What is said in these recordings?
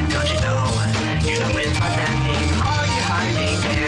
Don't you know? You know it's not that deep. Are you hiding there?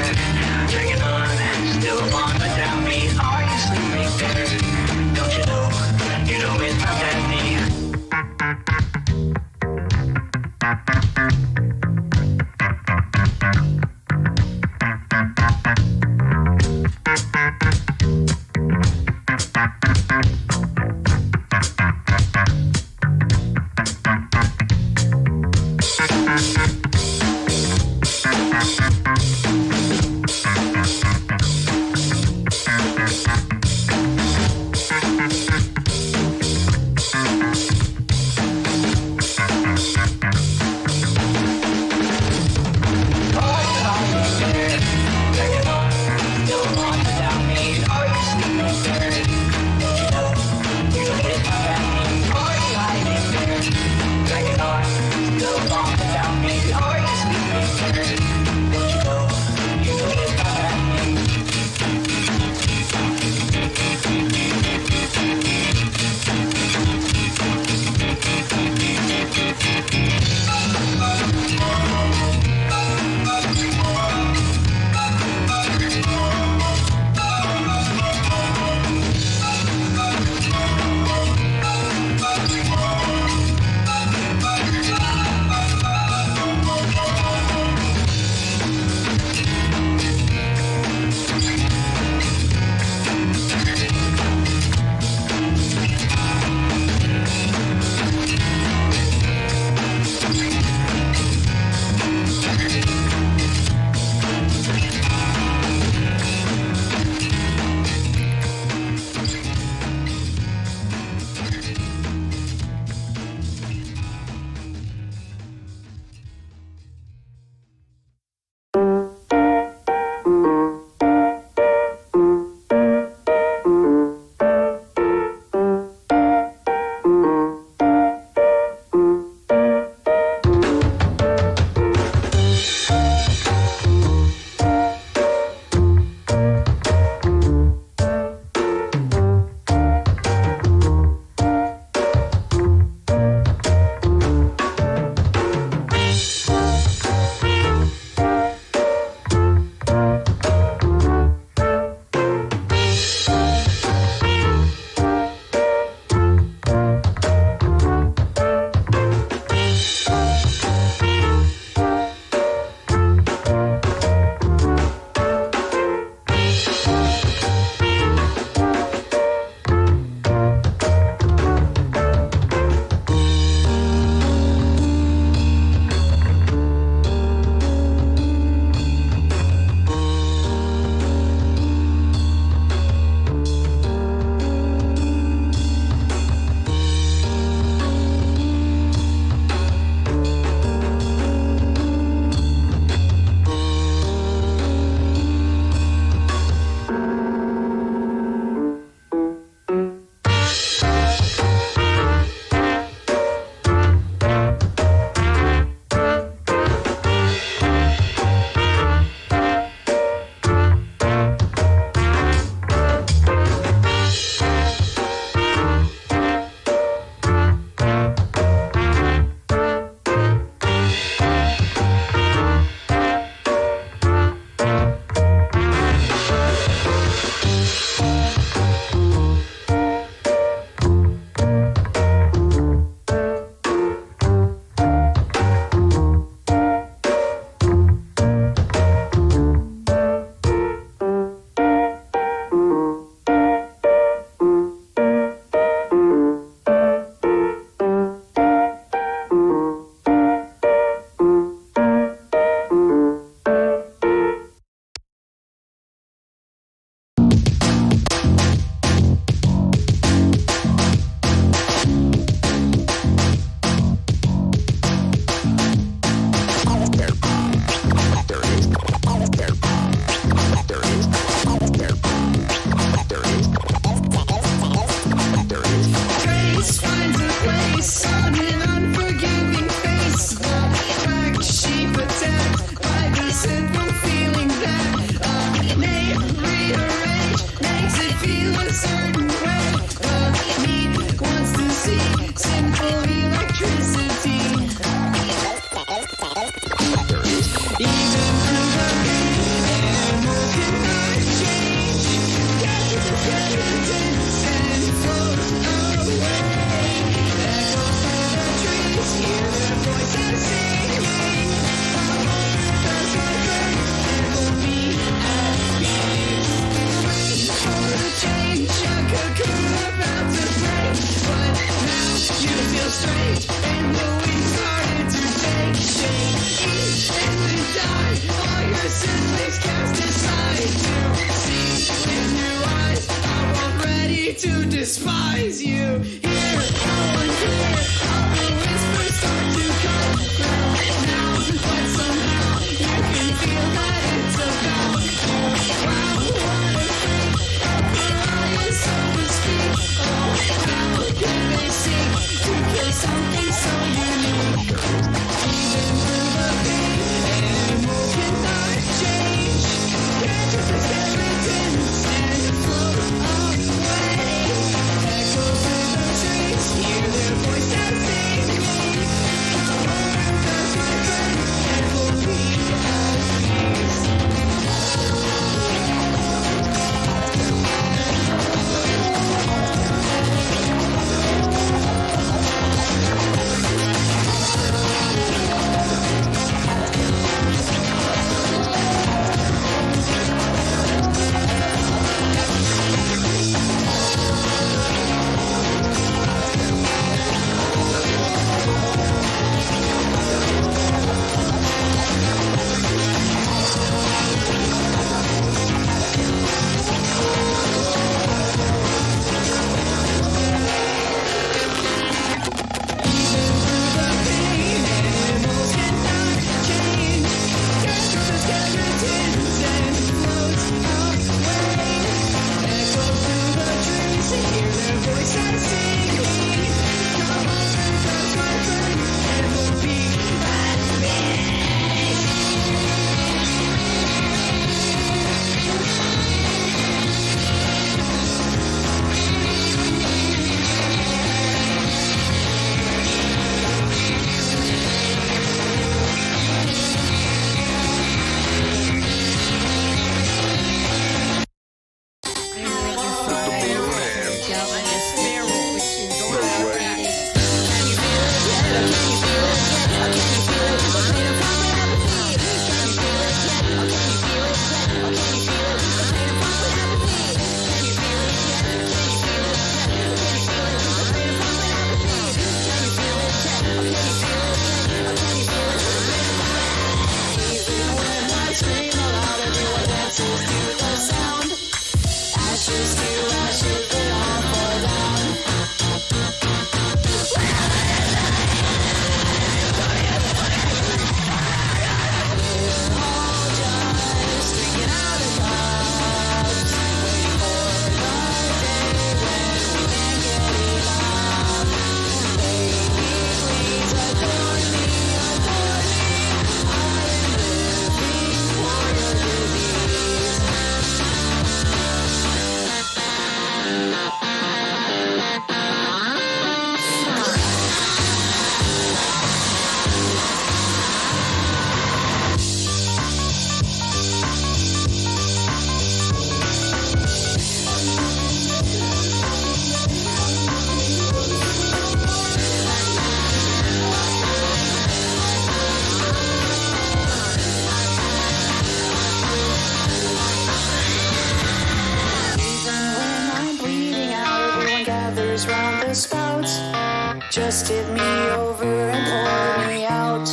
just tip me over and pour me out.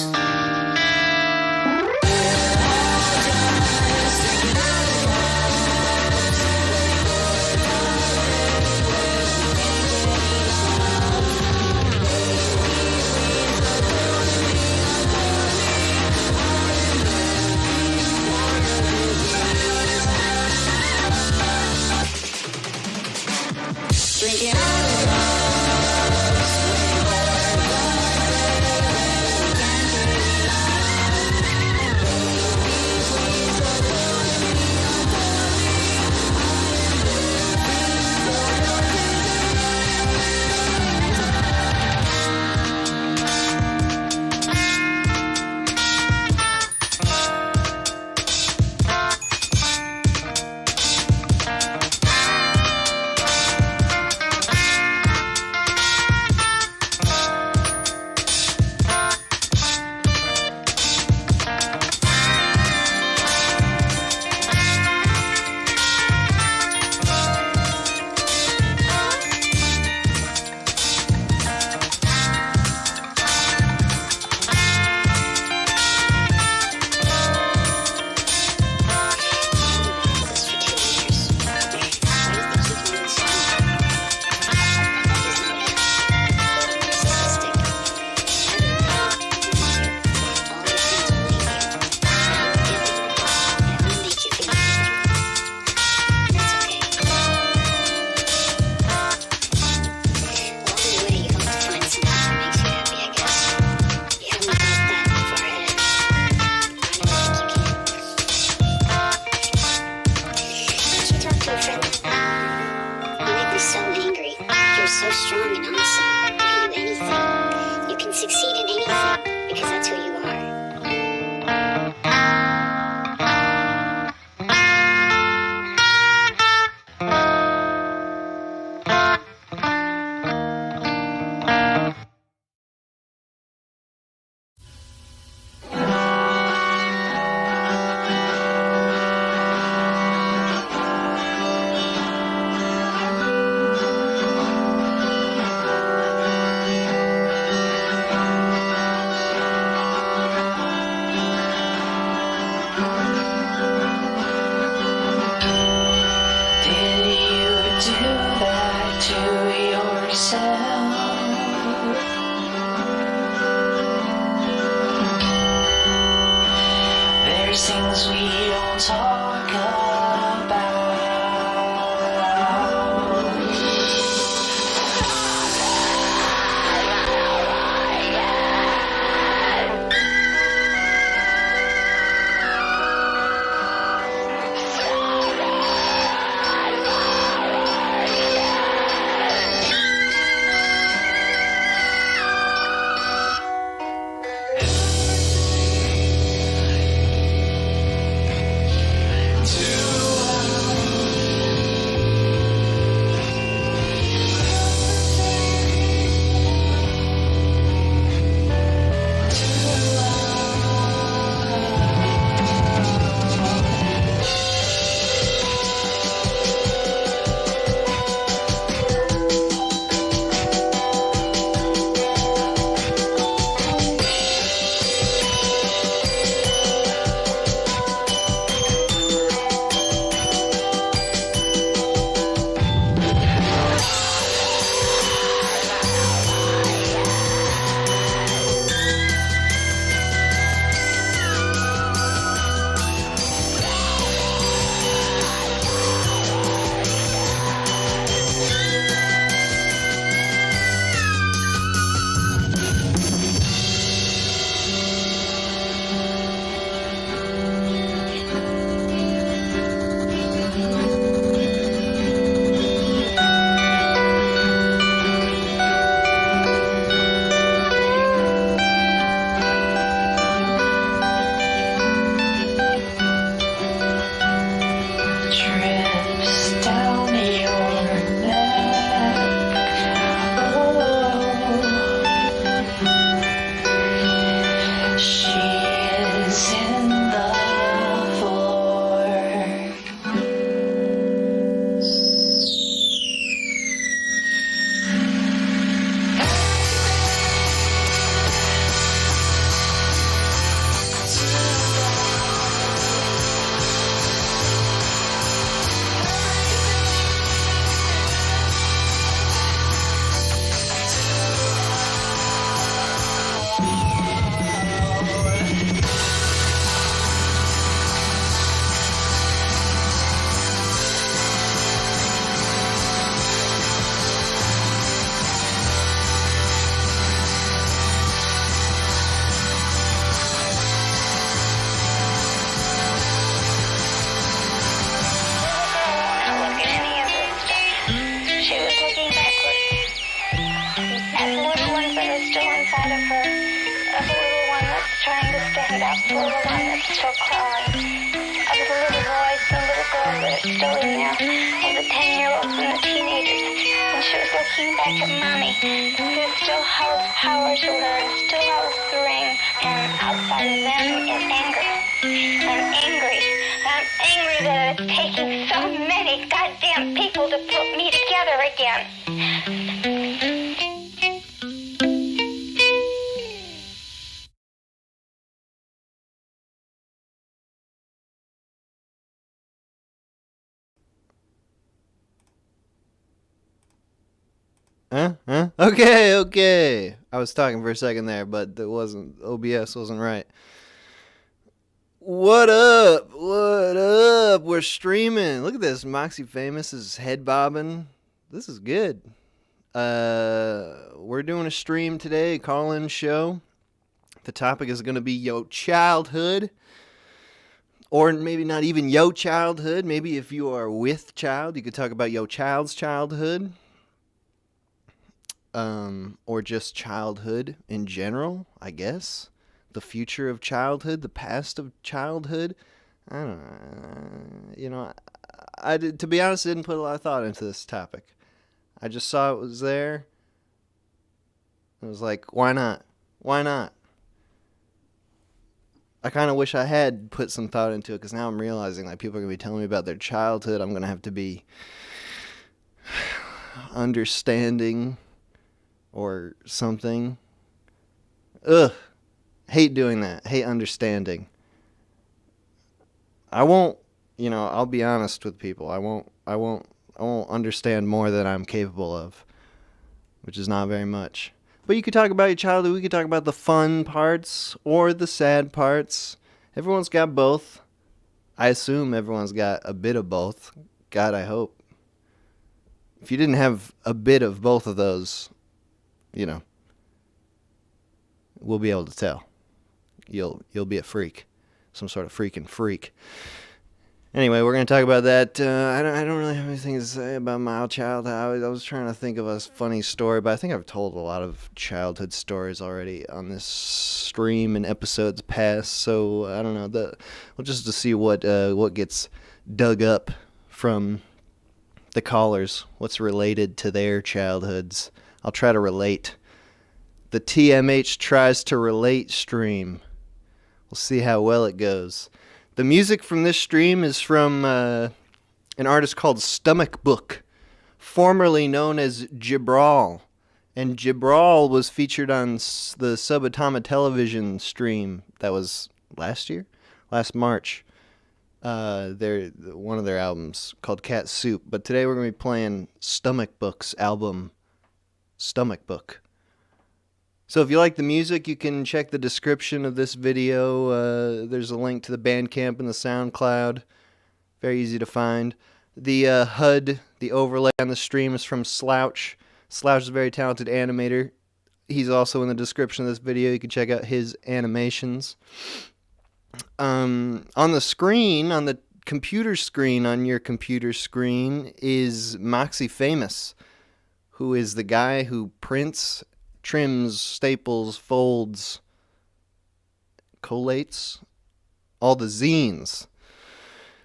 Drinking out of glass, turned out to be the one that's still crawling. Of the little boys and little girls that are still in there. Of the 10-year-olds and the teenagers. And she was looking back at Mommy, who still held power to her and still held the ring. And outside of them is anger. I'm angry. I'm angry that it's taking so many goddamn people to put me together again. Okay. I was talking for a second there, but OBS wasn't right. What up? We're streaming. Look at this. MoxieFamous is head bobbing. This is good. We're doing a stream today, call-in show. The topic is going to be yo childhood. Or maybe not even yo childhood. Maybe if you are with child, you could talk about yo child's childhood. Or just childhood in general, I guess. The future of childhood, the past of childhood. I don't know. To be honest, I didn't put a lot of thought into this topic. I just saw it was there. I was like, why not? Why not? I kind of wish I had put some thought into it, because now I'm realizing like people are going to be telling me about their childhood. I'm going to have to be understanding or something. Ugh. Hate doing that. Hate understanding. I won't, I'll be honest with people. I won't understand more than I'm capable of, which is not very much. But you could talk about your childhood. We could talk about the fun parts or the sad parts. Everyone's got both. I assume everyone's got a bit of both. God, I hope. If you didn't have a bit of both of those, we'll be able to tell. You'll be a freak, some sort of freaking freak. Anyway, we're going to talk about that. I don't really have anything to say about my childhood. I was trying to think of a funny story, but I think I've told a lot of childhood stories already on this stream in episodes past. So I don't know. We'll just to see what gets dug up from the callers. What's related to their childhoods? I'll try to relate. The TMH tries to relate stream. We'll see how well it goes. The music from this stream is from an artist called Stomach Book, formerly known as Gibral. And Gibral was featured on the Subatama television stream that was last March. One of their albums called Cat Soup. But today we're going to be playing Stomach Book's album, Stomach Book. So if you like the music, you can check the description of this video. There's a link to the Bandcamp and the SoundCloud. Very easy to find. The HUD, the overlay on the stream is from Slouch. Slouch is a very talented animator. He's also in the description of this video. You can check out his animations. On the screen, on the computer screen, on your computer screen, is MoxieFamous, who is the guy who prints, trims, staples, folds, collates, all the zines.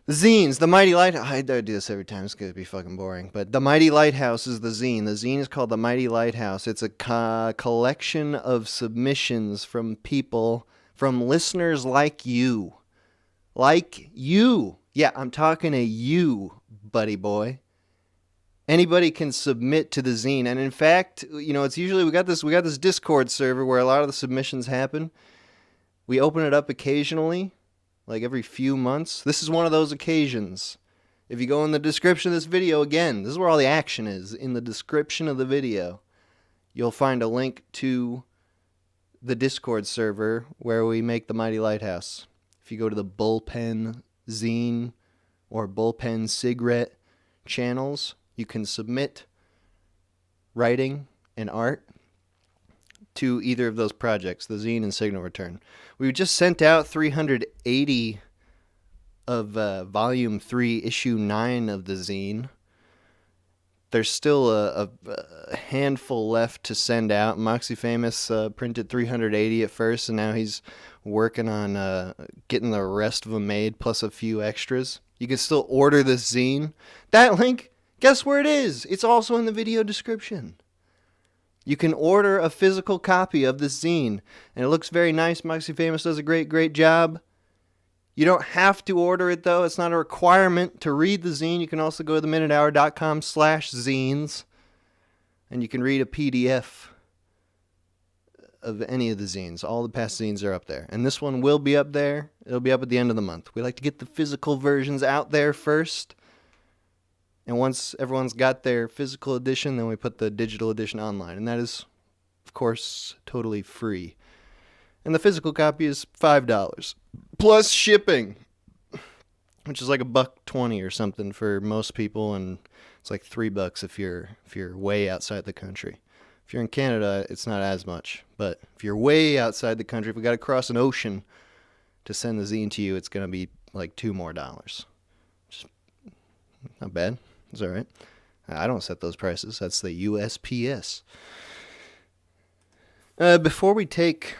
The zines, the Mighty Lighthouse. I do this every time. It's going to be fucking boring. But the Mighty Lighthouse is the zine. The zine is called the Mighty Lighthouse. It's a collection of submissions from people, from listeners like you. Like you. Yeah, I'm talking to you, buddy boy. Anybody can submit to the zine, and in fact, it's usually we got this Discord server where a lot of the submissions happen. We open it up occasionally, like every few months. This is one of those occasions. If you go in the description of this video, again, this is where all the action is. In the description of the video, you'll find a link to the Discord server where we make the Mighty Lighthouse. If you go to the Bullpen Zine or Bullpen Cigarette channels, you can submit writing and art to either of those projects, the zine and Signal Return. We just sent out 380 of Volume 3, Issue 9 of the zine There's still a handful left to send out. MoxieFamous printed 380 at first, and now he's working on getting the rest of them made, plus a few extras. You can still order this zine. That link, guess where it is? It's also in the video description. You can order a physical copy of this zine, and it looks very nice. MoxieFamous does a great job. You don't have to order it, though. It's not a requirement to read the zine. You can also go to theminutehour.com/zines, and you can read a PDF of any of the zines. All the past zines are up there. And this one will be up there. It'll be up at the end of the month. We like to get the physical versions out there first. And once everyone's got their physical edition, then we put the digital edition online. And that is, of course, totally free. And the physical copy is $5 plus shipping, which is like $1.20 or something for most people, and it's like $3 if you're way outside the country. If you're in Canada, it's not as much, but if you're way outside the country, if we got to cross an ocean to send the zine to you, it's gonna be like $2 more. Just not bad. It's all right. I don't set those prices. That's the USPS. Before we take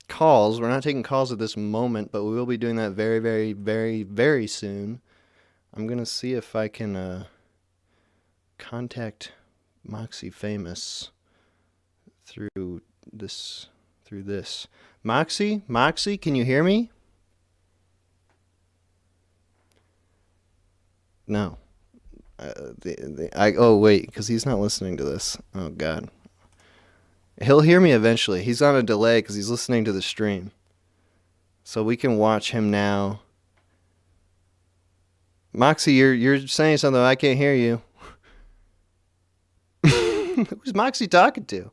calls, we're not taking calls at this moment, but we will be doing that very soon. I'm gonna see if I can contact MoxieFamous through this. Moxie, can you hear me? No. Oh wait, because he's not listening to this. Oh God. He'll hear me eventually. He's on a delay because he's listening to the stream. So we can watch him now. Moxie, you're saying something. I can't hear you. Who's Moxie talking to?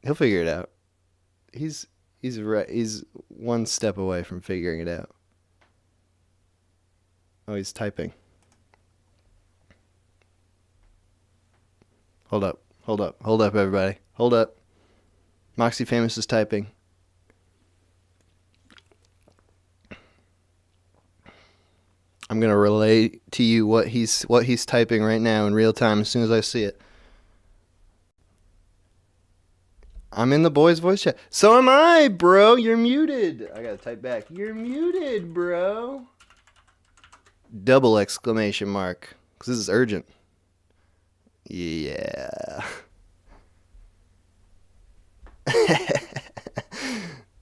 He'll figure it out. He's right. He's one step away from figuring it out. Oh, he's typing. Hold up, everybody. Hold up. MoxieFamous is typing. I'm gonna relay to you what he's typing right now in real time as soon as I see it. I'm in the boys' voice chat. So am I, bro. You're muted. I gotta type back. You're muted, bro. Double exclamation mark. Because this is urgent. Yeah.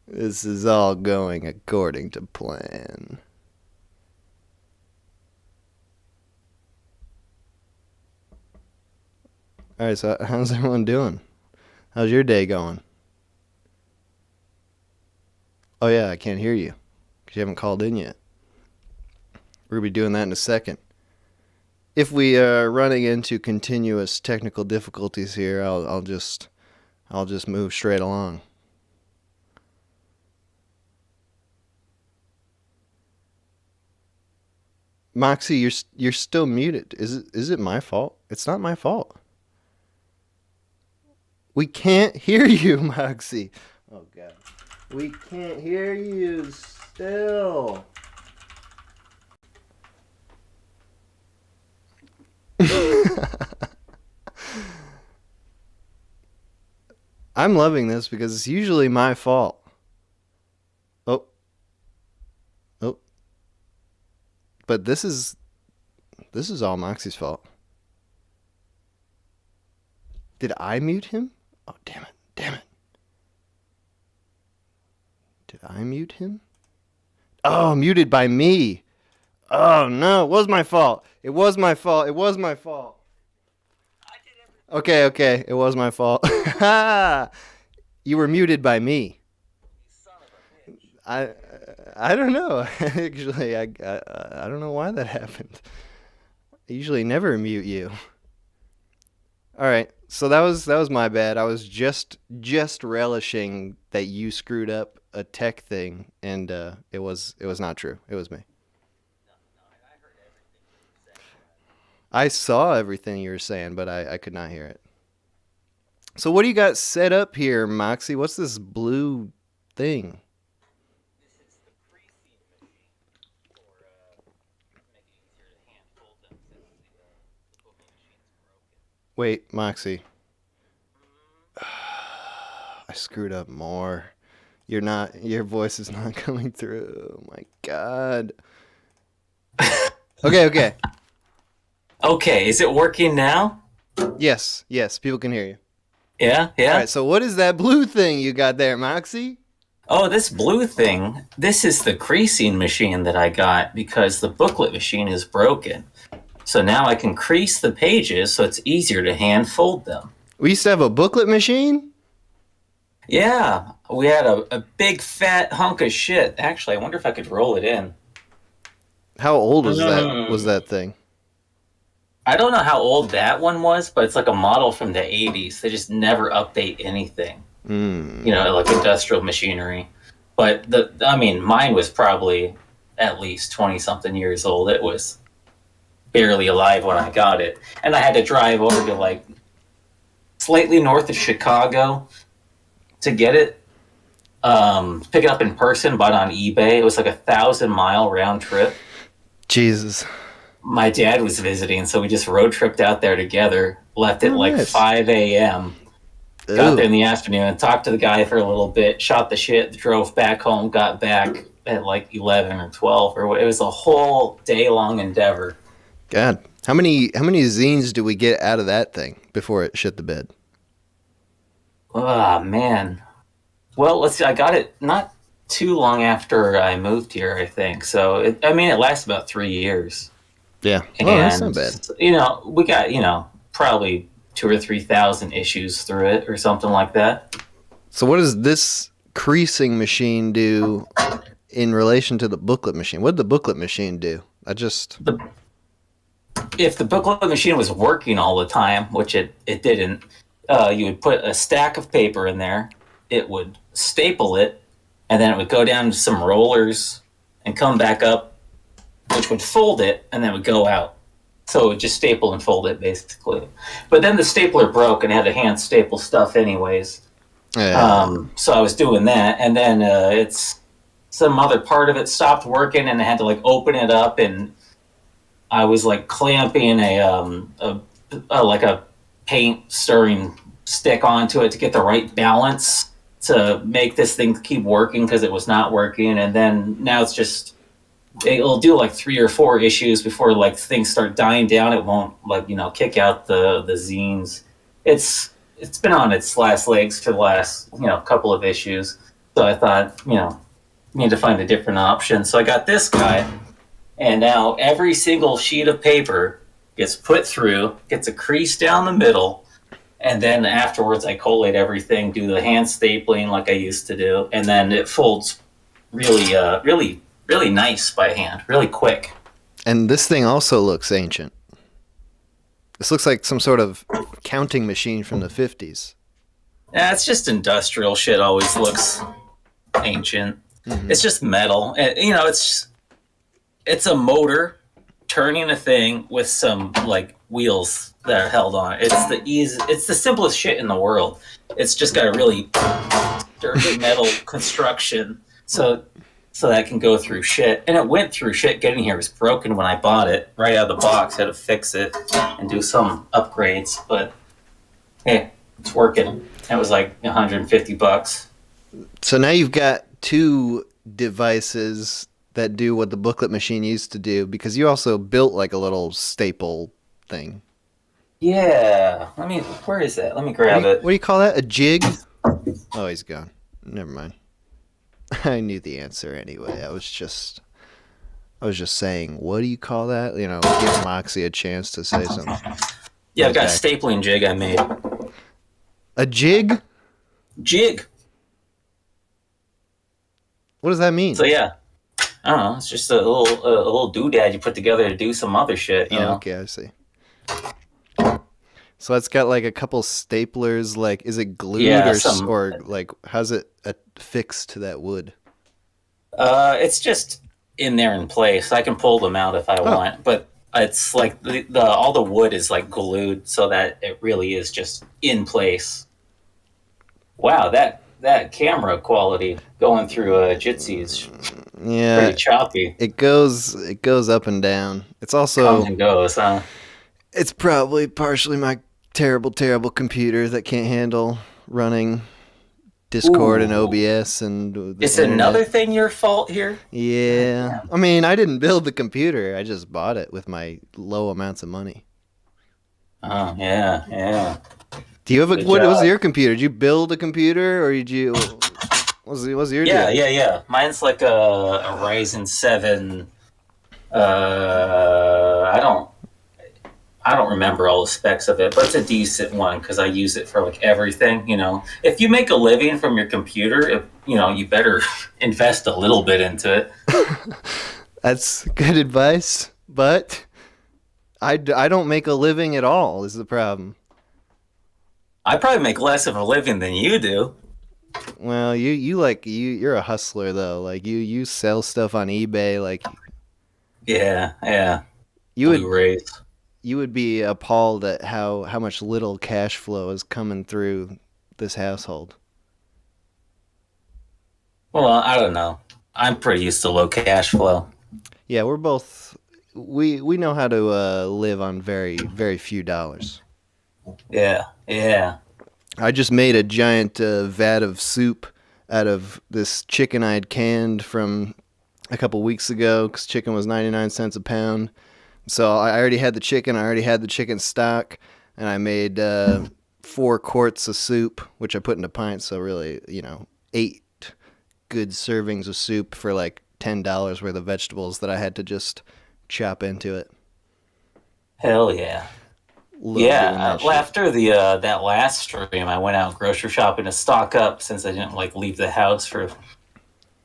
This is all going according to plan. Alright, so how's everyone doing? How's your day going? Oh yeah, I can't hear you. Because you haven't called in yet. We're going to be doing that in a second. If we are running into continuous technical difficulties here, I'll just move straight along. Moxie, you're still muted. Is it my fault? It's not my fault. We can't hear you, Moxie. Oh God, we can't hear you still. I'm loving this because it's usually my fault. Oh. But this is all Moxie's fault. Did I mute him? Oh, damn it. Did I mute him? Oh, muted by me. Oh, no, it was my fault. It was my fault. Okay, it was my fault. You were muted by me. I don't know. Actually, I don't know why that happened. I usually never mute you. All right, so that was my bad. I was just relishing that you screwed up a tech thing, and it was not true. It was me. I saw everything you were saying, but I could not hear it. So what do you got set up here, Moxie? What's this blue thing? Wait, Moxie. I screwed up more. Your voice is not coming through. Oh my God. Okay. Okay, is it working now? Yes, people can hear you. Yeah. All right, so what is that blue thing you got there, Moxie? Oh, this blue thing, this is the creasing machine that I got because the booklet machine is broken. So now I can crease the pages so it's easier to hand fold them. We used to have a booklet machine? Yeah, we had a big fat hunk of shit. Actually, I wonder if I could roll it in. How old was that thing? I don't know how old that one was, but it's like a model from the 80s. They just never update anything. You know, like industrial machinery. But mine was probably at least 20-something years old. It was barely alive when I got it. And I had to drive over to like slightly north of Chicago to get it. Pick it up in person, bought on eBay. It was like 1,000-mile round trip. Jesus. My dad was visiting, so we just road tripped out there together. Left at Nice. 5 a.m. Got there in the afternoon and talked to the guy for a little bit, shot the shit, drove back home, got back at like 11 or 12 or what. It was a whole day-long endeavor. God. How many zines do we get out of that thing before it shit the bed? Oh, man. Well, let's see. I got it not too long after I moved here, I think. So, it lasts about 3 years. Yeah. And, Oh, that's not bad. you know, we got, probably 2,000 or 3,000 issues through it or something like that. So what does this creasing machine do in relation to the booklet machine? What did the booklet machine do? If the booklet machine was working all the time, which it didn't, you would put a stack of paper in there, it would staple it, and then it would go down to some rollers and come back up, which would fold it, and then it would go out. So it would just staple and fold it, basically. But then the stapler broke and I had to hand staple stuff anyways. So I was doing that, and then it's some other part of it stopped working, and I had to like open it up, and I was like clamping a paint stirring stick onto it to get the right balance to make this thing keep working because it was not working. And then now it's just, it'll do like 3 or 4 issues before like things start dying down. It won't kick out the zines. It's been on its last legs for the last couple of issues. So I thought need to find a different option. So I got this guy, and now every single sheet of paper gets put through, gets a crease down the middle, and then afterwards I collate everything, do the hand stapling like I used to do, and then it folds really nice by hand, really quick. And this thing also looks ancient. This looks like some sort of counting machine from the 50s. Yeah, it's just industrial shit. Always looks ancient. Mm-hmm. It's just metal. It's a motor turning a thing with some like wheels that are held on it. It's the simplest shit in the world. It's just got a really sturdy metal construction, so that can go through shit. And it went through shit getting here. It was broken when I bought it right out of the box. Had to fix it and do some upgrades, but hey, it's working. It was like $150. So now you've got 2 devices that do what the booklet machine used to do, because you also built like a little staple thing. Yeah. Where is that? Let me grab it. What do you call that? A jig? Oh, he's gone. Never mind. I knew the answer anyway. I was just saying, what do you call that? Give Moxie a chance to say something. Yeah, I've got a stapling jig I made. A jig? Jig. What does that mean? So yeah, I don't know. It's just a little doodad you put together to do some other shit. You know? Okay, I see. So it's got like a couple staplers. Like, is it glued or like how's it affixed to that wood? It's just in there in place. I can pull them out if I want, but it's like all the wood is like glued so that it really is just in place. Wow, that camera quality going through Jitsi is pretty choppy. It goes up and down. It's also comes and goes, huh? It's probably partially my terrible, terrible computer that can't handle running Discord and Ooh. OBS and the Is internet. another thing your fault here? Yeah. I mean, I didn't build the computer. I just bought it with my low amounts of money. Oh, yeah. Do you have a, Good what was job. your computer? Did you build a computer or did you, what's your deal? Yeah. Mine's like a Ryzen 7. I don't remember all the specs of it, but it's a decent one because I use it for like everything. You know, if you make a living from your computer, you better invest a little bit into it. That's good advice, but I don't make a living at all is the problem. I probably make less of a living than you do. Well, you're a hustler though. Like you sell stuff on eBay. Like Yeah. you would Blu-rays. you would be appalled at how much little cash flow is coming through this household. Well, I don't know. I'm pretty used to low cash flow. Yeah, we know how to live on very very few dollars. Yeah. I just made a giant vat of soup out of this chicken I'd canned from a couple weeks ago because chicken was 99 cents a pound. So I already had the chicken. I already had the chicken stock, and I made 4 quarts of soup, which I put into pints. So really, 8 good servings of soup for like $10 worth of vegetables that I had to just chop into it. Hell yeah. Love doing that shit. After the that last stream, I went out grocery shopping to stock up since I didn't like leave the house for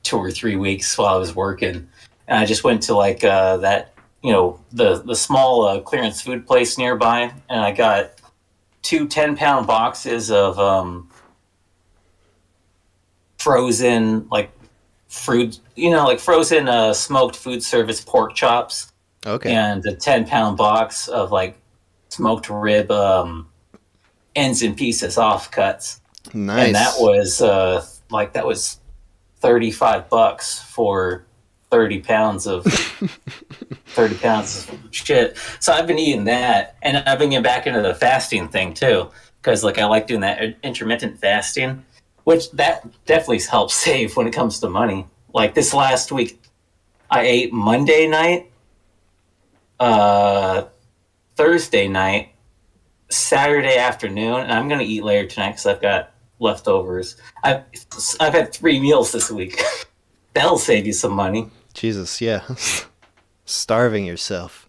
2 or 3 weeks while I was working, and I just went to like that the small clearance food place nearby, and I got 2 10-pound boxes of frozen like fruit, like frozen smoked food service pork chops, Okay. and a 10-pound box of like smoked rib ends and pieces offcuts. Nice. And that was $35 for 30 pounds of 30 pounds of shit. So I've been eating that, and I've been getting back into the fasting thing too, because like I like doing that intermittent fasting, which that definitely helps save when it comes to money. Like this last week, I ate Monday night, Thursday night, Saturday afternoon, and I'm gonna eat later tonight because I've got leftovers. I've had 3 meals this week. That'll save you some money. Jesus, yeah. Starving yourself.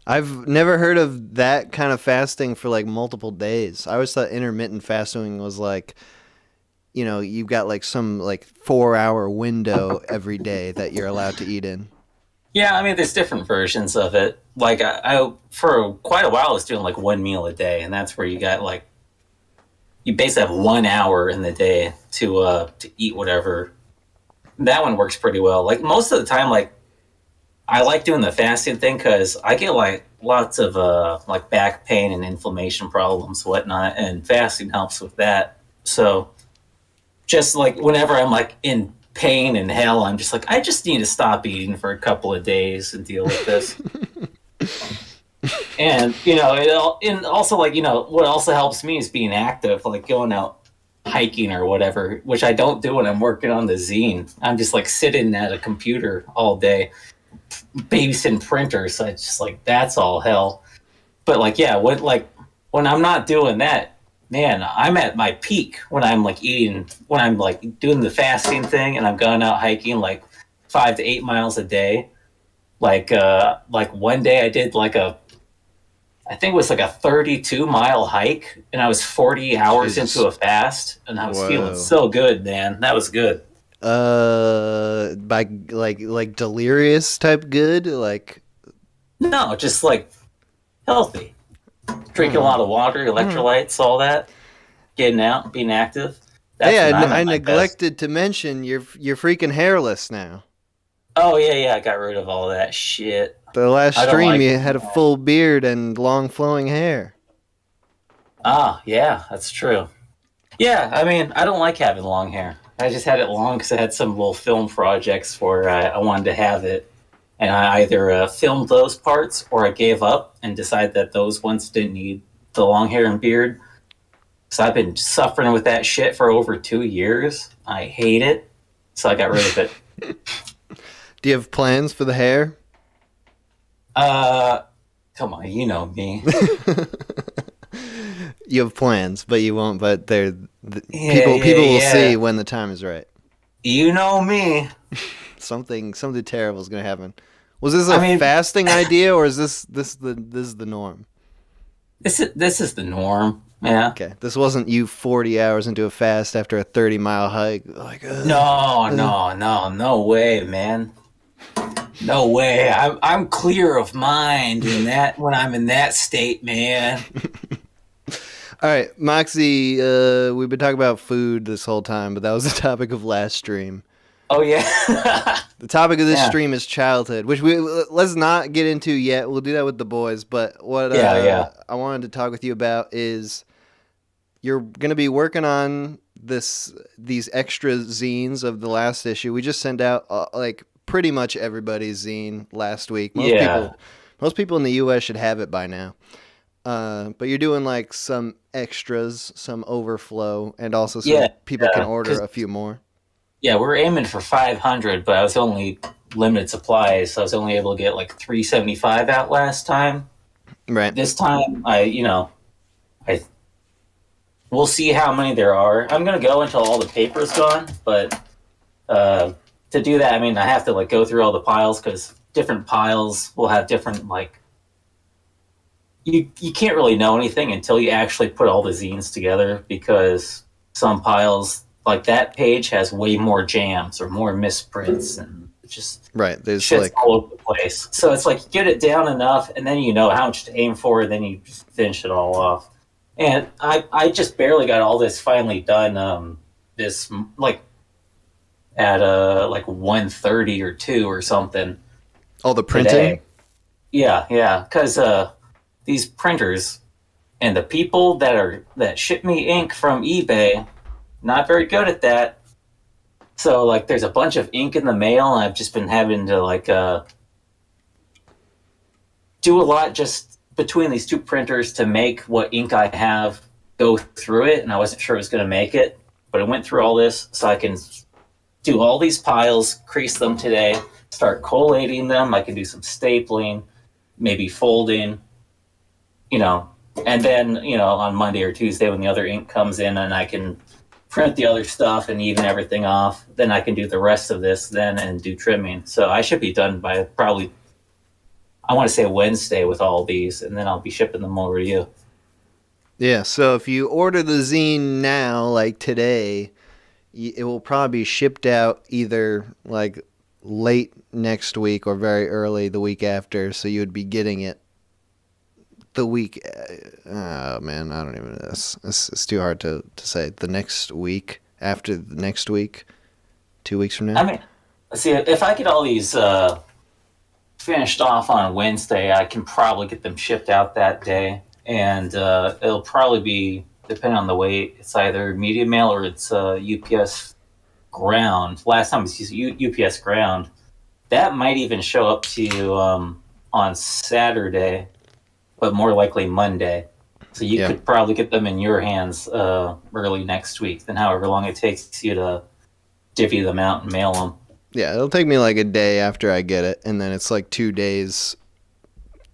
I've never heard of that kind of fasting for like multiple days. I always thought intermittent fasting was like, you've got like some like 4-hour window every day that you're allowed to eat in. Yeah, I mean, there's different versions of it. Like, I for quite a while, I was doing like 1 meal a day, and that's where you got like, you basically have 1 hour in the day to eat whatever. That one works pretty well. Like most of the time, like I like doing the fasting thing because I get like lots of like back pain and inflammation problems, whatnot, and fasting helps with that. So just like whenever I'm like in pain and hell, I'm just like, I just need to stop eating for a couple of days and deal with this. And and also like what also helps me is being active, like going out hiking or whatever, which I don't do when I'm working on the zine. I'm just like sitting at a computer all day babysitting printers, so it's just like that's all hell. But like when I'm not doing that, man, I'm at my peak when I'm like eating, when I'm like doing the fasting thing and I'm going out hiking like 5 to 8 miles a day. Like one day I did I think it was like a 32-mile hike, and I was 40 hours Jesus. into a fast, and I was Whoa. feeling so good, man. That was good. By like delirious type good, like No, just like healthy. Drinking a lot of water, electrolytes, all that. Getting out, being active. That's hey, when I'm I at my neglected to mention you're freaking hairless now. best. Oh yeah, I got rid of all that shit. The last I don't stream like you it. had a full beard and long flowing hair. Ah, yeah, that's true. Yeah, I mean, I don't like having long hair. I just had it long because I had some little film projects where I wanted to have it. And I either filmed those parts or I gave up and decided that those ones didn't need the long hair and beard. So I've been suffering with that shit for over 2 years. I hate it. So I got rid of it. Do you have plans for the hair? Come on, you know me. You have plans, but you won't. But Yeah, people will yeah. see when the time is right. You know me. Something terrible is gonna happen. Was this a fasting idea, or is this the norm? This is the norm. Yeah. Okay, this wasn't you 40 hours into a fast after a 30-mile hike. Like, No way, man. No way. I'm clear of mind in that when I'm in that state, man. All right, Moxie. We've been talking about food this whole time, but that was the topic of last stream. Oh yeah. The topic of this stream is childhood, which let's not get into yet. We'll do that with the boys. But what I wanted to talk with you about is you're going to be working on these extra zines of the last issue. We just sent out like pretty much everybody's zine last week. Most people in the U.S. should have it by now. But you're doing like some extras, some overflow, and also so people can order a few more. Yeah, we're aiming for 500, but I was only limited supplies, so I was only able to get like 375 out last time. Right. This time, we'll see how many there are. I'm gonna go until all the paper's gone, but to do that, I mean, I have to like go through all the piles because different piles will have different like. You can't really know anything until you actually put all the zines together because some piles. Like that page has way more jams or more misprints and just there's shit's like all over the place. So it's like you get it down enough and then you know how much to aim for and then you just finish it all off. And I just barely got all this finally done this like at like 1:30 or 2 or something. all the printing? Today. Yeah, because these printers and the people that ship me ink from eBay not very good at that. So like there's a bunch of ink in the mail and I've just been having to like do a lot just between these two printers to make what ink I have go through it, and I wasn't sure it was going to make it, but I went through all this so I can do all these piles, crease them today, start collating them. I can do some stapling, maybe folding, and then on Monday or Tuesday when the other ink comes in and I can print the other stuff and even everything off, then I can do the rest of this then and do trimming. So I should be done by probably, I want to say Wednesday with all these, and then I'll be shipping them over to you. Yeah, so if you order the zine now, like today, it will probably be shipped out either like late next week or very early the week after, so you would be getting it the week. Oh man, I don't even know. It's too hard to say. The next week, after the next week, 2 weeks from now. I mean, see, if I get all these finished off on Wednesday, I can probably get them shipped out that day, and it'll probably be, depending on the weight, it's either medium mail or it's UPS ground. Last time it was UPS ground. That might even show up to you on Saturday, but more likely Monday. So you could probably get them in your hands early next week, then however long it takes you to divvy them out and mail them. Yeah, it'll take me like a day after I get it, and then it's like 2 days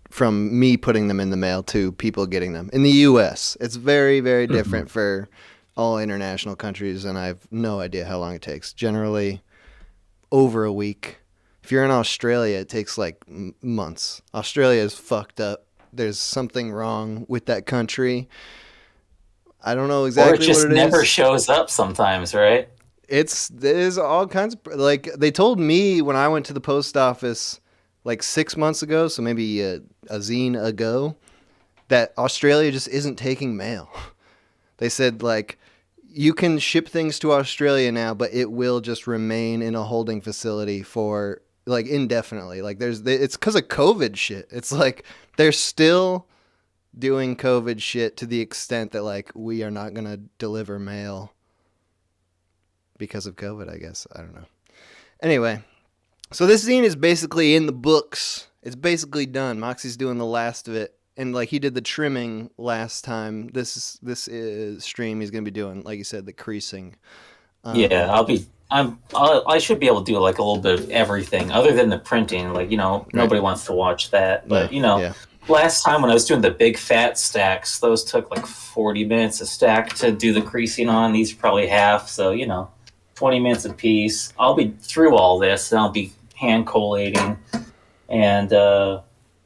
from me putting them in the mail to people getting them. In the U.S., it's very, very different for all international countries, and I have no idea how long it takes. Generally, over a week. If you're in Australia, it takes like months. Australia is fucked up. There's something wrong with that country. I don't know exactly what it is. Or it just never shows up sometimes, right? There's all kinds of, like, they told me when I went to the post office like 6 months ago, so maybe a zine ago, that Australia just isn't taking mail. They said, like, you can ship things to Australia now, but it will just remain in a holding facility for like indefinitely. Like it's because of COVID shit. It's like they're still doing COVID shit to the extent that like we are not gonna deliver mail because of COVID, I guess. I don't know. Anyway, so this zine is basically in the books. It's basically done. Moxie's doing the last of it. and like he did the trimming last time. This is stream he's gonna be doing, like you said, the creasing. Yeah, I should be able to do like a little bit of everything other than the printing. Like, nobody wants to watch that. But, yeah. last time when I was doing the big fat stacks, those took like 40 minutes a stack to do the creasing on. These are probably half. So, 20 minutes a piece. I'll be through all this and I'll be hand collating and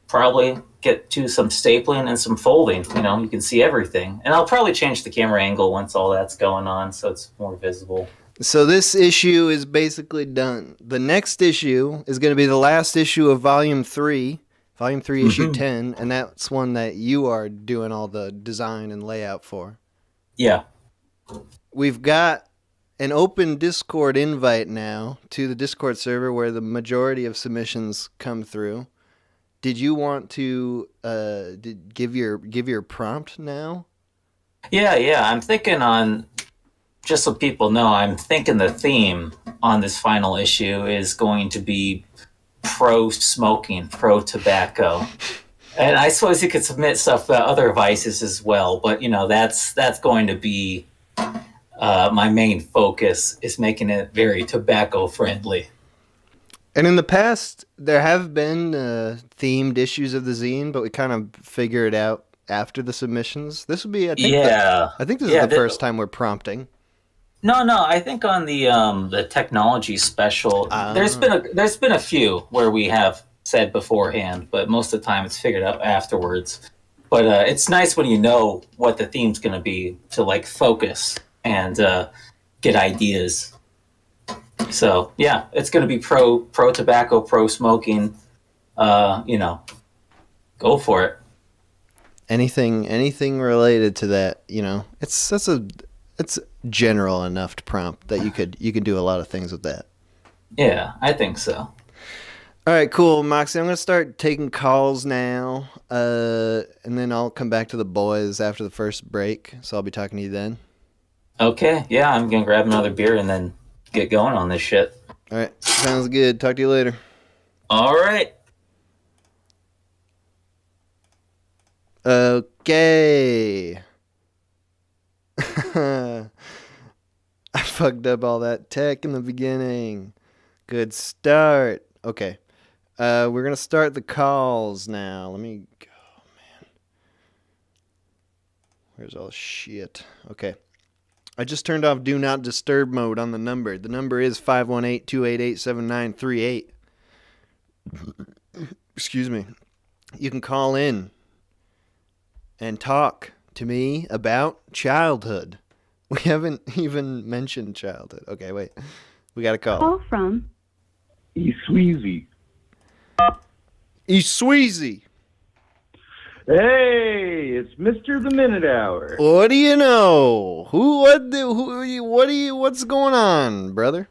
probably get to some stapling and some folding. You can see everything. And I'll probably change the camera angle once all that's going on so it's more visible. So this issue is basically done. The next issue is going to be the last issue of Volume 3, Issue 10, and that's one that you are doing all the design and layout for. Yeah. We've got an open Discord invite now to the Discord server where the majority of submissions come through. Did you want to give your prompt now? Yeah. I'm thinking on, just so people know, I'm thinking the theme on this final issue is going to be pro-smoking, pro-tobacco. And I suppose you could submit stuff about other vices as well, but, that's going to be my main focus, is making it very tobacco-friendly. And in the past, there have been themed issues of the zine, but we kind of figure it out after the submissions. This would be, I think this is the first time we're prompting. No, I think on the technology special, there's been a few where we have said beforehand, but most of the time it's figured out afterwards. But it's nice when you know what the theme's going to be to like focus and get ideas. So yeah, it's going to be pro tobacco, pro smoking. Go for it. Anything related to that, it's general enough to prompt that you could do a lot of things with that. Yeah, I think so. All right, cool, Moxie. I'm gonna start taking calls now, and then I'll come back to the boys after the first break. So I'll be talking to you then. Okay, yeah, I'm gonna grab another beer and then get going on this shit. All right, sounds good. Talk to you later. All right. Okay. I fucked up all that tech in the beginning. Good start. Okay. We're going to start the calls now. Let me go, man. Where's all the shit? Okay. I just turned off Do Not Disturb mode on the number. The number is 518-288-7938. Excuse me. You can call in and talk to me about childhood. We haven't even mentioned childhood. Okay, wait. We got a call. Call from East Sweezy. East Sweezy. Hey, it's Mr. The Minute Hour. What do you know? What's going on, brother?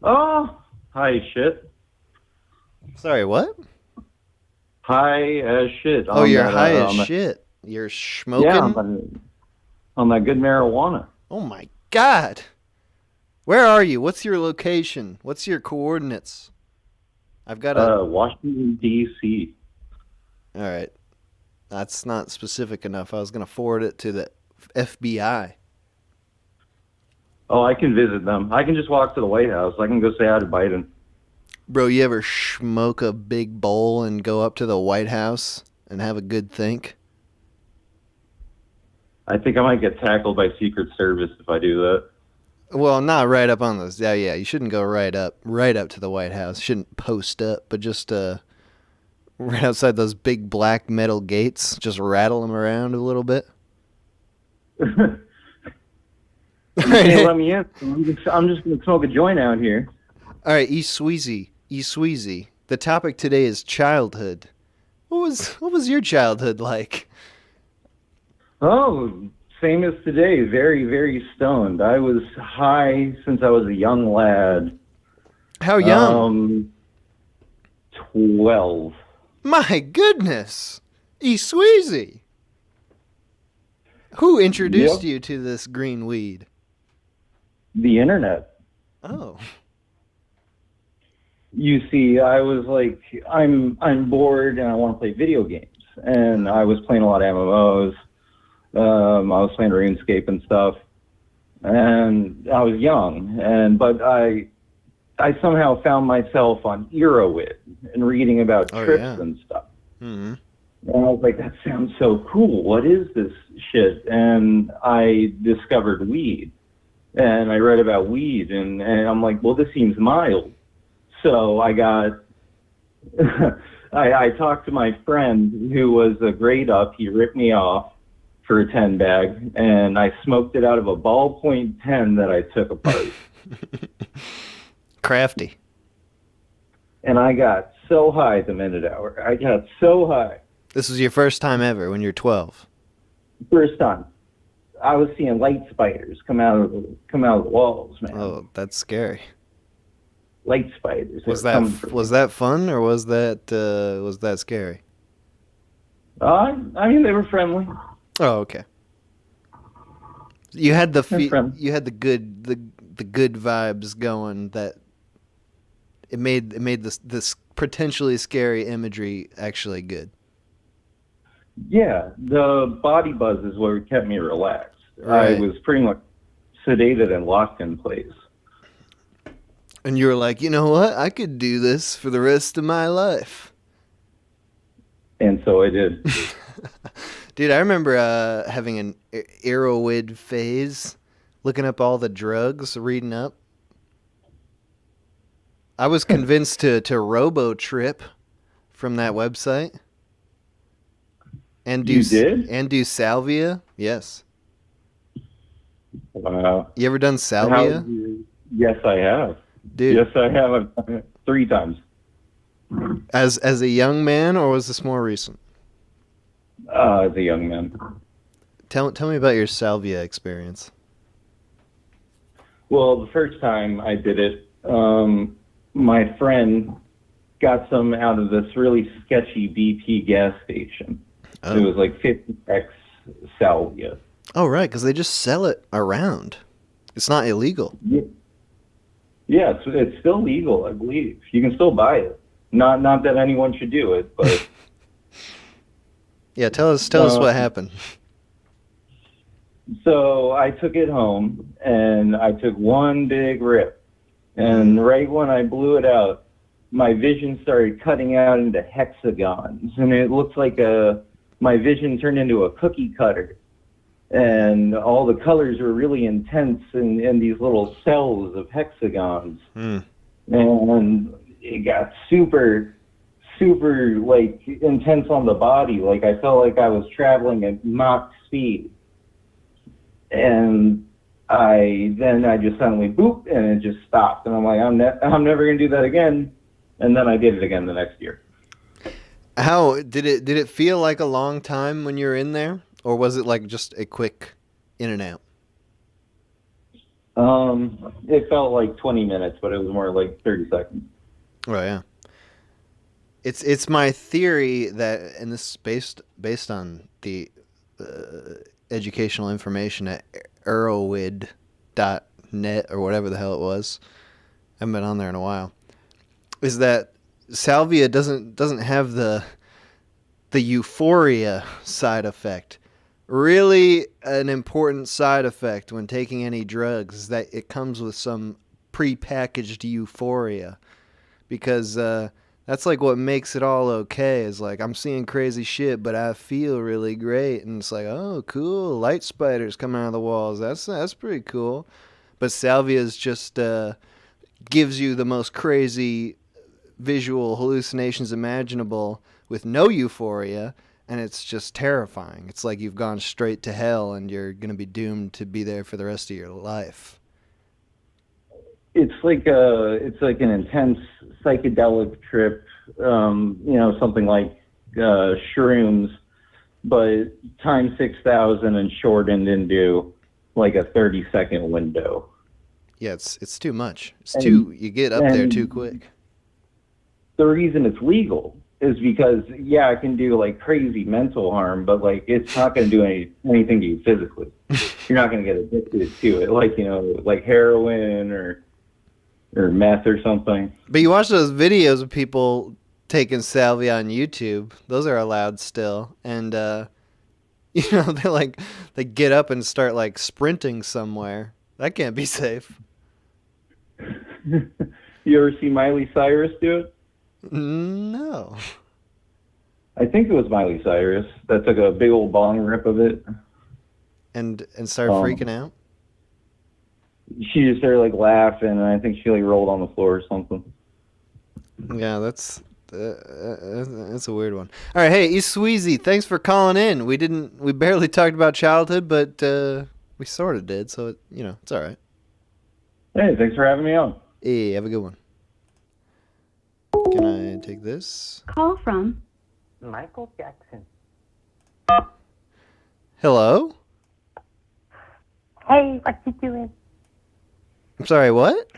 Oh, hi shit. Sorry, what? High as shit. Oh, you're high as shit. You're smoking? Yeah, on that good marijuana. Oh my God. Where are you? What's your location? What's your coordinates? I've got Washington, D.C. All right. That's not specific enough. I was going to forward it to the FBI. Oh, I can visit them. I can just walk to the White House. I can go say hi to Biden. Bro, you ever smoke a big bowl and go up to the White House and have a good think? I think I might get tackled by Secret Service if I do that. Well, not right up on those. Yeah, you shouldn't go right up to the White House. Shouldn't post up, but just right outside those big black metal gates, just rattle them around a little bit. You can't let me in. I'm just going to smoke a joint out here. All right, East Sweezy. The topic today is childhood. What was your childhood like? Oh, same as today. Very, very stoned. I was high since I was a young lad. How young? 12. My goodness. East Sweezy. Who introduced you to this green weed? The internet. Oh. You see, I was like, I'm bored and I want to play video games. and I was playing a lot of MMOs. I was playing RuneScape and stuff, and I was young, but I somehow found myself on Erowid and reading about trips and stuff. Mm-hmm. And I was like, that sounds so cool. What is this shit? And I discovered weed. And I read about weed, and I'm like, well, this seems mild. So I got, I talked to my friend who was a grade up. He ripped me off for a 10 bag, and I smoked it out of a ballpoint pen that I took apart. Crafty. And I got so high the minute hour. I got so high. This was your first time ever when you're 12? First time. I was seeing light spiders come out of the walls, man. Oh, that's scary. Light spiders. Was that fun, or was that scary? I mean, they were friendly. Oh, okay. You had the good vibes going. That it made this potentially scary imagery actually good. Yeah, the body buzz is what kept me relaxed. Right. I was pretty much sedated and locked in place. And you were like, you know what? I could do this for the rest of my life. And so I did. Dude, I remember having an Erowid phase, looking up all the drugs, reading up. I was convinced to robo-trip from that website. And you did? And do salvia? Yes. Wow. You ever done salvia? Yes, I have. Dude. Yes, I have 3 times. As a young man, or was this more recent? As a young man. Tell me about your salvia experience. Well, the first time I did it, my friend got some out of this really sketchy BP gas station. Oh. It was like 50x salvia. Oh, right, because they just sell it around. It's not illegal. Yeah, it's still legal, I believe. You can still buy it. Not that anyone should do it, but... Yeah, tell us what happened. So I took it home, and I took one big rip. And right when I blew it out, my vision started cutting out into hexagons. And it looked like my vision turned into a cookie cutter. And all the colors were really intense in these little cells of hexagons. Mm. And it got super, super, like, intense on the body. Like, I felt like I was traveling at Mach speed. And I just suddenly, boop, and it just stopped. And I'm like, I'm never going to do that again. And then I did it again the next year. How did it feel like a long time when you were in there? Or was it like just a quick in and out? It felt like 20 minutes, but it was more like 30 seconds. Oh, yeah. It's my theory that, and this is based on the educational information at Erowid.net or whatever the hell it was. I haven't been on there in a while. Is that salvia doesn't have the euphoria side effect. Really, an important side effect when taking any drugs is that it comes with some prepackaged euphoria, because that's like what makes it all okay. Is like, I'm seeing crazy shit, but I feel really great, and it's like, oh, cool, light spiders coming out of the walls. That's pretty cool. But salvia is just gives you the most crazy visual hallucinations imaginable with no euphoria. And it's just terrifying. It's like you've gone straight to hell and you're going to be doomed to be there for the rest of your life. It's like an intense psychedelic trip, something like shrooms, but times 6,000 and shortened into like a 30-second window. Yeah, it's too much. You get up there too quick. The reason it's legal is because, yeah, it can do like crazy mental harm, but like it's not going to do anything to you physically. You're not going to get addicted to it, like heroin or meth or something. But you watch those videos of people taking salvia on YouTube. Those are allowed still. And, they get up and start, like, sprinting somewhere. That can't be safe. You ever see Miley Cyrus do it? No. I think it was Miley Cyrus that took a big old bong rip of it. And start freaking out? She just started, like, laughing, and I think she, like, rolled on the floor or something. Yeah, that's a weird one. All right, hey, East Sweezy, thanks for calling in. We barely talked about childhood, but we sort of did, so it's all right. Hey, thanks for having me on. Hey, have a good one. Can I take this? Call from Michael Jackson. Hello? Hey, what you doing? I'm sorry, what?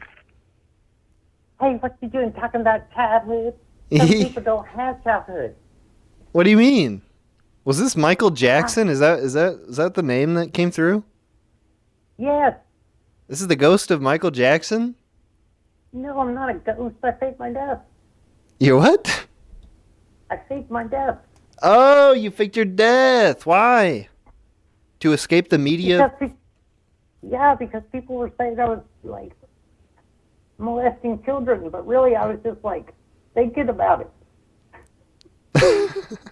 Hey, what you doing talking about childhood? Some people don't have childhood. What do you mean? Was this Michael Jackson? Is that the name that came through? Yes. This is the ghost of Michael Jackson? No, I'm not a ghost. I faked my death. You what? I faked my death. Oh, you faked your death. Why? To escape the media? Because people were saying I was, like, molesting children, but really I was just, like, thinking about it.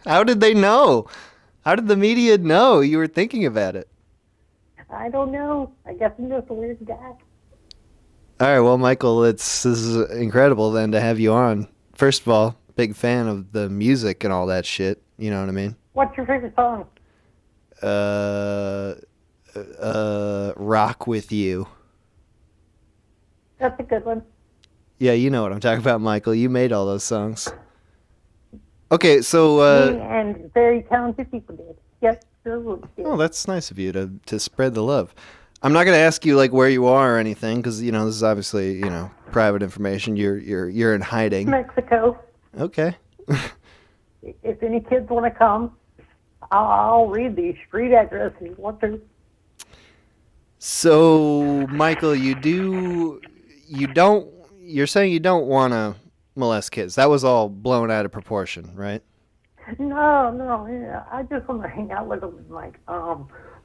How did they know? How did the media know you were thinking about it? I don't know. I guess I'm just a weird guy. All right, well, Michael, this is incredible then to have you on. First of all, big fan of the music and all that shit. You know what I mean? What's your favorite song? Rock With You. That's a good one. Yeah, you know what I'm talking about, Michael. You made all those songs. Okay, so... Me and very talented people did. Yes, sure did. Oh, that's nice of you to spread the love. I'm not going to ask you, like, where you are or anything, because, this is obviously, private information. You're in hiding. Mexico. Okay. If any kids want to come, I'll read the street address if you want to. So, Michael, you're saying you don't want to molest kids. That was all blown out of proportion, right? No, yeah. I just want to hang out with them and, like,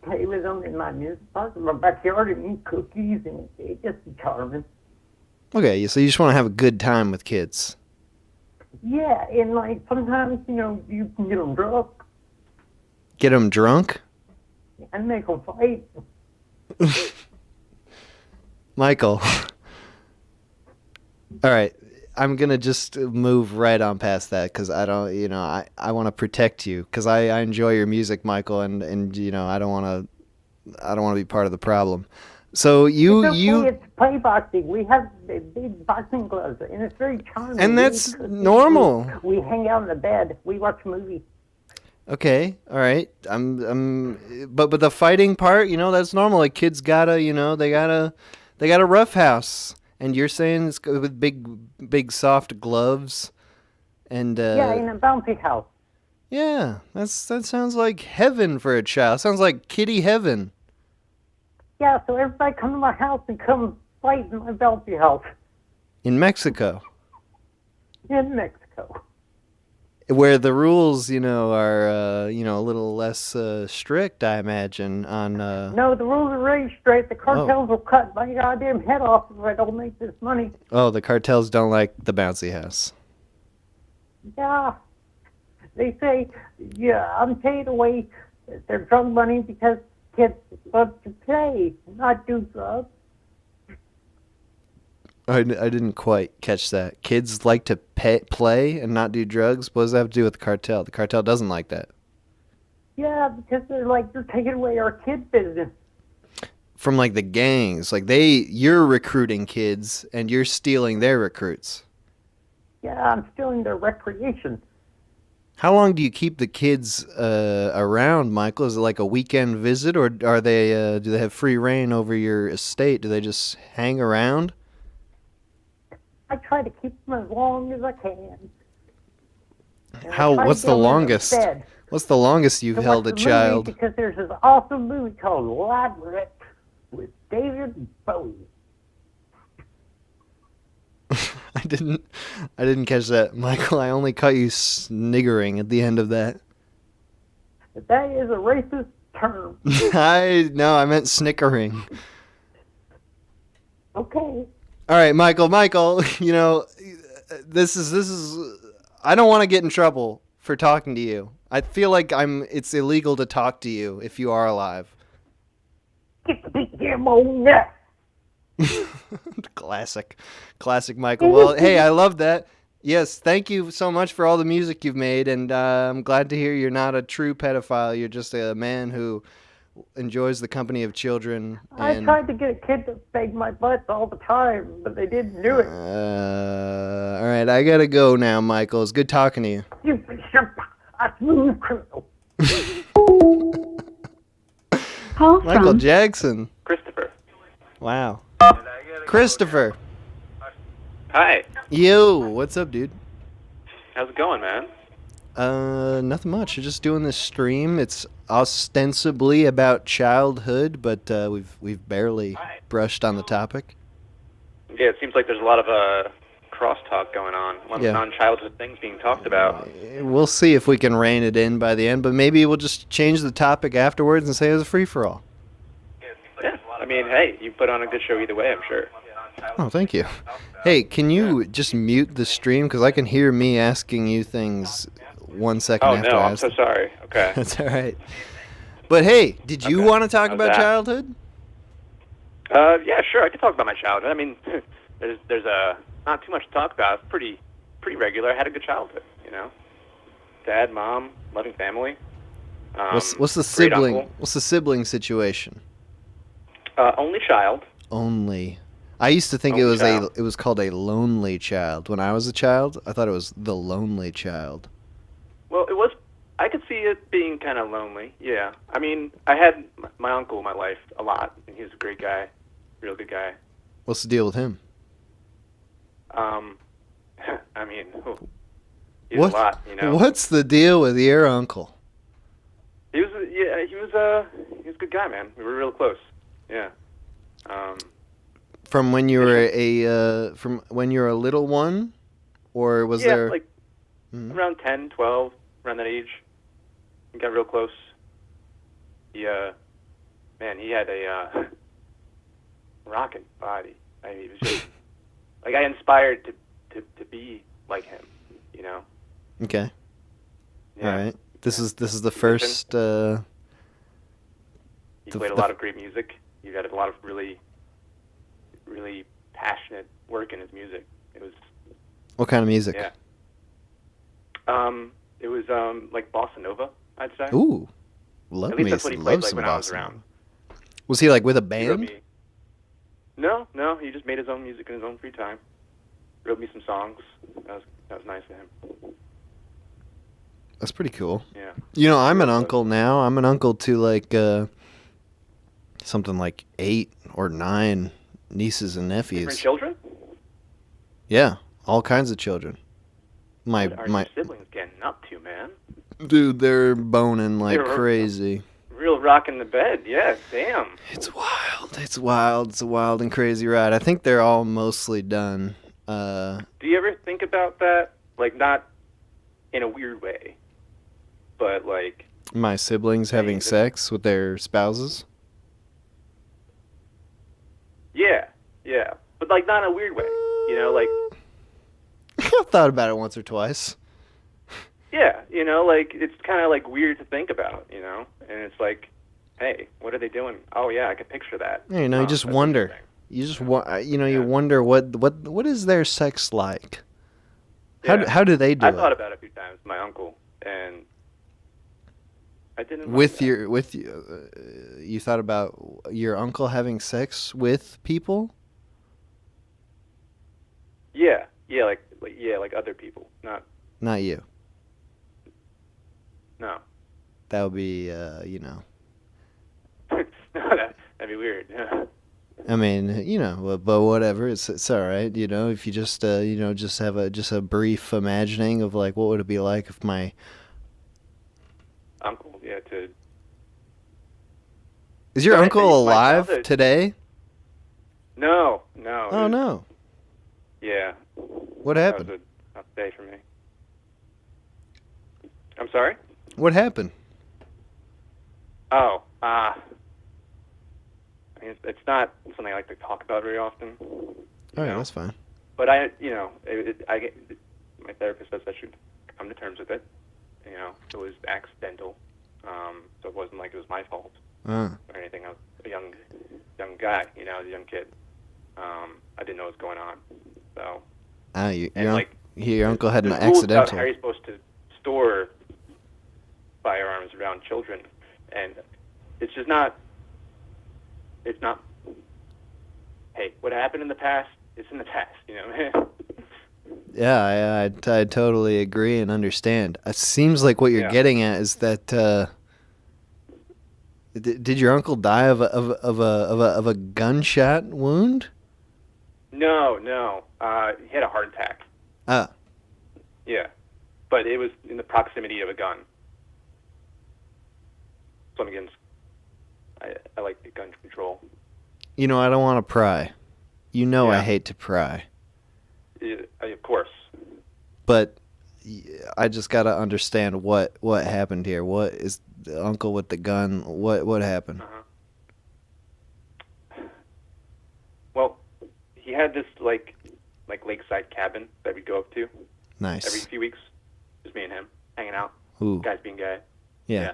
play with them in my music box in my backyard and eat cookies, and it just be charming. Okay, so you just want to have a good time with kids. Yeah, and, like, sometimes, you can get them drunk. Get them drunk? And make them fight. Michael. All right, I'm going to just move right on past that because I don't, I want to protect you because I enjoy your music, Michael, and I don't want to be part of the problem. So It's play boxing. We have big boxing gloves, and it's very charming. And that's normal. We hang out in the bed. We watch movies. Okay, all right. But the fighting part, that's normal. Like kids gotta, they gotta roughhouse. And you're saying it's with big soft gloves, and yeah, in a bouncy house. Yeah, that sounds like heaven for a child. Sounds like kitty heaven. Yeah, so everybody come to my house and come fight in my bouncy house. In Mexico. In Mexico. Where the rules, are a little less strict, I imagine. On No, the rules are really straight. The cartels will cut my goddamn head off if I don't make this money. Oh, the cartels don't like the bouncy house. Yeah, they say, I'm paid away their drug money because kids love to play, not do drugs. I didn't quite catch that. Kids like to play and not do drugs? What does that have to do with the cartel? The cartel doesn't like that. Yeah, because they're taking away our kid business. From like the gangs. Like you're recruiting kids and you're stealing their recruits. Yeah, I'm stealing their recreation. How long do you keep the kids around, Michael? Is it like a weekend visit, or are they? Do they have free reign over your estate? Do they just hang around? I try to keep them as long as I can. What's the longest? What's the longest you've held a child? Because there's this awesome movie called Labyrinth with David Bowie. I didn't catch that, Michael. I only caught you sniggering at the end of that. That is a racist term. I meant snickering. Okay. All right, Michael, you know, this is I don't want to get in trouble for talking to you. I feel like it's illegal to talk to you if you are alive. Get the big damn old nut. Classic Michael. Well, hey, I love that. Yes, thank you so much for all the music you've made, and I'm glad to hear you're not a true pedophile. You're just a man who enjoys the company of children. I tried to get a kid to beg my butt all the time, but they didn't do it. All right, I gotta go now, Michael. It's good talking to you. You bishop, a smooth criminal. Michael Jackson. Christopher. Wow. Christopher. Hi. Yo, what's up, dude? How's it going, man? Nothing much. You're just doing this stream. It's ostensibly about childhood, but we've barely brushed on the topic. Yeah, it seems like there's a lot of crosstalk going on. A lot of non-childhood things being talked about. We'll see if we can rein it in by the end, but maybe we'll just change the topic afterwards and say it was a free-for-all. Yeah, I mean, hey, you put on a good show either way, I'm sure. Oh, thank you. Hey, can you just mute the stream? Because I can hear me asking you things 1 second after I I'm so sorry. Okay. That's all right. But hey, did you want to talk about childhood? Yeah, sure. I could talk about my childhood. I mean, there's not too much to talk about. It's pretty regular. I had a good childhood, you know. Dad, mom, loving family. What's the sibling? Uncle. What's the sibling situation? Only child. Only. I used to think Only it was called a lonely child. When I was a child, I thought it was the lonely child. Well, it was. I could see it being kind of lonely. Yeah. I mean, I had my uncle in my life a lot, and he was a great guy, real good guy. What's the deal with him? I mean, he's a lot, you know. What's the deal with your uncle? He was a good guy, man. We were real close. Yeah. From when you were a little one, or was there? Yeah, like around 10, 12, around that age. We got real close. He had a rocking body. I mean, he was just like, I inspired to be like him, you know. Okay. Yeah. All right. This is the first. He played a lot of great music. He had a lot of really passionate work in his music. It was. What kind of music? Yeah. It was like bossa nova, I'd say. Ooh, love At least me. that's what he Love played like some when I was bossa around. nova. Was he like with a He wrote band? me. No, he just made his own music in his own free time. Wrote me some songs. That was nice of him. That's pretty cool. Yeah. You know, I'm an uncle now. I'm an uncle to like something like 8 or 9 nieces and nephews. Different children? Yeah, all kinds of children. What are your siblings getting up to, man? Dude, they're boning like They're crazy. Real rocking the bed, yeah, damn. It's wild. It's wild. It's a wild and crazy ride. I think they're all mostly done. Do you ever think about that? Like, not in a weird way, but like... My siblings having sex with their spouses? Yeah. But like, not in a weird way, you know, like... I've thought about it once or twice. Yeah, you know, like, it's kind of like weird to think about, you know? And it's like, hey, what are they doing? Oh yeah, I can picture that. You know, you just wonder. You just you wonder what is their sex like? How do they do it? I thought about it a few times, my uncle, and I didn't. You thought about your uncle having sex with people? Yeah, like other people, not you. No. That would be, you know. No, that'd be weird. Yeah. I mean, you know, but whatever. It's all right, you know. If you just just have a brief imagining of like what would it be like if my uncle, yeah, to. Is your uncle alive today? No. Oh no. Yeah, What happened? That was a tough day for me. I'm sorry? What happened? Oh, I mean, it's not something I like to talk about very often. All right, that's fine. But my therapist says I should come to terms with it. It was accidental, so it wasn't like it was my fault or anything. I was a young guy, I was a young kid. I didn't know what was going on, so. Your uncle had an there's rules about accidental. how you're supposed to store firearms around children, and it's just not. It's not. Hey, what happened in the past is in the past, Yeah, I totally agree and understand. It seems like what you're getting at is that did your uncle die of a gunshot wound? No. He had a heart attack. Ah. Yeah, but it was in the proximity of a gun. So I'm against. I like the gun control. I don't want to pry. Yeah. I hate to pry. Of course. But I just got to understand what happened here. What is the uncle with the gun? What happened? Well, he had this like lakeside cabin that we'd go up to. Nice. Every few weeks, just me and him hanging out. Ooh. Guys being gay. Yeah.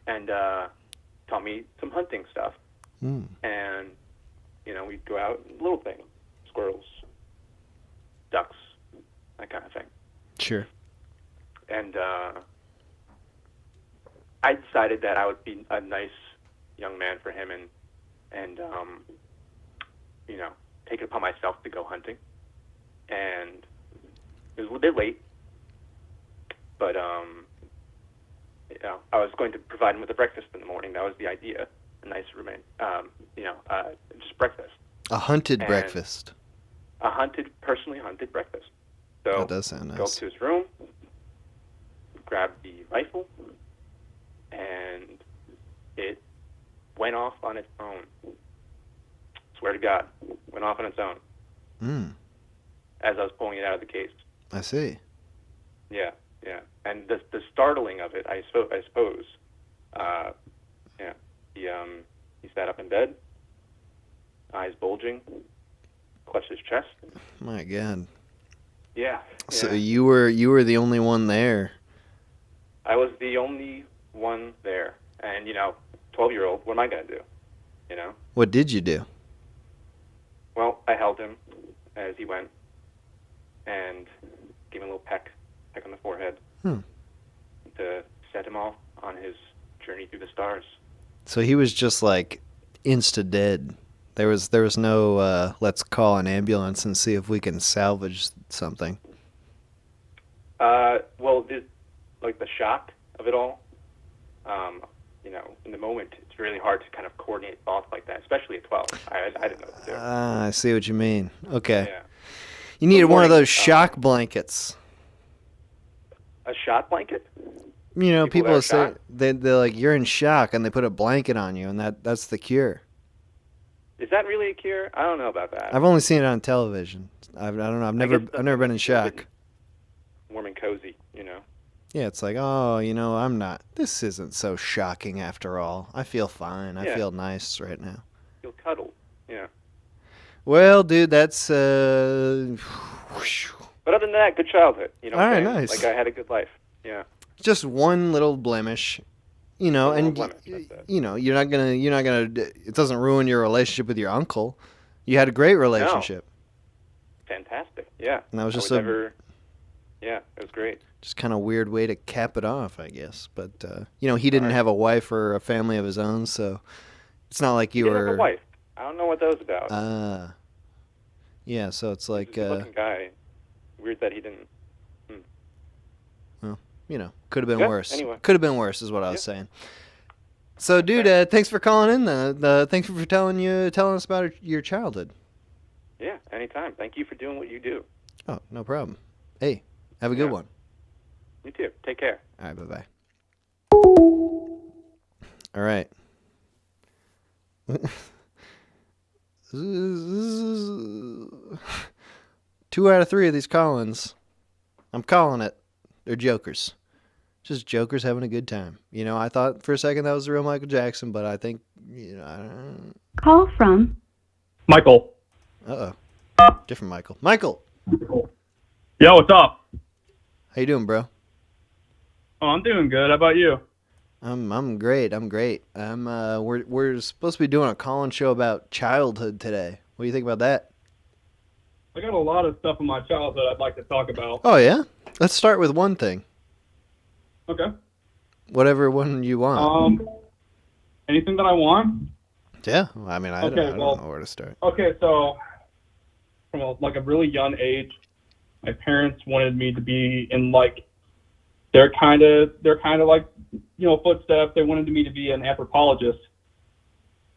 And taught me some hunting stuff. Mm. And we'd go out, little things, squirrels, ducks, that kind of thing. Sure. And I decided that I would be a nice young man for him and take it upon myself to go hunting. And it was a little bit late, but I was going to provide him with a breakfast in the morning. That was the idea. A nice roommate, just breakfast. A hunted And breakfast. A personally hunted breakfast. So That does sound nice. Go up to his room, grab the rifle, and it went off on its own. Swear to God, went off on its own. As I was pulling it out of the case. I see. Yeah. And the startling of it, I suppose. He sat up in bed, eyes bulging, clutched his chest. My God. Yeah. So you were the only one there. I was the only one there, and 12-year-old. What am I gonna do? What did you do? Well, I held him as he went, and gave him a little peck on the forehead to set him off on his journey through the stars. So he was just like insta dead. There was no let's call an ambulance and see if we can salvage something. Well, the shock of it all. In the moment, it's really hard to kind of coordinate thoughts like that, especially at 12. I didn't know what to do. I see what you mean. Okay. Yeah. You needed one of morning, those shock blankets. A shot blanket? People that are say shocked? they're like, you're in shock, and they put a blanket on you, and that's the cure. Is that really a cure? I don't know about that. I've only seen it on television. I don't know. I've never been in shock. Warm and cozy, Yeah, it's like, I'm not. This isn't so shocking after all. I feel fine. I feel nice right now. Feel cuddled, yeah. Well, dude, that's But other than that, good childhood. All right, nice. Like I had a good life. Yeah. just one little blemish. And you're not gonna. It doesn't ruin your relationship with your uncle. You had a great relationship. No. Fantastic. Yeah. And that was just Yeah, it was great. just kind of weird way to cap it off, I guess. But he didn't have a wife or a family of his own, so it's not like you He were. didn't have a wife. I don't know what that was about. Yeah. So it's like. He was a good-looking guy. Weird that he didn't. Well, could have been Yeah, worse. anyway. Could have been worse, is what I was saying. So, dude, thanks for calling in. Thanks for telling us about your childhood. Yeah, anytime. Thank you for doing what you do. Oh, no problem. Hey, have a good one. You too. Take care. All right, bye-bye. All right. 2 out of 3 of these call-ins, I'm calling it, they're jokers. Just jokers having a good time. You know, I thought for a second that was the real Michael Jackson, but I think, you know, I don't... Call from Michael. Uh-oh. Different Michael. Michael! Yo, what's up? How you doing, bro? Oh, I'm doing good. How about you? I'm great. We're supposed to be doing a call-in show about childhood today. What do you think about that? I got a lot of stuff in my childhood I'd like to talk about. Oh, yeah? Let's start with one thing. Okay. Whatever one you want. Anything that I want? Yeah. I mean, I don't know where to start. Okay, so from a really young age, my parents wanted me to be in like they're kind of like, you know, footsteps. They wanted me to be an anthropologist.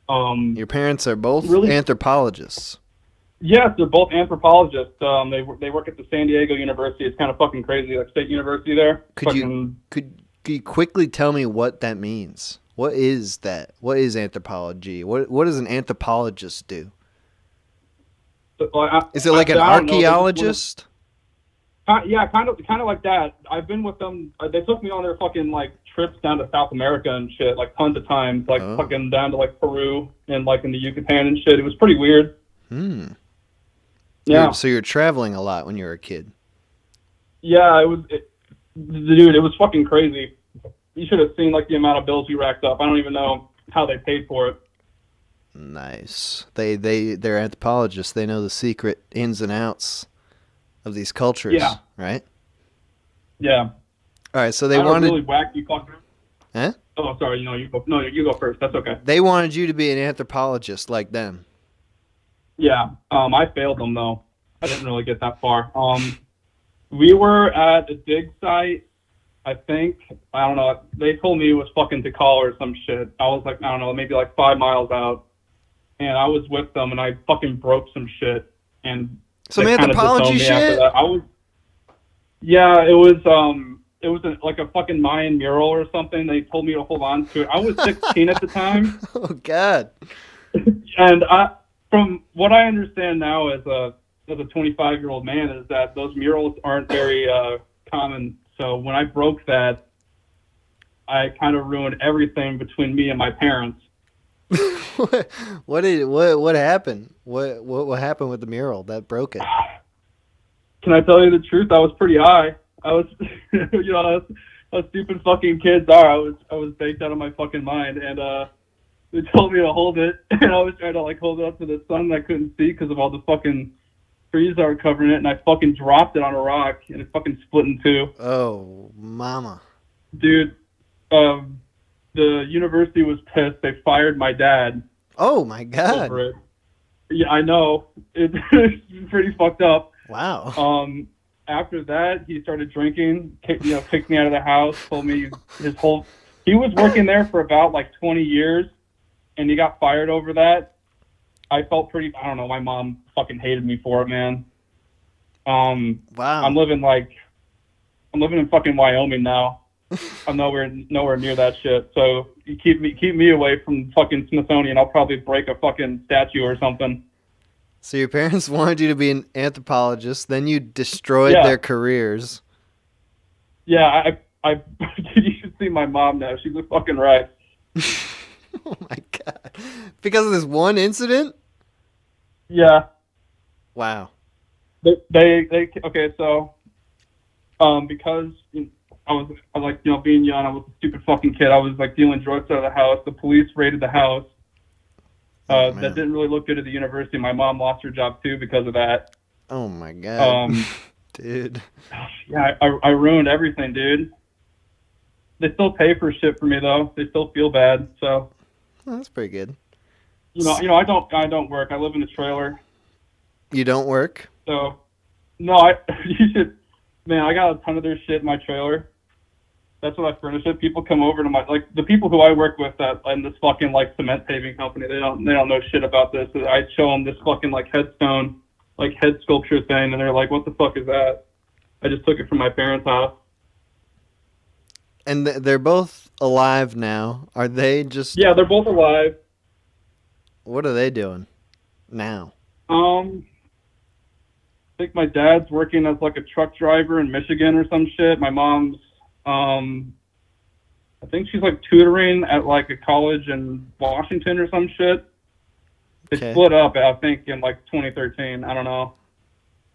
Your parents are both really? Anthropologists. Yes, they're both anthropologists. They work at the San Diego University. It's kind of fucking crazy, like state university there. Could you quickly tell me what that means? What is that? What is anthropology? What does an anthropologist do? Is it like an archaeologist? Yeah, kind of like that. I've been with them. They took me on their fucking like trips down to South America and shit, like tons of times, like fucking down to like Peru and like in the Yucatan and shit. It was pretty weird. Yeah. So you're traveling a lot when you were a kid. Yeah, dude, it was fucking crazy. You should have seen like the amount of bills we racked up. I don't even know how they paid for it. Nice. They're anthropologists. They know the secret ins and outs of these cultures. Yeah. Right? Yeah. All right. So they wanted wanted. Really wacky fucking. Huh? Oh, sorry. You go. No, you go first. That's okay. They wanted you to be an anthropologist like them. Yeah. I failed them though. I didn't really get that far. We were at a dig site. I think, I don't know, they told me it was fucking Tikal or some shit. I was like, I don't know, maybe like 5 miles out. And I was with them and I fucking broke some shit. And some anthropology shit? Yeah, it was like a fucking Mayan mural or something. They told me to hold on to it. I was 16 at the time. Oh, God. And from what I understand now as a 25-year-old man is that those murals aren't very common. So when I broke that, I kind of ruined everything between me and my parents. What happened? What happened with the mural that broke it? Can I tell you the truth? I was pretty high. I was, you know, how stupid fucking kids are. I was baked out of my fucking mind, and they told me to hold it, and I was trying to like hold it up to the sun. I couldn't see because of all the fucking trees that were covering it, and I fucking dropped it on a rock, and it fucking split in two. Oh, mama. Dude, the university was pissed. They fired my dad. Oh, my God. Over it. Yeah, I know. It's pretty fucked up. Wow. After that, he started drinking, kicked me out of the house, told me he was working there for about like 20 years, and he got fired over that. I felt pretty, I don't know, my mom fucking hated me for it, man. Wow. I'm living in fucking Wyoming now. I'm nowhere near that shit. So you keep me away from fucking Smithsonian. I'll probably break a fucking statue or something. So your parents wanted you to be an anthropologist, then you destroyed their careers. Yeah, I you should see my mom now. She's a fucking wreck. Oh my God. Because of this one incident? Yeah. Wow. They okay, so because I was like, you know, being young, I was a stupid fucking kid. I was like dealing drugs out of the house. The police raided the house. That didn't really look good at the university. My mom lost her job too because of that. Oh my God. Dude. Yeah, I ruined everything, dude. They still pay for shit for me though. They still feel bad, so. Well, that's pretty good. You know, I don't work. I live in a trailer. You don't work? So, no, you should. Man, I got a ton of their shit in my trailer. That's what I furnish it. People come over to the people who I work with in this fucking like cement paving company. They don't know shit about this. I show them this fucking like headstone, like head sculpture thing, and they're like, "What the fuck is that?" I just took it from my parents' house. And they're both alive now. Are they just? Yeah, they're both alive. What are they doing now? think my dad's working as like a truck driver in Michigan or some shit. My mom's, I think she's like tutoring at like a college in Washington or some shit. They Okay. split up, I think, in like 2013. I don't know.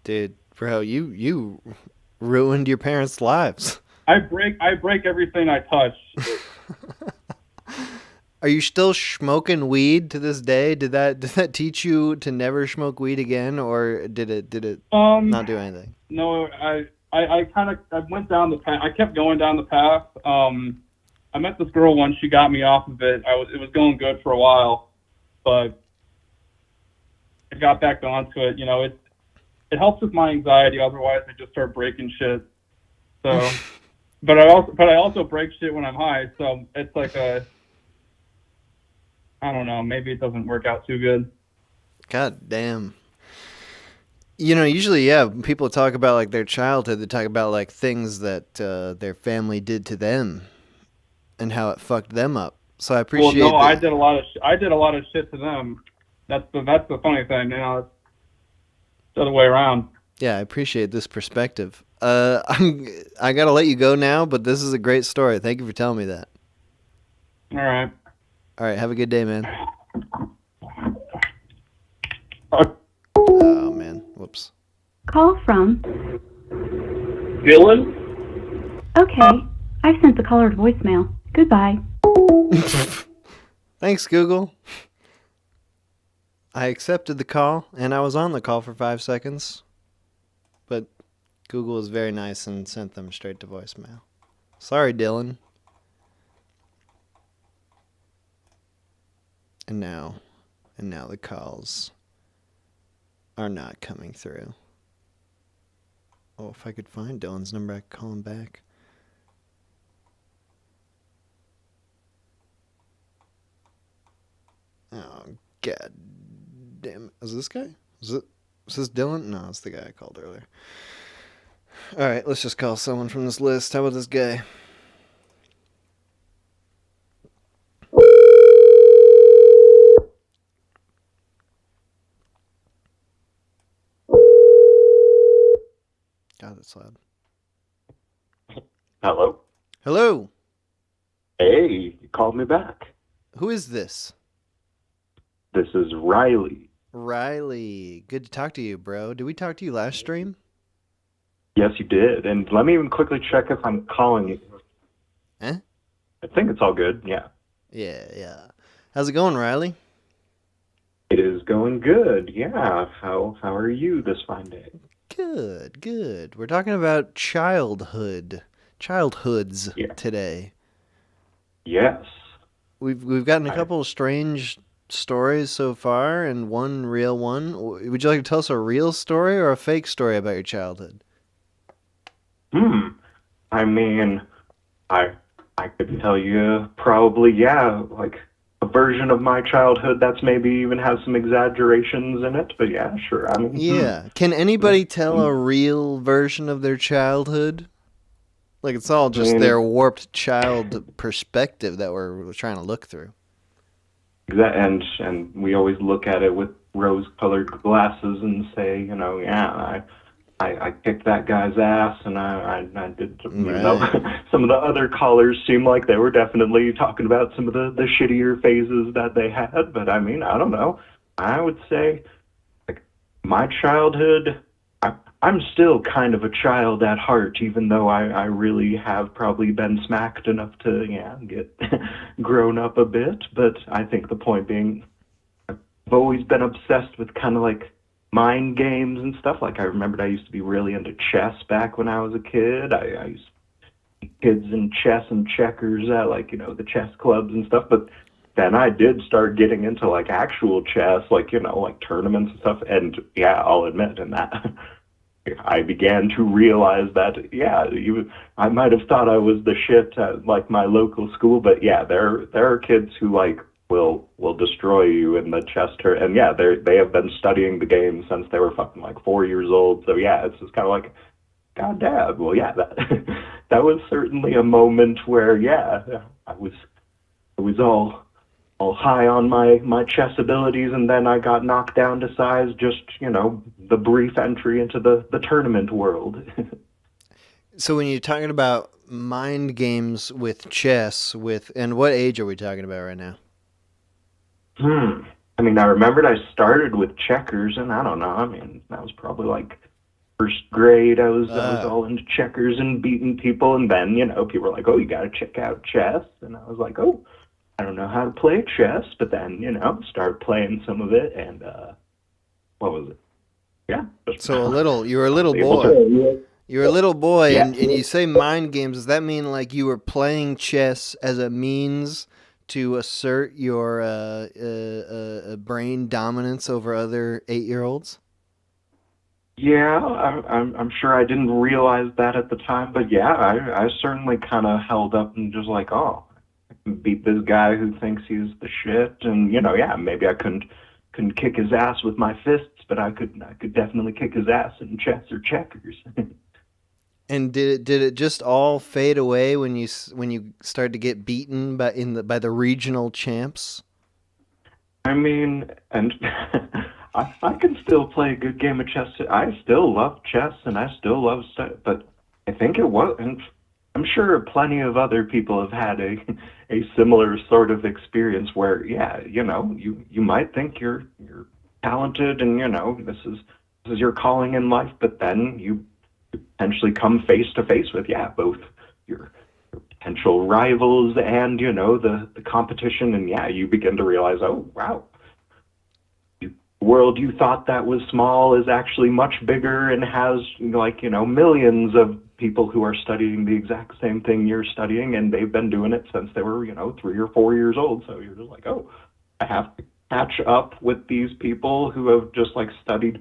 Dude, bro, you ruined your parents' lives. I break everything I touch. Are you still smoking weed to this day? Did that teach you to never smoke weed again, or did it not do anything? No, I went down the path. I kept going down the path. I met this girl once. She got me off of it. It was going good for a while, but I got back onto it. You know, it helps with my anxiety. Otherwise, I just start breaking shit. So, but I also break shit when I'm high. So it's like I don't know. Maybe it doesn't work out too good. God damn. You know, usually, yeah, when people talk about like their childhood, they talk about like things that their family did to them and how it fucked them up. So I appreciate. Well, no, I did a lot of shit to them. That's the funny thing. You know, it's the other way around. Yeah, I appreciate this perspective. I gotta let you go now, but this is a great story. Thank you for telling me that. All right. All right, have a good day, man. Oh, man. Whoops. Call from. Dylan? Okay. I've sent the caller to voicemail. Goodbye. Thanks, Google. I accepted the call, and I was on the call for 5 seconds. But Google was very nice and sent them straight to voicemail. Sorry, Dylan. And now the calls are not coming through. Oh, if I could find Dylan's number, I could call him back. Oh, god damn it. Is this guy? Is this Dylan? No, it's the guy I called earlier. Alright, let's just call someone from this list. How about this guy? God, that's loud. Hello. Hello. Hey, you called me back. Who is this? This is Riley. Riley. Good to talk to you, bro. Did we talk to you last stream? Yes, you did. And let me even quickly check if I'm calling you. Eh? I think it's all good, yeah. Yeah. How's it going, Riley? It is going good, yeah. How are you this fine day? Good. We're talking about childhoods today. Yes. We've gotten a couple of strange stories so far, and one real one. Would you like to tell us a real story or a fake story about your childhood? I mean, I could tell you probably, yeah, like a version of my childhood that's maybe even has some exaggerations in it, but yeah, sure. I mean, yeah. Can anybody tell a real version of their childhood? Like, it's all just their warped child perspective that we're trying to look through. And we always look at it with rose-colored glasses and say, you know, yeah, I kicked that guy's ass, and I did, you know, some of the other callers seem like they were definitely talking about some of the shittier phases that they had, but I mean, I don't know. I would say, like, my childhood, I'm still kind of a child at heart, even though I really have probably been smacked enough to, yeah, get grown up a bit, but I think the point being, I've always been obsessed with kind of like mind games and stuff. Like, I remembered I used to be really into chess back when I was a kid. I used to see kids in chess and checkers at, like, you know, the chess clubs and stuff, but then I did start getting into, like, actual chess, like, you know, like tournaments and stuff, and yeah, I'll admit in that I began to realize that, yeah, I might have thought I was the shit at, like, my local school, but yeah, there are kids who, like, will destroy you in the chess tournament, and yeah, they have been studying the game since they were fucking like 4 years old. So yeah, it's just kind of like, god damn. Well, yeah, that was certainly a moment where, yeah, I was all high on my chess abilities, and then I got knocked down to size just, you know, the brief entry into the tournament world. So when you're talking about mind games with chess, and what age are we talking about right now? I mean, I remembered I started with checkers, and I don't know. I mean, that was probably like first grade. I was all into checkers and beating people, and then people were like, "Oh, you got to check out chess," and I was like, "Oh, I don't know how to play chess," but then started playing some of it, and what was it? Yeah. So you were a little boy. You're a little boy, Yeah. and you say mind games. Does that mean like you were playing chess as a means to assert your brain dominance over other 8-year-olds? Yeah, I'm sure I didn't realize that at the time, but yeah, I certainly kind of held up and just like, oh, I can beat this guy who thinks he's the shit, and yeah, maybe I couldn't kick his ass with my fists, but I could definitely kick his ass in chess or checkers. And did it just all fade away when you started to get beaten by the regional champs? I mean, and I can still play a good game of chess. I still love chess, and I still love stuff, but I think it was, and I'm sure plenty of other people have had a similar sort of experience where, yeah, you might think you're talented, and this is your calling in life, but then you potentially come face to face with both your potential rivals and the competition, and you begin to realize, oh wow, the world you thought that was small is actually much bigger and has millions of people who are studying the exact same thing you're studying, and they've been doing it since they were 3 or 4 years old. So you're just like, oh, I have to catch up with these people who have just studied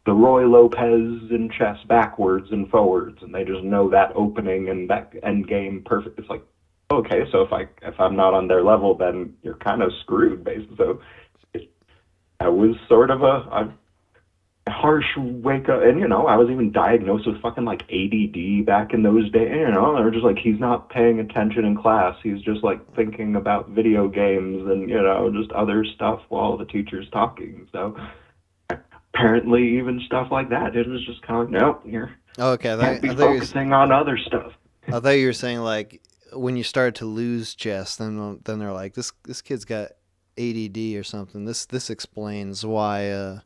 the Roy Lopez in chess backwards and forwards, and they just know that opening and that end game perfect. It's like, okay, so if I'm not on their level, then you're kind of screwed, basically. So that was sort of a harsh wake up, and I was even diagnosed with fucking ADD back in those days. They were just like, he's not paying attention in class. He's just thinking about video games and just other stuff while the teacher's talking. So apparently even stuff like that, it was just kind of nope, you're can't be focusing on other stuff. I thought you were saying when you started to lose chess, then they're like, this kid's got ADD or something. This explains why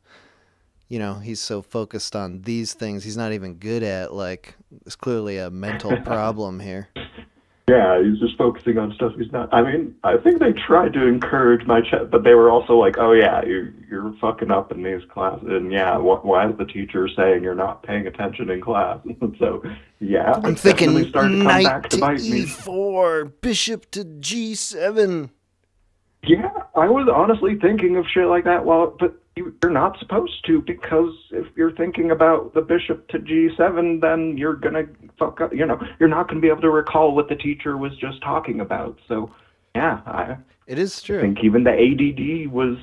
he's so focused on these things he's not even good at. There's clearly a mental problem here. Yeah, he's just focusing on stuff he's not. I mean, I think they tried to encourage my chess, but they were also like, oh yeah, you're fucking up in these classes, and why is the teacher saying you're not paying attention in class? So yeah, I'm thinking knight to E4, bishop to G7. Yeah, I was honestly thinking of shit like that. But you're not supposed to, because if you're thinking about the bishop to G7, then you're gonna fuck up. You're not gonna be able to recall what the teacher was just talking about. So, yeah, it is true. I think even the ADD was.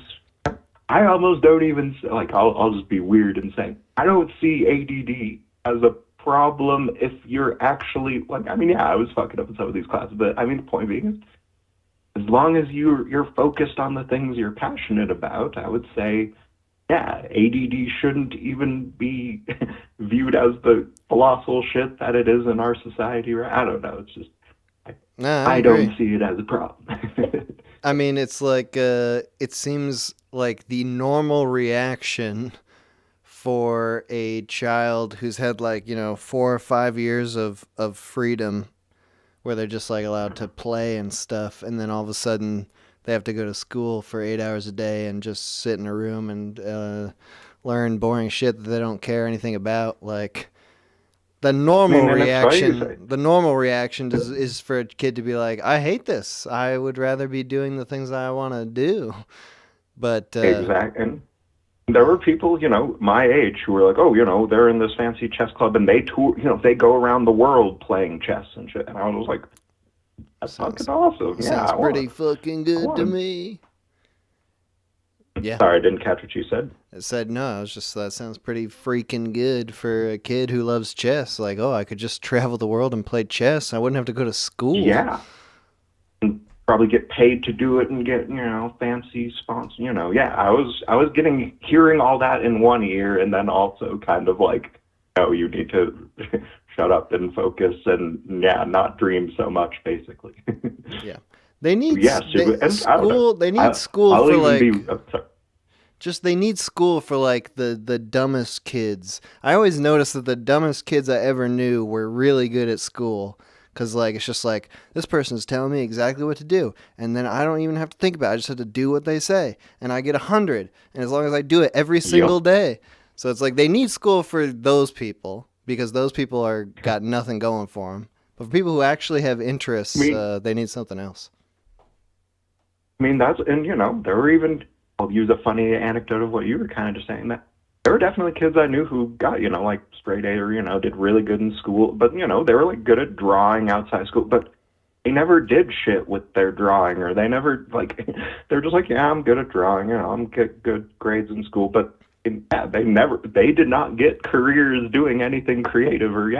I almost don't even I'll just be weird and say I don't see ADD as a problem if you're actually I was fucking up in some of these classes, but I mean the point being is, as long as you're focused on the things you're passionate about, I would say, ADD shouldn't even be viewed as the colossal shit that it is in our society. I don't know. It's just, I don't see it as a problem. I mean, it's it seems like the normal reaction for a child who's had 4 or 5 years of freedom, where they're just allowed to play and stuff, and then all of a sudden they have to go to school for 8 hours a day and just sit in a room and learn boring shit that they don't care anything about. The normal reaction is for a kid to be like, I hate this. I would rather be doing the things I want to do. But exactly. And there were people, my age who were like, oh, they're in this fancy chess club and they tour, they go around the world playing chess and shit. And I was like, that's fucking awesome. Sounds pretty fucking good to me. Yeah. Sorry, I didn't catch what you said. I said no. I was just, that sounds pretty freaking good for a kid who loves chess. I could just travel the world and play chess. I wouldn't have to go to school. Yeah. And probably get paid to do it and get, fancy sponsors, yeah, I was hearing all that in one ear, and then also kind of like, oh, you need to shut up and focus and not dream so much, basically. Yeah. They need school. They need school for sorry. Just they need school for like the dumbest kids. I always noticed that the dumbest kids I ever knew were really good at school. Because, like, it's just like, this person's telling me exactly what to do. And then I don't even have to think about it. I just have to do what they say. And I get 100. And as long as I do it every single day. So it's like, they need school for those people. Because those people got nothing going for them. But for people who actually have interests, they need something else. I mean, there were even, I'll use a funny anecdote of what you were kind of just saying, that there were definitely kids I knew who got, like straight A or, did really good in school, but, they were like good at drawing outside school, but they never did shit with their drawing, or they never, like, they're just like, yeah, I'm good at drawing, I'm get good grades in school, but they did not get careers doing anything creative, or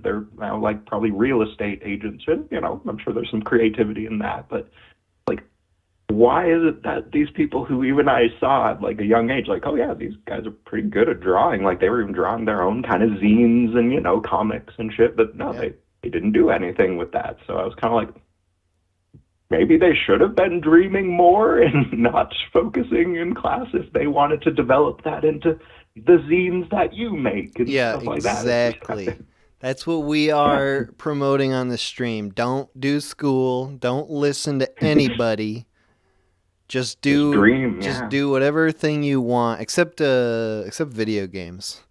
they're now like probably real estate agents, and, I'm sure there's some creativity in that, but like, why is it that these people who even I saw at like a young age, like, oh yeah, these guys are pretty good at drawing, like they were even drawing their own kind of zines and, comics and shit, but no, they didn't do anything with that. So I was kind of like, maybe they should have been dreaming more and not focusing in class if they wanted to develop that into the zines that you make and stuff like that. Exactly. That's what we are promoting on the stream. Don't do school. Don't listen to anybody. Just do whatever thing you want, except video games.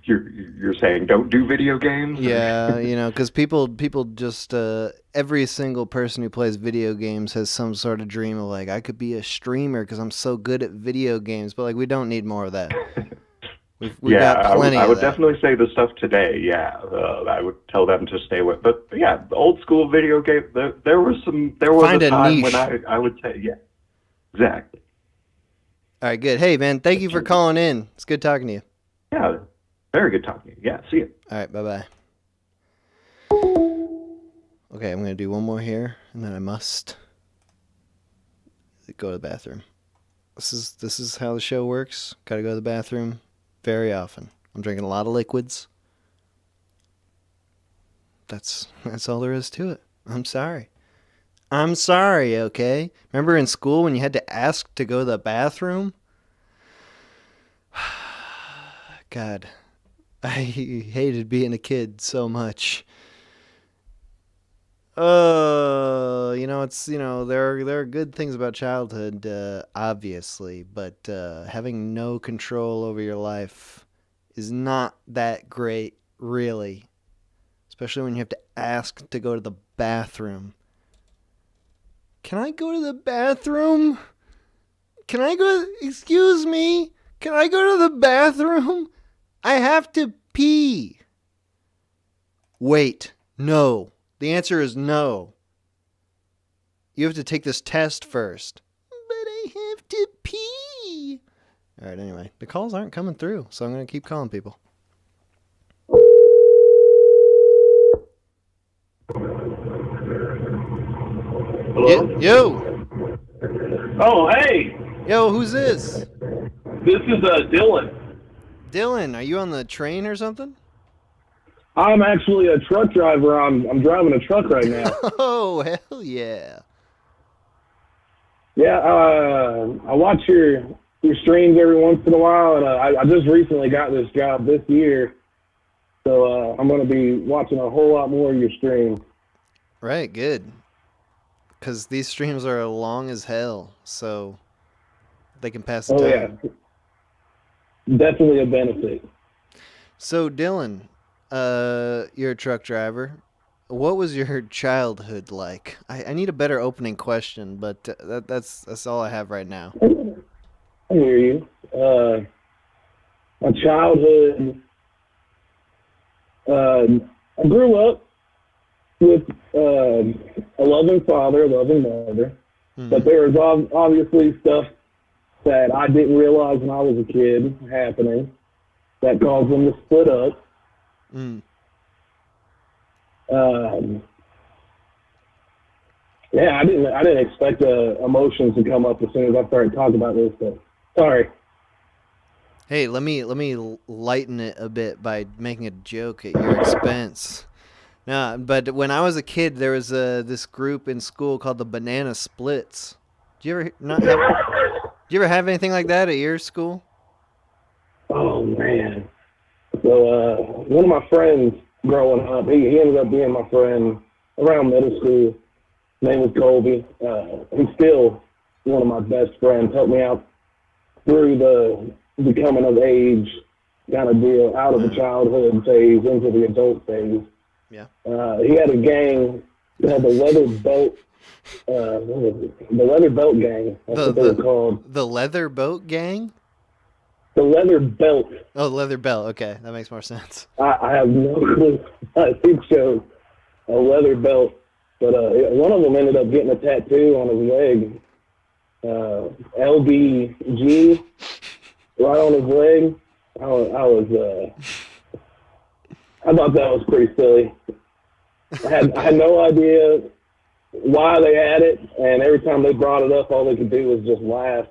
You're saying don't do video games? Yeah, because people just every single person who plays video games has some sort of dream of like, I could be a streamer because I'm so good at video games, but like we don't need more of that. We've got plenty I would of that. definitely say the stuff today. I would tell them to stay with. But yeah, the old school video game. There was a time when I would say exactly. All right, good. Hey man, thank you for calling in. It's good talking to you. Yeah, very good talking to you. Yeah, see you. All right, bye. Okay, I'm gonna do one more here, and then I must go to the bathroom. This is how the show works. Got to go to the bathroom very often. I'm drinking a lot of liquids. That's all there is to it. I'm sorry, okay? Remember in school when you had to ask to go to the bathroom? God, I hated being a kid so much. There are good things about childhood, obviously, but having no control over your life is not that great, really. Especially when you have to ask to go to the bathroom. Can I go to the bathroom? Excuse me? Can I go to the bathroom? I have to pee. Wait, no. The answer is no. You have to take this test first. But I have to pee. All right, anyway. The calls aren't coming through, so I'm going to keep calling people. Hello? Yo. Oh, hey. Yo, who's this? This is Dylan. Dylan, are you on the train or something? I'm actually a truck driver. I'm driving a truck right now. Oh, hell yeah. Yeah, I watch your streams every once in a while, and I just recently got this job this year, so I'm going to be watching a whole lot more of your streams. Right, good. Because these streams are long as hell, so they can pass the time. Yeah. Definitely a benefit. So, Dylan, you're a truck driver. What was your childhood like? I need a better opening question, but that's all I have right now. I hear you. My childhood, I grew up with a loving father, a loving mother, but there was obviously stuff that I didn't realize when I was a kid happening that caused them to split up. Yeah, I didn't expect emotions to come up as soon as I started talking about this. But sorry. Hey, let me lighten it a bit by making a joke at your expense. No, but when I was a kid, there was this group in school called the Banana Splits. Do you ever have anything like that at your school? Oh man. So one of my friends growing up, he ended up being my friend around middle school. His name was Colby. He's still one of my best friends. Helped me out through the becoming of age kind of deal, out of the childhood phase into the adult phase. Yeah. He had a gang called the Leather Belt. What was it? The Leather Belt Gang. That's what they were called. The Leather Boat Gang? The Leather Belt. Oh, Leather Belt. Okay, that makes more sense. I have no clue. It shows a leather belt, but one of them ended up getting a tattoo on his leg. LBG right on his leg. I thought that was pretty silly. I had no idea why they had it, and every time they brought it up, all they could do was just laugh.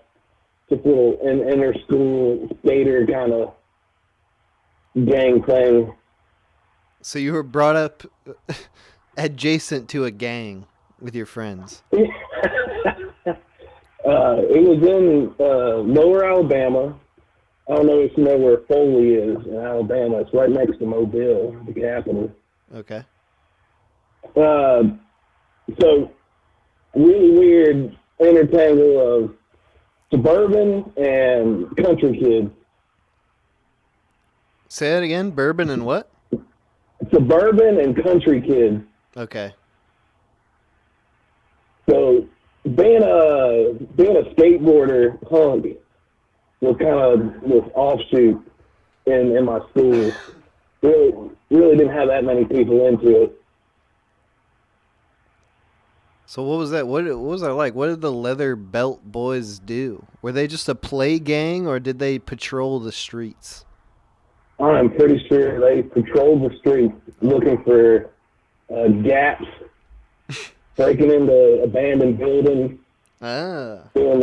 Just a little inter-school skater kind of gang thing. So you were brought up adjacent to a gang with your friends. It was in Lower Alabama. I don't know if you know where Foley is in Alabama. It's right next to Mobile, the capital. Okay. So really weird intertangle of suburban and country kids. Say that again. Bourbon and what? Suburban and country kids. Okay. So being a skateboarder punk was kind of this offshoot in my school. Really didn't have that many people into it. So what was that? What was that like? What did the Leather Belt Boys do? Were they just a play gang, or did they patrol the streets? I'm pretty sure they patrolled the streets looking for gaps, breaking into abandoned buildings, doing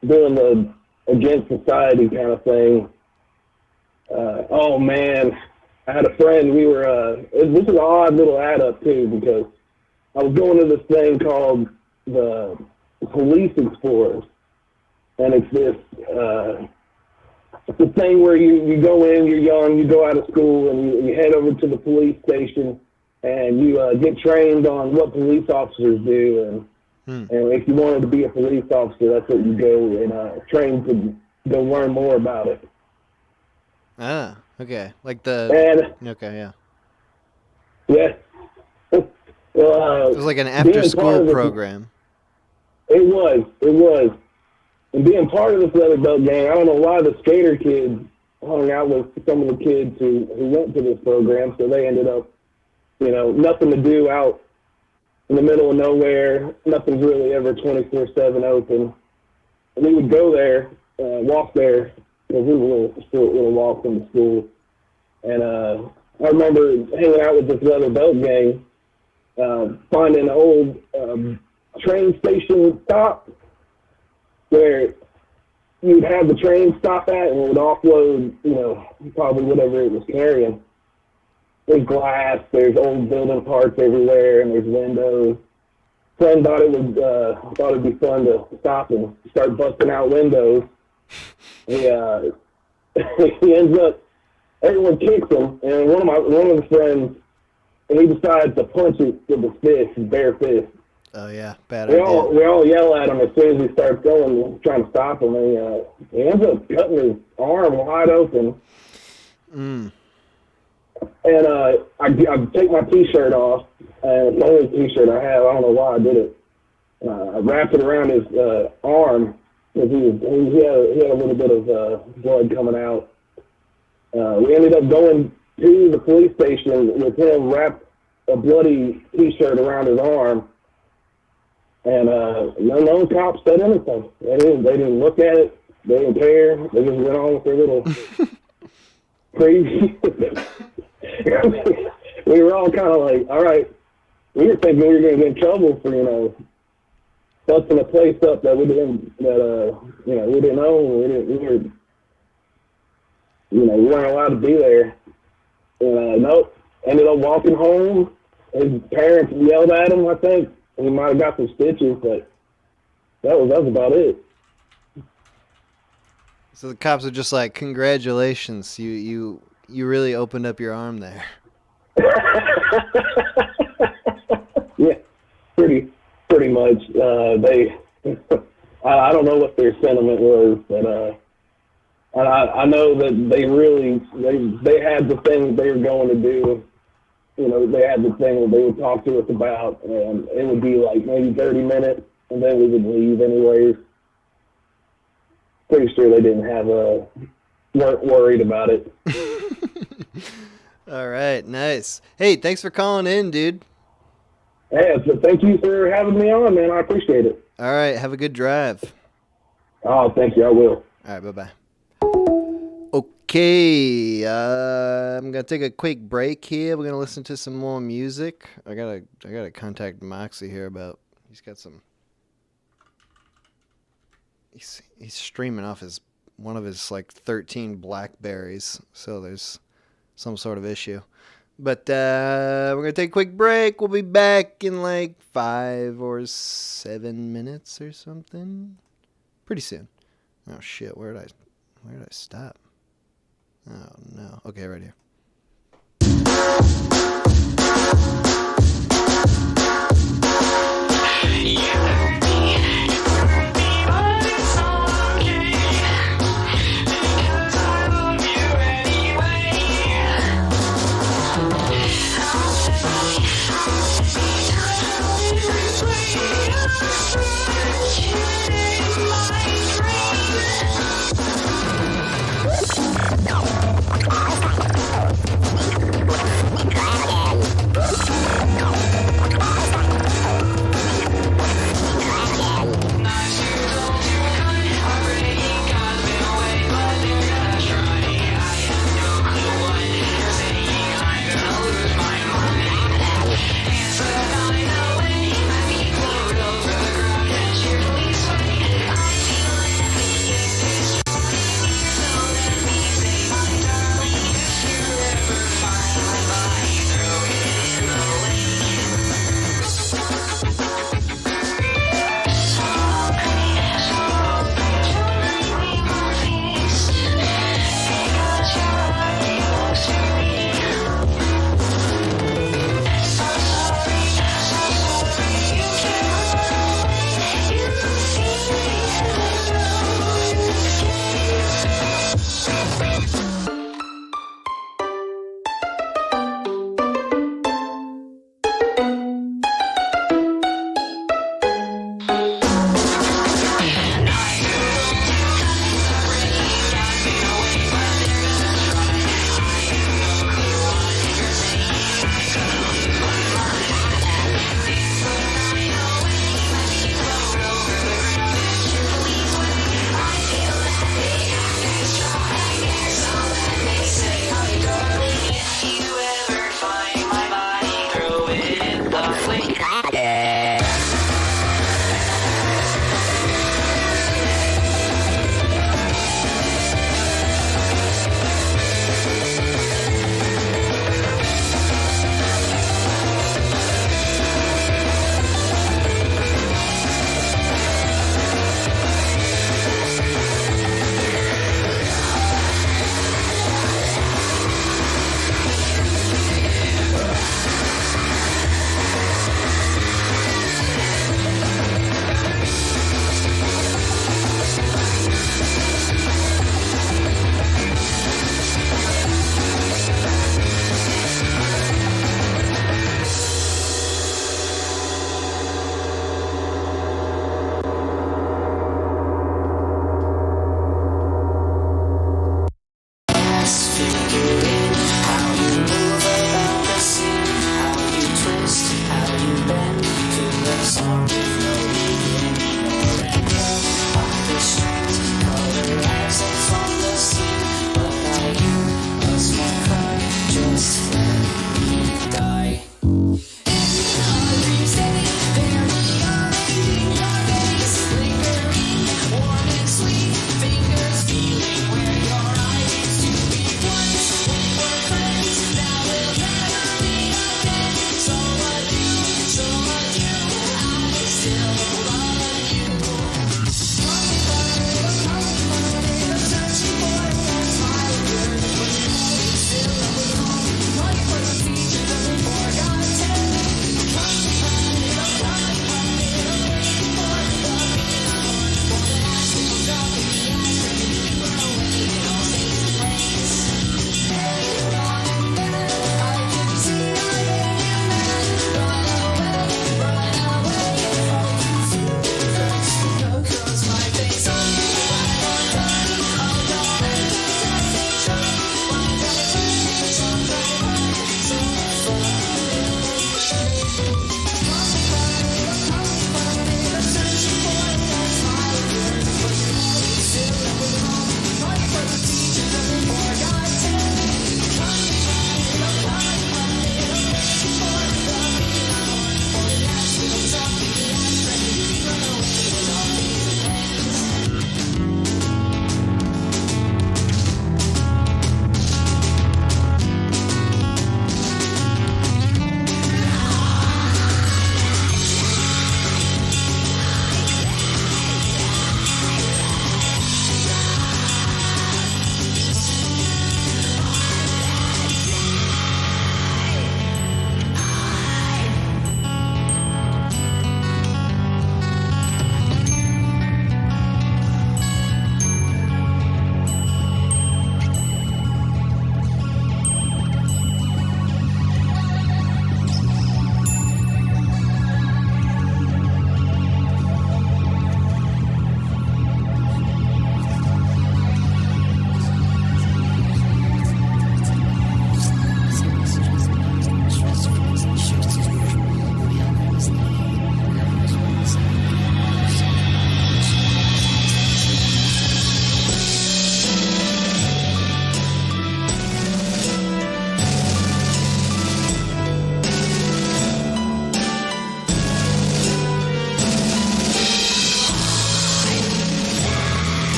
the against society kind of thing. Oh man, I had a friend. We were this is an odd little add up too, because I was going to this thing called the Police Explorers, and it's this the thing where you go in, you're young, you go out of school, and you head over to the police station, and you get trained on what police officers do, and if you wanted to be a police officer, that's what you go and train to go learn more about it. Ah, okay. Like okay, yeah. Yeah. Well, it was like an after-school program. It was. And being part of this Leather Belt gang, I don't know why the skater kids hung out with some of the kids who went to this program, so they ended up, nothing to do out in the middle of nowhere. Nothing's really ever 24/7 open. And we would go there, walk there, because we were little walk from the school. And I remember hanging out with this Leather Belt gang, finding an old train station stop where you'd have the train stop at, and it would offload, probably whatever it was carrying. There's glass, there's old building parts everywhere, and there's windows. Friend thought it'd be fun to stop and start busting out windows. He ends up, everyone kicks him, and one of the friends, he decides to punch it with his fist, his bare fist. Oh yeah, bad we idea. all yell at him as soon as he starts going, trying to stop him. And he ends up cutting his arm wide open. And I take my T-shirt off, and it's the only T-shirt I have. I don't know why I did it. I wrapped it around his arm because he had a little bit of blood coming out. We ended up going to the police station with him wrapped a bloody T-shirt around his arm. And no cops said anything. They didn't look at it. They didn't care. They just went on with their little crazy. We were all kind of like, all right. We were thinking we were going to get in trouble for busting a place up that we didn't own. We weren't allowed to be there. And nope, ended up walking home. His parents yelled at him. I think he might have got some stitches, but that was about it. So the cops are just like, congratulations, you really opened up your arm there. Yeah, pretty much. I don't know what their sentiment was, but I know that they had the thing that they were going to do. They had the thing that they would talk to us about, and it would be like maybe 30 minutes, and then we would leave anyways. Pretty sure they weren't worried about it. All right, nice. Hey, thanks for calling in, dude. Hey, so thank you for having me on, man. I appreciate it. All right, have a good drive. Oh, thank you. I will. All right, bye-bye. Okay, I'm gonna take a quick break here. We're gonna listen to some more music. I gotta contact Moxie here about. He's got some. He's streaming off one of his like 13 Blackberries, so there's some sort of issue. But we're gonna take a quick break. We'll be back in like 5 or 7 minutes or something. Pretty soon. Oh shit! Where did I stop? Oh no. Okay, right here.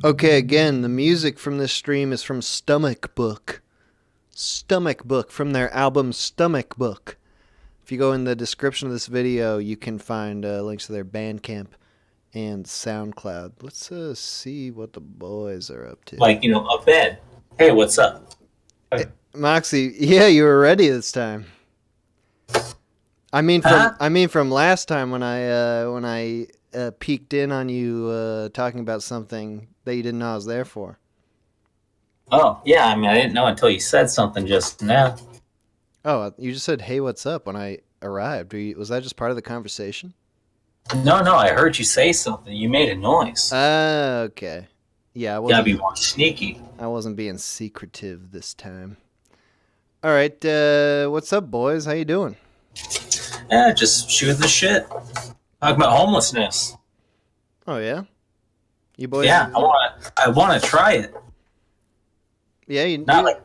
Okay, again, the music from this stream is from Stomach Book. Stomach Book from their album Stomach Book. If you go in the description of this video, you can find links to their Bandcamp and SoundCloud. Let's see what the boys are up to. Like, a bed. Hey, what's up? Hey, Moxie, yeah, you were ready this time. I mean from last time when I peeked in on you talking about something that you didn't know I was there for. Oh, yeah, I didn't know until you said something just now. Oh, you just said, hey, what's up when I arrived. Was that just part of the conversation? No, I heard you say something. You made a noise. Okay. Yeah, I wasn't, gotta be more sneaky. I wasn't being secretive this time. All right, what's up, boys? How you doing? Yeah, just shooting the shit. Talking about homelessness. Oh, yeah? You boys? Yeah, I want to try it. Yeah, not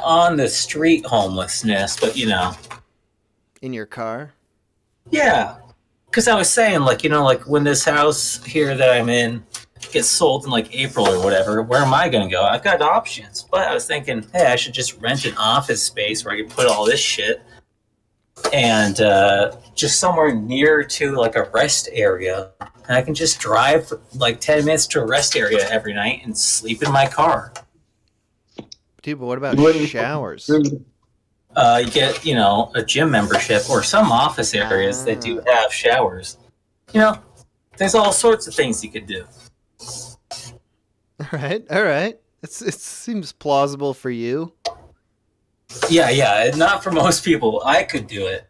on the street homelessness, but in your car. Yeah, because I was saying, like when this house here that I'm in gets sold in like April or whatever, where am I gonna go? I've got options, but I was thinking, hey, I should just rent an office space where I can put all this shit, and just somewhere near to like a rest area, and I can just drive for like 10 minutes to a rest area every night and sleep in my car. Dude, but what about showers? You get, a gym membership, or some office areas that do have showers. There's all sorts of things you could do. All right. It seems plausible for you. Yeah, not for most people. I could do it.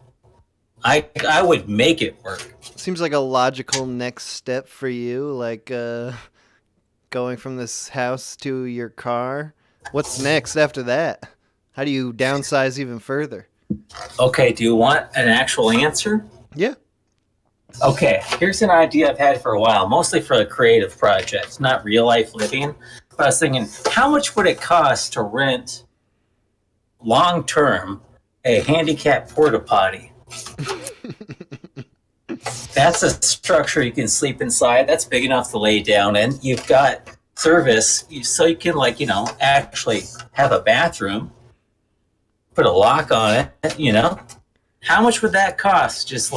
I would make it work. Seems like a logical next step for you, like going from this house to your car. What's next after that? How do you downsize even further? Okay, do you want an actual answer? Yeah. Okay, here's an idea I've had for a while, mostly for a creative project, not real life living. But I was thinking, how much would it cost to rent long term a handicapped porta potty? That's a structure you can sleep inside. That's big enough to lay down in. You've got service, so you can actually have a bathroom, put a lock on it. How much would that cost? Just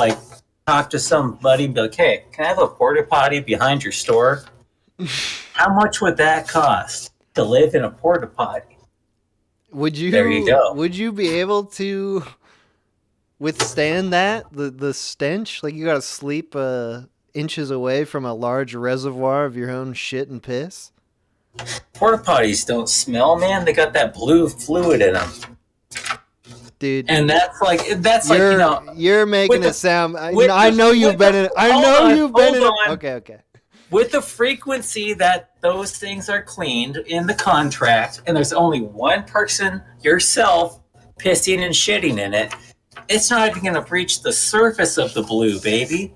talk to somebody and be like, hey, can I have a porta potty behind your store? How much would that cost to live in a porta potty? There you go. Would you be able to withstand that? The stench? Like, you gotta sleep inches away from a large reservoir of your own shit and piss? Porta potties don't smell, man. They got that blue fluid in them. Dude. And you're making it sound. I know you've been in. Okay. With the frequency that those things are cleaned in the contract, and there's only one person, yourself, pissing and shitting in it, it's not even going to breach the surface of the blue, baby.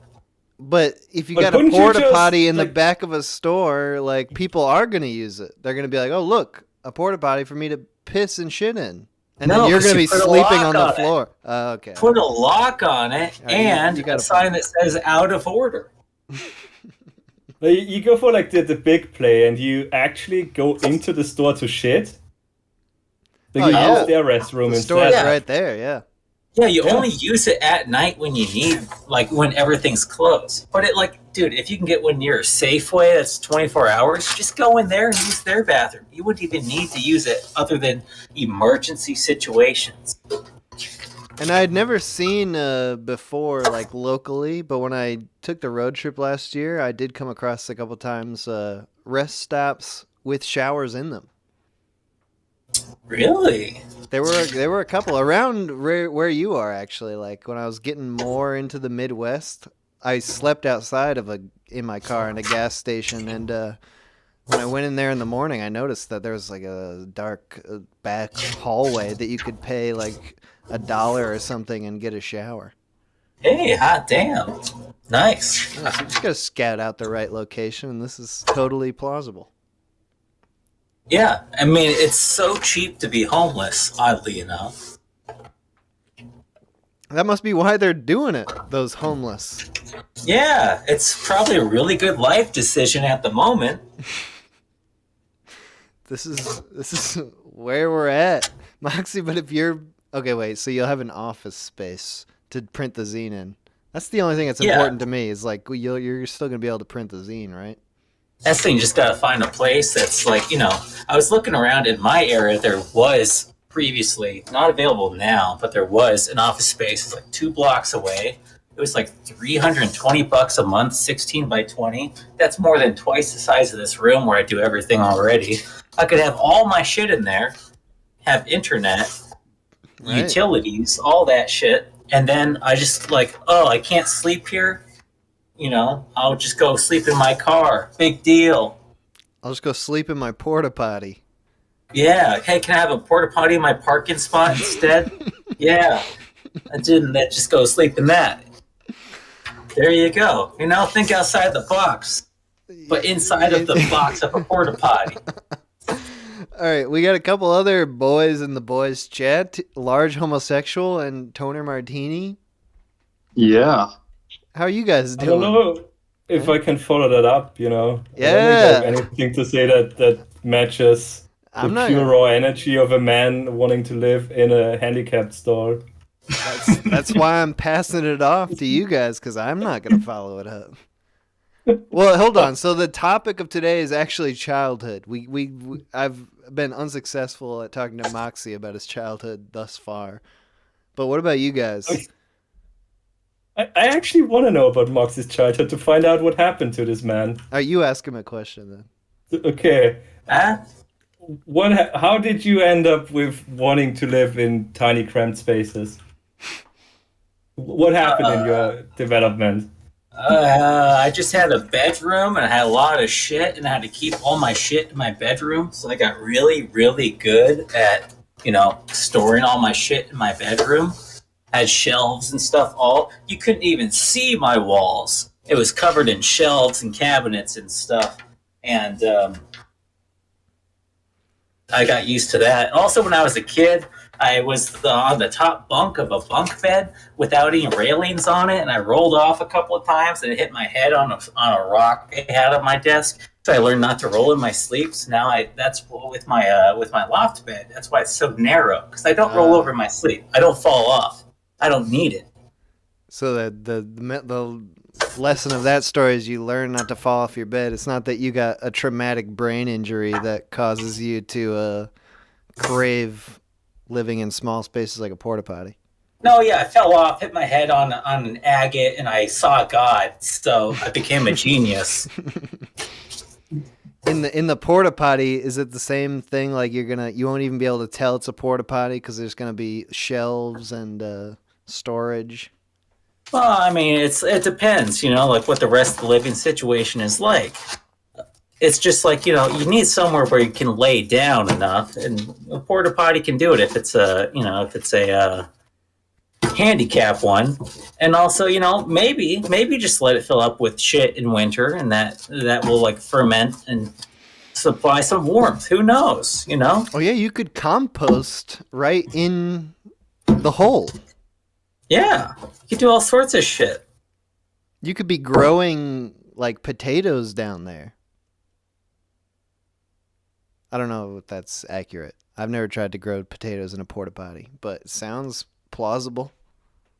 But if you got a porta potty in the back of a store, people are going to use it. They're going to be like, oh, look, a porta potty for me to piss and shit in. And then you're going to be sleeping on the floor. Okay. Put a lock on it and a sign that says out of order. You go for the big play and you actually go into the store to shit. You use their restroom instead. The store's right there, yeah. Yeah, you only use it at night when you need, when everything's closed. But dude, if you can get one near a Safeway that's 24 hours, just go in there and use their bathroom. You wouldn't even need to use it other than emergency situations. And I had never seen before, locally, but when I took the road trip last year, I did come across a couple times rest stops with showers in them. Really? There were a couple around where you are, actually. When I was getting more into the Midwest, I slept outside in my car in a gas station, and when I went in there in the morning, I noticed that there was a dark back hallway that you could pay $1 or something and get a shower. Hey, hot damn. Nice. Yeah, so you just gotta scout out the right location, and this is totally plausible. Yeah, it's so cheap to be homeless, oddly enough. That must be why they're doing it, those homeless. Yeah, it's probably a really good life decision at the moment. This is where we're at, Moxie. But if you're okay, wait. So you'll have an office space to print the zine in. That's the only thing that's important to me. Is like you're still gonna be able to print the zine, right? That's the thing. You just gotta find a place that's like, I was looking around in my area. There was previously, not available now, but there was an office space. It's like 2 blocks away. It was like $320 a month, 16 by 20. That's more than twice the size of this room where I do everything already. I could have all my shit in there, have internet, utilities, all that shit. And then I just I can't sleep here. I'll just go sleep in my car. Big deal. I'll just go sleep in my porta potty. Yeah. Hey, can I have a porta potty in my parking spot instead? Yeah. I just go sleep in that. There you go. Think outside the box, but inside of the box of a porta potty. All right, we got a couple other boys in the boys chat. Large Homosexual and Toner Martini. Yeah. How are you guys doing? I don't know if I can follow that up, Yeah. I don't think I have anything to say that matches the pure raw energy of a man wanting to live in a handicapped store. That's why I'm passing it off to you guys, because I'm not going to follow it up. Well, hold on. So the topic of today is actually childhood. I've been unsuccessful at talking to Moxie about his childhood thus far. But what about you guys? I actually want to know about Moxie's childhood to find out what happened to this man. You ask him a question then. Okay. How did you end up with wanting to live in tiny cramped spaces? What happened in your development? I just had a bedroom and I had a lot of shit and I had to keep all my shit in my bedroom. So I got really, really good at, storing all my shit in my bedroom. I had shelves and stuff you couldn't even see my walls. It was covered in shelves and cabinets and stuff. And I got used to that. Also, when I was a kid, I was on the top bunk of a bunk bed without any railings on it, and I rolled off a couple of times and it hit my head on a rock I had on my desk. So I learned not to roll in my sleep. So now that's with my loft bed. That's why it's so narrow, because I don't roll over in my sleep. I don't fall off. I don't need it. So the lesson of that story is you learn not to fall off your bed. It's not that you got a traumatic brain injury that causes you to crave living in small spaces like a porta potty. No, yeah, I fell off, hit my head on an agate, and I saw God, so I became a genius. In the porta potty, is it the same thing? Like you won't even be able to tell it's a porta potty because there's gonna be shelves and storage. Well, I mean, it depends, like what the rest of the living situation is like. It's just like, you need somewhere where you can lay down enough, and a porta potty can do it if it's a handicap one. And also, maybe just let it fill up with shit in winter, and that will ferment and supply some warmth. Who knows, Oh yeah, you could compost right in the hole. Yeah, you could do all sorts of shit. You could be growing potatoes down there. I don't know if that's accurate. I've never tried to grow potatoes in a porta potty, but it sounds plausible.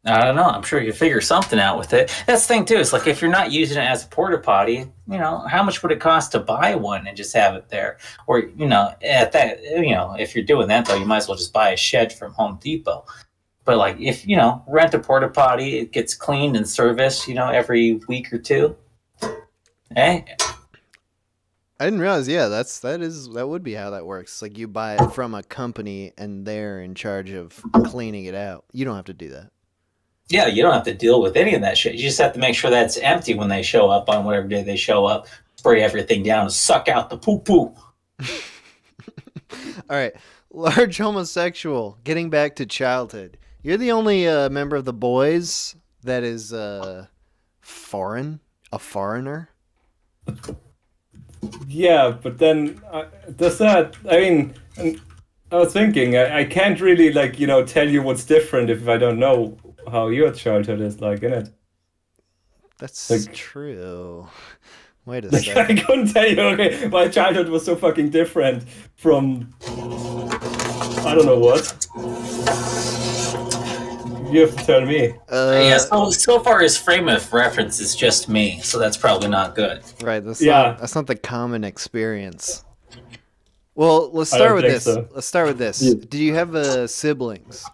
I don't know. I'm sure you figure something out with it. That's the thing too. It's like if you're not using it as a porta potty, how much would it cost to buy one and just have it there? Or at that, if you're doing that though, you might as well just buy a shed from Home Depot. But if rent a porta potty, it gets cleaned and serviced, every week or two. Hey. I didn't realize. Yeah, that would be how that works. Like you buy it from a company and they're in charge of cleaning it out. You don't have to do that. Yeah, you don't have to deal with any of that shit. You just have to make sure that it's empty when they show up on whatever day they show up. Spray everything down and suck out the poo-poo. All right, Large Homosexual. Getting back to childhood. You're the only member of the boys that is a foreigner. Yeah, but then does that? I mean, I was thinking I can't really tell you what's different if I don't know how your childhood is like, innit? That's true. Wait a Like, second. I couldn't tell you. Okay, my childhood was so fucking different from I don't know what. You have to tell me. Yeah, so far his frame of reference is just me, so that's probably not good. Right, that's not the common experience. Well, let's start with this. So. Let's start with this. Do you have siblings?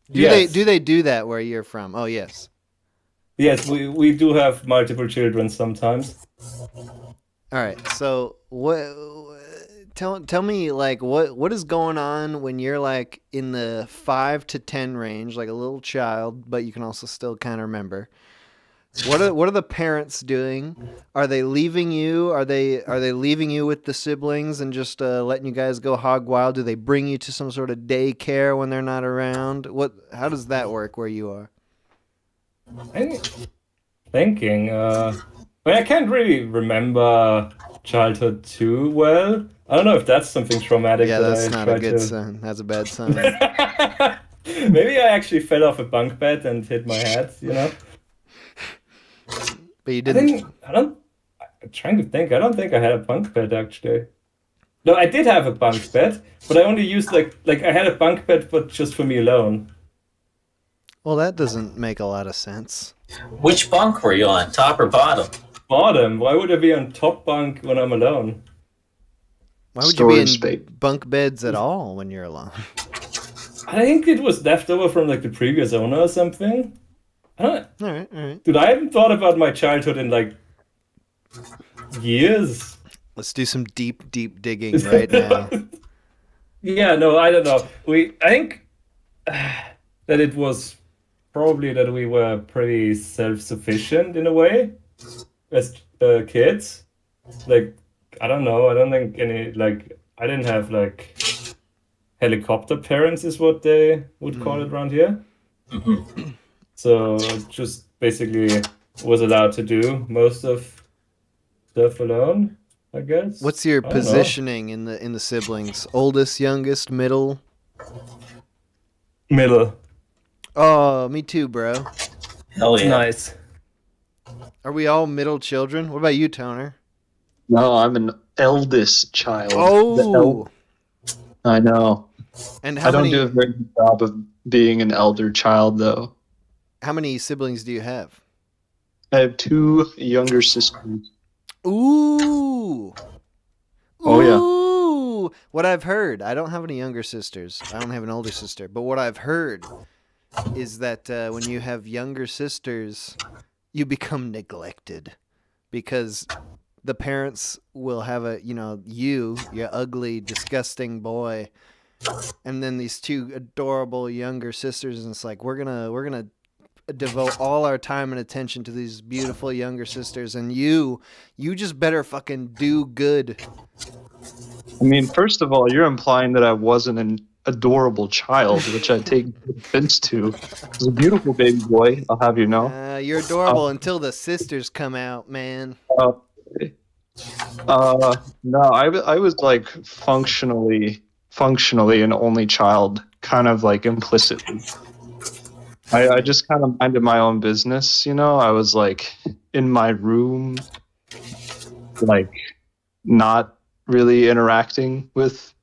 Yes. Do they do that where you're from? Oh, yes. Yes, we do have multiple children sometimes. All right. So tell me like what is going on when you're like in the 5 to 10 range, like a little child, but you can also still kind of remember. What are the parents doing? Are they leaving you? Are they leaving you with the siblings and just letting you guys go hog wild? Do they bring you to some sort of daycare when they're not around? How does that work where you are? I'm thinking. I can't really remember childhood too well. I don't know if that's something traumatic. Yeah, that's not a good sign. That's a bad sign. Maybe I actually fell off a bunk bed and hit my head. You know. But you didn't. I'm trying to think. I don't think I had a bunk bed actually. No, I did have a bunk bed, but I only used like I had a bunk bed, but just for me alone. Well, that doesn't make a lot of sense. Which bunk were you on, top or bottom? Bottom. Why would I be on top bunk when I'm alone? Why would you be in bunk beds at all when you're alone? I think it was left over from like the previous owner or something. I don't. All right. Dude, I haven't thought about my childhood in like years. Let's do some deep digging right now. Yeah, no, I don't know. I think that it was probably that we were pretty self-sufficient in a way as kids. Like, I don't know. I don't think I didn't have like helicopter parents is what they would call it around here. Mm-hmm. So just basically was allowed to do most of stuff alone, I guess. What's your positioning in the siblings? Oldest, youngest, middle? Middle. Oh, me too, bro. Hell yeah. Nice. Are we all middle children? What about you, Toner? No, I'm an eldest child. Oh. I know. And I don't do a very good job of being an elder child, though. How many siblings do you have? I have 2 younger sisters. Ooh. Oh, yeah. Ooh. What I've heard, I don't have any younger sisters. I don't have an older sister. But what I've heard is that when you have younger sisters, you become neglected. Because the parents will have you ugly, disgusting boy, and then these 2 adorable younger sisters, and it's like we're gonna devote all our time and attention to these beautiful younger sisters, and you just better fucking do good. I mean, first of all, you're implying that I wasn't an adorable child, which I take offense to. I was a beautiful baby boy, I'll have you know. You're adorable until the sisters come out, man. No, I was like functionally an only child, kind of like implicitly. I just kind of minded my own business, you know. I was like in my room, like not really interacting with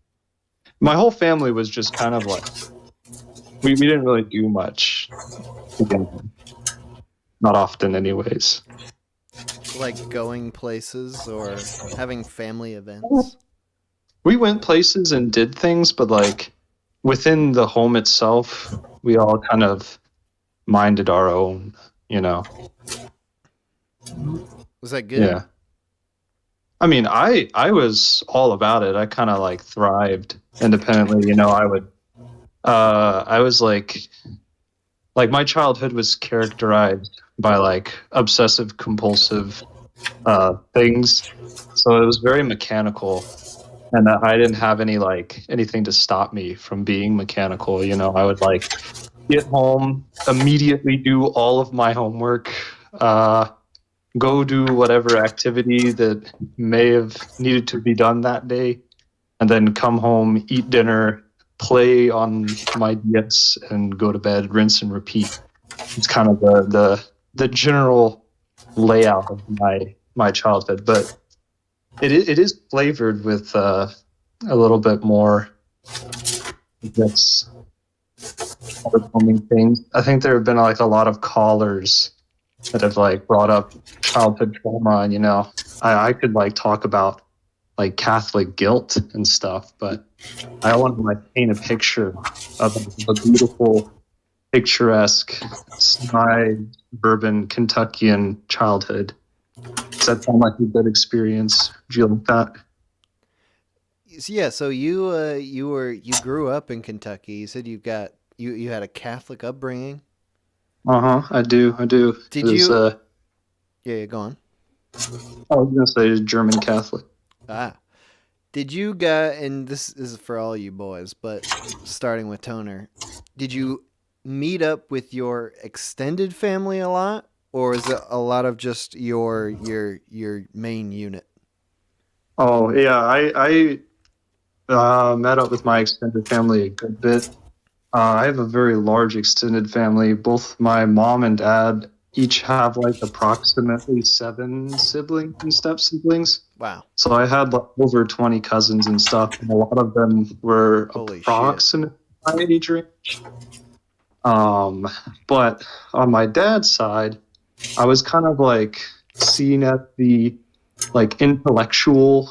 my whole family. Was just kind of like we didn't really do much together. Not often, anyways. Like going places or having family events? We went places and did things, but like within the home itself, we all kind of minded our own, you know. Was that good? Yeah. I mean, I was all about it. I kind of like thrived independently, you know. I was like my childhood was characterized by like obsessive compulsive things, so it was very mechanical, and I didn't have anything to stop me from being mechanical, you know. I would like get home, immediately do all of my homework, go do whatever activity that may have needed to be done that day, and then come home, eat dinner, play on my DS, and go to bed, rinse and repeat. It's kind of the general layout of my childhood, but it is flavored with a little bit more, I guess, heartwarming things. I think there have been like a lot of callers that have like brought up childhood trauma, and I could like talk about like Catholic guilt and stuff, but I want to like paint a picture of a beautiful, picturesque, semi-urban Kentuckian childhood. Does that sound like a good experience? Do you like that? Yeah, so you grew up in Kentucky. You said you had a Catholic upbringing. I do. Did it was, you? Yeah, go on. I was gonna say German Catholic. Did you guys? And this is for all you boys, but starting with Toner, did you meet up with your extended family a lot, or is it a lot of just your main unit? Oh yeah, I met up with my extended family a good bit. I have a very large extended family. Both my mom and dad each have like approximately 7 siblings and step siblings. Wow. So I had like over 20 cousins and stuff, and a lot of them were approximate my age range. But on my dad's side, I was kind of like seen as the like intellectual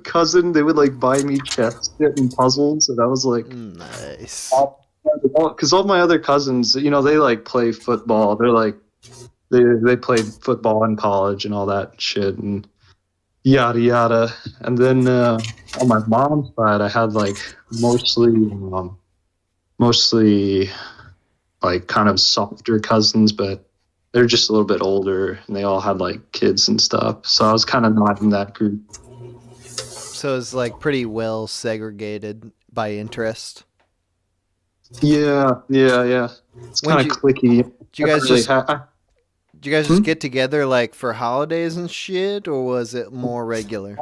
cousin. They would like buy me chess and puzzles, and I was like, nice. Because all my other cousins, they like play football. They're like, they played football in college and all that shit and yada yada. And then on my mom's side, I had like mostly like kind of softer cousins, but they're just a little bit older, and they all had like kids and stuff. So I was kind of not in that group. So it's like pretty well segregated by interest. Yeah. It's kind of cliquey. Do you guys just get together like for holidays and shit, or was it more regular?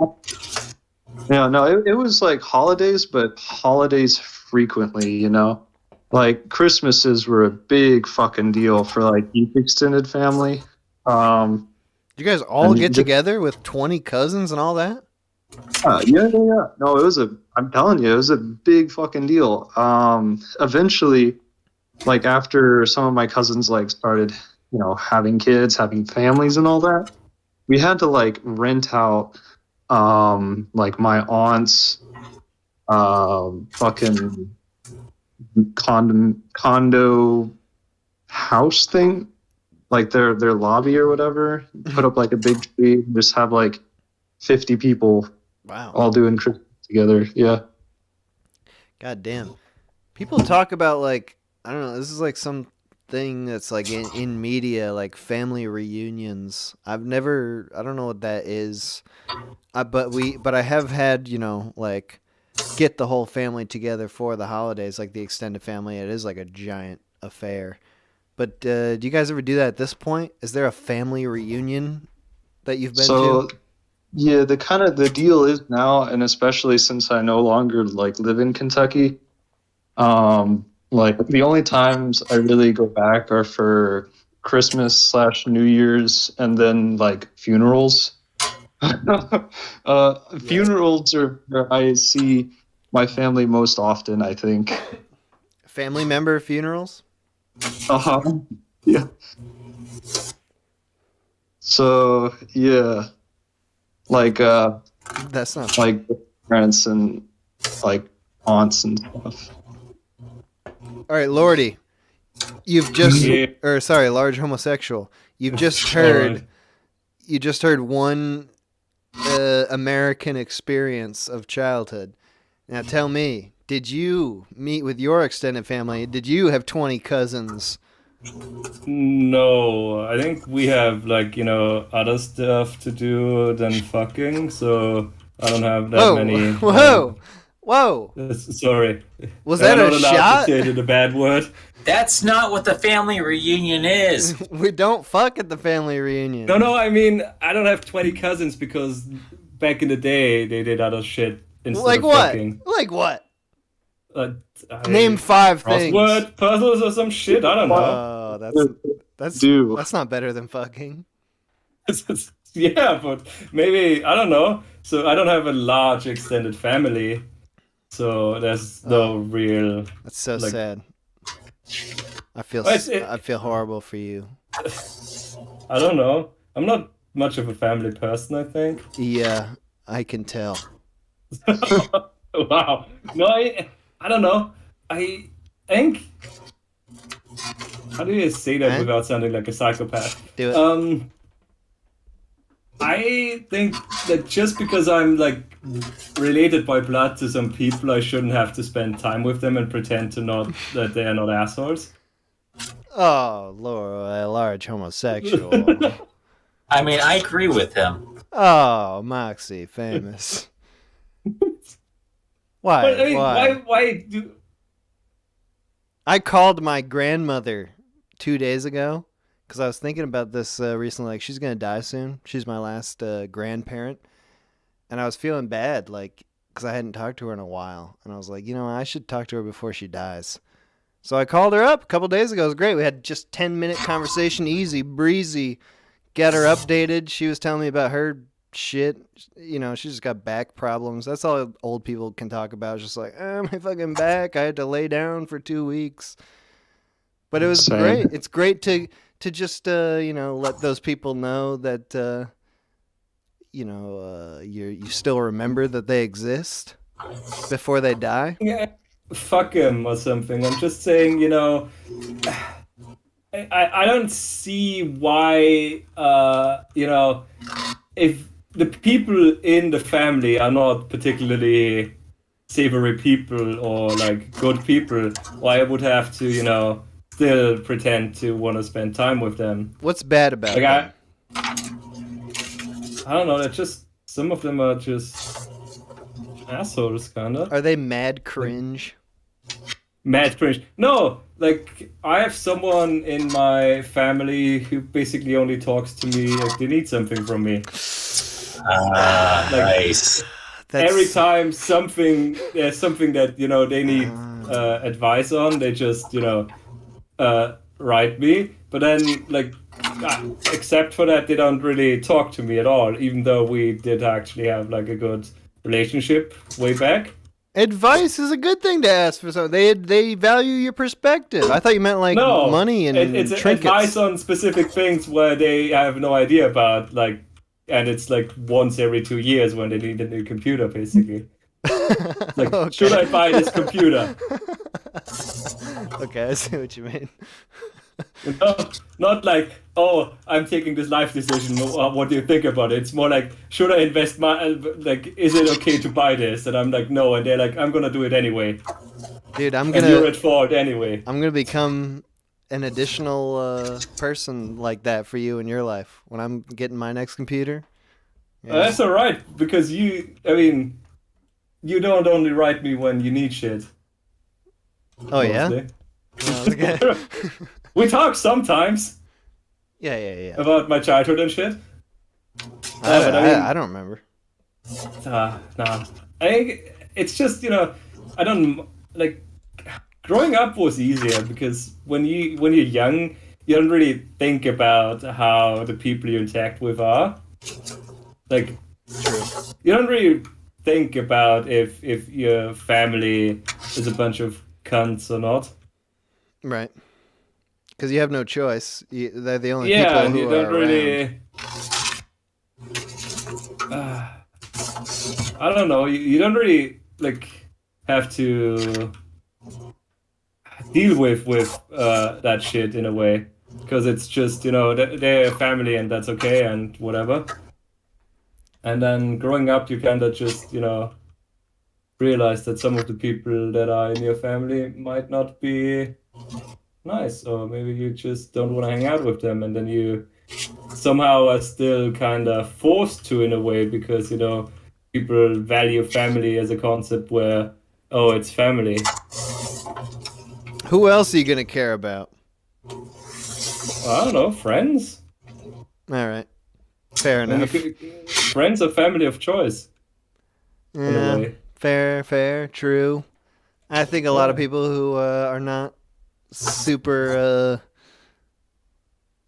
Yeah, no, it was like holidays, but holidays frequently, Like Christmases were a big fucking deal for like each extended family. You guys all get together with 20 cousins and all that? Yeah. No, I'm telling you, it was a big fucking deal. Eventually, like after some of my cousins like started, having kids, having families and all that, we had to like rent out like my aunt's fucking condo house thing, like their lobby or whatever, put up like a big tree, just have like 50 people all doing Christmas together. Yeah. God damn. People talk about like, I don't know, this is like some thing that's like in media, like family reunions. I don't know what that is. But I have had, like get the whole family together for the holidays, like the extended family. It is like a giant affair. But do you guys ever do that at this point? Is there a family reunion that you've been to? Yeah, the deal is now, and especially since I no longer like live in Kentucky, like the only times I really go back are for Christmas/New Year's, and then like funerals. Funerals are where I see my family most often, I think. Family member funerals? Yeah. So yeah, like that's not like parents and like aunts and stuff. All right, Lordy, you've just large homosexual. You've just heard one American experience of childhood. Now tell me, did you meet with your extended family? Did you have 20 cousins? No, I think we have like, other stuff to do than fucking, so I don't have that many. Whoa! Sorry. Was that a shot? To say the bad word. That's not what the family reunion is. We don't fuck at the family reunion. No, I mean, I don't have 20 cousins because back in the day they did other shit instead of fucking. Like what? Name 5 things. Crossword puzzles or some shit. I don't know. That's not better than fucking. Yeah, but maybe I don't know. So I don't have a large extended family, so there's no real. That's so like, sad. I feel Well, I feel horrible for you. I don't know. I'm not much of a family person, I think. Yeah, I can tell. Wow. No, I don't know. I think. How do you say that without sounding like a psychopath? Do it. I think that just because I'm like related by blood to some people, I shouldn't have to spend time with them and pretend that they are not assholes. Oh, Laura, a large homosexual. I mean, I agree with him. Oh, MoxieFamous. Why? But, I mean, Why? why do? I called my grandmother 2 days ago because I was thinking about this recently. Like, she's gonna die soon. She's my last grandparent, and I was feeling bad, like, because I hadn't talked to her in a while, and I was like, I should talk to her before she dies. So I called her up a couple days ago. It was great. We had just 10-minute conversation, easy breezy. Got her updated. She was telling me about her shit. She just got back problems. That's all old people can talk about. It's just like, my fucking back. I had to lay down for 2 weeks. But it was great. It's great to just let those people know that you still remember that they exist before they die. Yeah, fuck him or something. I'm just saying, I don't see why, if the people in the family are not particularly savory people or like good people, why I would have to, still pretend to want to spend time with them. What's bad about them? I don't know. It's just some of them are just assholes, kinda. Are they mad cringe? Mad cringe. No, like I have someone in my family who basically only talks to me if they need something from me. Nice. Every time there's something that they need advice on, they just write me. But then except for that, they don't really talk to me at all. Even though we did actually have like a good relationship way back. Advice is a good thing to ask for someone. They value your perspective. I thought you meant like money and it's trinkets. Advice on specific things where they have no idea about, and it's like once every 2 years when they need a new computer, basically. Like, okay. Should I buy this computer? Okay, I see what you mean. Not like, oh, I'm taking this life decision. What do you think about it? It's more like, should I invest is it okay to buy this? And I'm like, no. And they're like, I'm gonna do it anyway. Dude, and you're at fault anyway. I'm gonna become an additional person like that for you in your life when I'm getting my next computer. Yeah. That's all right, because you don't only write me when you need shit. Oh, mostly. Yeah? Okay. We talk sometimes. Yeah. About my childhood and shit. I don't remember. Nah. I think it's just, I don't, like, growing up was easier because when you're young, you don't really think about how the people you interact with are. Like, true. You don't really think about if your family is a bunch of cunts or not. Right. Because you have no choice. They're the only people who you don't are really. I don't know. You don't really have to deal with that shit in a way, because it's just they're a family and that's okay and whatever. And then growing up, you kind of just realize that some of the people that are in your family might not be nice, or maybe you just don't want to hang out with them, and then you somehow are still kind of forced to in a way, because people value family as a concept where, oh, it's family. Who else are you gonna care about? I don't know, friends. All right, fair enough. Friends are family of choice. Yeah, fair, true. I think a lot of people who are not super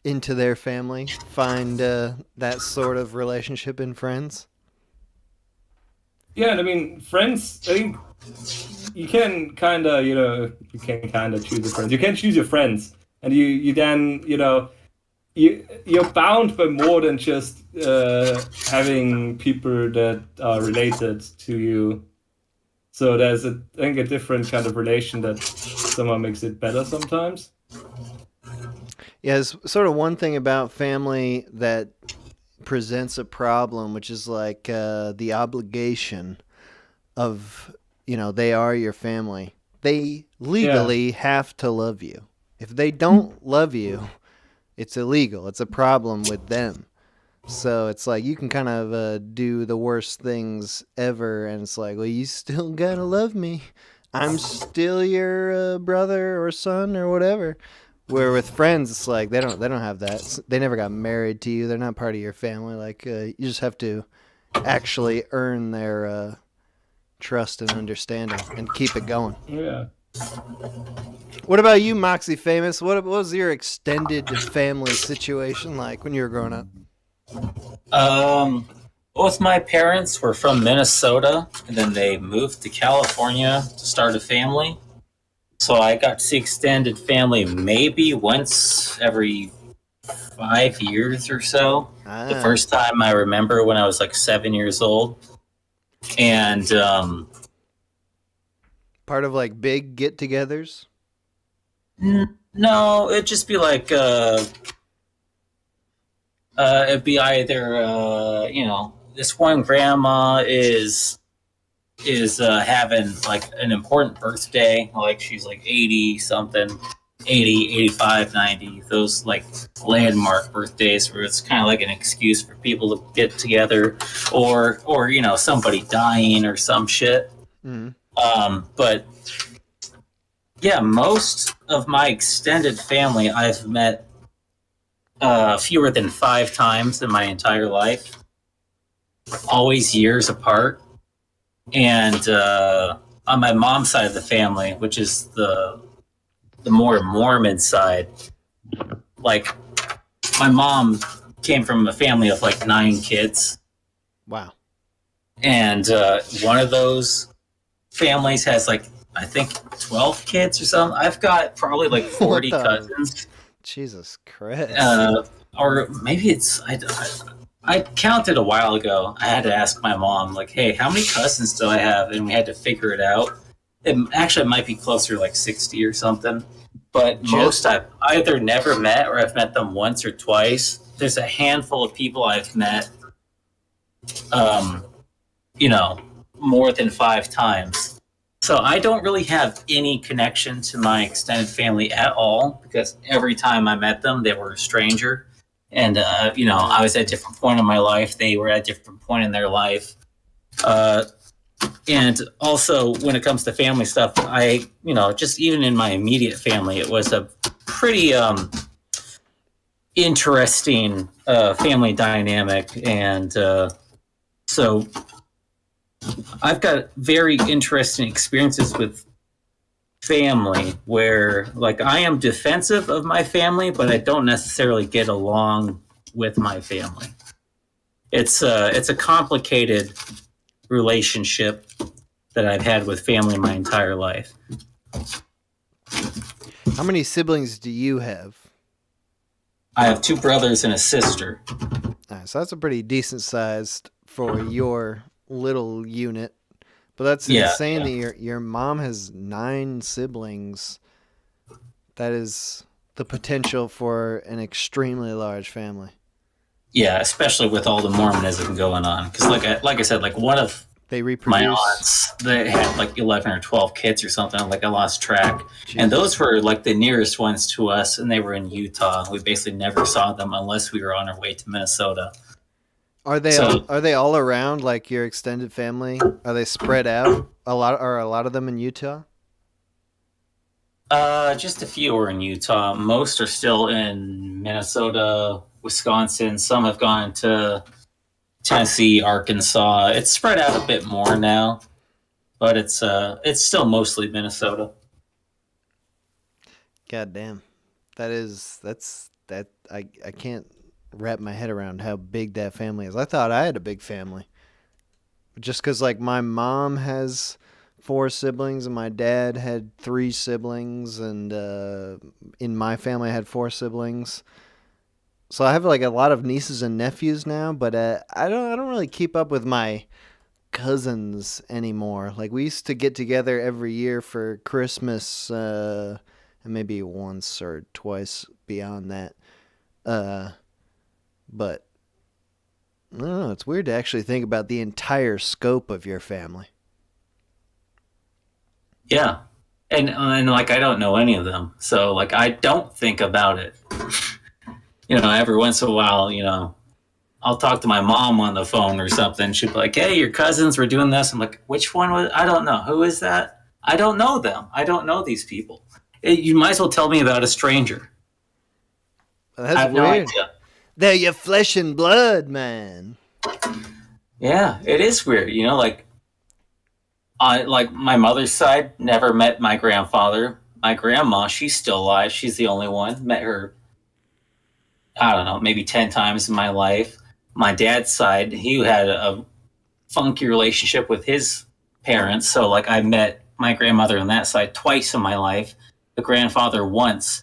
into their family find that sort of relationship in friends? Yeah, and I mean, friends, I think you can kind of, choose your friends. You can choose your friends, and you then, you're bound by more than just having people that are related to you. So there's, I think, a different kind of relation that somehow makes it better sometimes. Yeah, there's sort of one thing about family that presents a problem, which is like the obligation of, they are your family. They legally have to love you. If they don't love you, it's illegal. It's a problem with them. So it's like you can kind of do the worst things ever, and it's like, well, you still gotta love me. I'm still your brother or son or whatever. Where with friends, it's like they don't have that. They never got married to you. They're not part of your family. Like you just have to actually earn their trust and understanding and keep it going. Yeah. What about you, MoxieFamous? What was your extended family situation like when you were growing up? Both my parents were from Minnesota, and then they moved to California to start a family. So I got to see extended family maybe once every 5 years or so. The first time I remember when I was like 7 years old. And part of like big get-togethers? No, it'd just be like it'd be either this one grandma is having like an important birthday, like she's like 80 something, 80, 85, 90, those like landmark birthdays where it's kind of like an excuse for people to get together, or somebody dying or some shit. But yeah, most of my extended family I've met fewer than 5 times in my entire life, always years apart. And on my mom's side of the family, which is the more Mormon side, like my mom came from a family of like 9 kids. Wow. And one of those families has like, I think 12 kids or something. I've got probably like 40 cousins. Jesus Christ. Or maybe it's, I counted a while ago. I had to ask my mom, like, hey, how many cousins do I have? And we had to figure it out. It actually might be closer to like 60 or something. But most I've either never met or I've met them once or twice. There's a handful of people I've met, more than 5 times. So I don't really have any connection to my extended family at all, because every time I met them, they were a stranger. And, I was at a different point in my life. They were at a different point in their life. And also, when it comes to family stuff, just even in my immediate family, it was a pretty interesting family dynamic. And so I've got very interesting experiences with family where, like, I am defensive of my family, but I don't necessarily get along with my family. It's a complicated relationship that I've had with family my entire life. How many siblings do you have? I have 2 brothers and a sister. Right, so that's a pretty decent sized for your little unit. But that's insane that your mom has 9 siblings. That is the potential for an extremely large family. Yeah, especially with all the Mormonism going on. Because like I said, like one of my aunts, they had like 11 or 12 kids or something. Like I lost track. Jeez. And those were like the nearest ones to us, and they were in Utah. We basically never saw them unless we were on our way to Minnesota. Are they all around, like your extended family? Are they spread out? A lot of them in Utah? Just a few are in Utah. Most are still in Minnesota, Wisconsin. Some have gone to Tennessee, Arkansas. It's spread out a bit more now, but it's still mostly Minnesota. God damn. That's that I can't wrap my head around how big that family is. I thought I had a big family. Just because, like, my mom has 4 siblings and my dad had 3 siblings, and in my family I had 4 siblings. So I have like a lot of nieces and nephews now, but I don't really keep up with my cousins anymore. Like, we used to get together every year for Christmas, and maybe once or twice beyond that. But I don't know, it's weird to actually think about the entire scope of your family. Yeah. And like, I don't know any of them. So, like, I don't think about it. Every once in a while, I'll talk to my mom on the phone or something. She'll be like, hey, your cousins were doing this. I'm like, which one was, I don't know. Who is that? I don't know them. I don't know these people. You might as well tell me about a stranger. That's I have weird. no idea. They're your flesh and blood, man. Yeah, it is weird. Like my mother's side never met my grandfather. My grandma, she's still alive. She's the only one. Met her, I don't know, maybe 10 times in my life. My dad's side, he had a funky relationship with his parents. So, like, I met my grandmother on that side twice in my life. The grandfather once.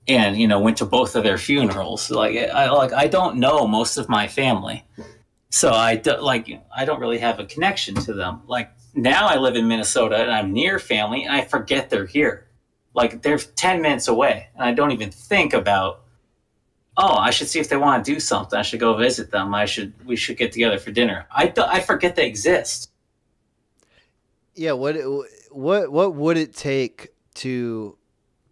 And, went to both of their funerals. I don't know most of my family. So I don't really have a connection to them. Like, now I live in Minnesota and I'm near family and I forget they're here. Like, they're 10 minutes away and I don't even think about, I should see if they want to do something. I should go visit them. We should get together for dinner. I forget they exist. Yeah, what would it take to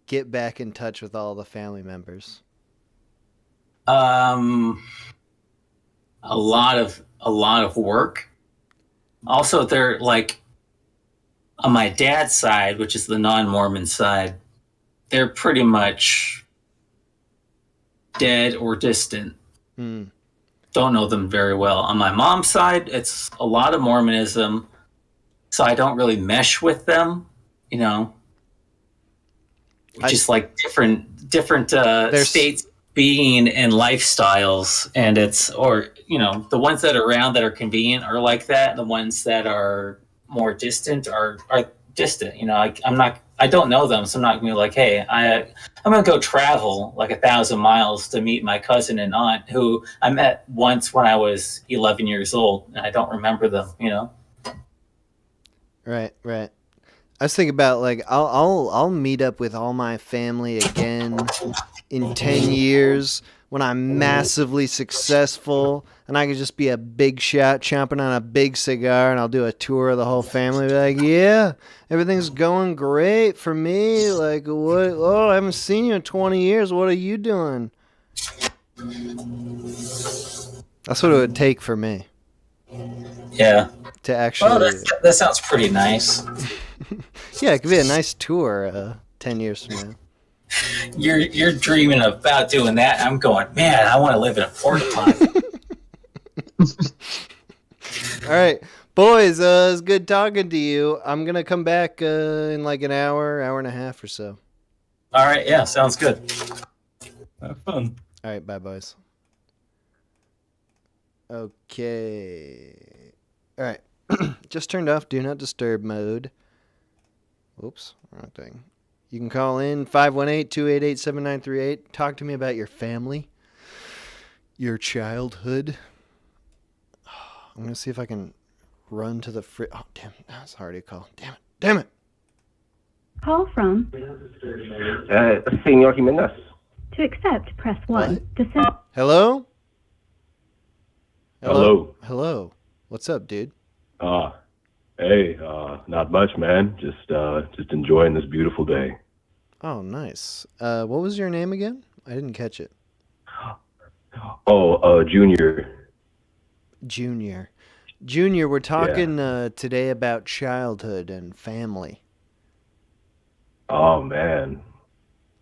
get back in touch with all the family members? A lot of work. Also, they're like, on my dad's side, which is the non-Mormon side, they're pretty much dead or distant. Don't know them very well. On my mom's side, it's a lot of Mormonism, so I don't really mesh with them. Just like different states being and lifestyles, and the ones that are around that are convenient are like that. The ones that are more distant are distant. I don't know them, so I'm not gonna be like, hey, I'm gonna go travel like 1,000 miles to meet my cousin and aunt who I met once when I was 11 years old, and I don't remember them. Right. I was thinking about, like, I'll meet up with all my family again in 10 years when I'm massively successful and I could just be a big shot chomping on a big cigar, and I'll do a tour of the whole family. Be like, yeah, everything's going great for me. Like, what? Oh, I haven't seen you in 20 years. What are you doing? That's what it would take for me. Yeah. To actually. That sounds pretty nice. Yeah, it could be a nice tour 10 years from now. You're dreaming about doing that. I'm going, man, I want to live in a porta potty. All right, boys, it's good talking to you. I'm going to come back in like an hour and a half or so. All right, yeah, sounds good. Have fun. All right, bye, boys. Okay. All right. Just turned off Do Not Disturb mode. Whoops, wrong thing. You can call in 518-288-7938. Talk to me about your family, your childhood. I'm going to see if I can run to the Oh, damn. That's hard to call. Damn it. Call from. Senor Jimenez. To accept, press 1. What? To send. Hello? Hello. Hello. What's up, dude? Hey, not much, man. Just enjoying this beautiful day. Oh, nice. What was your name again? I didn't catch it. Junior. Junior, we're talking today about childhood and family. Oh, man.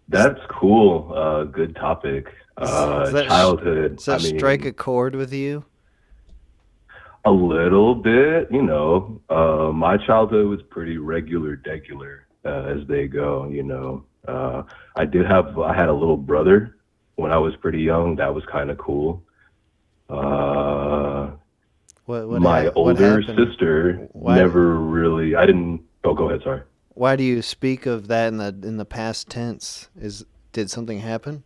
That's cool. Good topic. Childhood. Does that strike a chord with you? A little bit, my childhood was pretty regular as they go, I had a little brother, when I was pretty young, that was kind of cool. My older sister never really. I didn't. Oh, go ahead. Sorry. Why do you speak of that in the past tense? Did something happen?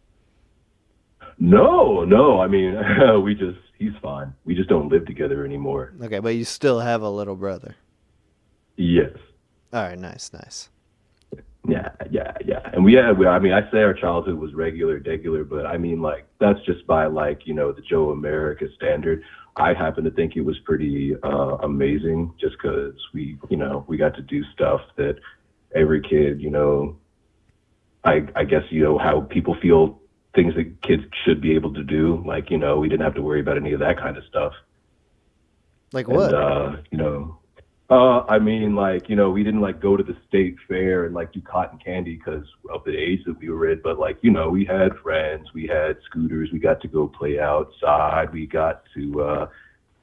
No. I mean, he's fine. We just don't live together anymore. Okay, but you still have a little brother. Yes. All right, nice. Yeah. And I say our childhood was regular, but I mean, like, that's just by, like, the Joe America standard. I happen to think it was pretty amazing just because we got to do stuff that every kid, I guess, how people feel things that kids should be able to do. Like, we didn't have to worry about any of that kind of stuff. Like what? And, I mean, like, we didn't, like, go to the state fair and, like, do cotton candy because of the age that we were in. But, like, we had friends, we had scooters, we got to go play outside. We got to,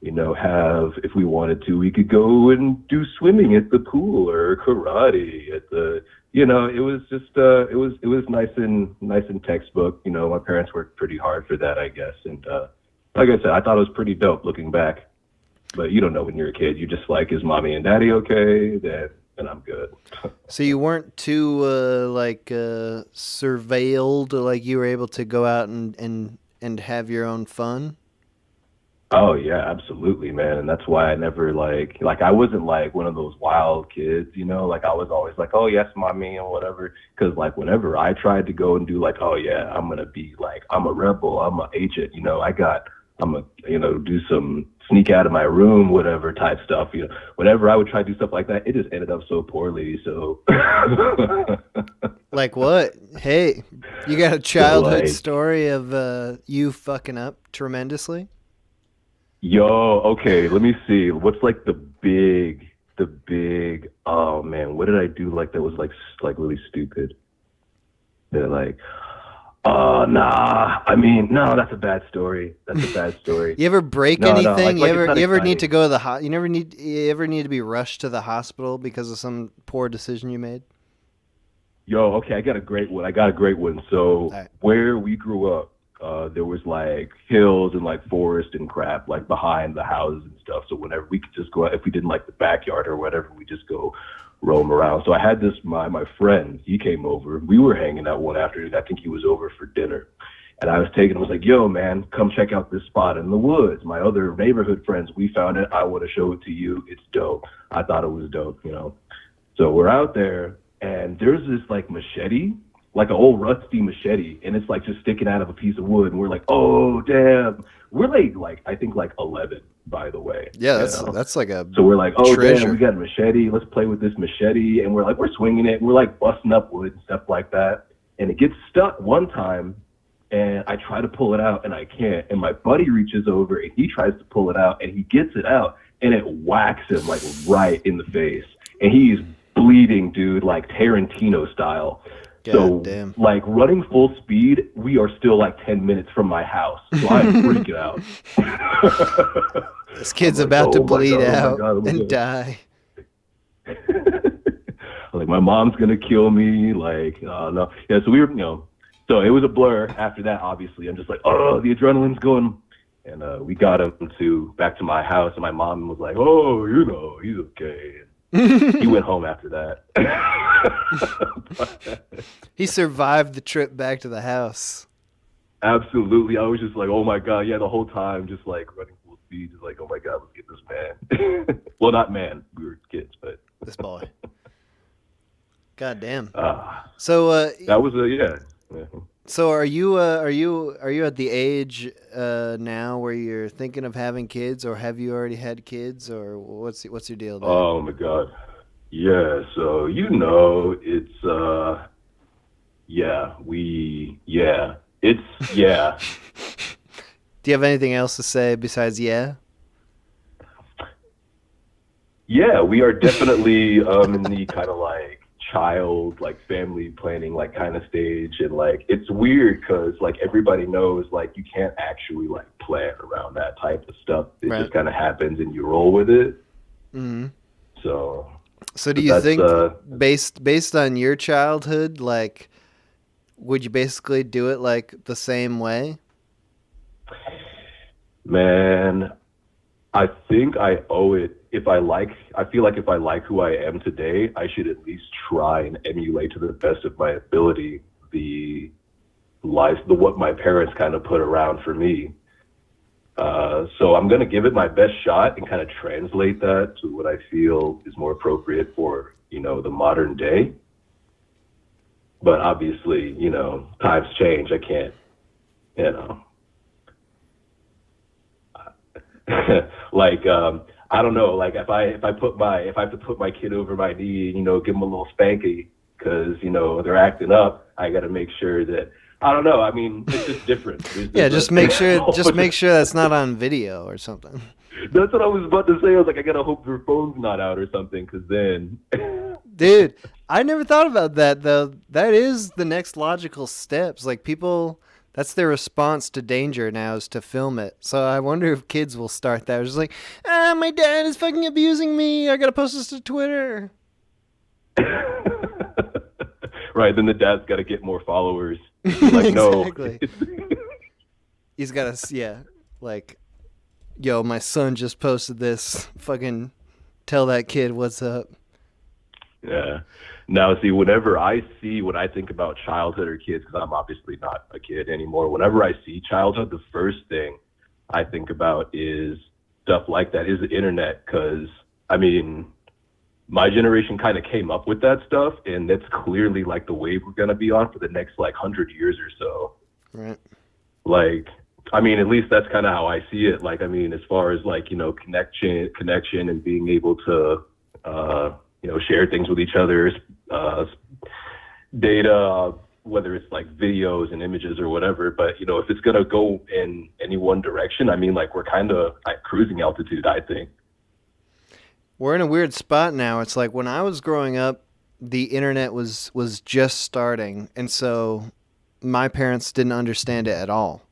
if we wanted to, we could go and do swimming at the pool or karate at the, it was just, it was nice and textbook. My parents worked pretty hard for that, I guess. And, like I said, I thought it was pretty dope looking back. But you don't know when you're a kid. You're just like, is mommy and daddy okay? Then I'm good. So you weren't too surveilled, like you were able to go out and have your own fun? Oh yeah, absolutely, man. And that's why I never like I wasn't like one of those wild kids, like I was always like, oh yes, mommy and whatever. Cause like whenever I tried to go and do like, oh yeah, I'm going to be like, I'm a rebel, I'm an agent, I'm a, do some sneak out of my room, whatever type stuff. Whenever I would try to do stuff like that, it just ended up so poorly. So, like what? Hey, you got a childhood story of you fucking up tremendously? Yo, okay, let me see. What's like the big? Oh man, what did I do like that was like really stupid? They're like. Nah. I mean, no, that's a bad story. You ever break anything? You ever need to go to the you ever need to be rushed to the hospital because of some poor decision you made? Yo, okay, I got a great one. So where we grew up, there was like hills and like forest and crap like behind the houses and stuff. So whenever we could just go out, if we didn't like the backyard or whatever, we just go roam around. So I had this, my friend, he came over. We were hanging out one afternoon. I think he was over for dinner. And I was like, yo, man, come check out this spot in the woods. My other neighborhood friends, we found it. I want to show it to you. It's dope. I thought it was dope, So we're out there, and there's this, like, machete, like an old rusty machete, and it's, like, just sticking out of a piece of wood. And we're like, oh, damn. We're, like I think, like, 11. By the way, yeah, that's like a so we're like, oh treasure. Damn, we got a machete, let's play with this machete, and we're swinging it, we're like busting up wood and stuff like that, and it gets stuck one time, and I try to pull it out and I can't, and my buddy reaches over and he tries to pull it out and he gets it out and it whacks him like right in the face, and he's bleeding, dude, like Tarantino style. So, like, running full speed, we are still like 10 minutes from my house. So I'm freaking out. This kid's about to bleed out and die. Like, my mom's going to kill me. Like, no. Yeah, so we were, so it was a blur after that, obviously. I'm just like, oh, the adrenaline's going. And we got him back to my house, and my mom was like, oh, he's okay. He went home after that. He survived the trip back to the house. Absolutely. I was just like, oh my God. Yeah, the whole time just like running full speed, just like, oh my God, let's get this man. Well, not man. We were kids, but this boy. God damn. So that was yeah. So are you at the age now where you're thinking of having kids, or have you already had kids, or what's your deal there? Oh my God. Yeah, so it's Do you have anything else to say besides yeah? Yeah, we are definitely in the kind of like child, like family planning, like kind of stage, and like it's weird because like everybody knows like you can't actually like plan around that type of stuff. It just kind of happens and you roll with it. Mm-hmm. So do you think based on your childhood, like would you basically do it like the same way? Man, I think I owe it. I feel like if I like who I am today, I should at least try and emulate to the best of my ability what my parents kind of put around for me. So I'm going to give it my best shot and kind of translate that to what I feel is more appropriate for, the modern day. But obviously, times change. I can't, like, I don't know, like if I have to put my kid over my knee, give him a little spanky because, they're acting up, I got to make sure that, I don't know. I mean, it's just different. Just make sure that's not on video or something. That's what I was about to say. I was like, I gotta hope their phone's not out or something, because then. Dude, I never thought about that though. That is the next logical steps. Like people, that's their response to danger now is to film it. So I wonder if kids will start that. It's just like, my dad is fucking abusing me. I gotta post this to Twitter. Right, then the dad's got to get more followers. Like, exactly. No. He's got to, like, yo, my son just posted this. Fucking tell that kid what's up. Yeah. Now, see, when I think about childhood or kids, because I'm obviously not a kid anymore, whenever I see childhood, the first thing I think about is stuff like that, is the internet, because, I mean, my generation kind of came up with that stuff, and that's clearly like the wave we're going to be on for the next like 100 years or so. Right. Like, I mean, at least that's kind of how I see it. Like, I mean, as far as like, connection and being able to, share things with each other, data, whether it's like videos and images or whatever. But, if it's going to go in any one direction, I mean, like we're kind of at cruising altitude, I think. We're in a weird spot now. It's like when I was growing up, the internet was just starting. And so my parents didn't understand it at all.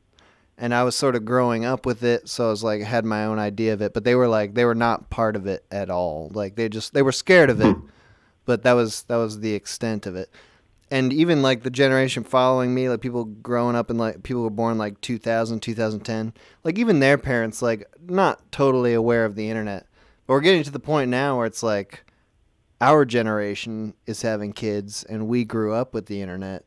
And I was sort of growing up with it. So I was like, had my own idea of it, but they were not part of it at all. Like they were scared of it, but that was the extent of it. And even like the generation following me, like people growing up and like people were born like 2000, 2010, like even their parents, like not totally aware of the internet. But we're getting to the point now where it's like our generation is having kids and we grew up with the internet.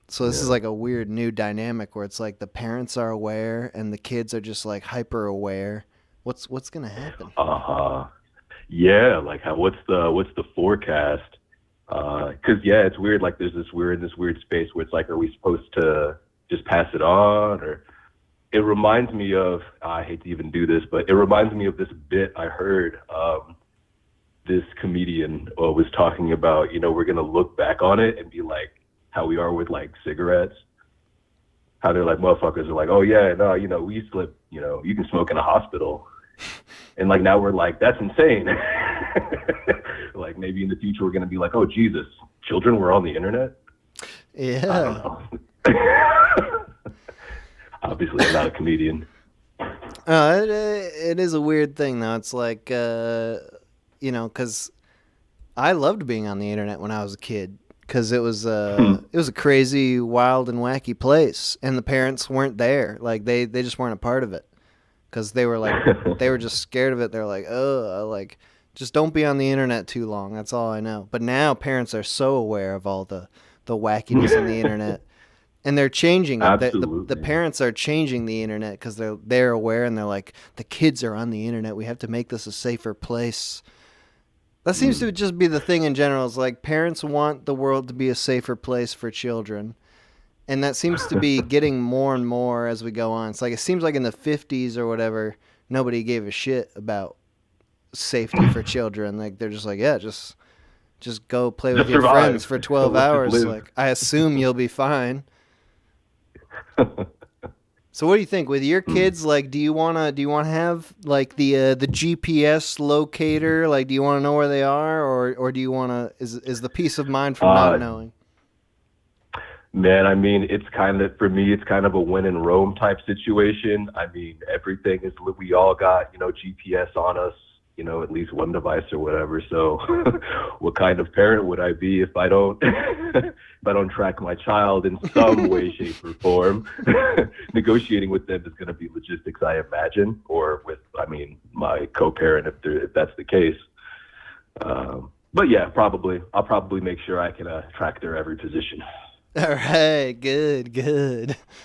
So this is like a weird new dynamic where it's like the parents are aware and the kids are just like hyper aware. What's going to happen? Yeah, like what's the forecast? Cuz it's weird, like we're in this weird space where it's like, are we supposed to just pass it on? Or it reminds me of, I hate to even do this, but it reminds me of this bit I heard. This comedian was talking about, we're going to look back on it and be like how we are with like cigarettes. How they're like, motherfuckers are like, oh yeah, no, we used to live, you can smoke in a hospital. And like now we're like, that's insane. Like maybe in the future we're going to be like, oh Jesus, children were on the internet? Yeah. I don't know. Obviously, I'm not a comedian. It is a weird thing, though. It's like, because I loved being on the internet when I was a kid, because it was a crazy, wild, and wacky place, and the parents weren't there. Like they just weren't a part of it, because they were like they were just scared of it. They're like, oh, like just don't be on the internet too long. That's all I know. But now parents are so aware of all the wackiness on the internet. And they're changing it. The parents are changing the internet because they're aware and they're like, the kids are on the internet. We have to make this a safer place. That seems to just be the thing in general. Is like parents want the world to be a safer place for children. And that seems to be getting more and more as we go on. It's like it seems like in the 50s or whatever, nobody gave a shit about safety for children. Like they're just like, yeah, just go play with your friends for 12 hours. Like I assume you'll be fine. So what do you think with your kids? Like, do you wanna have like the GPS locator? Like, do you want to know where they are, or do you want to? Is the peace of mind from not knowing? Man, I mean, for me, it's kind of a when in Rome type situation. I mean, everything is, we all got, GPS on us at least one device or whatever. So what kind of parent would I be if I don't track my child in some way, shape, or form? Negotiating with them is going to be logistics, I imagine, or with, my co-parent if that's the case. But yeah, I'll probably make sure I can track their every position. All right, good.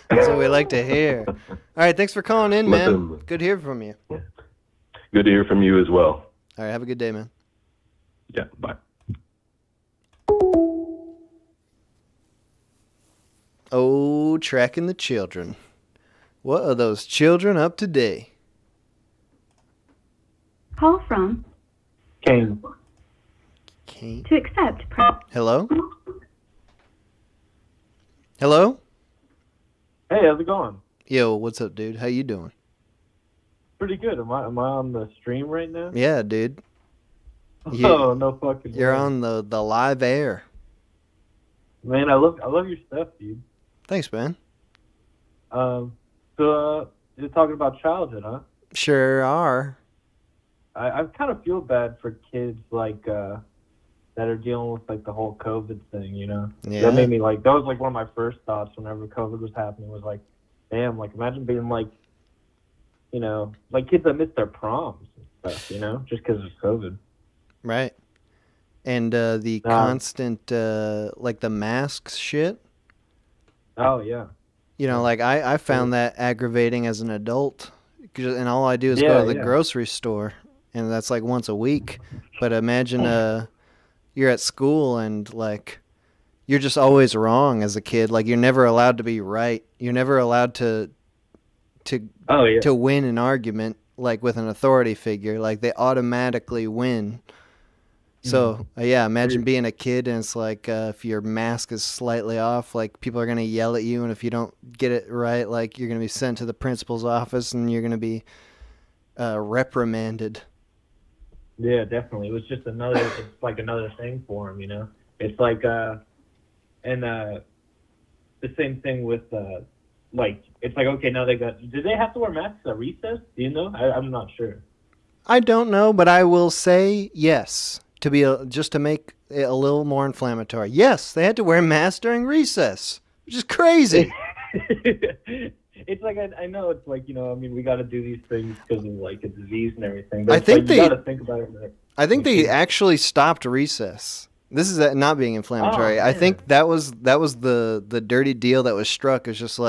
That's what we like to hear. All right, thanks for calling in, man. Good to hear from you. Good to hear from you as well. All right, have a good day, man. Yeah, bye. Oh, tracking the children. What are those children up to today? Call from Kane. to accept. Hello? Hello? Hey, how's it going? Yo, what's up, dude? How you doing? Pretty good. Am I on the stream right now? Yeah, dude. Oh, no fucking You're way. on the live air. Man, I love your stuff, dude. Thanks, man. So you're talking about childhood, huh? Sure are. I kind of feel bad for kids that are dealing with the whole COVID thing, Yeah. That made me that was one of my first thoughts whenever COVID was happening was damn, imagine being kids that missed their proms and stuff, just because of COVID. Right. And the constant the masks shit. Oh yeah. I found that aggravating as an adult, and all I do is go to the grocery store, and that's once a week. But imagine you're at school and you're just always wrong as a kid. You're never allowed to be right. You're never allowed to win an argument with an authority figure. They automatically win. So imagine being a kid and it's if your mask is slightly off, people are gonna yell at you, and if you don't get it right, you're gonna be sent to the principal's office and you're gonna be reprimanded. Yeah, definitely. It was just another thing for him, It's and the same thing with it's okay, now did they have to wear masks at recess? Do you know? I'm not sure. I don't know, but I will say yes. Just to make it a little more inflammatory. Yes, they had to wear masks during recess, which is crazy. It's I know it's we got to do these things because of a disease and everything. But I think you got to think about it. I think they actually stopped recess. This is not being inflammatory. I think that was the dirty deal that was struck. It's just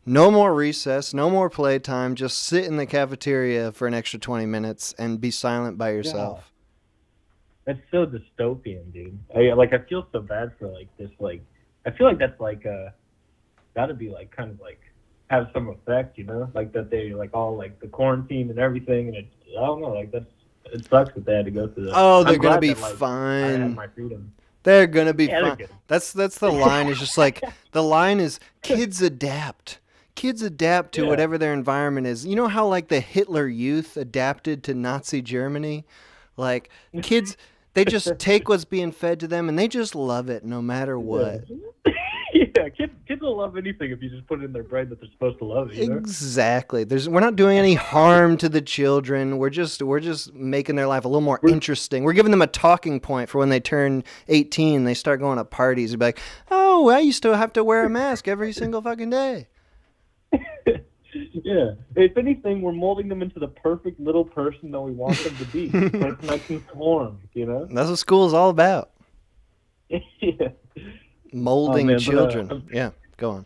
no more recess, no more playtime. Just sit in the cafeteria for an extra 20 minutes and be silent by yourself. That's so dystopian, dude. I feel so bad for this. I feel that's got to be kind of have some effect, that they all the quarantine and everything, and I don't know, it sucks that they had to go through that. Oh, they're gonna be fine. I had my freedom. They're gonna be fine. That's the line. Is just the line is kids adapt. Kids adapt to whatever their environment is. You know how the Hitler Youth adapted to Nazi Germany? Kids, they just take what's being fed to them and they just love it no matter what. Yeah, kids will love anything if you just put it in their brain that they're supposed to love it. Exactly. We're not doing any harm to the children. We're just making their life a little more interesting. We're giving them a talking point for when they turn 18. They start going to parties. They'll be like, "Oh, I used to have to wear a mask every single fucking day." Yeah. If anything, we're molding them into the perfect little person that we want them to be. Like nice and formed, That's what school is all about. Yeah. Molding children. Yeah, go on.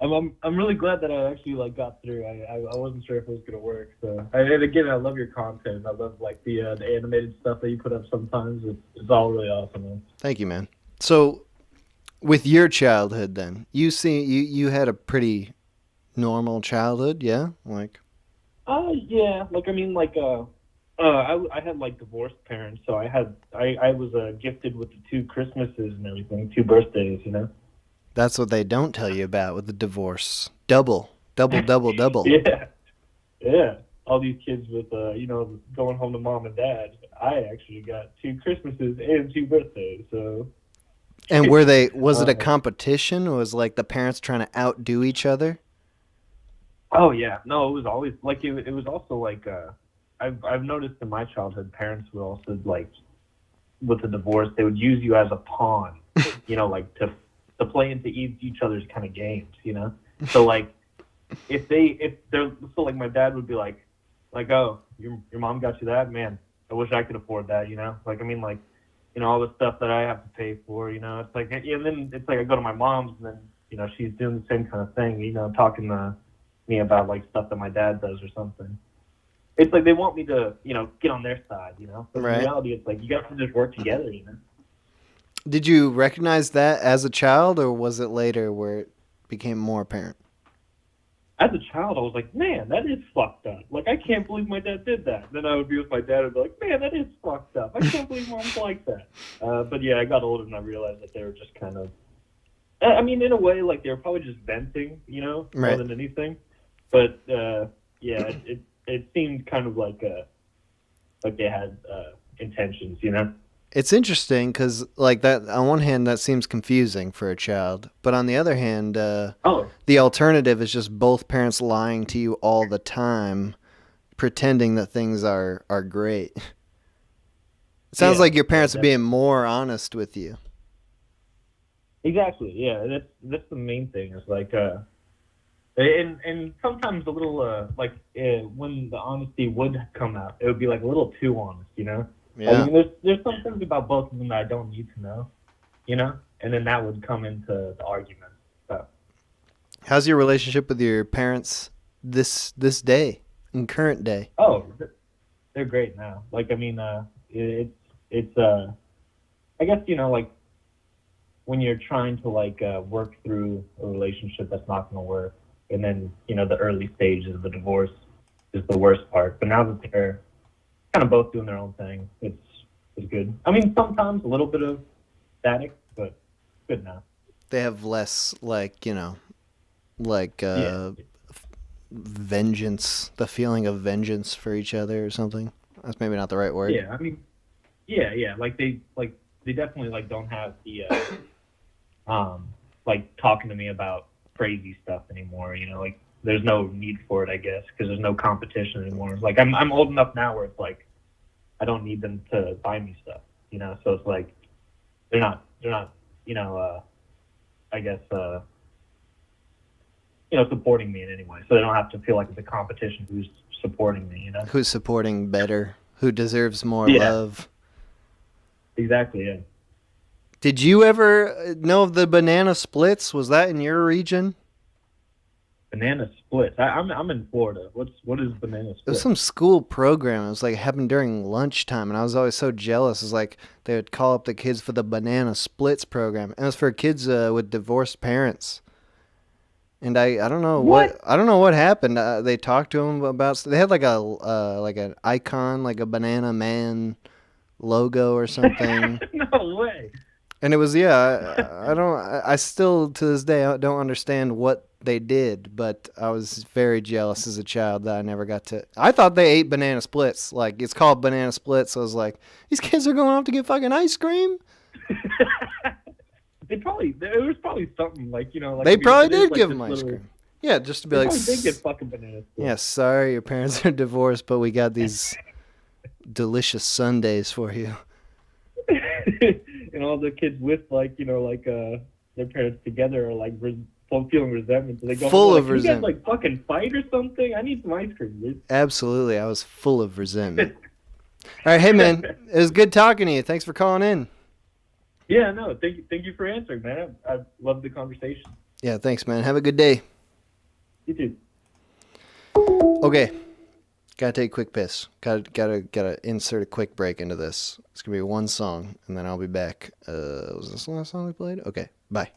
I'm really glad that I actually got through. I wasn't sure if it was gonna work. So and again, I love your content. I love the animated stuff that you put up sometimes. It's all really awesome, man. Thank you, man. So, with your childhood, then you had a pretty normal childhood, yeah? Yeah. I had divorced parents, so I was gifted with the 2 Christmases and everything, 2 birthdays, That's what they don't tell you about with the divorce. Double. Yeah. All these kids with going home to mom and dad. I actually got 2 Christmases and 2 birthdays, so. And was it a competition, or was the parents trying to outdo each other? Oh yeah, no, it was always it was also I've noticed in my childhood, parents would also like, with a divorce, they would use you as a pawn, like to play into each other's kind of games, So like, if they're so like my dad would be like, oh, your mom got you that, man. I wish I could afford that, Like I mean, like, all the stuff that I have to pay for, It's like, and then it's like I go to my mom's, and then she's doing the same kind of thing, talking to me about like stuff that my dad does or something. It's like they want me to, get on their side, But Right. in reality, it's like you got to just work together, Did you recognize that as a child, or was it later where it became more apparent? As a child, I was like, man, that is fucked up. Like, I can't believe my dad did that. Then I would be with my dad and be like, man, that is fucked up. I can't believe mom's like that. But yeah, I got older and I realized that they were just kind of, I mean, in a way, like they were probably just venting, more Right. than anything. But yeah, it seemed kind of like they had intentions, It's interesting because, like, that on one hand, that seems confusing for a child, but on the other hand, the alternative is just both parents lying to you all the time, pretending that things are great. It sounds like your parents are being more honest with you. Exactly. Yeah, that's the main thing. Is like, and sometimes a little when the honesty would come out, it would be like a little too honest, Yeah. I mean, there's some things about both of them that I don't need to know, and then that would come into the argument. So. How's your relationship with your parents this day, in current day? Oh, they're great now. Like, I mean, it's I guess, like when you're trying to like work through a relationship that's not going to work, and then, the early stages of the divorce is the worst part. But now that they're kind of both doing their own thing, it's good. I mean, sometimes a little bit of static, but good now. They have less, vengeance, the feeling of vengeance for each other or something. That's maybe not the right word. Yeah, I mean, yeah. Like they definitely like don't have the like talking to me about crazy stuff anymore. Like there's no need for it, I guess, because there's no competition anymore. Like I'm old enough now where it's like I don't need them to buy me stuff. So it's like they're not I guess supporting me in any way. So they don't have to feel like it's a competition who's supporting me. Who's supporting better? Who deserves more Yeah. love? Exactly. Yeah. Did you ever know of the banana splits? Was that in your region? Banana splits. I'm in Florida. What is banana splits? It was some school program. It was like it happened during lunchtime, and I was always so jealous. It was like they would call up the kids for the banana splits program, and it was for kids with divorced parents. And I don't know what happened. They talked to them about. They had like an icon, like a banana man logo or something. No way. And it was I still to this day I don't understand what they did, but I was very jealous as a child that I never got to. I thought they ate banana splits. Like it's called banana splits. So I was like, these kids are going off to get fucking ice cream. There was probably something like like they probably did like give them ice cream. Yeah, just to be like, they get fucking bananas. Yeah, sorry, your parents are divorced, but we got these delicious sundaes for you. And all the kids with their parents together are like feeling resentment. So they go full home, of like, resentment. You guys like fucking fight or something? I need some ice cream, dude. Absolutely, I was full of resentment. All right, hey man, it was good talking to you. Thanks for calling in. Yeah, no, thank you for answering, man. I loved the conversation. Yeah, thanks, man. Have a good day. You too. Okay, gotta take a quick piss. Gotta insert a quick break into this. It's gonna be one song, and then I'll be back. Was this the last song we played? Okay, bye.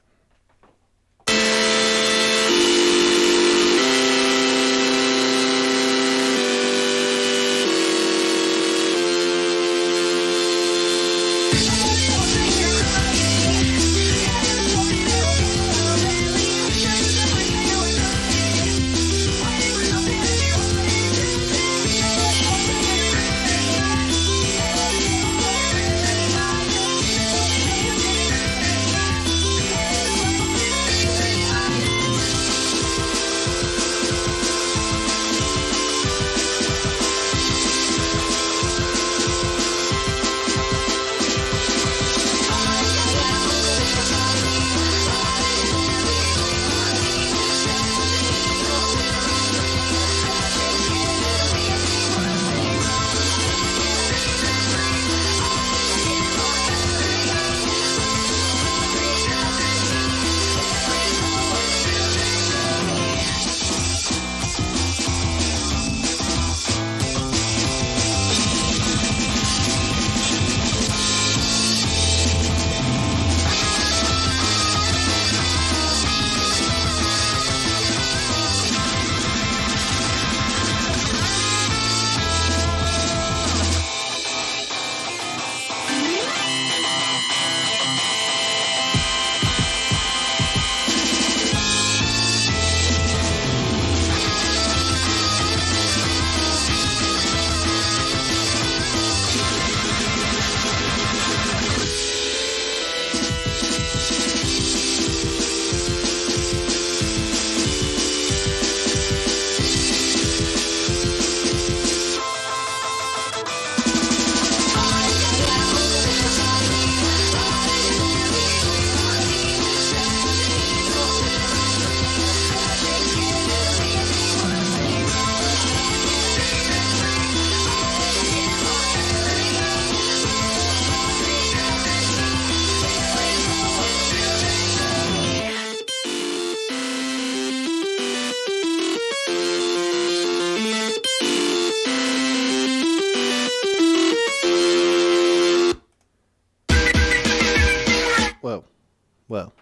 Whoa.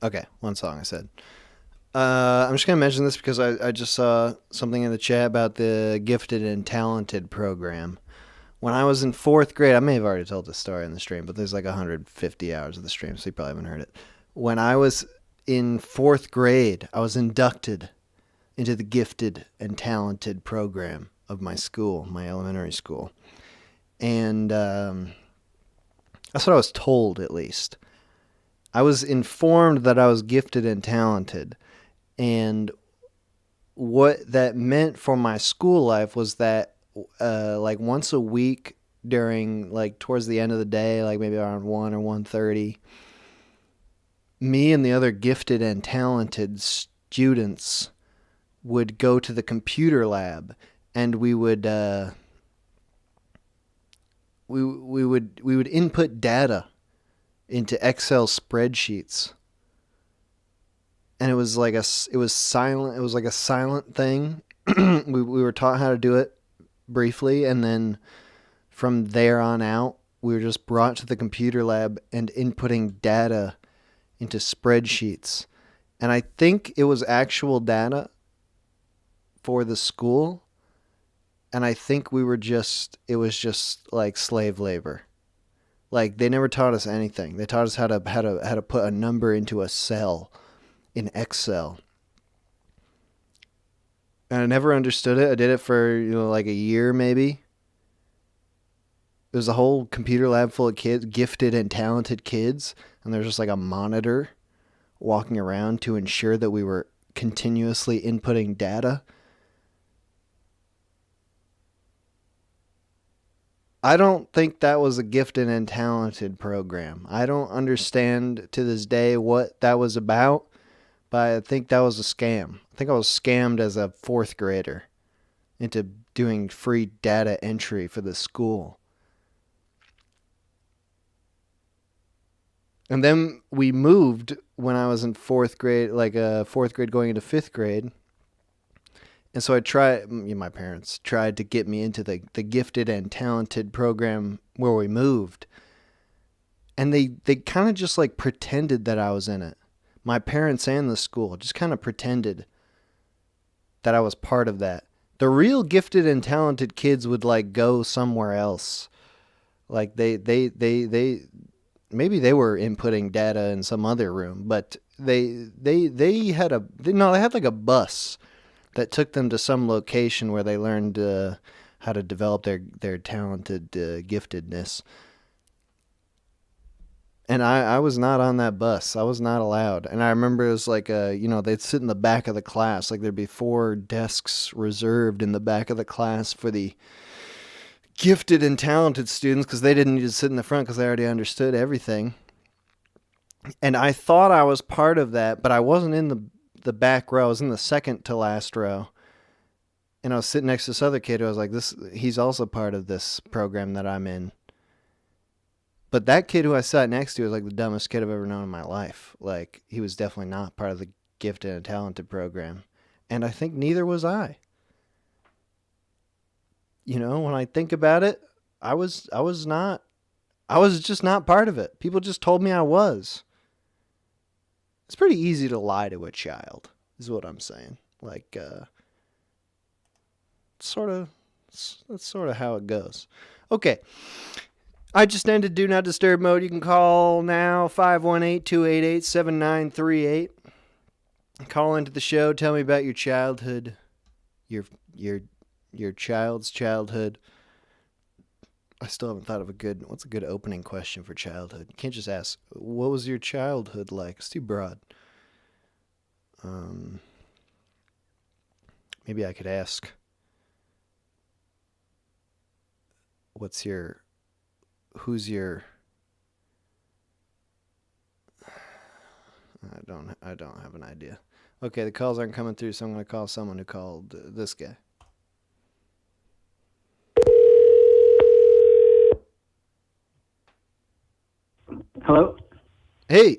Okay, one song I said. I'm just going to mention this because I just saw something in the chat about the Gifted and Talented program. When I was in 4th grade, I may have already told this story in the stream, but there's like 150 hours of the stream, so you probably haven't heard it. When I was in 4th grade, I was inducted into the Gifted and Talented program of my school, my elementary school. And that's what I was told, at least. I was informed that I was gifted and talented. And what that meant for my school life was that like once a week during like towards the end of the day, like maybe around 1 or 1:30, me and the other gifted and talented students would go to the computer lab, and we would input data into Excel spreadsheets. And it was like silent. It was like a silent thing. we were taught how to do it briefly, and then from there on out, we were just brought to the computer lab and inputting data into spreadsheets. And I think it was actual data for the school, and I think it was just like slave labor. Like they never taught us anything. They taught us how to put a number into a cell in Excel. And I never understood it. I did it for, like a year maybe. It was a whole computer lab full of kids, gifted and talented kids, and there's just like a monitor walking around to ensure that we were continuously inputting data. I don't think that was a gifted and talented program. I don't understand to this day what that was about. But I think that was a scam. I think I was scammed as a 4th grader into doing free data entry for the school. And then we moved when I was in 4th grade, like 4th grade going into 5th grade. And so my parents tried to get me into the gifted and talented program where we moved. And they kind of just like pretended that I was in it. My parents and the school just kind of pretended that I was part of that. The real gifted and talented kids would like go somewhere else. Like they maybe they were inputting data in some other room, but they had like a bus that took them to some location where they learned how to develop their talented giftedness. And I was not on that bus. I was not allowed. And I remember it was like, they'd sit in the back of the class. Like there'd be 4 desks reserved in the back of the class for the gifted and talented students because they didn't need to sit in the front because they already understood everything. And I thought I was part of that, but I wasn't in the back row. I was in the second to last row. And I was sitting next to this other kid who I was like, he's also part of this program that I'm in. But that kid who I sat next to was like the dumbest kid I've ever known in my life. Like, he was definitely not part of the gifted and talented program. And I think neither was I. When I think about it, I was just not part of it. People just told me I was. It's pretty easy to lie to a child, is what I'm saying. Like, that's sort of how it goes. Okay. I just ended Do Not Disturb mode. You can call now, 518-288-7938. Call into the show. Tell me about your childhood, your child's childhood. I still haven't thought of what's a good opening question for childhood. You can't just ask, what was your childhood like? It's too broad. Maybe I could ask, I don't have an idea. Okay, the calls aren't coming through, so I'm going to call someone who called this guy. Hello? Hey.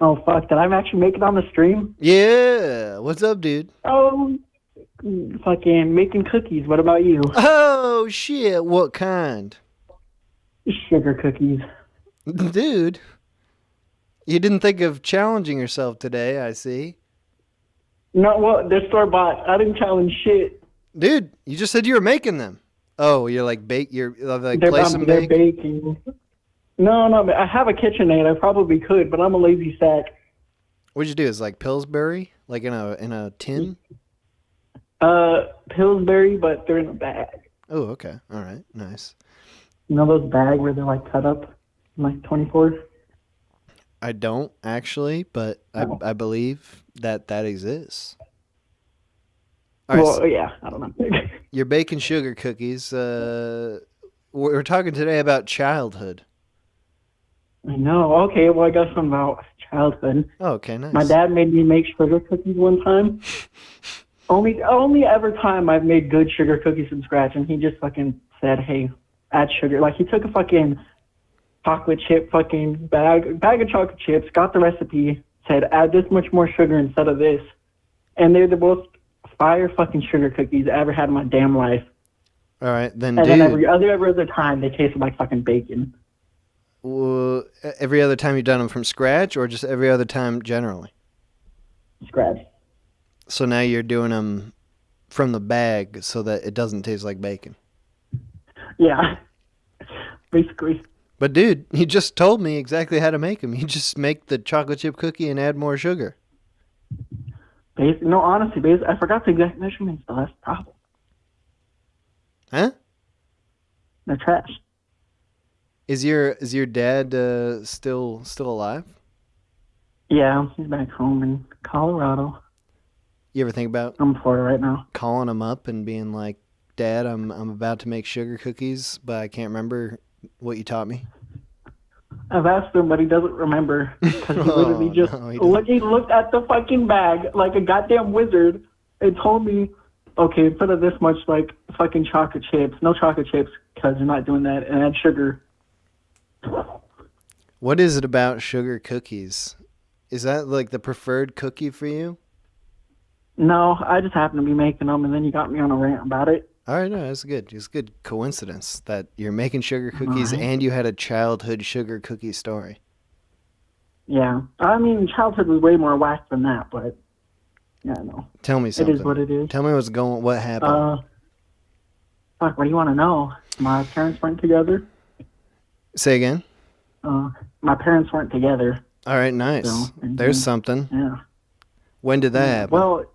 Oh, fuck, did I actually make it on the stream? Yeah, what's up, dude? Oh, fucking making cookies. What about you? Oh, shit, what kind? Sugar cookies. Dude. You didn't think of challenging yourself today, I see. No, well, they're store-bought. I didn't challenge shit. Dude, you just said you were making them. Oh, you're like you're like They're, place and they're bake? baking. No, I have a KitchenAid. I probably could, but I'm a lazy sack. What'd you do? Is like Pillsbury? Like in a tin? Pillsbury, but they're in a bag. Oh, okay. All right. Nice. You know those bags where they're like cut up, like 24? I don't actually, but I believe that exists. All right, Well, yeah, I don't know. you're baking sugar cookies. We're talking today about childhood. I know. Okay, well, I got something about childhood. Oh, okay, nice. My dad made me make sugar cookies one time. Only ever time I've made good sugar cookies from scratch, and he just fucking said, "Hey, add sugar." Like he took a fucking chocolate chip fucking bag of chocolate chips, got the recipe, said add this much more sugar instead of this, and they're the most fire fucking sugar cookies I ever had in my damn life. All right, then, And dude. then every other time they tasted like fucking bacon. Well, every other time you've done them from scratch, or just every other time generally? Scratch. So now you're doing them from the bag so that it doesn't taste like bacon. Yeah, basically. But dude, you just told me exactly how to make them. You just make the chocolate chip cookie and add more sugar. No, honestly, I forgot the exact measurements, though. That's the problem. Huh? They're trash. Is your dad still alive? Yeah, he's back home in Colorado. You ever think about I'm in Florida right now. calling him up and being like, "Dad, I'm about to make sugar cookies, but I can't remember what you taught me"? I've asked him, but he doesn't remember. Because he literally just he looked at the fucking bag like a goddamn wizard and told me, okay, instead of this much like fucking chocolate chips, no chocolate chips because you're not doing that, and add sugar. What is it about sugar cookies? Is that like the preferred cookie for you? No, I just happened to be making them, and then you got me on a rant about it. All right, no, that's good. It's a good coincidence that you're making sugar cookies Alright. and you had a childhood sugar cookie story. Yeah, I mean, childhood was way more whack than that, but yeah, no. Tell me something. It is what it is. Tell me what happened. Fuck, what do you want to know? My parents weren't together. Say again? My parents weren't together. All right, nice. So, There's something. Yeah. When did that happen? Well,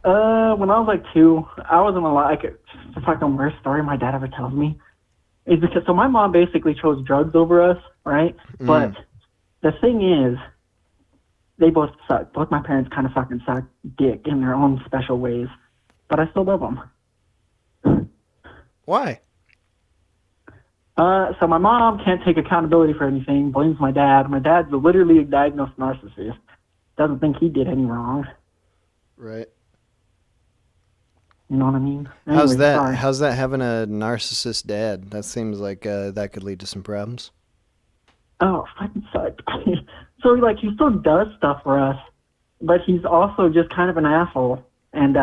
when I was like 2, I wasn't alive. The fucking worst story my dad ever tells me is because my mom basically chose drugs over us, right? But the thing is, they both suck. Both my parents kind of fucking suck dick in their own special ways, but I still love them. Why? So my mom can't take accountability for anything, blames my dad. My dad's literally a diagnosed narcissist. Doesn't think he did any wrong. Right. You know what I mean? How's Anyway, that? sorry. How's that having a narcissist dad? That seems like that could lead to some problems. Oh, fucking suck. So, like, he still does stuff for us, but he's also just kind of an asshole. And,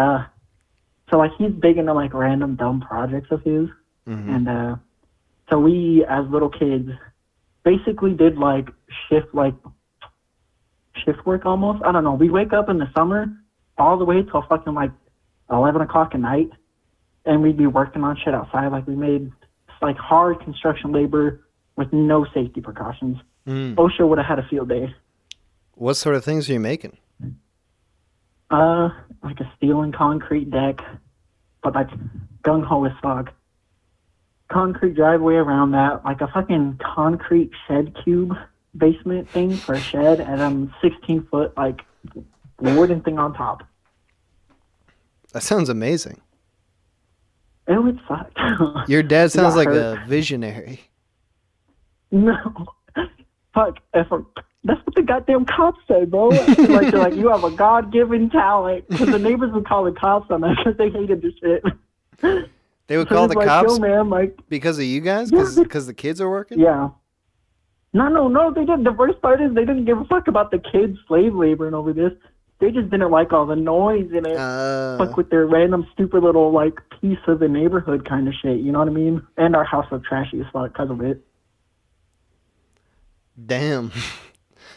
so, like, he's big into, like, random dumb projects of his. Mm-hmm. And, so we, as little kids, basically did, like, shift work almost. I don't know. We'd wake up in the summer all the way till fucking, like, 11 o'clock at night, and we'd be working on shit outside. Like, we made, like, hard construction labor with no safety precautions. OSHA would have had a field day. What sort of things are you making? Like a steel and concrete deck, but, like, gung-ho as fuck. Concrete driveway around that, like a fucking concrete shed cube basement thing for a shed, and then 16-foot, like, wooden thing on top. That sounds amazing. It would suck. Your dad sounds like hurt. a visionary. No. Fuck. That's what the goddamn cops say, bro. Like, they're like, you have a God-given talent. Because the neighbors would call the cops on that because they hated the shit. They would So call it's the like, cops yo, man, like, because of you guys? Because the kids are working? yeah. No, they didn't. The worst part is they didn't give a fuck about the kids' slave labor and over this. They just didn't like all the noise in it. Fuck with their random, stupid little, like, piece of the neighborhood kind of shit. You know what I mean? And our house was trashy as fuck because of it. Damn.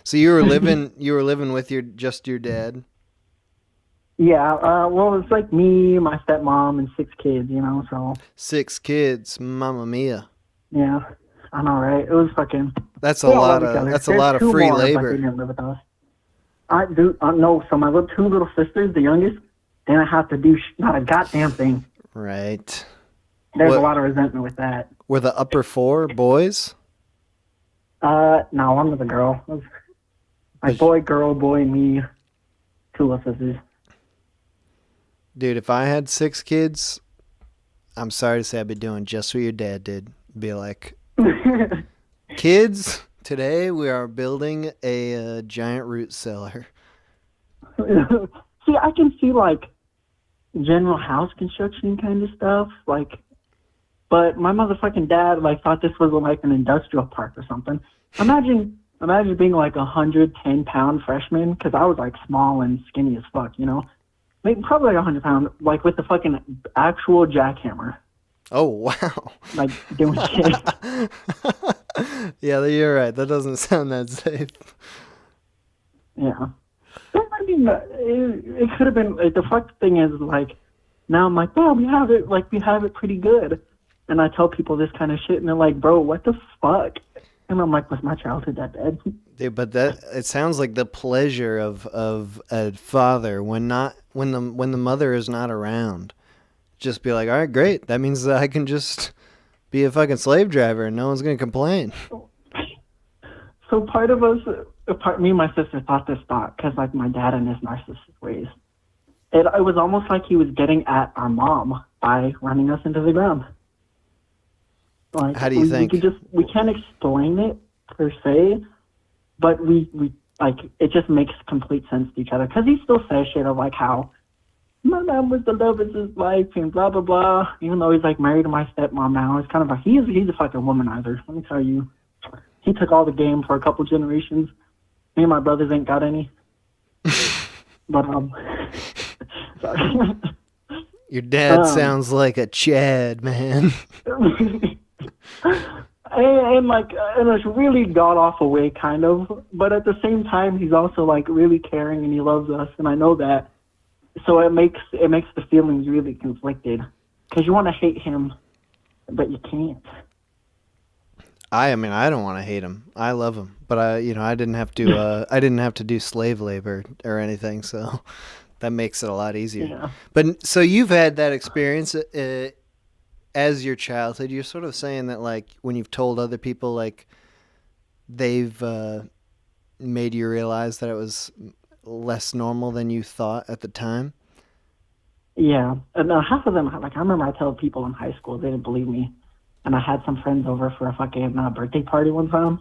So you were living with just your dad? Yeah, well, it's like me, my stepmom, and 6 kids, you know, so. 6 kids, mamma mia. Yeah, I know, right? It was fucking. That's a we all lot love each of other. that's a There's lot of 2 free more, labor. But they didn't live with us. I do. No, so my 2 little sisters, the youngest, they didn't have to do not a goddamn thing. Right. There's a lot of resentment with that. Were the upper 4 boys? No, one was a girl. It was like boy, girl, boy, me, 2 little sisters. Dude, if I had 6 kids, I'm sorry to say I'd be doing just what your dad did. Be like, kids, today we are building a giant root cellar. See, I can see like general house construction kind of stuff, like, but my motherfucking dad like thought this was like an industrial park or something. Imagine being like 110-pound freshman, because I was like small and skinny as fuck, you know, maybe probably like 100-pound, like with the fucking actual jackhammer. Oh wow! Like doing shit. Yeah, you're right. That doesn't sound that safe. Yeah. I mean, it could have been. The fucked thing is, like, now I'm like, oh, we have it pretty good. And I tell people this kind of shit, and they're like, bro, what the fuck? And I'm like, was my childhood that bad? Dude, but it sounds like the pleasure of a father when the mother is not around. Just be like, all right, great. That means that I can just be a fucking slave driver and no one's gonna complain. So part of us, me and my sister thought this thought, because like my dad and his narcissistic ways, it was almost like he was getting at our mom by running us into the ground. Like, how do you think? We can't explain it per se, but we like it just makes complete sense to each other, because he still says shit of like how my man was the love of his life and blah blah blah. Even though he's like married to my stepmom now, it's kind of he's a fucking womanizer. Let me tell you, he took all the game for a couple generations. Me and my brothers ain't got any. But sorry. Your dad sounds like a Chad, man. and like in a really god awful way, kind of. But at the same time, he's also like really caring and he loves us, and I know that. So it makes the feelings really conflicted, because you want to hate him, but you can't. I mean, I don't want to hate him. I love him, but I didn't have to do slave labor or anything, so that makes it a lot easier. Yeah. But so you've had that experience as your childhood. You're sort of saying that like when you've told other people, like they've made you realize that it was less normal than you thought at the time. Yeah, and half of them, like I remember I told people in high school, they didn't believe me. And I had some friends over for a fucking birthday party one time.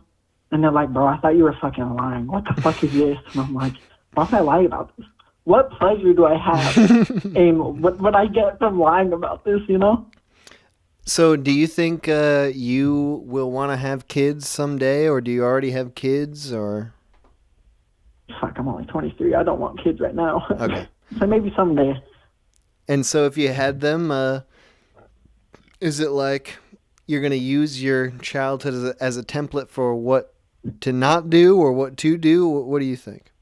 And they're like, bro, I thought you were fucking lying. What the fuck is this? And I'm like, why am I lying about this? What pleasure do I have? And what I get from lying about this, you know? So do you think you will want to have kids someday, or do you already have kids, or? Fuck, I'm only 23. I don't want kids right now. Okay. So maybe someday. And so if you had them, is it like you're going to use your childhood as a template for what to not do or what to do? What do you think?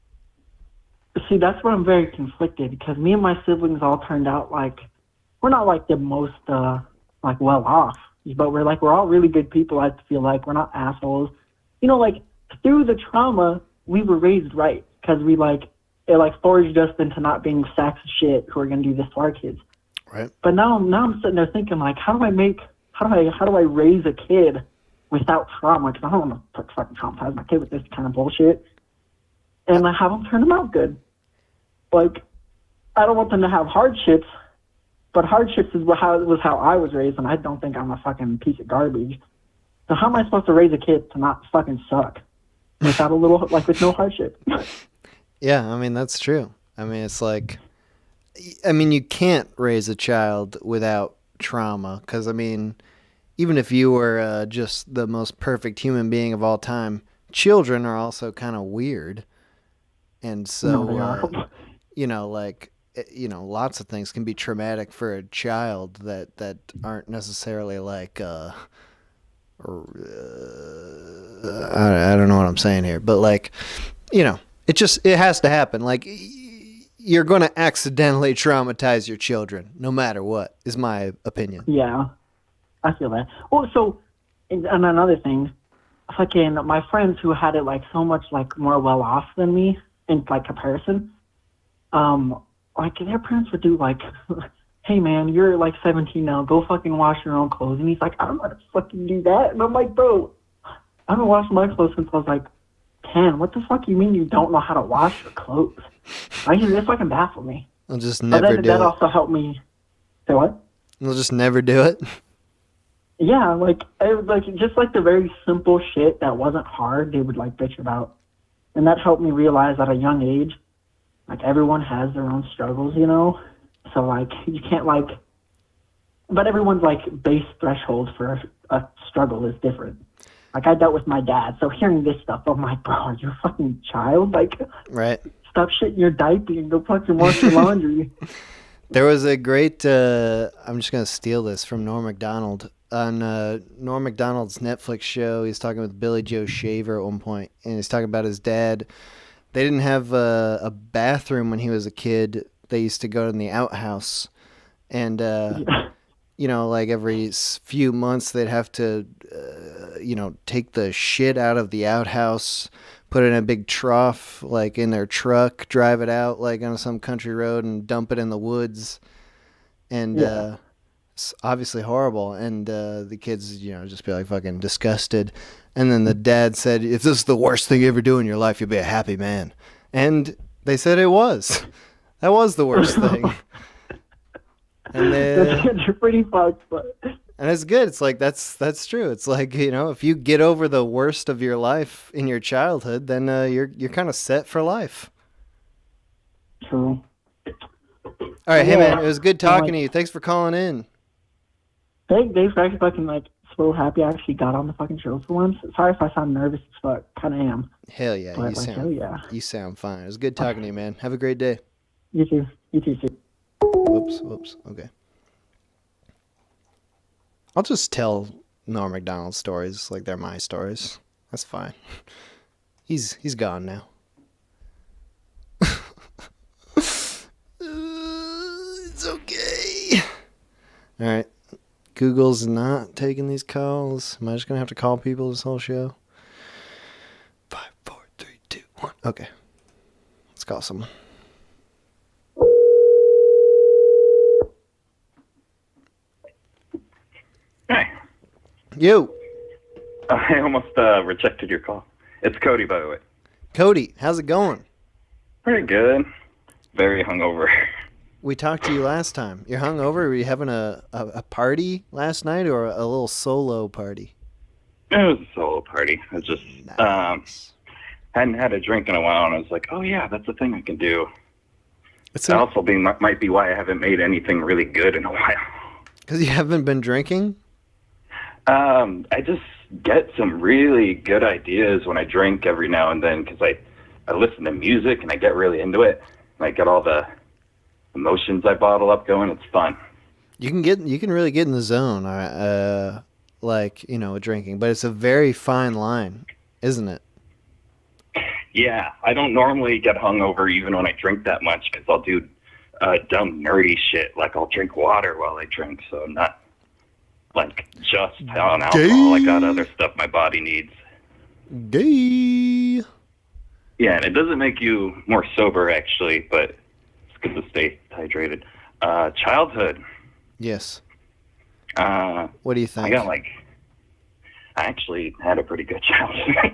See, that's where I'm very conflicted, because me and my siblings all turned out like, we're not like the most like well off, but we're all really good people. I feel like we're not assholes. You know, like through the trauma, we were raised right, because it forged us into not being sacks of shit who are gonna do this to our kids. Right. But now I'm sitting there thinking like, how do I raise a kid without trauma? Because I don't want to fucking traumatize my kid with this kind of bullshit, and I have them turn them out good. Like, I don't want them to have hardships, but hardships is how I was raised, and I don't think I'm a fucking piece of garbage. So how am I supposed to raise a kid to not fucking suck without with no hardship? Yeah, I mean, that's true. I mean, it's like, you can't raise a child without trauma, because, I mean, even if you were just the most perfect human being of all time, children are also kind of weird. And so, lots of things can be traumatic for a child that aren't necessarily like, I don't know what I'm saying here, but like, you know, it has to happen. Like, you're going to accidentally traumatize your children, no matter what, is my opinion. Yeah, I feel that. Oh, so, and another thing, fucking my friends who had it like so much like more well off than me in like comparison, like their parents would do like, hey man, you're like 17 now, go fucking wash your own clothes. And he's like, I don't know how to fucking do that. And I'm like, bro, I haven't washed my clothes since I was like 10. What the fuck you mean you don't know how to wash your clothes? Like, this fucking baffled me. I'll just never do it. That also helped me. Say what? We'll just never do it. Yeah, like just like the very simple shit that wasn't hard, they would like bitch about, and that helped me realize at a young age, like everyone has their own struggles, you know. So like you can't like, but everyone's like base threshold for a struggle is different. Like I dealt with my dad, so hearing this stuff, I'm like, bro, are you a fucking child? Like, right? Stop shitting your diaper and go fucking wash your laundry. There was a great, I'm just going to steal this from Norm Macdonald. On Norm Macdonald's Netflix show, he's talking with Billy Joe Shaver at one point, and he's talking about his dad. They didn't have a bathroom when he was a kid. They used to go in the outhouse, and, you know, like every few months they'd have to, you know, take the shit out of the outhouse, put it in a big trough, like in their truck, drive it out like on some country road and dump it in the woods. And it's obviously horrible. And the kids, you know, just be like fucking disgusted. And then the dad said, if this is the worst thing you ever do in your life, you'll be a happy man. And they said it was. That was the worst thing. And Those kids are pretty fucked, but... And it's good. It's like, that's true. It's like, you know, if you get over the worst of your life in your childhood, then you're kind of set for life. True. All right, hey man, it was good talking to you. Thanks for calling in. Thanks for actually fucking like so happy I actually got on the fucking show for once. Sorry if I sound nervous as fuck. Kind of am. Hell yeah, but, you sound fine. It was good talking to you, man. Have a great day. You too. You too. Whoops. Okay. I'll just tell Norm Macdonald stories like they're my stories. That's fine. He's gone now. It's okay. All right. Google's not taking these calls. Am I just going to have to call people this whole show? 5, 4, 3, 2, 1. Okay. Let's call someone. Hi. You. I almost rejected your call. It's Cody, by the way. Cody, how's it going? Pretty good. Very hungover. We talked to you last time. You're hungover? Were you having a party last night or a little solo party? It was a solo party. I just hadn't had a drink in a while, and I was like, oh yeah, that's a thing I can do. That also might be why I haven't made anything really good in a while. Because you haven't been drinking? I just get some really good ideas when I drink every now and then because I listen to music and I get really into it. And I get all the emotions I bottle up going. It's fun. You can really get in the zone, like, you know, drinking, but it's a very fine line, isn't it? Yeah, I don't normally get hungover even when I drink that much because I'll do dumb nerdy shit like I'll drink water while I drink, so I'm not like just on alcohol. I got other stuff my body needs. Gay. Yeah, and it doesn't make you more sober actually, but it's good to stay hydrated. Childhood. Yes. What do you think? I actually had a pretty good childhood.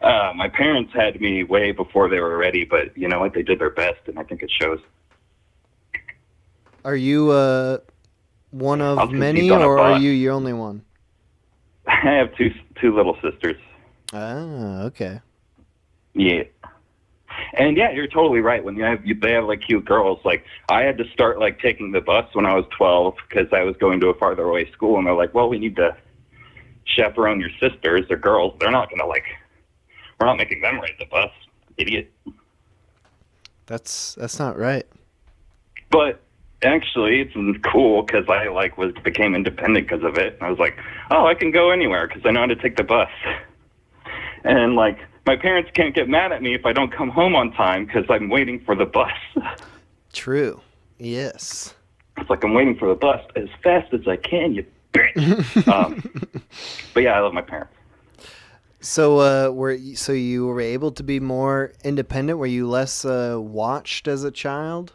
My parents had me way before they were ready, but you know what? They did their best, and I think it shows. Are you one of many, or are you your only one? I have two little sisters. Ah, okay. Yeah. And yeah, you're totally right. When they have like cute girls, like I had to start like taking the bus when I was 12 because I was going to a farther away school, and they're like, well, we need to chaperone your sisters. They're girls. They're not gonna we're not making them ride the bus, idiot. That's not right. But actually, it's cool because I became independent because of it. I was like, oh, I can go anywhere because I know how to take the bus. And like my parents can't get mad at me if I don't come home on time because I'm waiting for the bus. True. Yes. It's like I'm waiting for the bus as fast as I can, you bitch. But yeah, I love my parents. So, you were able to be more independent? Were you less watched as a child?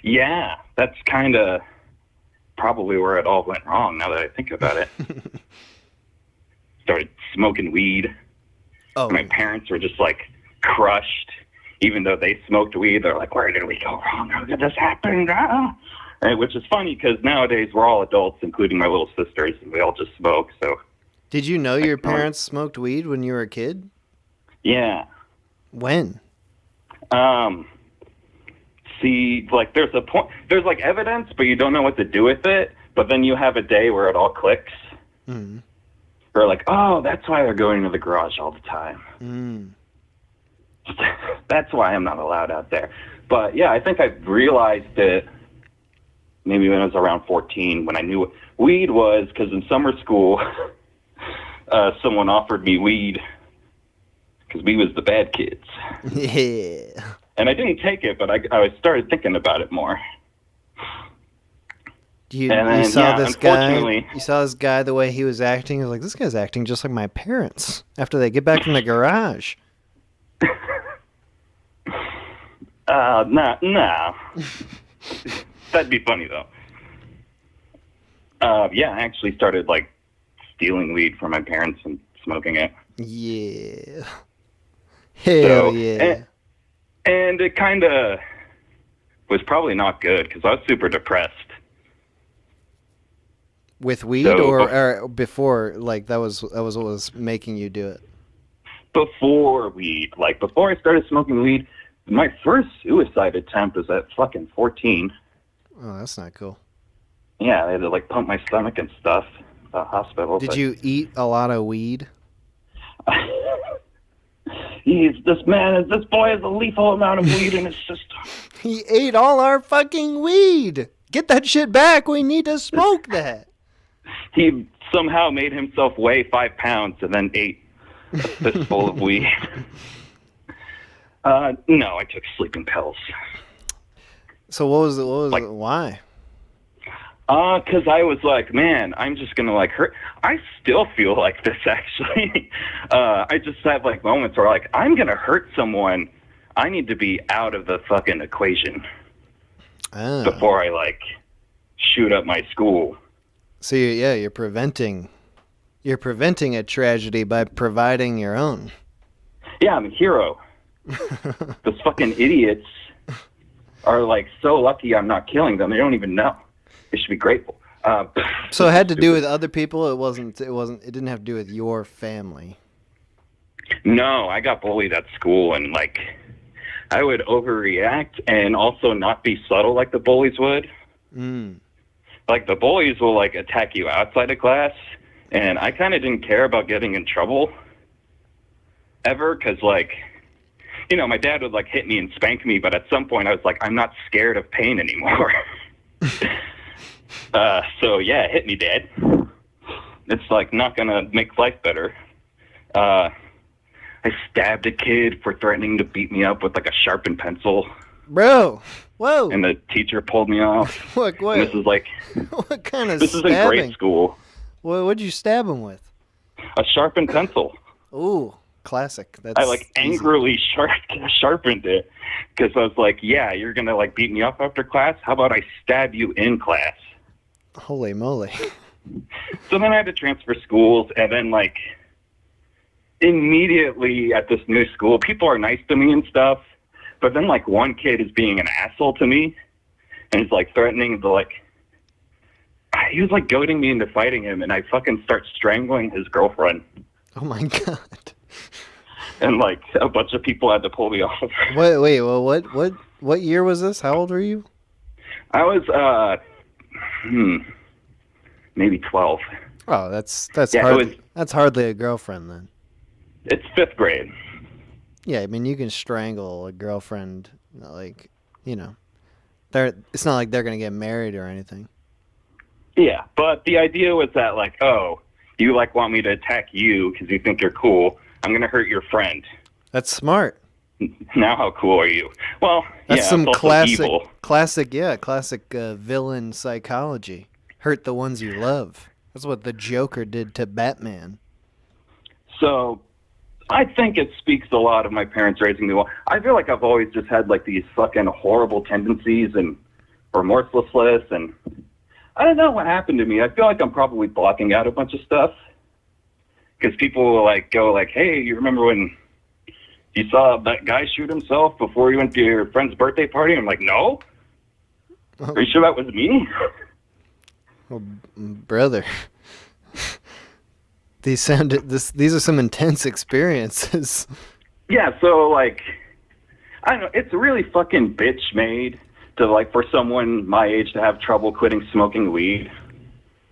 Yeah, that's kind of probably where it all went wrong. Now that I think about it, started smoking weed. Oh, my parents were just like crushed, even though they smoked weed. They're like, "Where did we go wrong? How did this happen?" And which is funny because nowadays we're all adults, including my little sisters, and we all just smoke. So. Did you know your parents smoked weed when you were a kid? Yeah. When? See, like there's like evidence, but you don't know what to do with it. But then you have a day where it all clicks. Mm. Or like, oh, that's why they're going to the garage all the time. Mm. That's why I'm not allowed out there. But yeah, I think I realized it maybe when I was around 14 when I knew what weed was, because in summer school, someone offered me weed because we was the bad kids. Yeah. And I didn't take it, but I started thinking about it more. You saw this guy. You saw this guy the way he was acting. I was like, this guy's acting just like my parents after they get back from the garage. Nah. That'd be funny though. Yeah, I actually started like stealing weed from my parents and smoking it. Yeah. Hell yeah. And it kind of was probably not good because I was super depressed. With weed or before, like that was what was making you do it? Before weed. Like before I started smoking weed, my first suicide attempt was at fucking 14. Oh, that's not cool. Yeah, they had to like pump my stomach and stuff at the hospital. Did you eat a lot of weed? This boy has a lethal amount of weed in his system. He ate all our fucking weed. Get that shit back. We need to smoke that. He somehow made himself weigh 5 pounds and then ate a fistful of weed. No, I took sleeping pills. So what was it? Why? Because I was like, man, I'm just gonna like hurt. I still feel like this actually. I just have like moments where like I'm gonna hurt someone. I need to be out of the fucking equation before I like shoot up my school. So you're preventing a tragedy by providing your own. Yeah, I'm a hero. Those fucking idiots are like so lucky I'm not killing them. They don't even know. They should be grateful. So it had to do with other people. It didn't have to do with your family. No, I got bullied at school, and like I would overreact and also not be subtle like the bullies would. Mm. Like the bullies will like attack you outside of class, and I kind of didn't care about getting in trouble ever, because like, you know, my dad would like hit me and spank me, but at some point I was like, I'm not scared of pain anymore. So yeah, hit me, Dad. It's like not gonna make life better. I stabbed a kid for threatening to beat me up with like a sharpened pencil. Bro, whoa! And the teacher pulled me off. What? And this is like, what kind of? This is in grade school. What'd you stab him with? A sharpened pencil. Ooh, classic. I like angrily sharpened it because I was like, yeah, you're gonna like beat me up after class. How about I stab you in class? Holy moly! So then I had to transfer schools, and then like immediately at this new school, people are nice to me and stuff, but then like one kid is being an asshole to me, and he's like threatening to like. He was like goading me into fighting him, and I fucking start strangling his girlfriend. Oh my god! And like a bunch of people had to pull me off. Wait. Well, what year was this? How old were you? I was maybe 12. Oh, that's yeah, that's hardly a girlfriend then. It's 5th grade. Yeah, I mean you can strangle a girlfriend, like, you know, it's not like they're gonna get married or anything. Yeah, but the idea was that like, oh, you like want me to attack you because you think you're cool. I'm going to hurt your friend. That's smart. Now how cool are you? Well, That's yeah, some it's also classic, evil. classic villain psychology. Hurt the ones you love. That's what the Joker did to Batman. So, I think it speaks a lot of my parents raising me well. I feel like I've always just had like these fucking horrible tendencies and remorselessness, and I don't know what happened to me. I feel like I'm probably blocking out a bunch of stuff because people will like go like, "Hey, you remember when you saw that guy shoot himself before you went to your friend's birthday party?" I'm like, "No. Are you sure that was me?" Oh, brother. These are some intense experiences. Yeah, so like, I don't know, it's really fucking bitch made to like for someone my age to have trouble quitting smoking weed,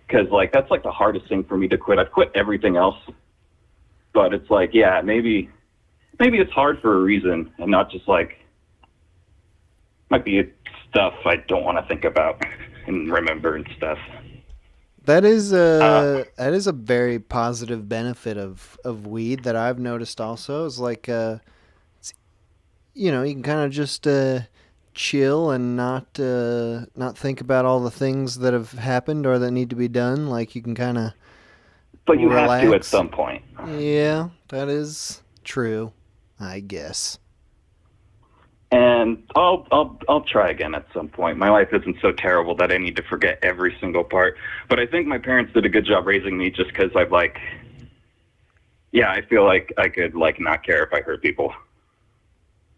because like that's like the hardest thing for me to quit. I've quit everything else, but it's like, yeah, maybe it's hard for a reason and not just like might be stuff I don't want to think about and remember and stuff. That is a very positive benefit of weed that I've noticed also. Is like you can kind of just chill and not think about all the things that have happened or that need to be done. Like you can kind of But you have to at some point. Yeah, that is true, I guess. And I'll try again at some point. My life isn't so terrible that I need to forget every single part. But I think my parents did a good job raising me just because I've like, yeah, I feel like I could like not care if I hurt people.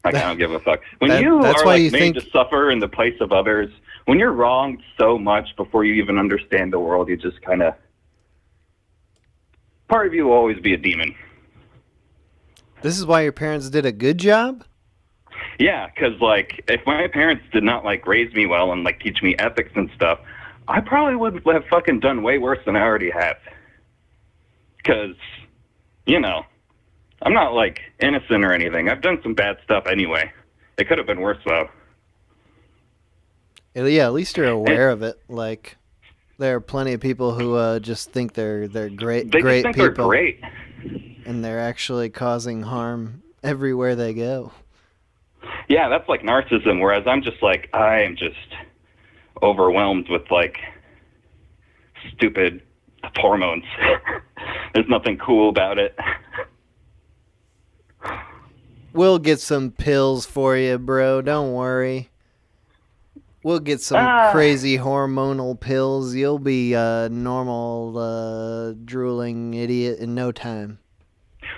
Like I don't give a fuck. When you are like made to suffer in the place of others, when you're wronged so much before you even understand the world, you just kind of, part of you will always be a demon. This is why your parents did a good job? Yeah, because, like, if my parents did not, like, raise me well and, like, teach me ethics and stuff, I probably would have fucking done way worse than I already have. Because, I'm not, like, innocent or anything. I've done some bad stuff anyway. It could have been worse, though. Yeah, at least you're aware of it. Like, there are plenty of people who just think they're great They great just think people. they're great. And they're actually causing harm everywhere they go. Yeah, that's like narcissism, whereas I'm just like, I am just overwhelmed with like stupid hormones. There's nothing cool about it. We'll get some pills for you, bro. Don't worry. We'll get some crazy hormonal pills. You'll be a normal drooling idiot in no time.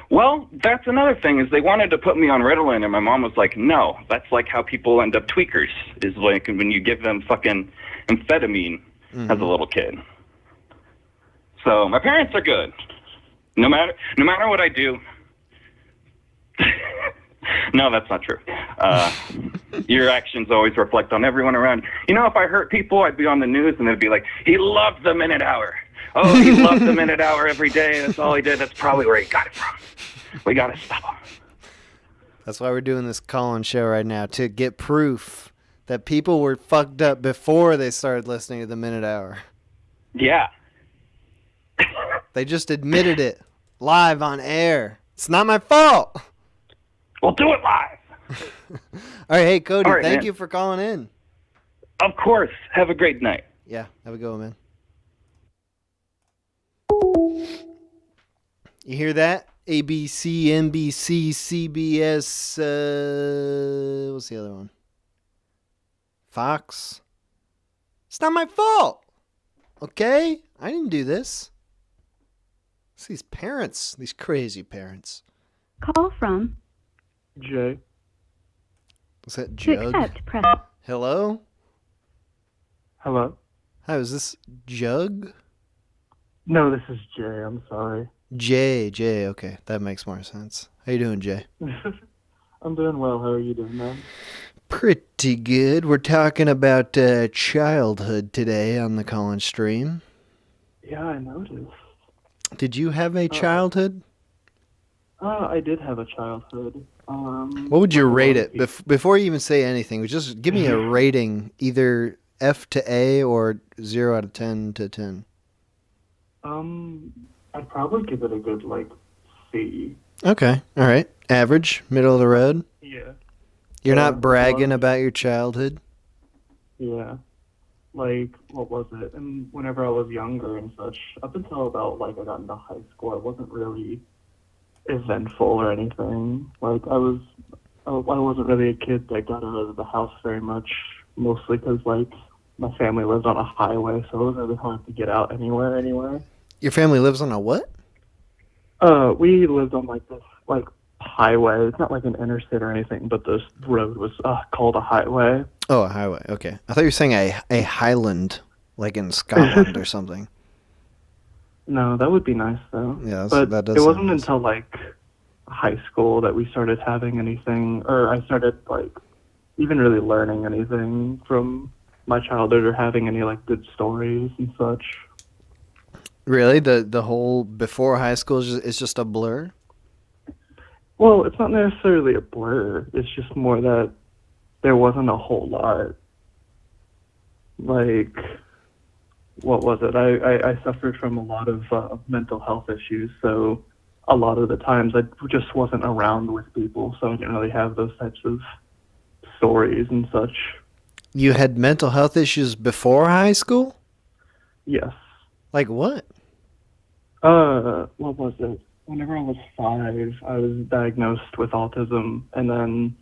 Well, that's another thing, is they wanted to put me on Ritalin, and my mom was like, no, that's like how people end up tweakers, is like when you give them fucking amphetamine as a little kid. So my parents are good. No matter what I do. No, that's not true. Your actions always reflect on everyone around. If I hurt people, I'd be on the news, and they'd be like, he loved the Minute Hour. Oh, he loved the Minute Hour every day. That's all he did. That's probably where he got it from. We got to stop him. That's why we're doing this call-in show right now, to get proof that people were fucked up before they started listening to the Minute Hour. Yeah. They just admitted it live on air. It's not my fault. We'll do it live. All right, hey, Cody, All right, thank man. you for calling in. Of course. Have a great night. Yeah, have a good one, man. You hear that? ABC, NBC, CBS, what's the other one? Fox. It's not my fault. Okay? I didn't do this. It's these parents, these crazy parents. Call from Jay. Was that to Jug? accept, press. Hello? Hello? Hi, is this Jug? No, this is Jay. I'm sorry. Jay, okay. That makes more sense. How you doing, Jay? I'm doing well. How are you doing, man? Pretty good. We're talking about childhood today on the call-in stream. Yeah, I noticed. Did you have a childhood? I did have a childhood. What would you rate it? Before you even say anything, just give me a rating, either F to A or 0 out of 10 to 10. I'd probably give it a good, C. Okay, all right. Average, middle of the road. Yeah. You're Yeah, not bragging about your childhood. Yeah. Like, what was it? And whenever I was younger and such, up until about, like, I got into high school, I wasn't really eventful or anything. Like, I wasn't really a kid that got out of the house very much, mostly because, like, my family lived on a highway, so it was really hard to get out anywhere. Your family lives on a what? We lived on, like, this, like, highway. It's not like an interstate or anything, but this road was called a highway. Oh, a highway. Okay. I thought you were saying a highland, like in Scotland or something. No, that would be nice, though. Yeah, but that does it sound wasn't nice. until, like, high school that we started having anything, or I started, like, even really learning anything from my childhood or having any, like, good stories and such. Really? The whole before high school is just a blur? Well, it's not necessarily a blur. It's just more that there wasn't a whole lot. Like, what was it? I suffered from a lot of mental health issues, so a lot of the times I just wasn't around with people, so I didn't really have those types of stories and such. You had mental health issues before high school? Yes. Like what? What was it? Whenever I was 5, I was diagnosed with autism, and then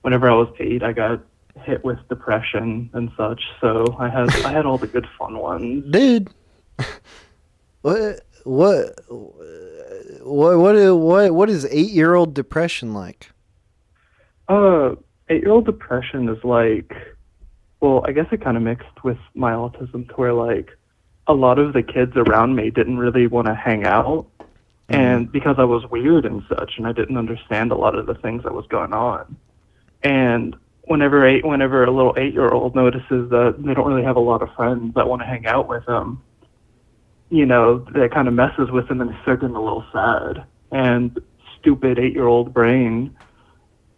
whenever I was 8, I got hit with depression and such. So I had all the good fun ones. Dude. What is 8-year-old depression like? 8-year-old depression is like, well, I guess it kind of mixed with my autism to where, like, a lot of the kids around me didn't really want to hang out. And because I was weird and such, and I didn't understand a lot of the things that was going on. And whenever a little 8-year-old notices that they don't really have a lot of friends that want to hang out with them, you know, that kind of messes with them and they start getting a little sad. And stupid 8-year-old brain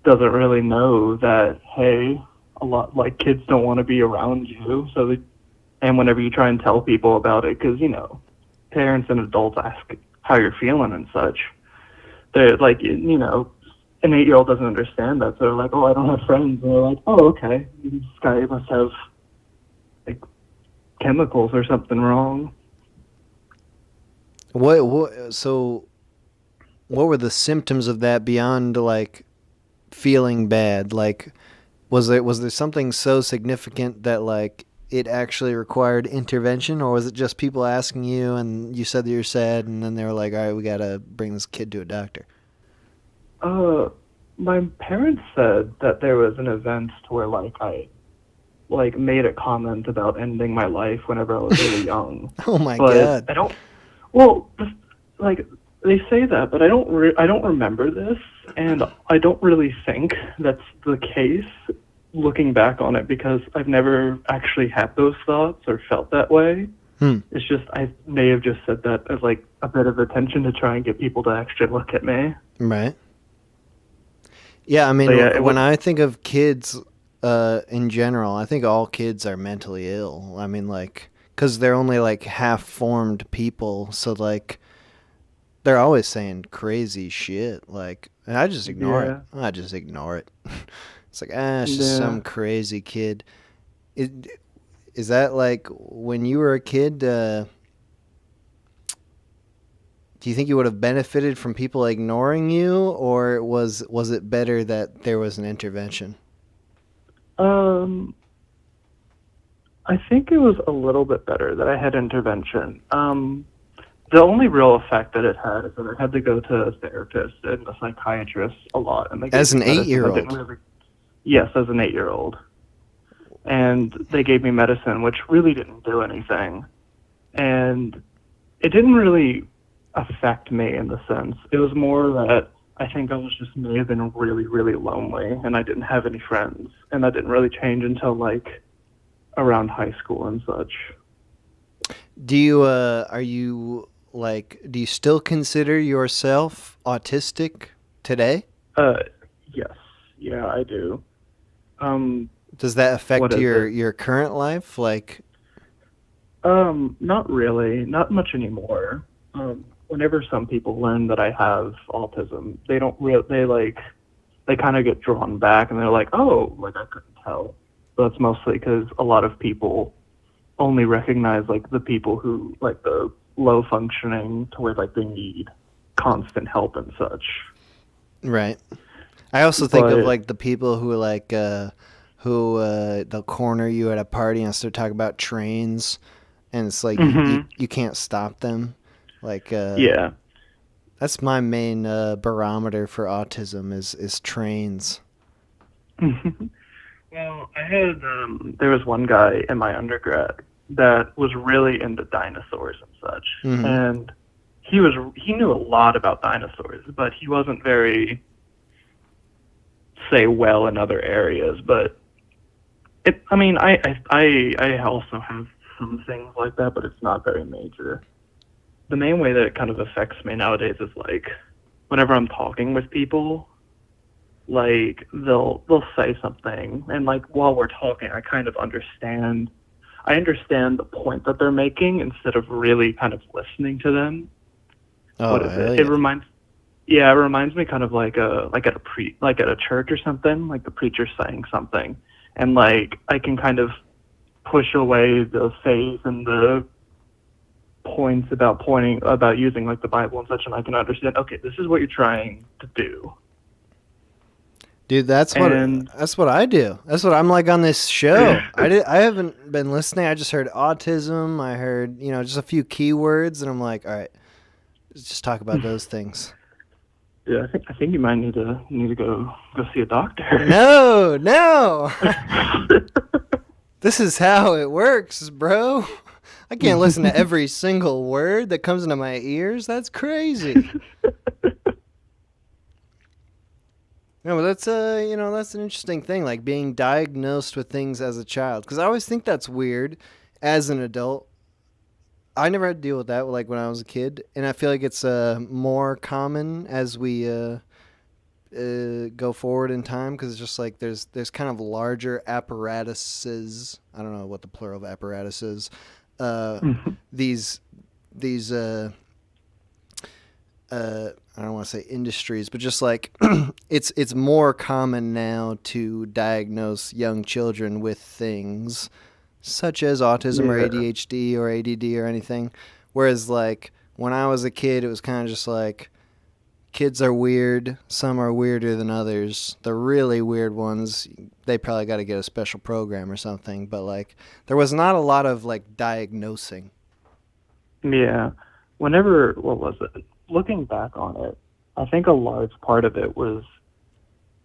doesn't really know that, hey, a lot, like, kids don't want to be around you. And whenever you try and tell people about it, because, you know, parents and adults ask how you're feeling and such, they're like, you know, an 8-year-old doesn't understand that. So they're like, oh, I don't have friends. And they're like, oh, okay. This guy must have, like, chemicals or something wrong. So what were the symptoms of that beyond, like, feeling bad? Like, was there something so significant that, like, it actually required intervention, or was it just people asking you and you said that you're sad and then they were like, all right, we gotta bring this kid to a doctor? My parents said that there was an event to where, like, I, like, made a comment about ending my life whenever I was really young. Oh my but God. Like, they say that, but I don't remember this, and I don't really think that's the case looking back on it, because I've never actually had those thoughts or felt that way. It's just, I may have just said that as, like, a bit of attention to try and get people to actually look at me. Right. Yeah, I mean, when I think of kids in general, I think all kids are mentally ill. I mean, like, because they're only, like, half-formed people, so, like, they're always saying crazy shit, like, and I just ignore it. I just ignore it. It's like, it's just some crazy kid. Is that, like, when you were a kid, do you think you would have benefited from people ignoring you, or was it better that there was an intervention? I think it was a little bit better that I had intervention. The only real effect that it had is that I had to go to a therapist and a psychiatrist a lot. And they gave As an me medicine. 8-year-old? Yes, as an 8-year-old. And they gave me medicine, which really didn't do anything. And it didn't really affect me in the sense. It was more that I think I was just may have been really, really lonely, and I didn't have any friends. And that didn't really change until, like, around high school and such. Do you, do you still consider yourself autistic today? Yes. Yeah, I do. Does that affect your current life? Like, not really. Not much anymore. whenever some people learn that I have autism, they don't they kind of get drawn back and they're like, oh, like I couldn't tell. But that's mostly because a lot of people only recognize like the people who like the low functioning to where like they need constant help and such. Right. I also think of like the people who like they'll corner you at a party and start talking about trains, and it's like you can't stop them. Like yeah. That's my main barometer for autism is trains. Well, I had there was one guy in my undergrad that was really into dinosaurs and such, and he knew a lot about dinosaurs, but he wasn't very well in other areas. But I also have some things like that, but it's not very major. The main way that it kind of affects me nowadays is like whenever I'm talking with people, like they'll say something, and like while we're talking, I kind of understand the point that they're making instead of really kind of listening to them. Oh, what is it? It reminds me kind of like at a church or something, like the preacher saying something, and like I can kind of push away the faith and the points about using like the Bible and such, and I can understand, okay, this is what you're trying to do. Dude, that's what I do. That's what I'm like on this show. I haven't been listening. I just heard autism. I heard, just a few keywords, and I'm like, all right, let's just talk about those things. Yeah, I think you might need to go see a doctor. No. This is how it works, bro. I can't listen to every single word that comes into my ears. That's crazy. No, but that's that's an interesting thing, like being diagnosed with things as a child. Because I always think that's weird as an adult. I never had to deal with that like when I was a kid, and I feel like it's more common as we go forward in time, because it's just like there's kind of larger apparatuses. I don't know what the plural of apparatus is. These I don't want to say industries, but just like it's more common now to diagnose young children with things such as autism or ADHD or ADD or anything. Whereas like when I was a kid, it was kind of just like kids are weird. Some are weirder than others. The really weird ones, they probably got to get a special program or something. But like there was not a lot of like diagnosing. Yeah. What was it? Looking back on it, I think a large part of it was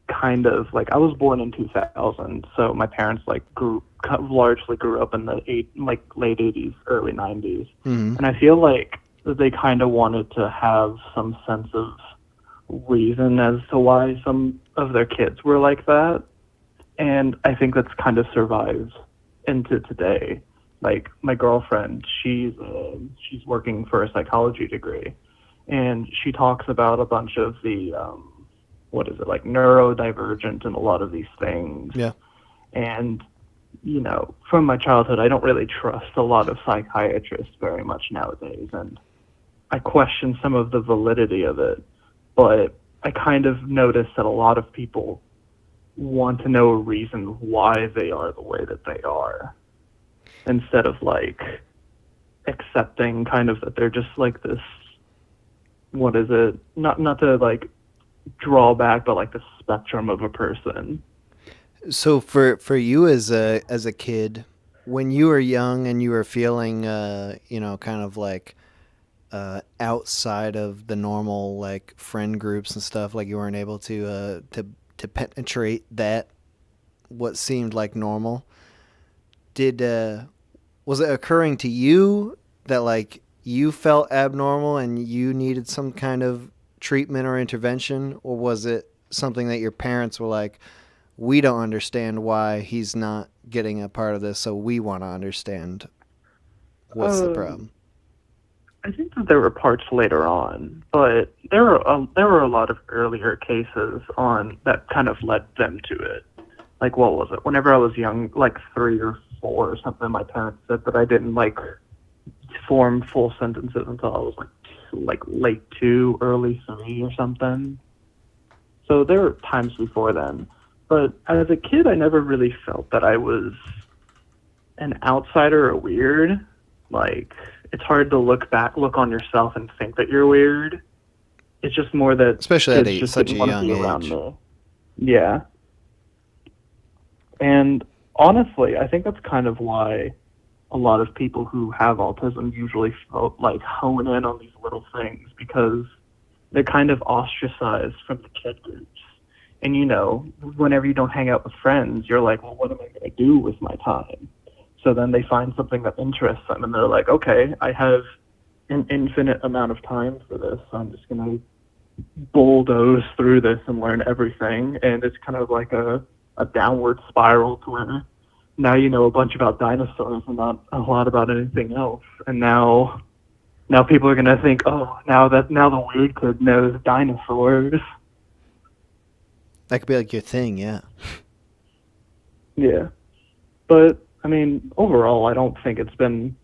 kind of like I was born in 2000, so my parents like largely grew up in the late 80s, early 90s, and I feel like they kind of wanted to have some sense of reason as to why some of their kids were like that, and I think that's kind of survived into today. Like my girlfriend, she's working for a psychology degree. And she talks about a bunch of the, like neurodivergent and a lot of these things. Yeah. And, from my childhood, I don't really trust a lot of psychiatrists very much nowadays. And I question some of the validity of it. But I kind of notice that a lot of people want to know a reason why they are the way that they are, instead of like accepting kind of that they're just like this. What is it? Not to like draw back, but like the spectrum of a person. So for you as a kid, when you were young and you were feeling kind of like outside of the normal like friend groups and stuff, like you weren't able to penetrate that what seemed like normal, was it occurring to you that like you felt abnormal and you needed some kind of treatment or intervention, or was it something that your parents were like, we don't understand why he's not getting a part of this, so we want to understand what's the problem? I think that there were parts later on, but there were a lot of earlier cases on that kind of led them to it. Like, what was it? Whenever I was young, like 3 or 4 or something, my parents said that I didn't like form full sentences until I was like like late 2, early 3 or something. So there were times before then. But as a kid, I never really felt that I was an outsider or weird. Like, it's hard to look on yourself and think that you're weird. It's just more that Especially kids at just such didn't a want to young be age. around me. Yeah. And honestly, I think that's kind of why a lot of people who have autism usually like hone in on these little things, because they're kind of ostracized from the kid groups. And you know, whenever you don't hang out with friends, you're like, well, what am I going to do with my time? So then they find something that interests them, and they're like, okay, I have an infinite amount of time for this, so I'm just going to bulldoze through this and learn everything. And it's kind of like a downward spiral to where now you know a bunch about dinosaurs and not a lot about anything else. And now people are going to think, oh, now the weird kid knows dinosaurs. That could be like your thing, yeah. Yeah. But, I mean, overall, I don't think it's been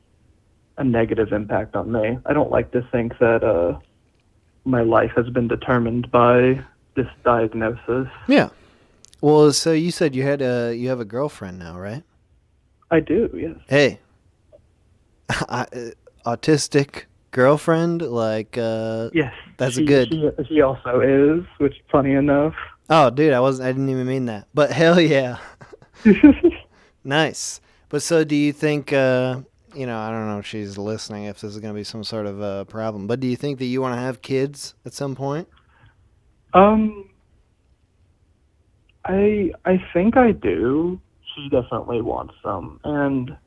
a negative impact on me. I don't like to think that my life has been determined by this diagnosis. Yeah. Well, so you said you have a girlfriend now, right? I do, yes. Hey. Autistic girlfriend, like yes, that's she, good. She also is, which is funny enough. Oh, dude, I didn't even mean that. But hell yeah. Nice. But so do you think I don't know if she's listening, if this is going to be some sort of problem, but do you think that you want to have kids at some point? I think I do. She definitely wants some. And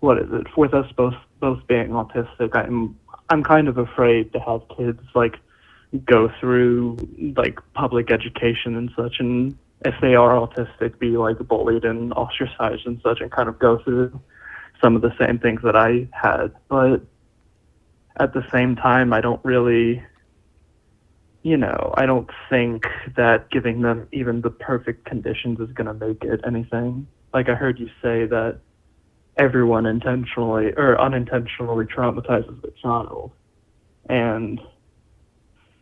what is it? With us both being autistic, I'm kind of afraid to have kids like go through like public education and such, and if they are autistic, be like bullied and ostracized and such, and kind of go through some of the same things that I had. But at the same time, I don't really, I don't think that giving them even the perfect conditions is going to make it anything. Like I heard you say that everyone intentionally or unintentionally traumatizes their child. And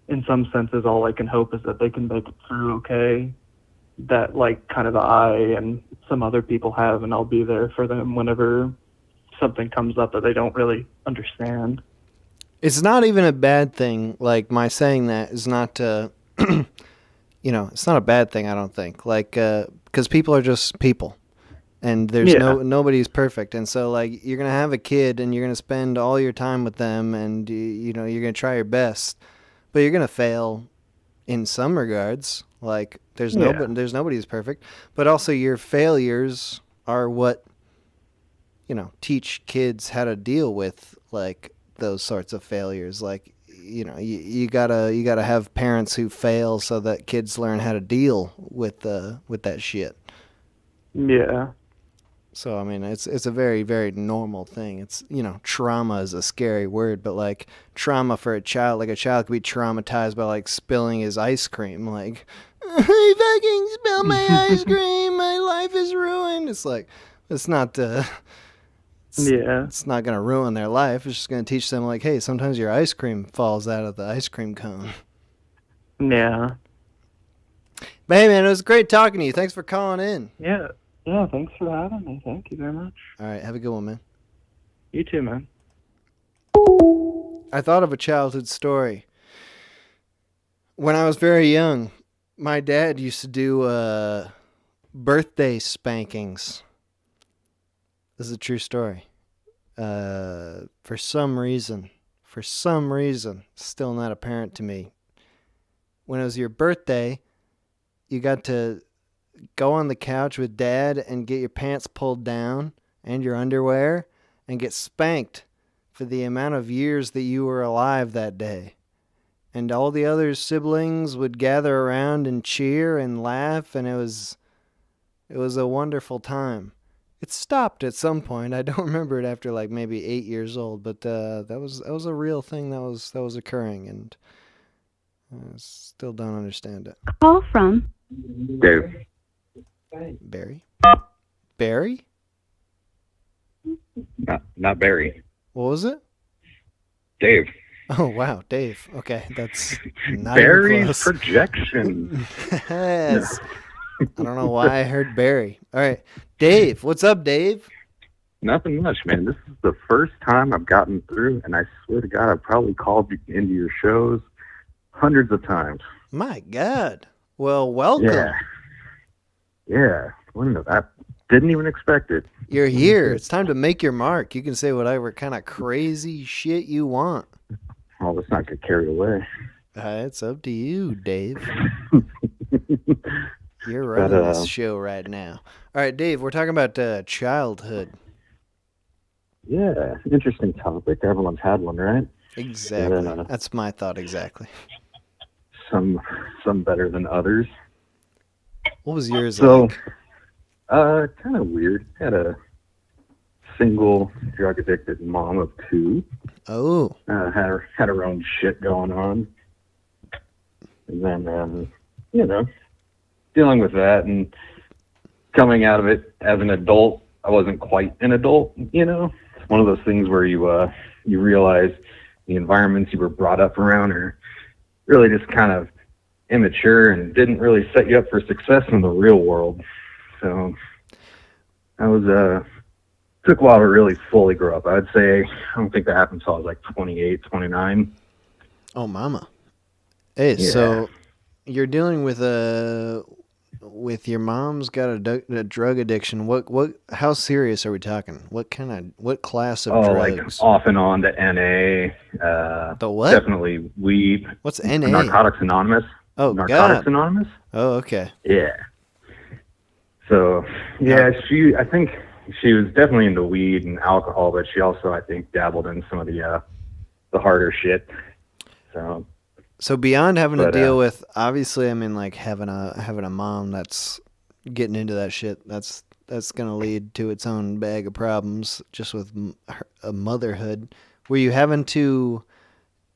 in some senses, all I can hope is that they can make it through okay. That like kind of I and some other people have, and I'll be there for them whenever something comes up that they don't really understand. It's not even a bad thing. Like my saying that is not, it's not a bad thing. I don't think. Like, because people are just people, and there's nobody's perfect. And so like you're gonna have a kid, and you're gonna spend all your time with them, and you're gonna try your best, but you're gonna fail in some regards. Like there's nobody who's perfect, but also your failures are what teach kids how to deal with like those sorts of failures. Like you gotta have parents who fail so that kids learn how to deal with that shit. Yeah. So I mean it's a very, very normal thing. It's trauma is a scary word, but like trauma for a child, like a child could be traumatized by like spilling his ice cream, like I fucking spilled my ice cream, my life is ruined. It's like it's not it's not going to ruin their life. It's just going to teach them, like, hey, sometimes your ice cream falls out of the ice cream cone. Yeah. But hey, man, it was great talking to you. Thanks for calling in. Yeah, thanks for having me. Thank you very much. All right, have a good one, man. You too, man. I thought of a childhood story. When I was very young, my dad used to do birthday spankings. This is a true story. For some reason, still not apparent to me, when it was your birthday, you got to go on the couch with Dad and get your pants pulled down and your underwear and get spanked for the amount of years that you were alive that day. And all the other siblings would gather around and cheer and laugh, and it was a wonderful time. It stopped at some point. I don't remember it after like maybe 8 years old, but that was a real thing that was occurring, and I still don't understand it. Call from Dave. Barry? Barry? Not Barry. What was it? Dave. Oh wow, Dave. Okay, that's not even Barry's close. projection. Yes. I don't know why I heard Barry. All right, Dave. What's up, Dave? Nothing much, man. This is the first time I've gotten through, and I swear to God, I've probably called you into your shows hundreds of times. My God. Well, welcome. Yeah. I didn't even expect it. You're here. It's time to make your mark. You can say whatever kind of crazy shit you want. Oh, let's not get carried away. It's up to you, Dave. You're running this show right now. All right, Dave, we're talking about childhood. Yeah, interesting topic. Everyone's had one, right? Exactly. That's my thought exactly. Some better than others. What was yours like? Kind of weird. Had a single drug-addicted mom of two. Oh. Had her own shit going on. And then, dealing with that and coming out of it as an adult, I wasn't quite an adult, It's one of those things where you realize the environments you were brought up around are really just kind of immature and didn't really set you up for success in the real world. So I was took a while to really fully grow up. I'd say I don't think that happened until I was like 28, 29. Oh, mama. Hey, Yeah. So you're dealing with your mom's got a drug addiction. How serious are we talking? What class of drugs? Like off and on to NA. The what? Definitely weed. What's NA? Narcotics Anonymous. Oh, Narcotics God. Anonymous. Oh, okay. Yeah. So I think she was definitely into weed and alcohol, but she also, I think, dabbled in some of the harder shit. So beyond having to deal with, obviously, I mean, like having a mom that's getting into that shit, that's gonna lead to its own bag of problems. Just with motherhood, were you having to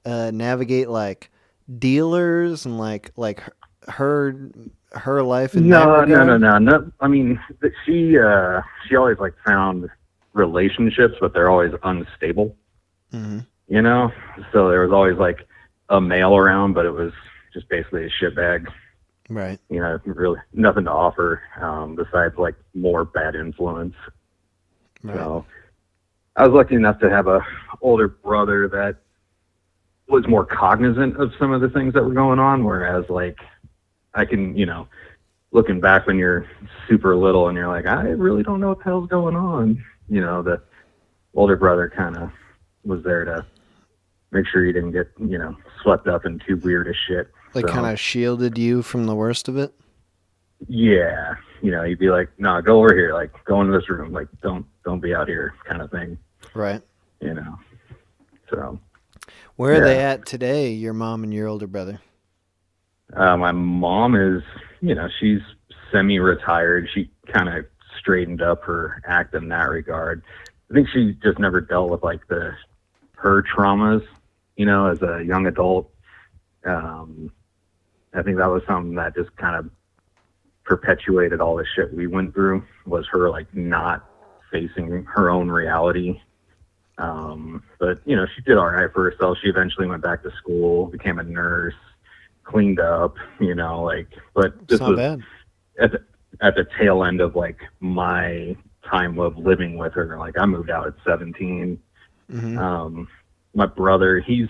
navigate like dealers and like her life in that regard? No. I mean, she always like found relationships, but they're always unstable. Mm-hmm. So there was always like a male around, but it was just basically a shitbag. Right. Really nothing to offer besides like more bad influence. Right. So I was lucky enough to have a older brother that was more cognizant of some of the things that were going on, whereas like I can, looking back when you're super little and you're like, I really don't know what the hell's going on. The older brother kind of was there to make sure you didn't get, swept up in too weird as shit. Like kind of shielded you from the worst of it? Yeah. You'd be like, no, go over here, like go into this room, like don't be out here kind of thing. Right. So. Where are they at today, your mom and your older brother? My mom is, she's semi-retired. She kind of straightened up her act in that regard. I think she just never dealt with like her traumas, as a young adult. I think that was something that just kind of perpetuated all the shit we went through, was her like not facing her own reality. But she did all right for herself. She eventually went back to school, became a nurse, cleaned up, but this was bad. At the tail end of like my time of living with her. Like I moved out at 17. Mm-hmm. My brother, he's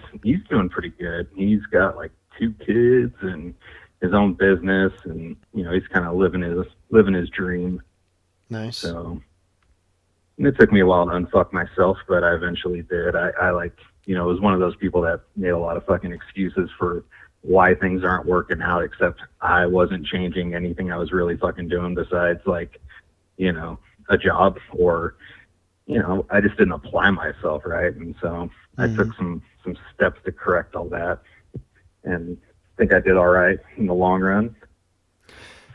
doing pretty good. He's got like 2 kids and his own business, and he's kind of living his dream. Nice. So, and it took me a while to unfuck myself, but I eventually did. I was one of those people that made a lot of fucking excuses for why things aren't working out, except I wasn't changing anything I was really fucking doing besides like, a job, or, I just didn't apply myself right. And so I took some steps to correct all that, and I think I did all right in the long run.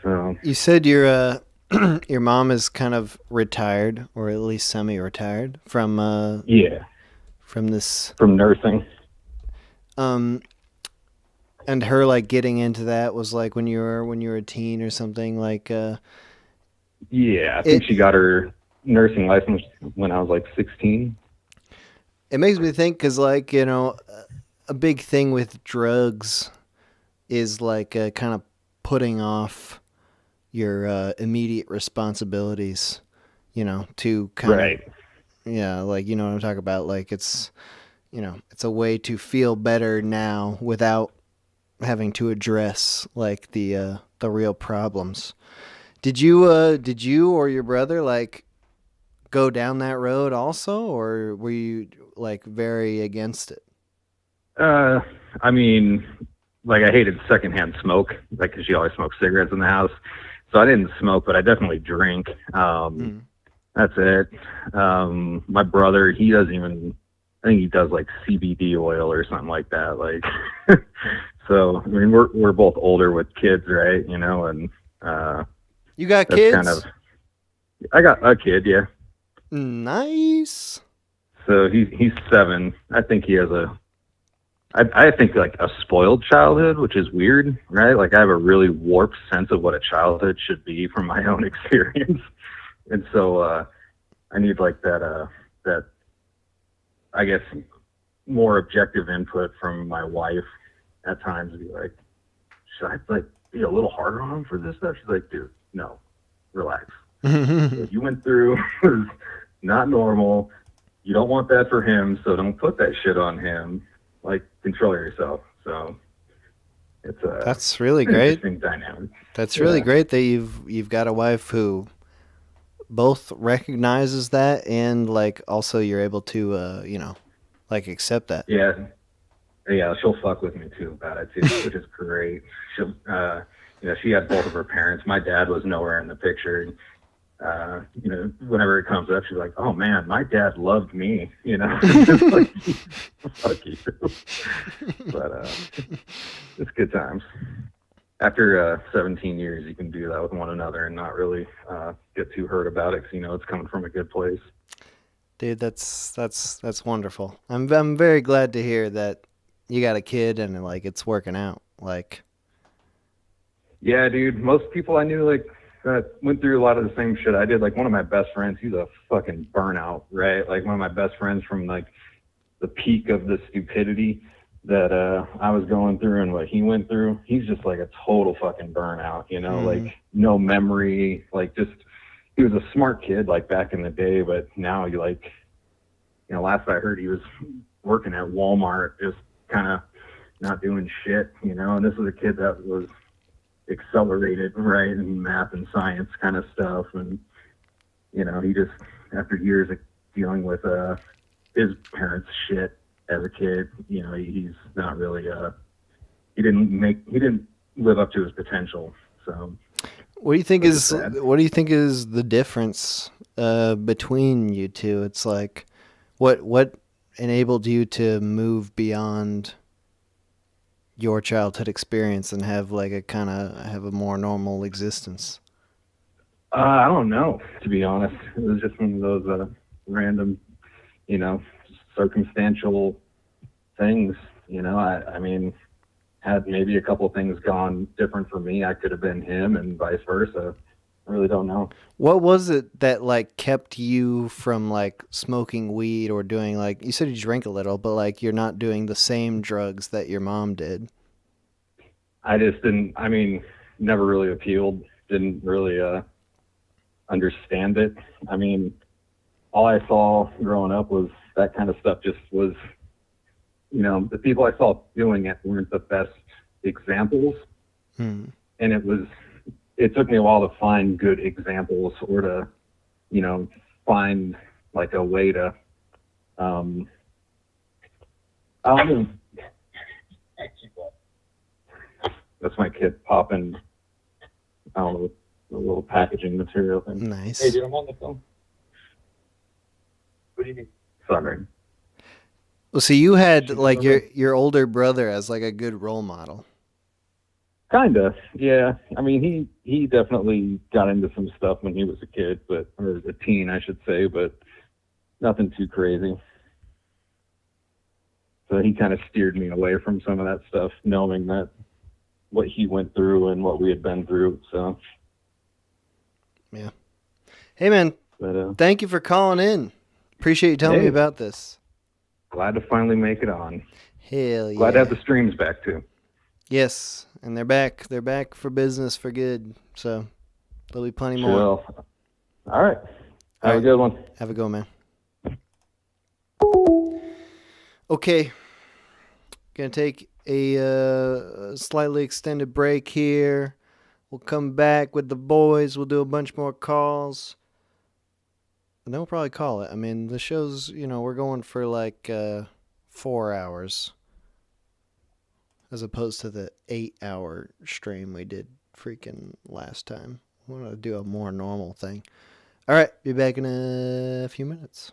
So you said your your mom is kind of retired, or at least semi-retired from from nursing. And her like getting into that was like when you were a teen or something, like yeah, I think she got her nursing license when I was like 16. It makes me think, because like a big thing with drugs is like kind of putting off your immediate responsibilities, to kind of, yeah, like, you know what I'm talking about? Like it's, it's a way to feel better now without having to address like the real problems. Did you or your brother like go down that road also, or were you like very against it? I mean, like I hated secondhand smoke, like because she always smoked cigarettes in the house. So I didn't smoke, but I definitely drink. That's it. My brother, he doesn't even. I think he does like CBD oil or something like that. Like, so I mean, we're both older with kids, right? And you got that's kids? Kind of. I got a kid, yeah. Nice. So he's 7. I think he has I think like a spoiled childhood, which is weird, right? Like I have a really warped sense of what a childhood should be from my own experience. And so I need like that I guess more objective input from my wife at times to be like, should I like be a little harder on him for this stuff? She's like, dude, no, relax. What you went through was not normal. You don't want that for him, so don't put that shit on him. Like, control yourself. So it's that's really great. Interesting dynamic. That's really great that you've got a wife who both recognizes that and like also you're able to like accept that. Yeah, she'll fuck with me too about it too, which is great. She'll she had both of her parents. My dad was nowhere in the picture. Whenever it comes up, she's like, "Oh man, my dad loved me," It's like, fuck you. But it's good times. After 17 years, you can do that with one another and not really get too hurt about it because it's coming from a good place. Dude, that's wonderful. I'm very glad to hear that you got a kid and like it's working out. Like, yeah, dude. Most people I knew like went through a lot of the same shit I did. Like one of my best friends, he's a fucking burnout, right? Like one of my best friends from like the peak of the stupidity that I was going through and what he went through. He's just like a total fucking burnout, like no memory, like just he was a smart kid like back in the day, but now you like, last I heard he was working at Walmart, just kind of not doing shit, and this was a kid that was accelerated, right, in math and science kind of stuff, and he just after years of dealing with his parents' shit as a kid, he's not really he didn't live up to his potential. So what do you think is the difference between you two? It's like what enabled you to move beyond your childhood experience and have like have a more normal existence? I don't know, to be honest. It was just one of those random, circumstantial things. I mean, had maybe a couple things gone different for me, I could have been him, and vice versa. I really don't know. What was it that like kept you from like smoking weed or doing like, you said you drank a little, but like you're not doing the same drugs that your mom did? I just didn't, never really appealed, didn't really understand it. I mean, all I saw growing up was that kind of stuff just was, the people I saw doing it weren't the best examples. And it took me a while to find good examples or to, find like a way to, I don't know. That's my kid popping, I don't know, a little packaging material thing. Nice. Hey, dude, I'm on the phone. What do you mean? Sorry. Well, so you had like your older brother as like a good role model. Kinda, yeah. I mean, he definitely got into some stuff when he was a kid, or a teen, I should say, but nothing too crazy. So he kind of steered me away from some of that stuff, knowing that what he went through and what we had been through. So, yeah. Hey, man. But, thank you for calling in. Appreciate you telling me about this. Glad to finally make it on. Hell yeah. Glad to have the streams back too. Yes, and they're back. They're back for business for good. So there'll be plenty more. Chill. All right. Have a good one. Have a go, man. Okay. Gonna take a slightly extended break here. We'll come back with the boys. We'll do a bunch more calls. And then we'll probably call it. I mean, the show's, we're going for like 4 hours. As opposed to the 8-hour stream we did freaking last time. I want to do a more normal thing. All right, be back in a few minutes.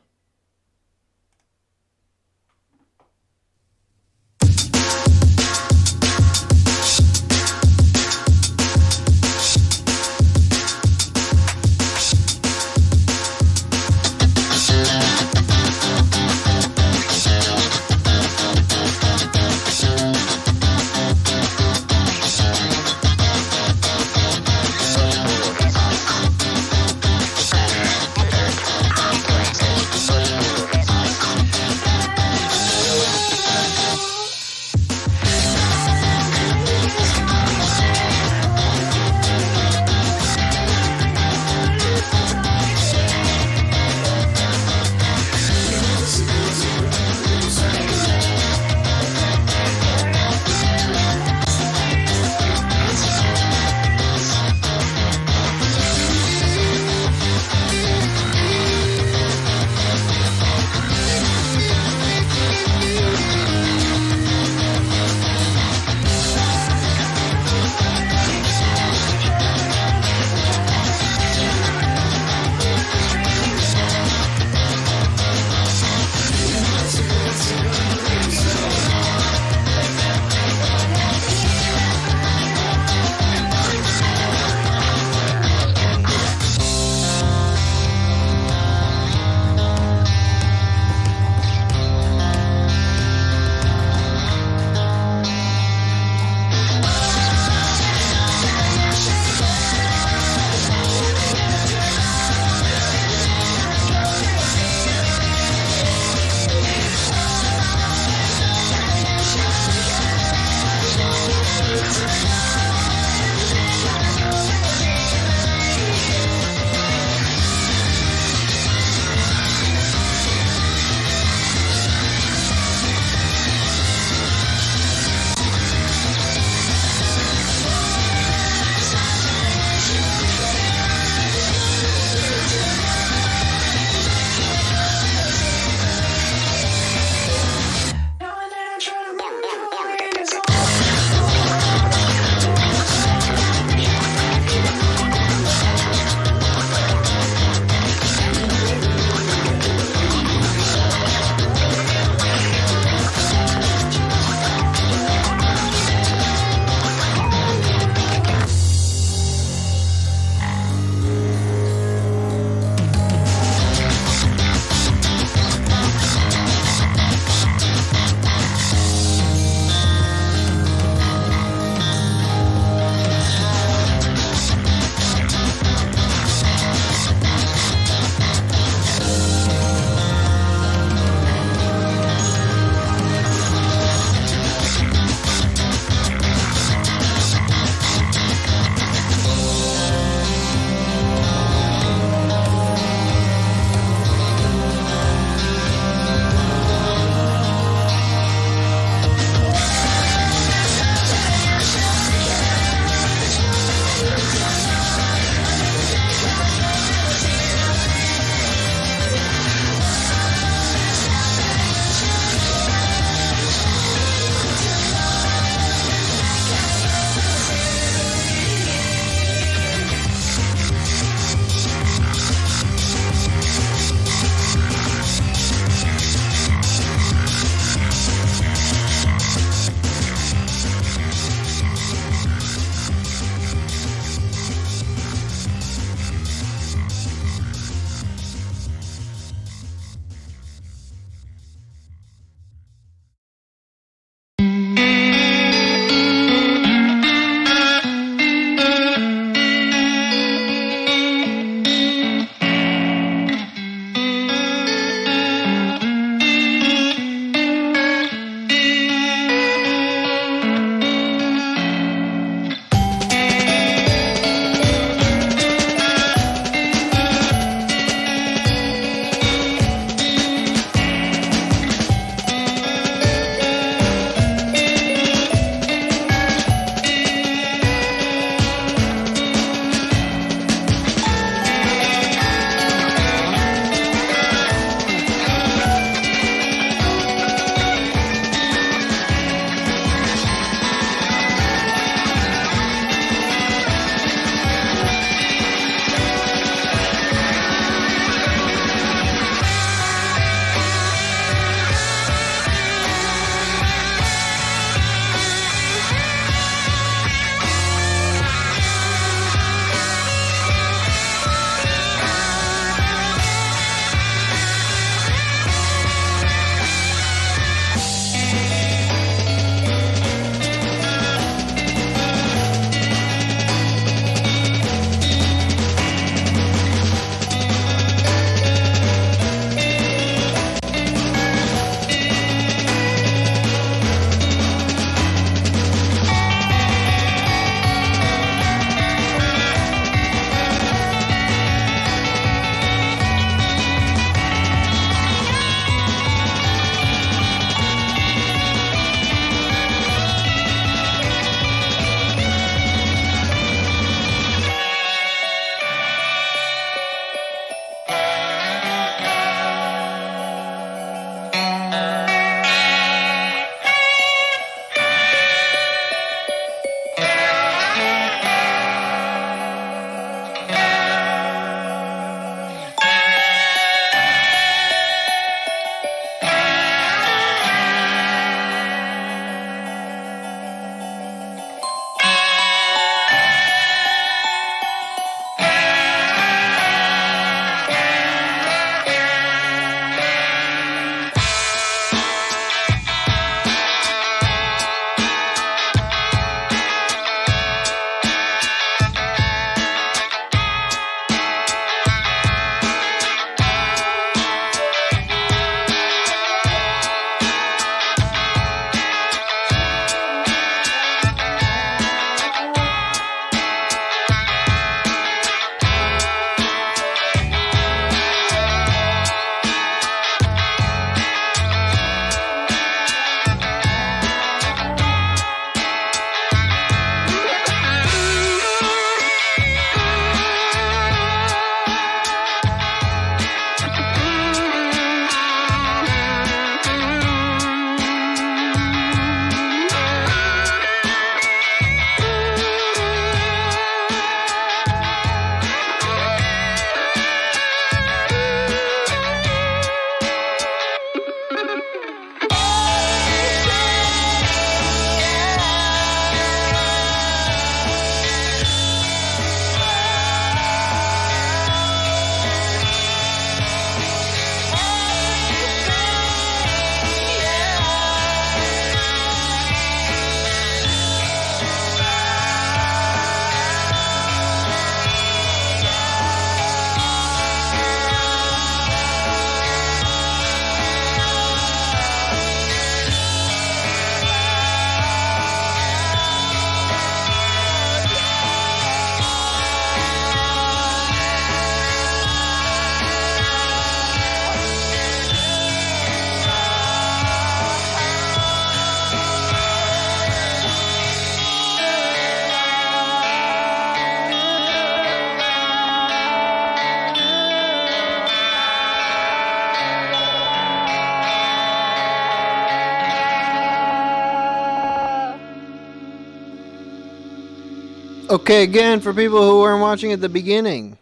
Okay, again, for people who weren't watching at the beginning,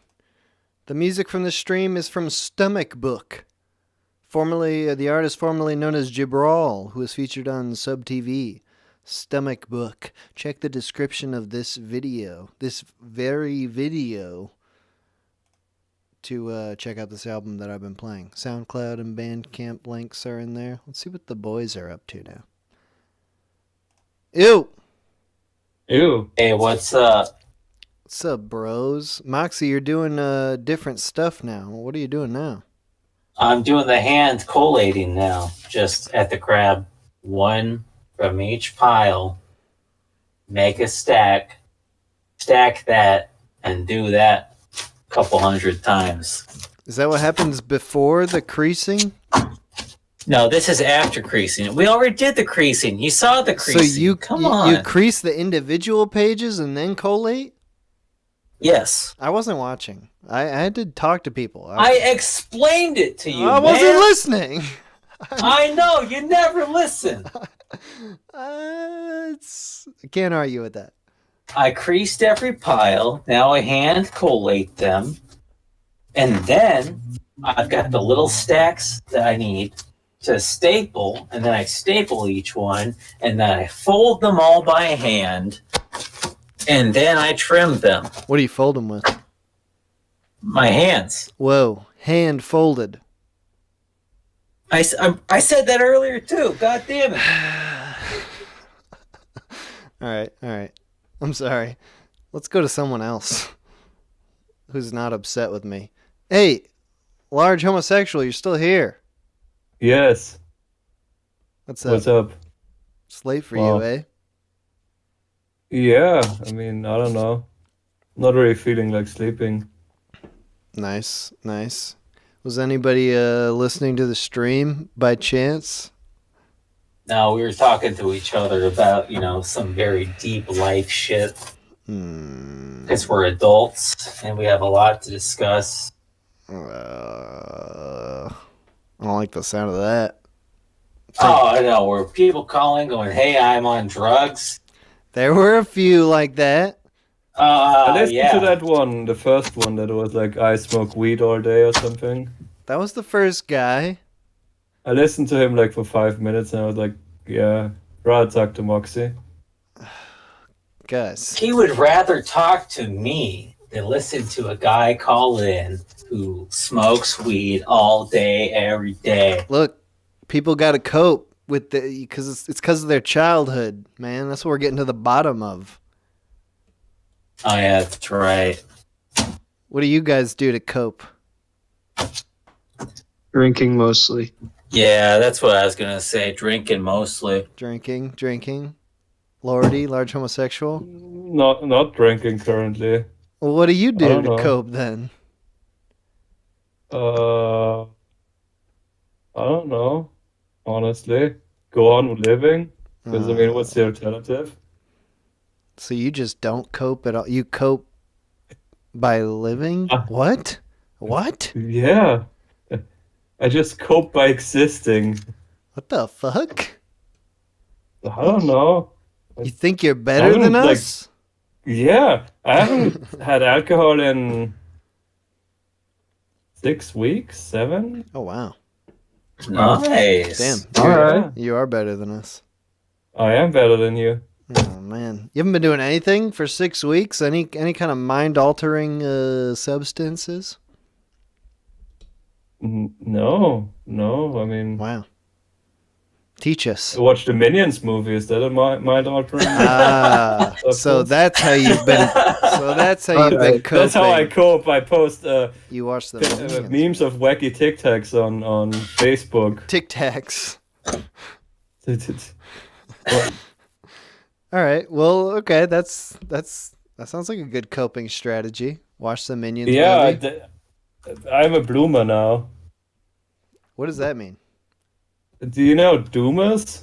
the music from the stream is from Stomach Book. Formerly, the artist formerly known as Gibral, who was featured on Sub TV. Stomach Book. Check the description of this video, this very video, to check out this album that I've been playing. SoundCloud and Bandcamp links are in there. Let's see what the boys are up to now. Ew! Ew. Hey, what's up? What's up, bros? Moxie, you're doing different stuff now. What are you doing now? I'm doing the hand collating now, just at the crab. One from each pile. Make a stack that, and do that a couple hundred times. Is that what happens before the creasing? No, this is after creasing. We already did the creasing. You saw the creasing. So you Come on. you crease the individual pages and then collate? Yes. I wasn't watching. I had to talk to people. I explained it to you, I wasn't man. listening. I know, you never listen. I can't argue with that. I creased every pile. Now I hand collate them. And then I've got the little stacks that I need to staple. And then I staple each one. And then I fold them all by hand. And then I trim them. What do you fold them with? My hands. Whoa, hand folded. I said that earlier too. God damn it. All right. I'm sorry. Let's go to someone else who's not upset with me. Hey, large homosexual, you're still here. Yes. What's up? What's up? It's late for you, eh? Yeah, I mean, I don't know. Not really feeling like sleeping. Nice. Was anybody listening to the stream by chance? No, we were talking to each other about, some very deep life shit. Because we're adults and we have a lot to discuss. I don't like the sound of that. Oh, I know. Were people calling going, hey, I'm on drugs? There were a few like that. I listened yeah. to that one, the first one that was like, I smoke weed all day or something. That was the first guy. I listened to him like for 5 minutes and I was like, yeah, rather talk to Moxie. Gus. He would rather talk to me than listen to a guy call in who smokes weed all day, every day. Look, people got to cope with because it's because of their childhood, man. That's what we're getting to the bottom of. Oh yeah, that's right. What do you guys do to cope? Drinking mostly. Yeah, that's what I was gonna say. Drinking mostly. Drinking. Lordy, large homosexual. Not drinking currently. Well, what do you I do don't to know. cope then? I don't know. Honestly, go on living. Because I mean, what's the alternative? So you just don't cope at all? You cope by living? What? Yeah, I just cope by existing. What the fuck? I don't know. You think you're better than us? Yeah, I haven't had alcohol in 6 weeks, 7. Oh wow! Nice. Damn. All right. You are better than us. I am better than you. Oh man, you haven't been doing anything for 6 weeks? Any kind of mind-altering substances? No. I mean, wow. Teach us. I watched the Minions movie. Is that a mind altering? So that's how you've been. So that's how you've been coping. That's how I cope. I post you watch the memes of wacky Tic Tacs on Facebook. Tic Tacs. All right. Well, okay. That sounds like a good coping strategy. Watch the Minions movie. I'm a bloomer now. What does that mean? Do you know doomers?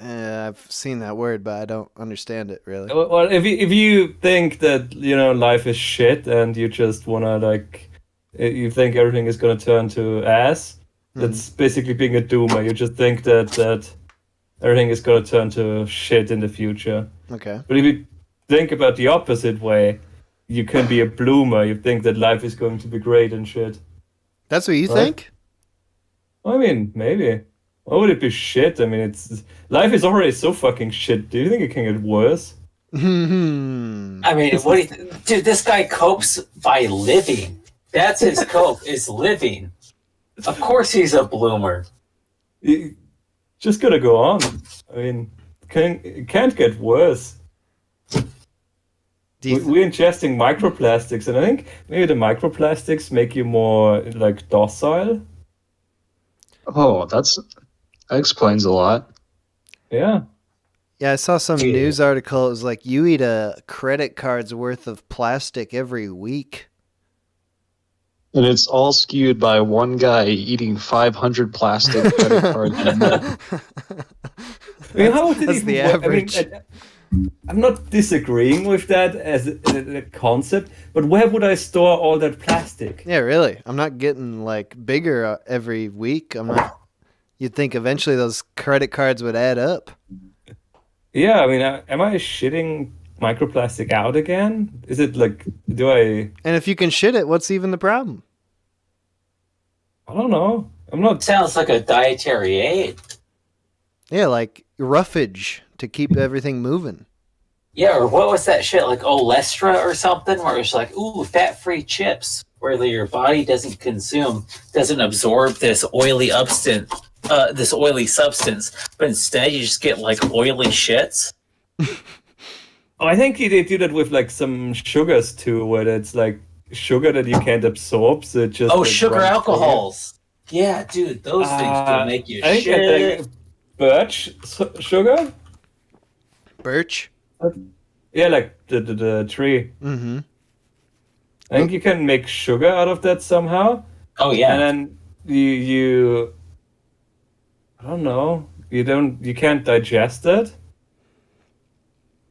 I've seen that word, but I don't understand it really. Well, if you think that life is shit and you just wanna you think everything is gonna turn to ass, that's basically being a doomer. You just think that everything is gonna turn to shit in the future. Okay. But if you think about the opposite way. You can be a bloomer. You think that life is going to be great and shit. That's what you Right? think? I mean, maybe. Why would it be shit? I mean, life is already so fucking shit. Do you think it can get worse? I mean, what do you dude, this guy copes by living. That's his cope, is living. Of course he's a bloomer. You just gotta go on. I mean, it can't get worse. We're ingesting microplastics, and I think maybe the microplastics make you more, like, docile. Oh, that explains a lot. Yeah. Yeah, I saw some news article. It was like, you eat a credit card's worth of plastic every week. And it's all skewed by one guy eating 500 plastic credit cards. I mean, how did That's it the work? average. I mean, I'm not disagreeing with that as a concept, but where would I store all that plastic? Yeah, really. I'm not getting like bigger every week. I'm not. You'd think eventually those credit cards would add up. Yeah, I mean, am I shitting microplastic out again? Is it like, do I... And if you can shit it, what's even the problem? I don't know. I'm not... Sounds like a dietary aid. Yeah, like roughage to keep everything moving. Yeah, or what was that shit, like Olestra or something, where it's like, ooh, fat-free chips, where your body doesn't absorb this oily substance, but instead you just get like oily shits. Oh, I think they do that with like some sugars too, where it's like sugar that you can't absorb, so it just... Oh, like, sugar runs alcohols. Yeah, dude, those things can make you I think shit. it's like birch sugar? Birch? Yeah, like the tree. Mm-hmm. I think you can make sugar out of that somehow. Oh yeah. And then you I don't know. You can't digest it.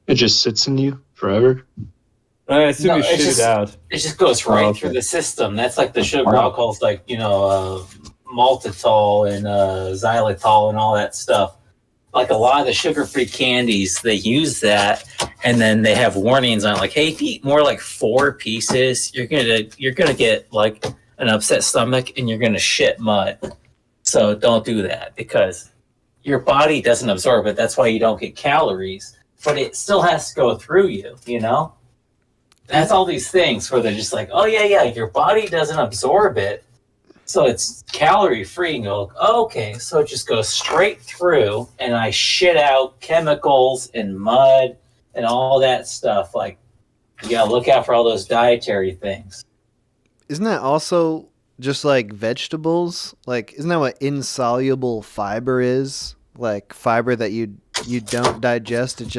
It just sits in you forever. I assume you it shit just, it out. It just goes right okay. through the system. That's like the sugar alcohols, like, maltitol and xylitol and all that stuff. Like a lot of the sugar-free candies, they use that, and then they have warnings on it, like, hey, if you eat more like 4 pieces, you're gonna get like an upset stomach and you're gonna shit mud. So don't do that because your body doesn't absorb it. That's why you don't get calories, but it still has to go through you. That's all these things where they're just like, oh yeah, your body doesn't absorb it. So it's calorie free, and go, oh, okay, so it just goes straight through, and I shit out chemicals and mud and all that stuff. Like, you gotta look out for all those dietary things. Isn't that also just like vegetables? Like, isn't that what insoluble fiber is? Like fiber that you don't digest. It's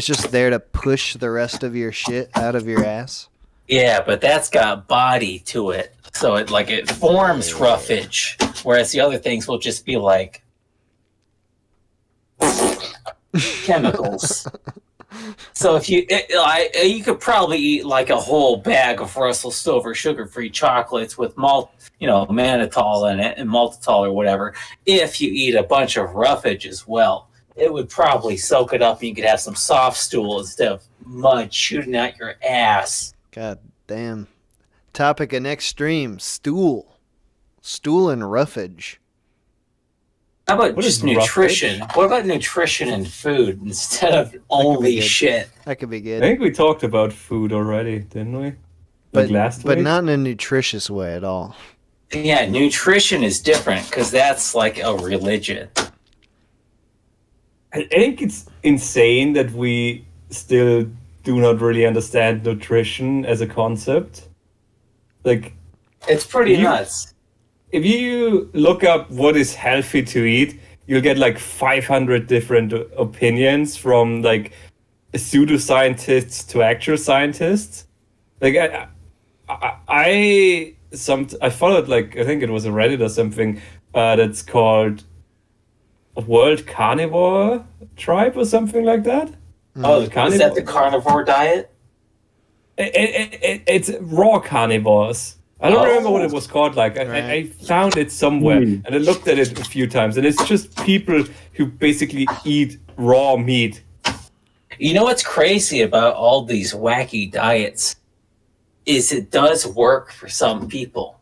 just there to push the rest of your shit out of your ass. Yeah, but that's got body to it. So it forms roughage, whereas the other things will just be like chemicals. So if you could probably eat like a whole bag of Russell Stover sugar-free chocolates with mannitol in it and maltitol or whatever. If you eat a bunch of roughage as well, it would probably soak it up, and you could have some soft stool instead of mud shooting out your ass. God damn. Topic of next stream: stool and roughage. How about just nutrition? What about nutrition and food instead of only shit? That could be good. I think we talked about food already, didn't we? But last week? not in a nutritious way at all. Yeah, nutrition is different because that's like a religion. I think it's insane that we still do not really understand nutrition as a concept. Like, it's pretty nuts. If you look up what is healthy to eat, you'll get like 500 different opinions from like pseudoscientists to actual scientists. Like I followed, like, I think it was a Reddit or something that's called World Carnivore Tribe or something like that. Oh, is that the carnivore diet? It's raw carnivores. I don't remember what it was called. Like, I found it somewhere, and I looked at it a few times, and it's just people who basically eat raw meat. You know what's crazy about all these wacky diets is it does work for some people.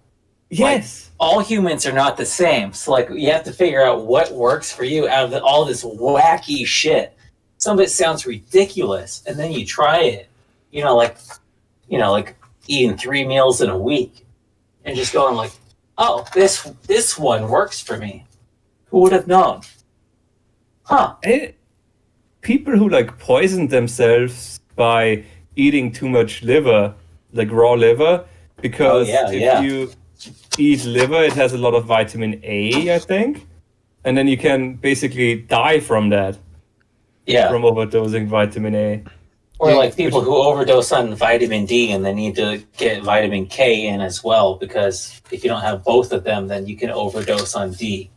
Yes. Like, all humans are not the same. So like you have to figure out what works for you out of all this wacky shit. Some of it sounds ridiculous, and then you try it. Like eating 3 meals in a week, and just going like, "Oh, this one works for me." Who would have known? Huh? People who like poison themselves by eating too much liver, like raw liver, because if you eat liver, it has a lot of vitamin A, I think, and then you can basically die from that. Yeah. From overdosing vitamin A. Or like people who overdose on vitamin D and they need to get vitamin K in as well, because if you don't have both of them, then you can overdose on D.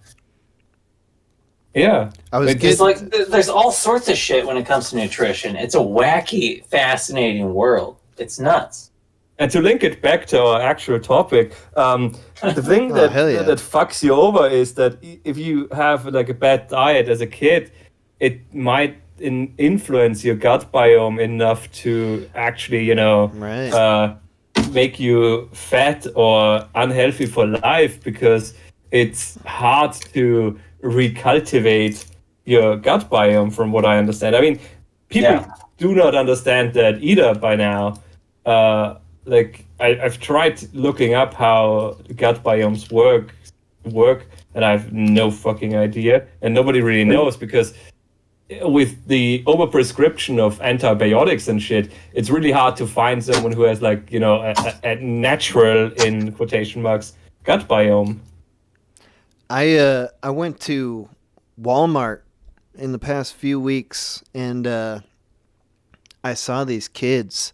Yeah. There's all sorts of shit when it comes to nutrition. It's a wacky, fascinating world. It's nuts. And to link it back to our actual topic, the thing that fucks you over is that if you have like a bad diet as a kid, it might influence your gut biome enough to actually, make you fat or unhealthy for life, because it's hard to recultivate your gut biome, from what I understand. I mean, people do not understand that either by now. I've tried looking up how gut biomes work, and I have no fucking idea, and nobody really knows, because with the overprescription of antibiotics and shit, it's really hard to find someone who has a natural, in quotation marks, gut biome. I went to Walmart in the past few weeks, and I saw these kids,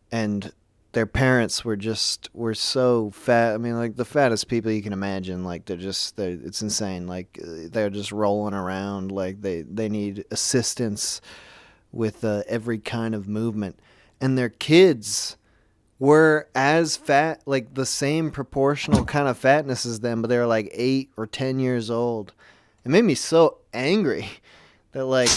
and their parents were so fat. I mean, like the fattest people you can imagine. Like it's insane. Like they're just rolling around. Like they need assistance with every kind of movement. And their kids were as fat, like the same proportional kind of fatness as them, but they were like 8 or 10 years old. It made me so angry that like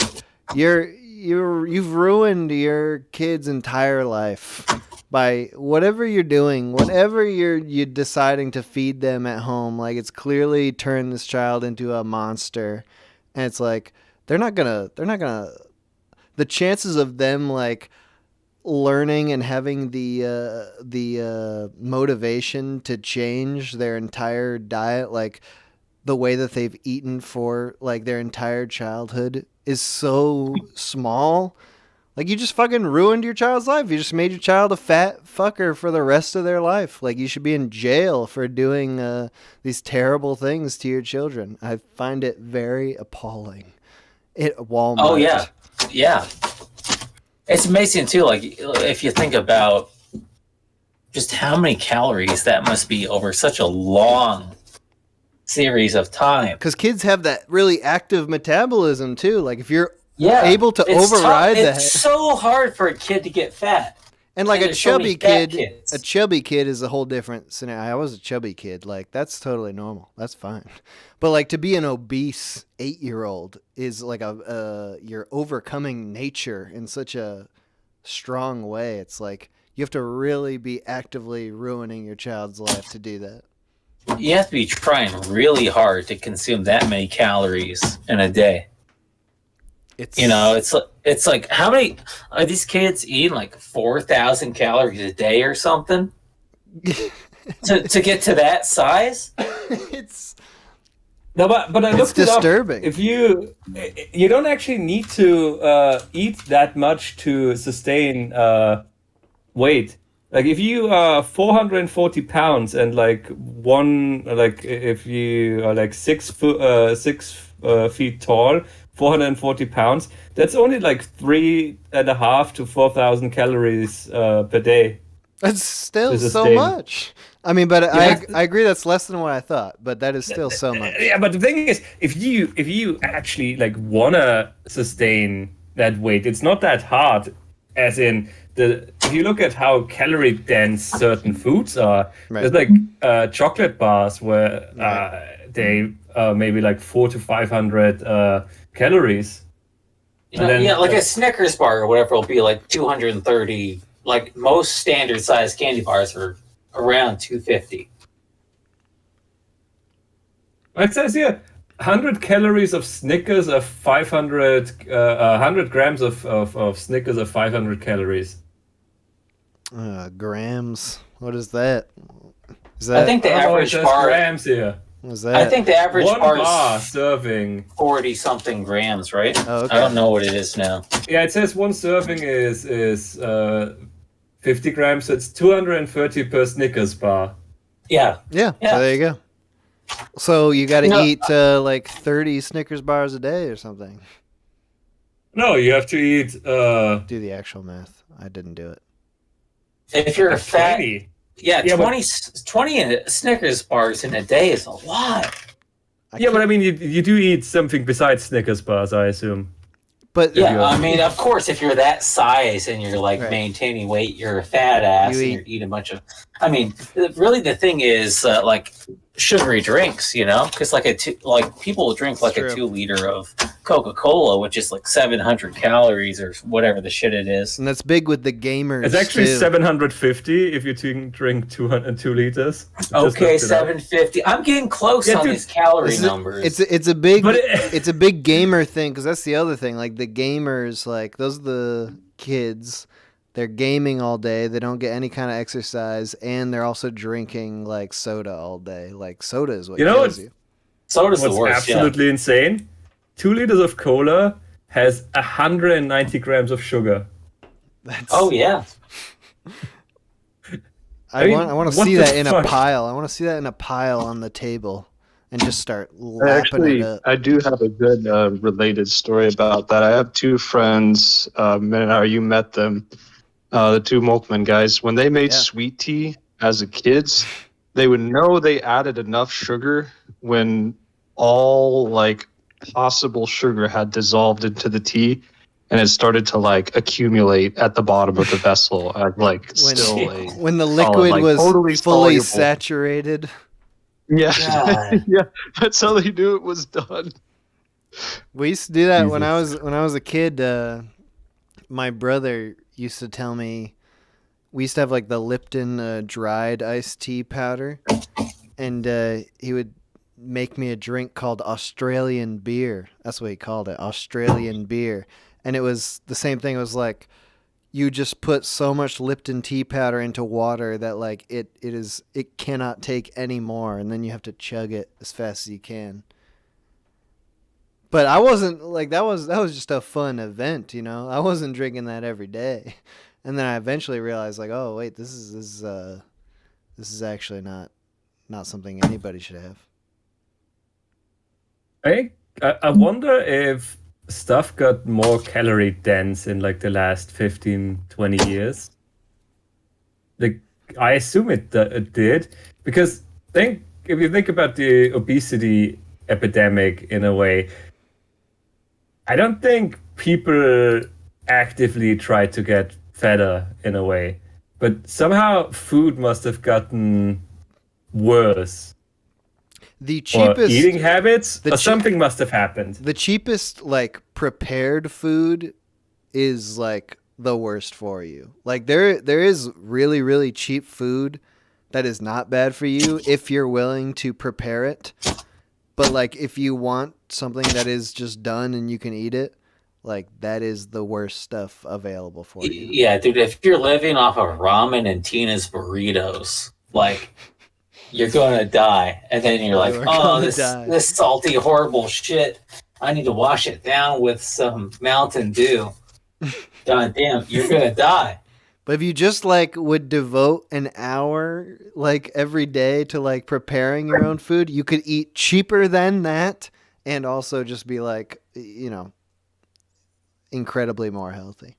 you've ruined your kid's entire life by whatever you're doing, whatever you're deciding to feed them at home. Like, it's clearly turned this child into a monster, and it's like they're not gonna the chances of them like learning and having the motivation to change their entire diet, like the way that they've eaten for like their entire childhood, is so small. Like, you just fucking ruined your child's life. You just made your child a fat fucker for the rest of their life. Like, you should be in jail for doing these terrible things to your children. I find it very appalling. At Walmart. Oh, yeah. Yeah. It's amazing, too, like, if you think about just how many calories that must be over such a long series of time. Because kids have that really active metabolism, too. Like, if you're able to override that. It's so hard for a kid to get fat. And like a chubby kid, kids. A chubby kid is a whole different scenario. I was a chubby kid. Like, that's totally normal. That's fine. But like, to be an obese 8-year-old is like you're overcoming nature in such a strong way. It's like you have to really be actively ruining your child's life to do that. You have to be trying really hard to consume that many calories in a day. It's like, how many are these kids eating? Like 4,000 calories a day or something to get to that size? But I looked disturbing. It up. If you don't actually need to eat that much to sustain weight. Like, if you are 440 pounds and if you are like 6 feet tall, 440 pounds, that's only like 3,500 to 4,000 calories per day. That's still so much. I mean, but I agree that's less than what I thought, but that is still so much. Yeah, but the thing is, if you actually like wanna sustain that weight, it's not that hard. As in, if you look at how calorie dense certain foods are, there's like chocolate bars where they maybe like 400 to 500 calories. You know, yeah, like a Snickers bar or whatever will be like 230. Like most standard size candy bars are around 250. It says here 100 calories of Snickers of 500, 100 grams of Snickers of 500 calories. Grams. What is that? Is that? I think the average bar. Grams here. What is that? I think the average One bar is serving 40 something grams, right? Oh, okay. I don't know what it is now. Yeah, it says one serving is 50 grams, so it's 230 per Snickers bar. Yeah. Yeah. So there you go. So you got to eat like 30 Snickers bars a day or something. No, you have to eat. Do the actual math. I didn't do it. If you're a fat, 20. yeah, Yeah, 20 Snickers bars in a day is a lot. But I mean, you do eat something besides Snickers bars, I assume. But yeah, I mean, of course, if you're that size and you're like maintaining weight, you're a fat ass and you eat a bunch of. I mean, really, the thing is like sugary drinks, you know, because like people will drink like a 2 liter of Coca-Cola, which is like 700 calories or whatever the shit it is. And that's big with the gamers. It's actually too. 750 if you drink 2 liters. Okay, 750. I'm getting close on these calorie numbers. It's a big gamer thing, because that's the other thing. Like the gamers, like those are the kids. They're gaming all day. They don't get any kind of exercise, and they're also drinking like soda all day. Like soda is what kills you. Soda's the worst. Absolutely insane. 2 liters of cola has 190 grams of sugar. Oh yeah. I want to see that in a pile. I want to see that in a pile on the table, and just start lapping it up. I do have a good related story about that. I have 2 friends. You met them. The 2 Molkman guys, when they made sweet tea as a kids, they would know they added enough sugar when all like possible sugar had dissolved into the tea, and it started to like accumulate at the bottom of the vessel. When the liquid was totally fully soluble. saturated. Yeah, yeah, that's how they knew it was done. We used to do that when I was a kid. My brother used to tell me we used to have like the Lipton dried iced tea powder, and he would make me a drink called Australian beer. That's what he called it, Australian beer. And it was the same thing. It was like you just put so much Lipton tea powder into water that like it cannot take any more, and then you have to chug it as fast as you can. But I wasn't like that was just a fun event, you know. I wasn't drinking that every day. And then I eventually realized like, oh wait, this is actually not something anybody should have. I wonder if stuff got more calorie dense in like the last 15-20 years. Like I assume it did, because if you think about the obesity epidemic in a way, I don't think people actively try to get fatter in a way, but somehow food must have gotten worse. The cheapest or eating habits, or something must have happened. The cheapest like prepared food is like the worst for you. Like there is really, really cheap food that is not bad for you if you're willing to prepare it. But like if you want something that is just done and you can eat it, like that is the worst stuff available for you. Yeah, dude, if you're living off of ramen and Tina's burritos, like you're gonna die. And then you're like, oh, this salty, horrible shit. I need to wash it down with some Mountain Dew. God damn, you're gonna die. But if you just like would devote an hour like every day to like preparing your own food, you could eat cheaper than that and also just be like, you know, incredibly more healthy.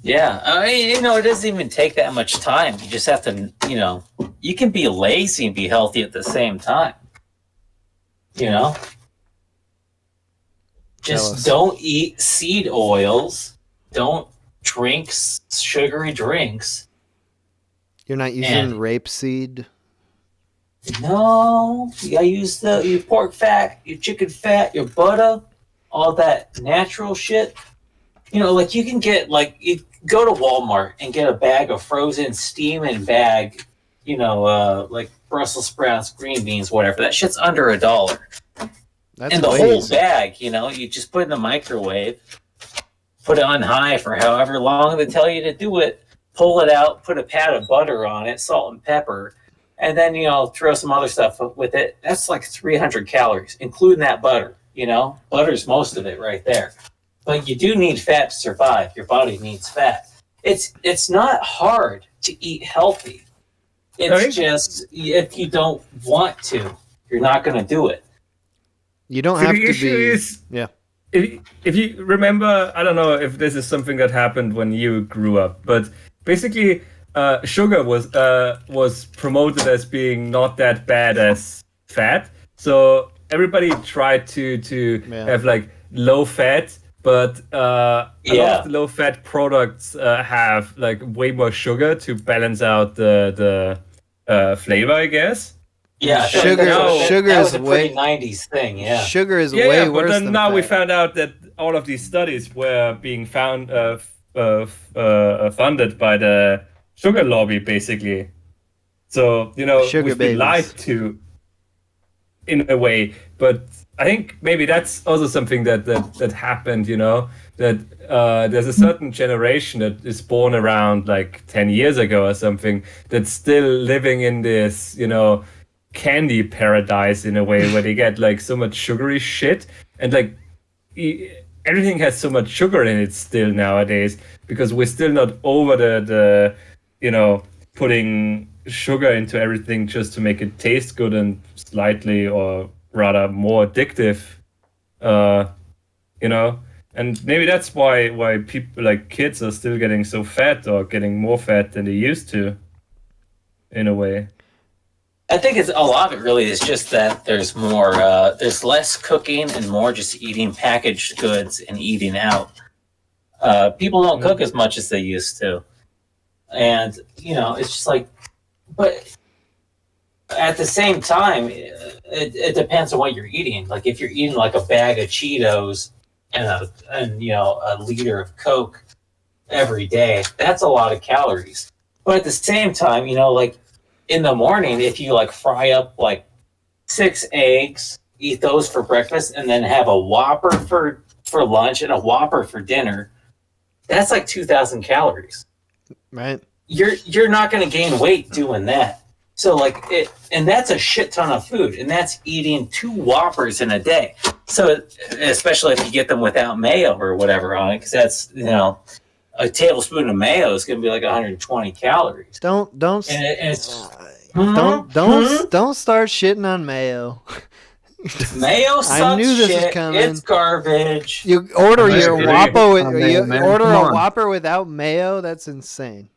Yeah, I mean, you know, it doesn't even take that much time. You just have to, you know, you can be lazy and be healthy at the same time. You know? Just don't eat seed oils. Don't drink sugary drinks. You're not using rapeseed? No. I use your pork fat, your chicken fat, your butter, all that natural shit. You know, like you can get you go to Walmart and get a bag of frozen steaming bag, like Brussels sprouts, green beans, whatever. That shit's under $1. That's and the way whole easy. bag, you just put it in the microwave, put it on high for however long they tell you to do it, pull it out, put a pat of butter on it, salt and pepper, and then, throw some other stuff with it. That's like 300 calories, including that butter, Butter's most of it right there. But you do need fat to survive. Your body needs fat. It's not hard to eat healthy. It's just, if you don't want to, you're not going to do it. You don't See, have the to issue be. is, Yeah. if you remember, I don't know if this is something that happened when you grew up, but basically, sugar was promoted as being not that bad as fat. So everybody tried to have like low fat, but a lot of the low fat products have like way more sugar to balance out the flavor, I guess. Yeah, sugar that is was a way pretty 90s thing, yeah. Sugar is Yeah, way but worse then than now fat. we found out that all of these studies were being funded by the sugar lobby, basically. So Sugar we've been babies. lied to in a way. But I think maybe that's also something that happened. That there's a certain generation that is born around like 10 years ago or something that's still living in this candy paradise in a way where they get like so much sugary shit and like everything has so much sugar in it still nowadays because we're still not over the putting sugar into everything just to make it taste good and slightly or rather more addictive, and maybe that's why people like kids are still getting so fat or getting more fat than they used to in a way. I think a lot of it really is just that there's more, there's less cooking and more just eating packaged goods and eating out. People don't cook as much as they used to. And, it's just like, but at the same time, it depends on what you're eating. Like if you're eating like a bag of Cheetos and a liter of Coke every day, that's a lot of calories. But at the same time, like, in the morning, if you like fry up like 6 eggs, eat those for breakfast, and then have a Whopper for lunch and a Whopper for dinner, that's like 2,000 calories. Right. You're not going to gain weight doing that. So like and that's a shit ton of food, and that's eating 2 Whoppers in a day. So especially if you get them without mayo or whatever on it, because that's a tablespoon of mayo is going to be like 120 calories. Don't and start shitting on mayo. Mayo sucks. I knew this shit. was coming. It's garbage. You order your Whopper Come on. Whopper without mayo? That's insane.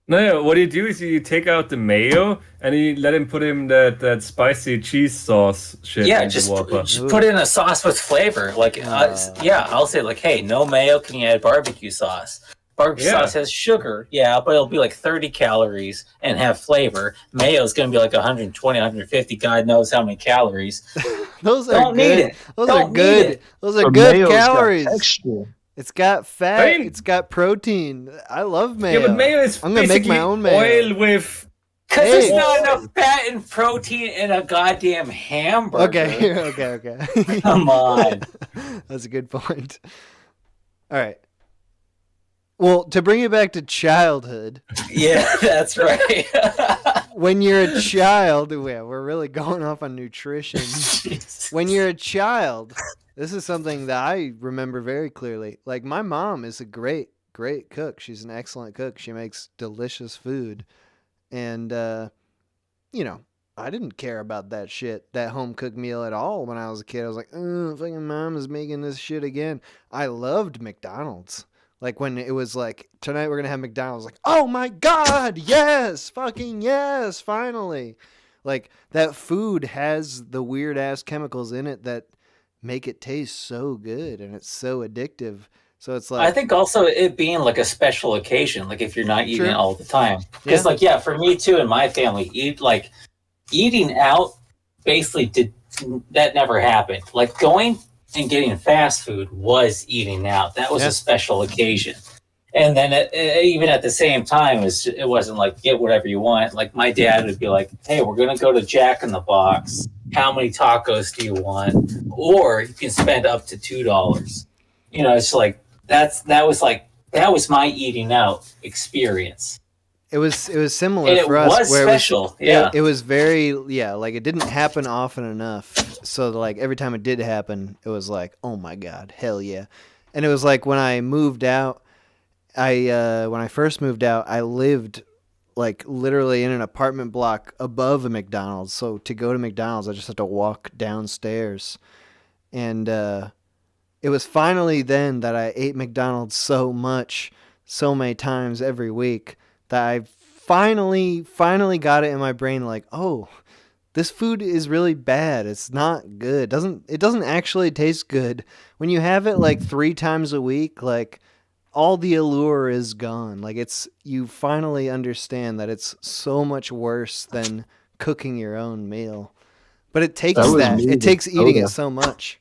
No, what you do is you take out the mayo and you let him put in that spicy cheese sauce shit. Yeah, in just the Whopper. put in a sauce with flavor. Like, I'll say like, hey, no mayo. Can you add barbecue sauce? Barbecue sauce has sugar, but it'll be like 30 calories and have flavor. Mayo is going to be like 120, 150. God knows how many calories. Those are Don't good. need it. Those Don't are good. need it. Those are But good mayo's got calories. texture. It's got fat. I mean- it's got protein. I love mayo. Yeah, but mayo is I'm gonna make my own mayo. oil with. Because Hey. there's not enough fat and protein in a goddamn hamburger. Okay. Come on. That's a good point. All right. Well, to bring it back to childhood. Yeah, that's right. When you're a child, we're really going off on nutrition. When you're a child, this is something that I remember very clearly. Like, my mom is a great cook. She's an excellent cook. She makes delicious food. And, I didn't care about that shit, that home cooked meal at all when I was a kid. I was like, fucking mom is making this shit again. I loved McDonald's. Like, when it was like, tonight we're going to have McDonald's, like, oh my God, yes, fucking yes, finally. Like, that food has the weird ass chemicals in it that make it taste so good, and it's so addictive. So it's like, I think also it being like a special occasion, like if you're not eating Sure. it all the time. Because for me too and my family, eating out basically that never happened. Like going and getting fast food was eating out. That was a special occasion. And then even at the same time, it wasn't like get whatever you want. Like my dad would be like, "Hey, we're gonna go to Jack in the Box. How many tacos do you want? Or you can spend up to $2." You know, it's like that was my eating out experience. It was similar And it for us. was where special, it was, yeah. It was very like it didn't happen often enough. So like every time it did happen, it was like, oh my god, hell yeah! And it was like when I moved out. When I first moved out, I lived like literally in an apartment block above a McDonald's. So to go to McDonald's, I just had to walk downstairs. And it was finally then that I ate McDonald's so much, so many times every week, that I finally got it in my brain like, oh, this food is really bad. It's not good. It doesn't actually taste good. When you have it like 3 times a week, like all the allure is gone. Like you finally understand that it's so much worse than cooking your own meal. But it takes it takes eating it so much.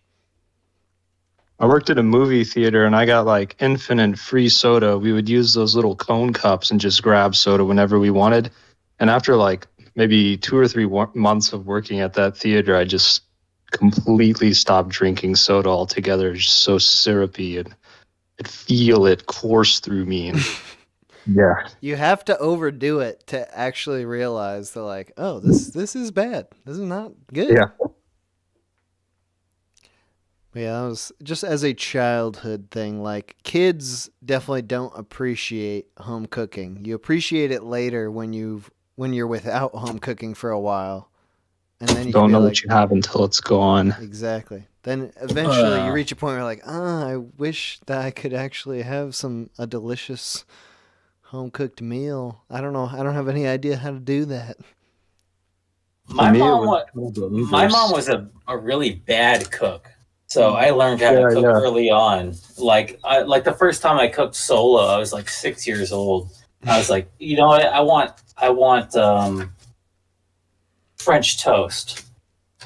I worked at a movie theater and I got like infinite free soda. We would use those little cone cups and just grab soda whenever we wanted. And after like maybe 2 or 3 months of working at that theater, I just completely stopped drinking soda altogether. It's just so syrupy and I'd feel it course through me. And yeah. You have to overdo it to actually realize that, like, oh, this is bad. This is not good. Yeah. Yeah, that was just as a childhood thing. Like, kids definitely don't appreciate home cooking. You appreciate it later when you're without home cooking for a while, and then you don't know like, what you have until it's gone. Exactly. Then eventually you reach a point where you're like, I wish that I could actually have a delicious home cooked meal. I don't know. I don't have any idea how to do that. My mom was a really bad cook. So I learned how to cook early on. Like the first time I cooked solo, I was like 6 years old. I was like, you know what? I want French toast.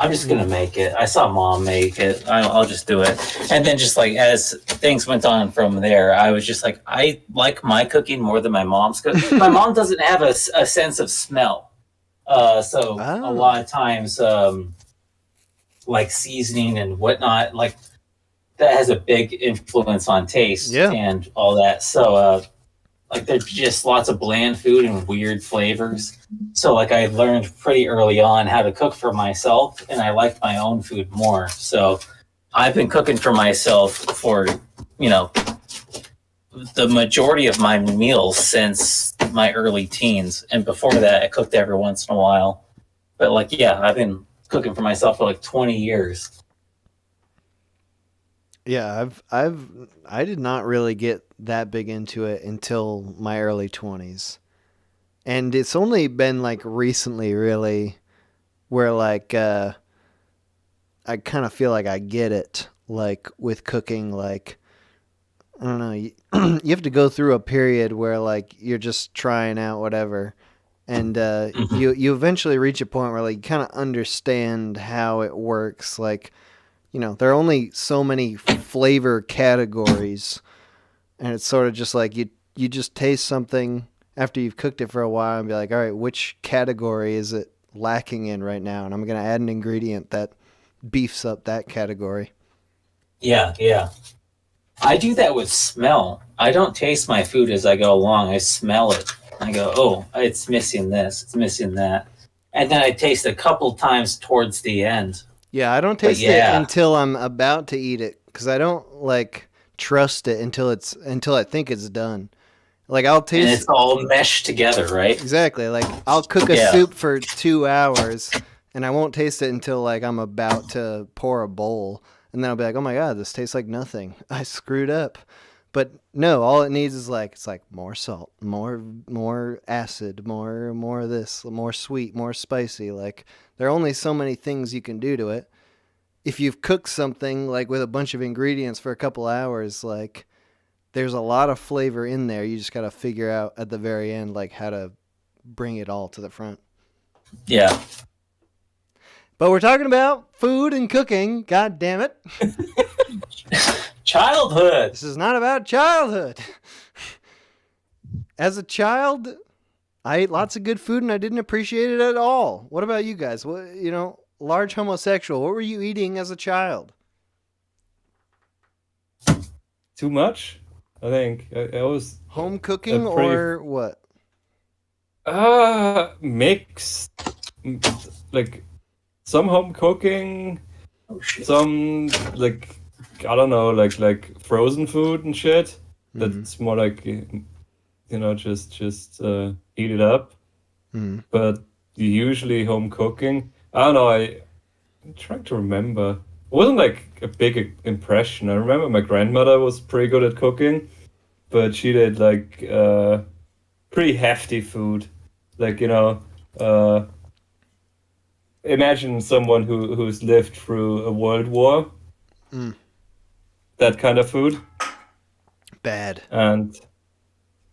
I'm just gonna make it. I saw mom make it. I'll just do it. And then just like as things went on from there, I was just like, I like my cooking more than my mom's cooking. My mom doesn't have a sense of smell, so a lot of times, like seasoning and whatnot, like that has a big influence on taste and all that. So like there's just lots of bland food and weird flavors. So like I learned pretty early on how to cook for myself, and I liked my own food more. So I've been cooking for myself for, the majority of my meals since my early teens. And before that, I cooked every once in a while. But like, I've been cooking for myself for like 20 years. Yeah, I did not really get that big into it until my early 20s. And it's only been like recently really where like I kind of feel like I get it, like with cooking. Like, I don't know, you have to go through a period where like you're just trying out whatever, and you eventually reach a point where like you kind of understand how it works. Like, there are only so many flavor categories, and it's sort of just like you just taste something after you've cooked it for a while and be like, all right, which category is it lacking in right now? And I'm going to add an ingredient that beefs up that category. Yeah. I do that with smell. I don't taste my food as I go along. I smell it. I go, oh, it's missing this, it's missing that. And then I taste a couple times towards the end. Yeah, I don't taste it until I'm about to eat it, because I don't like trust it until I think it's done. Like I'll taste, and it's all meshed together, right? Exactly. Like I'll cook a soup for 2 hours, and I won't taste it until like I'm about to pour a bowl, and then I'll be like, oh my god, this tastes like nothing. I screwed up. But no, all it needs is like, it's like more salt, more acid, more of this, more sweet, more spicy. Like there are only so many things you can do to it. If you've cooked something like with a bunch of ingredients for a couple hours, like there's a lot of flavor in there. You just got to figure out at the very end like how to bring it all to the front. Yeah. But we're talking about food and cooking. God damn it. Childhood. This is not about childhood. As a child, I ate lots of good food and I didn't appreciate it at all. What about you guys? What, large homosexual. What were you eating as a child? Too much, I think. I was home cooking or what? Mixed. Like some home cooking, some like I don't know, like frozen food and shit. That's more like just heat it up. But usually home cooking. I don't know. I'm trying to remember. It wasn't like a big impression. I remember my grandmother was pretty good at cooking, but she did like pretty hefty food. Like imagine someone who's lived through a world war. That kind of food. Bad. And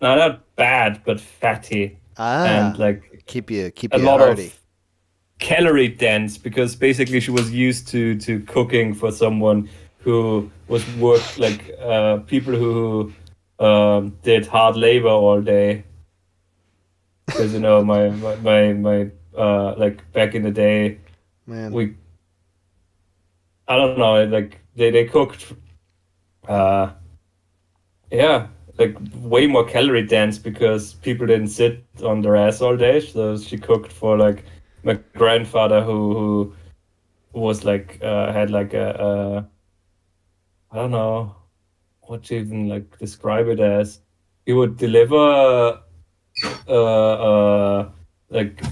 no, not bad, but fatty. And like keep you a lot hearty. of calorie dense, because basically she was used to cooking for someone who was people who did hard labor all day. Because my like back in the day, Man. I don't know, like they cooked like way more calorie dense because people didn't sit on their ass all day. So she cooked for like my grandfather who was like had like a I don't know what to even like describe it as. He would deliver like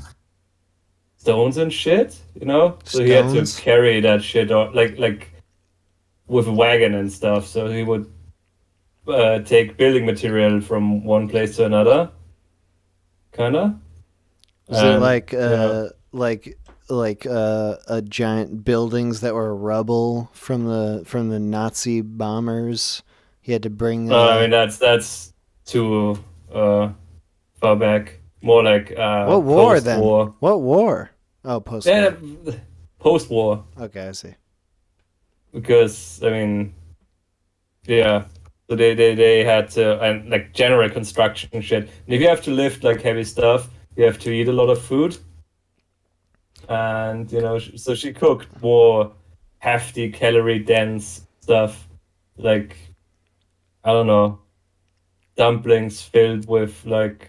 stones and shit, so he had to Stones? carry that shit like with a wagon and stuff. So he would take building material from one place to another, kinda. Is it like giant buildings that were rubble from the Nazi bombers? He had to bring. I mean that's too far back. More like what war then? post-war. What war? Oh, post-war. Yeah, post-war. Okay, I see. Because I mean, yeah. So they had to, and like general construction and shit. And if you have to lift like heavy stuff, you have to eat a lot of food. And so she cooked more hefty, calorie dense stuff, like I don't know, dumplings filled with like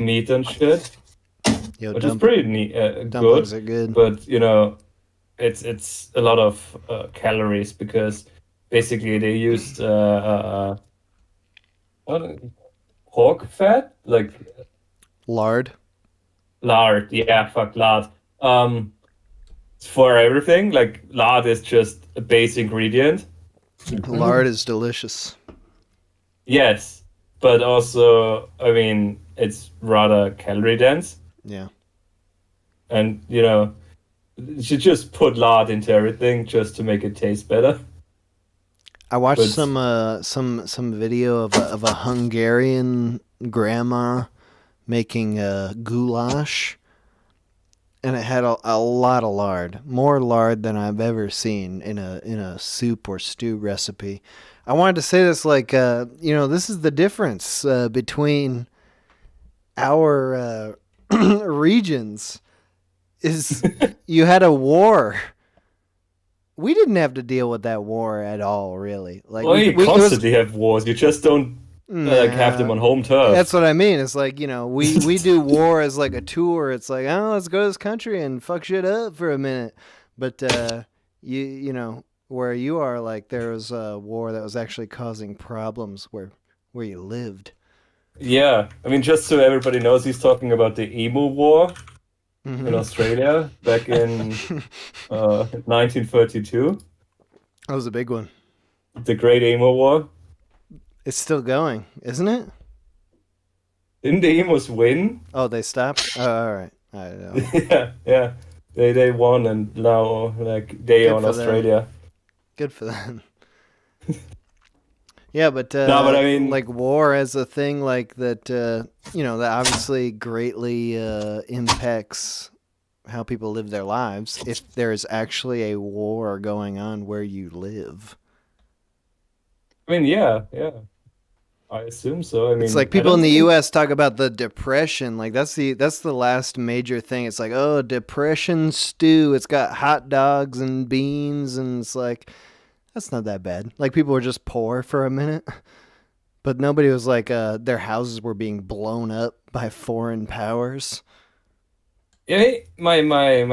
meat and shit, which is pretty neat, dumplings good. are good. But it's a lot of calories because basically they used pork fat, like lard. Yeah, fuck lard. For everything, like lard is just a base ingredient. Lard is delicious. Yes, but also, I mean, it's rather calorie dense. Yeah. And you should just put lard into everything just to make it taste better. I watched some video of a Hungarian grandma making goulash, and it had a lot of lard, more lard than I've ever seen in a soup or stew recipe. I wanted to say this this is the difference between our regions. Is you had a war. We didn't have to deal with that war at all, really. Like you constantly have wars. You just don't have them on home turf. That's what I mean. It's like, we do war as like a tour. It's like, oh, let's go to this country and fuck shit up for a minute. But where you are, like, there was a war that was actually causing problems where you lived. Yeah, I mean, just so everybody knows, he's talking about the Emu War in Australia back in 1932. That was a big one. The Great Emu War. It's still going, isn't it? Didn't the Emus win? Oh, they stopped? Oh, all right. I don't know. yeah. They won, and now they own Australia. Them. Good for them. Yeah, but no, but I mean, like war as a thing like that, that obviously greatly impacts how people live their lives if there is actually a war going on where you live. I mean, yeah. I assume so. I mean, It's like people in the U.S. talk about the depression. Like that's the last major thing. It's like, oh, depression stew. It's got hot dogs and beans, and it's like that's not that bad. Like people were just poor for a minute, but nobody was like their houses were being blown up by foreign powers. Yeah, my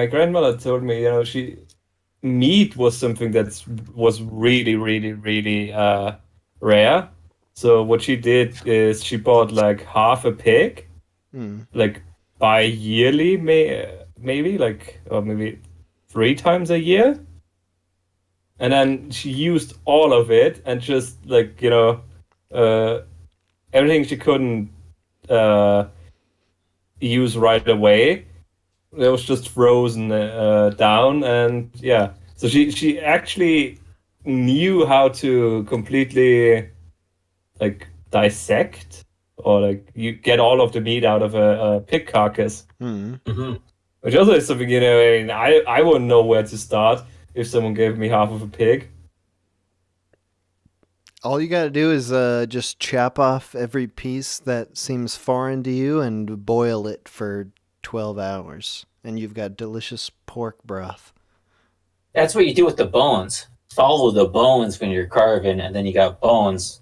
grandmother told me, meat was something that was really, really, really rare. So what she did is she bought like half a pig, like bi-yearly, maybe like, or maybe 3 times a year. And then she used all of it and just like, everything she couldn't use right away. It was just frozen down, and yeah. So she actually knew how to completely like dissect or like you get all of the meat out of a pig carcass. Which also is something, I mean, I wouldn't know where to start if someone gave me half of a pig. All you gotta do is just chop off every piece that seems foreign to you and boil it for 12 hours. And you've got delicious pork broth. That's what you do with the bones. Follow the bones when you're carving, and then you got bones.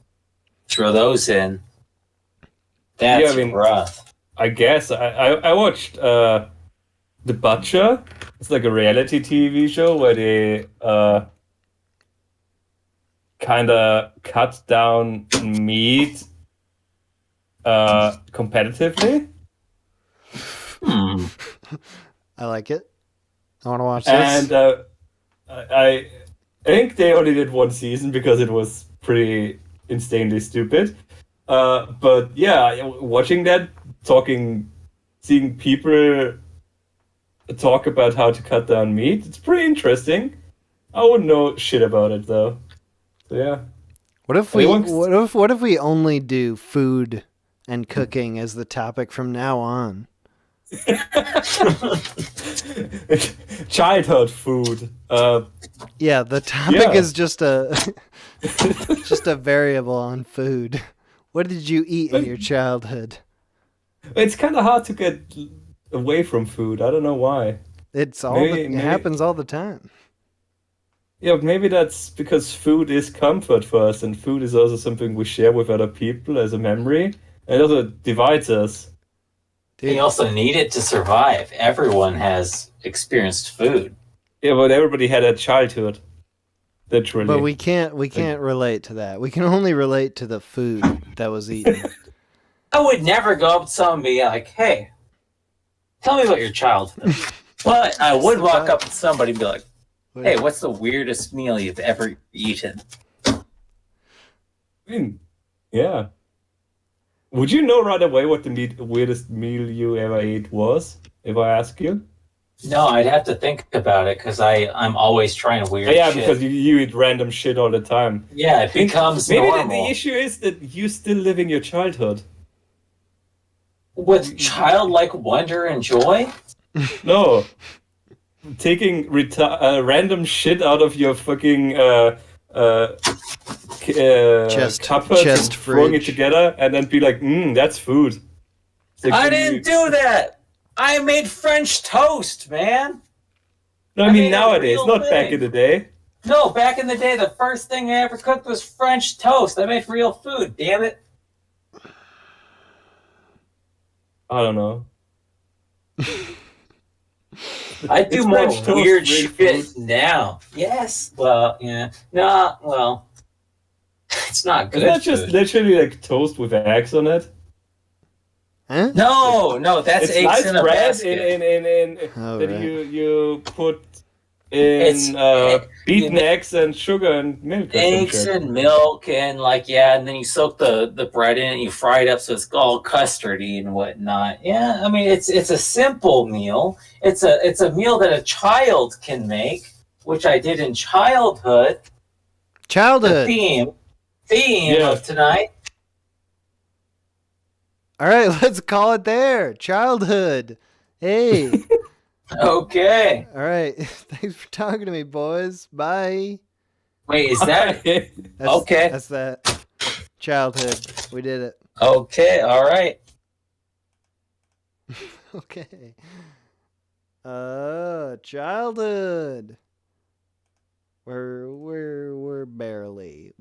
Throw those in. That's broth. I guess. I watched The Butcher. It's like a reality TV show where they kind of cut down meat competitively. I like it. I want to watch this. And I think they only did 1 season because it was pretty insanely stupid. But yeah, watching that, seeing people talk about how to cut down meat, it's pretty interesting. I wouldn't know shit about it though. So yeah. What if we only do food and cooking as the topic from now on? Childhood food. Yeah, the topic is just a variable on food. What did you eat in your childhood? It's kind of hard to get away from food. I don't know why. It happens all the time. Yeah, maybe that's because food is comfort for us, and food is also something we share with other people as a memory. And it also divides us. You also need it to survive. Everyone has experienced food. Yeah, but everybody had a childhood. Literally. But we can't relate to that. We can only relate to the food that was eaten. I would never go up to someone and be like, hey, tell me about your childhood. But I would walk up to somebody and be like, hey, what's the weirdest meal you've ever eaten? I mean, yeah. Would you know right away what the weirdest meal you ever ate was, if I ask you? No, I'd have to think about it, because I'm always trying weird shit. Yeah, because you eat random shit all the time. Yeah, it becomes normal. Maybe the issue is that you still living your childhood. With childlike wonder and joy? No. Taking random shit out of your fucking cupboard and throwing it together and then be like, that's food. Like, I didn't do that! I made French toast, man! No, I mean nowadays, not back in the day. No, back in the day, the first thing I ever cooked was French toast. I made real food, damn it. I don't know. I do more weird shit now. Yes. Well, yeah. No, well. It's not good. Isn't that just literally like toast with eggs on it? Huh? No, that's it's eggs in a bread basket. That you put in beaten eggs and sugar and milk. Eggs and milk and and then you soak the bread in and you fry it up so it's all custardy and whatnot. Yeah, I mean it's a simple meal. It's a meal that a child can make, which I did in childhood. Childhood. The theme of tonight. All right, let's call it there. Childhood. Hey. Okay. All right. Thanks for talking to me, boys. Bye. Wait, is that okay? That's that. Childhood. We did it. Okay, all right. Okay. Childhood. We're barely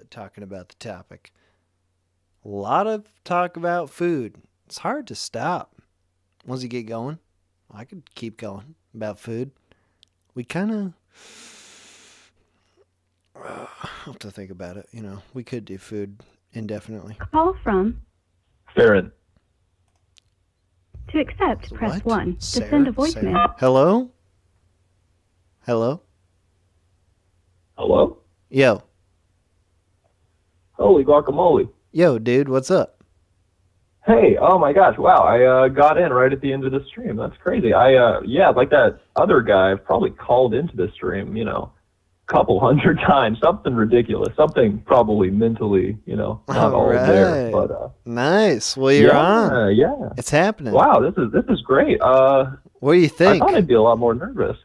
talking about the topic. A lot of talk about food. It's hard to stop. Once you get going, I could keep going about food. We kind of have to think about it. We could do food indefinitely. Call from. Farron. To accept, press What? 1. To Sarah? send a voicemail. Sarah? Hello? Hello? Hello? Yo. Holy guacamole. Yo, dude, what's up? Hey, oh my gosh, wow, I got in right at the end of the stream. That's crazy. Yeah, like that other guy, I've probably called into the stream, a couple hundred times. Something ridiculous. Something probably mentally, not all there. But nice. Well, you're on. Yeah. It's happening. Wow, this is great. What do you think? I thought I'd be a lot more nervous.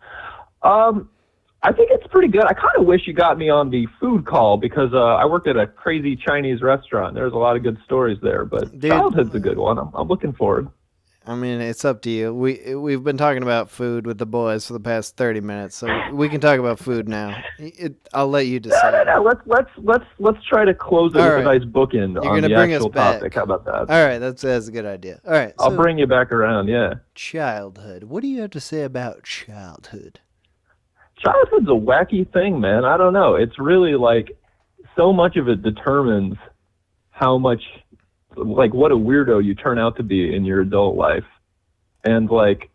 I think it's pretty good. I kind of wish you got me on the food call because I worked at a crazy Chinese restaurant. There's a lot of good stories there, but childhood's a good one. I'm looking forward. I mean, it's up to you. We've been talking about food with the boys for the past 30 minutes, so we can talk about food now. I'll let you decide. No. Let's try to close it with a nice bookend on the actual topic. How about that? All right, that's a good idea. All right, I'll bring you back around. Yeah. Childhood. What do you have to say about childhood? Childhood's a wacky thing, man. I don't know. It's really like so much of it determines how much, like, what a weirdo you turn out to be in your adult life. And like,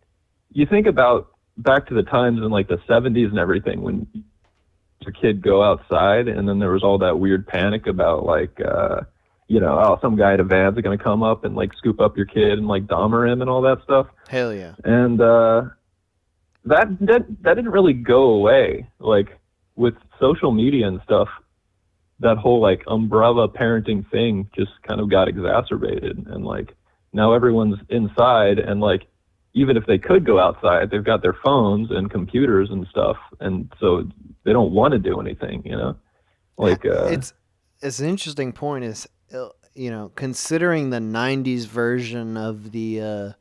you think about back to the times in like the 70s and everything when a kid go outside and then there was all that weird panic about like, some guy at a van's going to come up and like scoop up your kid and like Dahmer him and all that stuff. Hell yeah. And, that didn't really go away. Like with social media and stuff, that whole like umbrella parenting thing just kind of got exacerbated. And like now everyone's inside and like even if they could go outside, they've got their phones and computers and stuff. And so they don't want to do anything, Like it's an interesting point is, considering the 90s version of the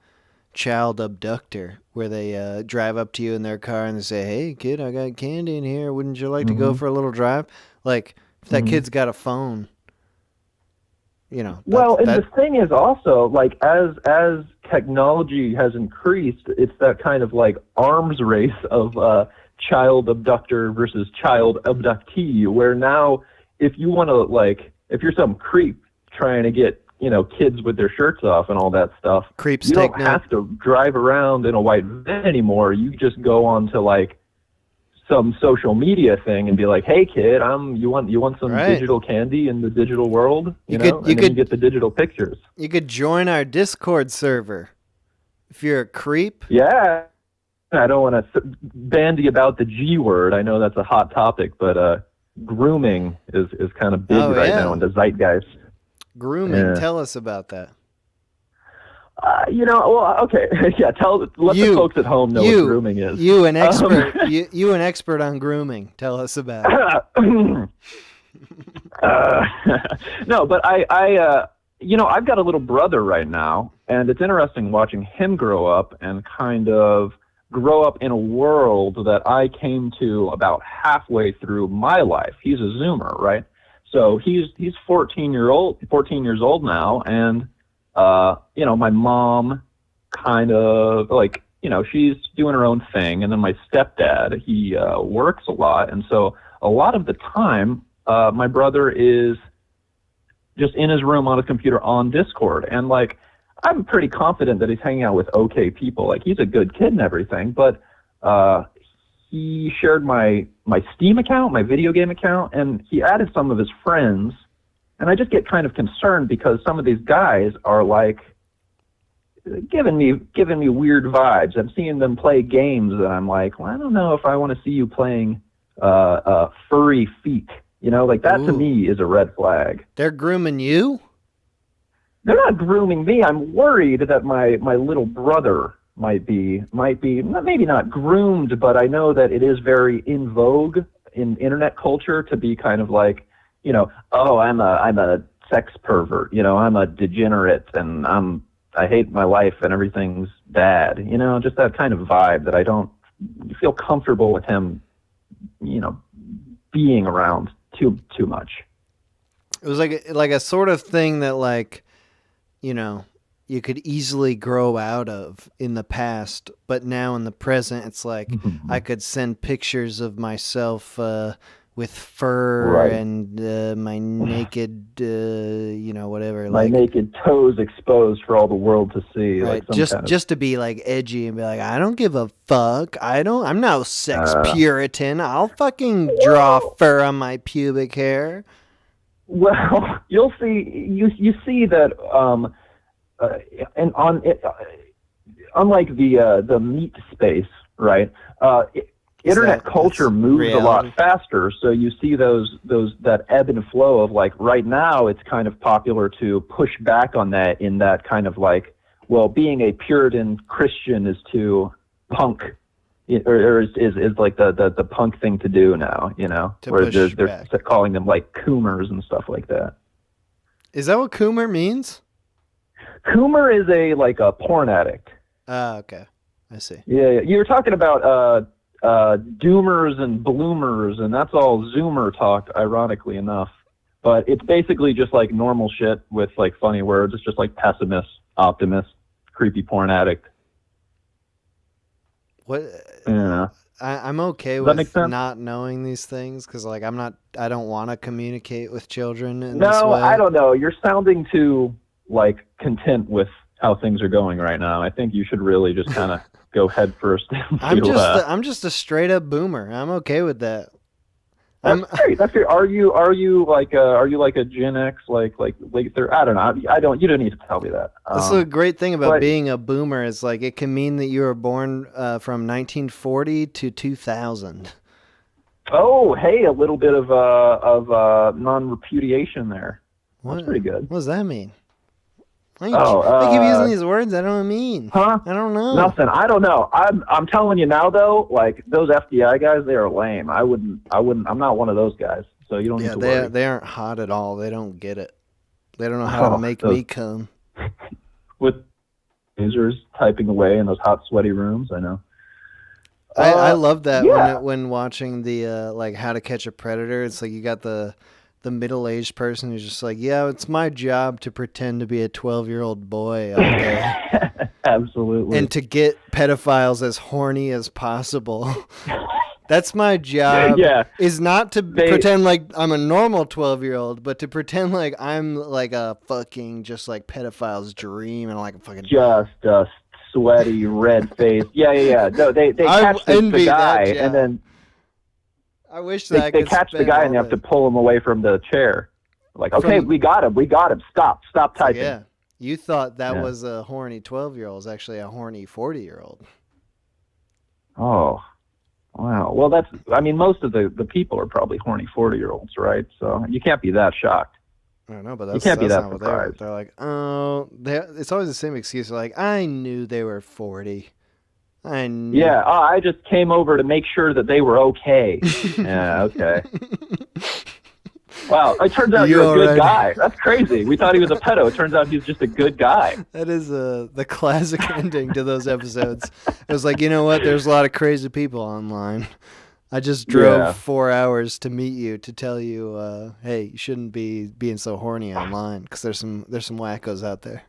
child abductor where they drive up to you in their car and they say, hey kid, I got candy in here, wouldn't you like to go for a little drive? Like if that kid's got a phone, the thing is also like as technology has increased, it's that kind of like arms race of child abductor versus child abductee, where now if you want to like if you're some creep trying to get kids with their shirts off and all that stuff. Creeps you don't have to drive around in a white van anymore. You just go on to like some social media thing and be like, "Hey kid, you want some digital candy in the digital world?" You could get the digital pictures. You could join our Discord server if you're a creep. Yeah. I don't want to bandy about the G word. I know that's a hot topic, but grooming is kind of big now in the zeitgeist. Grooming. Yeah. Tell us about that. Okay. Yeah, let the folks at home know what grooming is. You an expert. You an expert on grooming. Tell us about it. No, but I've got a little brother right now, and it's interesting watching him grow up and kind of grow up in a world that I came to about halfway through my life. He's a Zoomer, right? So he's 14 years old now, and my mom kind of like she's doing her own thing, and then my stepdad, he works a lot, and so a lot of the time my brother is just in his room on his computer on Discord, and like I'm pretty confident that he's hanging out with okay people, like he's a good kid and everything, but he shared my Steam account, my video game account, and he added some of his friends. And I just get kind of concerned because some of these guys are like giving me weird vibes. I'm seeing them play games and I'm like, well, I don't know if I want to see you playing furry feet. Like that to me is a red flag. They're grooming you? They're not grooming me. I'm worried that my little brother might be maybe not groomed, but I know that it is very in vogue in internet culture to be kind of like, oh, I'm a sex pervert, I'm a degenerate, and I hate my life and everything's bad, just that kind of vibe that I don't feel comfortable with him, being around too much. It was like a sort of thing that, like, you could easily grow out of in the past, but now in the present, it's like I could send pictures of myself with fur and my naked, whatever. My naked toes exposed for all the world to see. Right, Like just to be like edgy and be like, I don't give a fuck. I'm no sex Puritan. I'll fucking draw fur on my pubic hair. Well, you'll see. You see that, and unlike the meat space, right? Internet culture moves reality? A lot faster, so you see that ebb and flow of, like, right now it's kind of popular to push back on that in that kind of like, well, being a Puritan Christian is too punk, or is like the punk thing to do now, where they're calling them like coomers and stuff like that. Is that what coomer means? Coomer is a porn addict. Okay, I see. Yeah, you were talking about doomers and bloomers, and that's all Zoomer talk, ironically enough. But it's basically just like normal shit with like funny words. It's just like pessimist, optimist, creepy porn addict. What? Yeah. I'm okay with not knowing these things because, like, I don't want to communicate with children in this way. I don't know. You're sounding too, like, content with how things are going right now. I think you should really just kind of go head first. I'm just a straight up boomer. I'm okay with that. That's great. That's great. Are you like a Gen X, like late 30s? I don't know. You don't need to tell me that. That's the great thing about being a boomer is, like, it can mean that you were born from 1940 to 2000. Oh, hey, a little bit of non-repudiation there. That's pretty good. What does that mean? I keep using these words I don't mean. Huh? I don't know. Nothing. I don't know. I'm telling you now, though, like, those FDI guys, they are lame. I'm not one of those guys, so you don't need to worry. They aren't hot at all. They don't get it. They don't know how to make me come. With users typing away in those hot, sweaty rooms, I know. I love that when watching the like How to Catch a Predator. It's like you got the middle-aged person who's just like, yeah, it's my job to pretend to be a 12-year-old boy out there. Absolutely. And to get pedophiles as horny as possible. That's my job. Yeah. Is not to pretend like I'm a normal 12-year-old, but to pretend like I'm like a fucking just like pedophile's dream and like a fucking... Just a sweaty, red face. Yeah. No, they catch the guy and then... I wish that they catch the guy and they have to pull him away from the chair. Like, okay, we got him. Stop typing. Yeah, you thought that was a horny 12-year-old. It's actually a horny 40-year-old. Oh, wow. Well, most of the people are probably horny 40-year-olds, right? So you can't be that shocked. I don't know, but that's, you can't be that not surprised. They're like, oh, it's always the same excuse. They're like, I knew they were 40. Yeah, I just came over to make sure that they were okay. Yeah, okay. Wow, it turns out you're a good guy. That's crazy. We thought he was a pedo. It turns out he's just a good guy. That is the classic ending to those episodes. It was like, you know what? There's a lot of crazy people online. I just drove 4 hours to meet you to tell you, hey, you shouldn't be being so horny online because there's some wackos out there.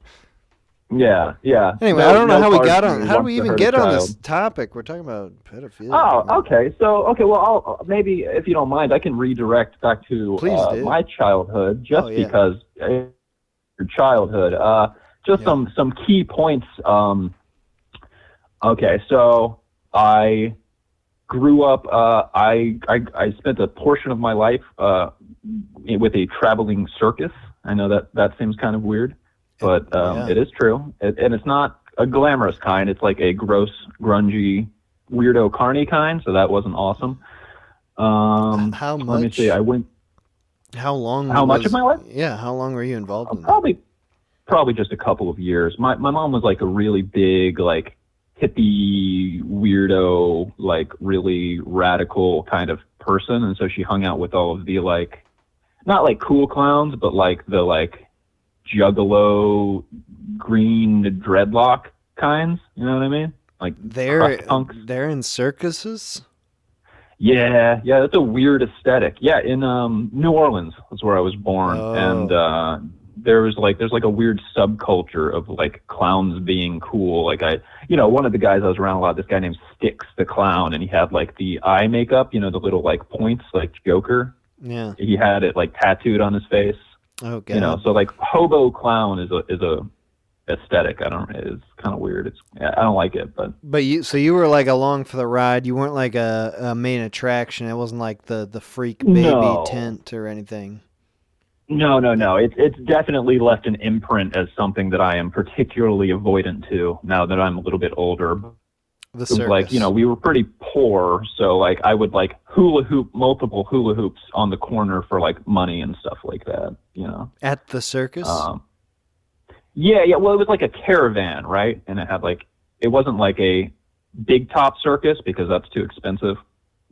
Yeah. Anyway, I don't know how we got on. How do we even get on this topic? We're talking about pedophilia. Oh, okay. So, well, I'll maybe, if you don't mind, I can redirect back to my childhood, just because your childhood. Some key points. Okay, so I grew up. I spent a portion of my life with a traveling circus. I know that seems kind of weird. But it is true. And it's not a glamorous kind. It's like a gross, grungy, weirdo carny kind, so that wasn't awesome. How much? Let me see. I went... How long? How much of my life? Yeah, how long were you involved in that? Probably just a couple of years. My mom was like a really big, like, hippie, weirdo, like really radical kind of person. And so she hung out with all of the like, not like cool clowns, but like the like juggalo, green dreadlock kinds. You know what I mean? Like crust punks. They're in circuses? Yeah, that's a weird aesthetic. Yeah, in New Orleans is where I was born, and there's like a weird subculture of like clowns being cool. Like one of the guys I was around a lot, this guy named Styx the Clown, and he had like the eye makeup, the little like points like Joker. Yeah. He had it like tattooed on his face. Oh, God. So like hobo clown is a aesthetic. It's kind of weird. I don't like it, but you were like along for the ride. You weren't like a main attraction. It wasn't like the freak baby tent or anything. No. It's definitely left an imprint as something that I am particularly avoidant to now that I'm a little bit older. The circus. Like, we were pretty poor, so like I would like multiple hula hoops on the corner for like money and stuff like that, At the circus? Yeah. Well, it was like a caravan, right? And it had like, it wasn't like a big top circus because that's too expensive,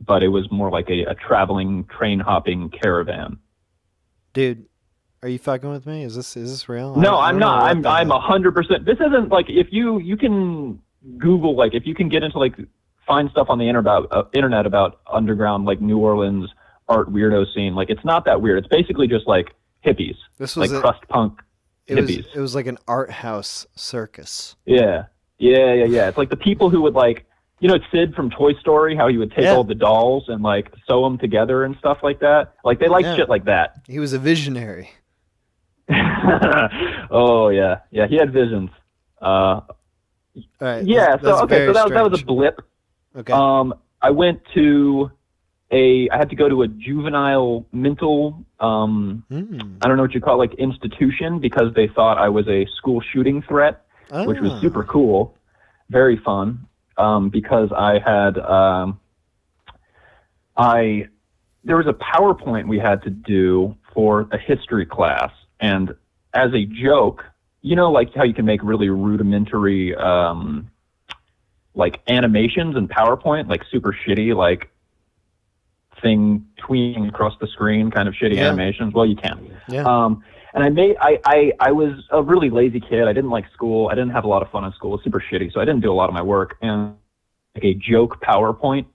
but it was more like a traveling train hopping caravan. Dude, are you fucking with me? Is this real? No, I'm not. I'm 100%. This isn't like, if you can Google, like if you can get into like find stuff on the internet about underground like New Orleans art weirdo scene, like it's not that weird. It's basically just like hippies. This was like crust punk. It was like an art house circus. Yeah. It's like the people who would like, Sid from Toy Story, how he would take all the dolls and like sew them together and stuff like that. Like they like shit like that. He was a visionary. Oh yeah, he had visions. All right. Yeah. So that was a blip. Okay. I went to I had to go to a juvenile mental, I don't know what you call it, like institution, because they thought I was a school shooting threat, which was super cool, very fun, because I had, there was a PowerPoint we had to do for a history class, and as a joke, like how you can make really rudimentary, like animations in PowerPoint, like super shitty, like thing tweening across the screen kind of shitty animations. Well, you can. Yeah. And I was a really lazy kid. I didn't like school. I didn't have a lot of fun in school. It was super shitty. So I didn't do a lot of my work. And like a joke PowerPoint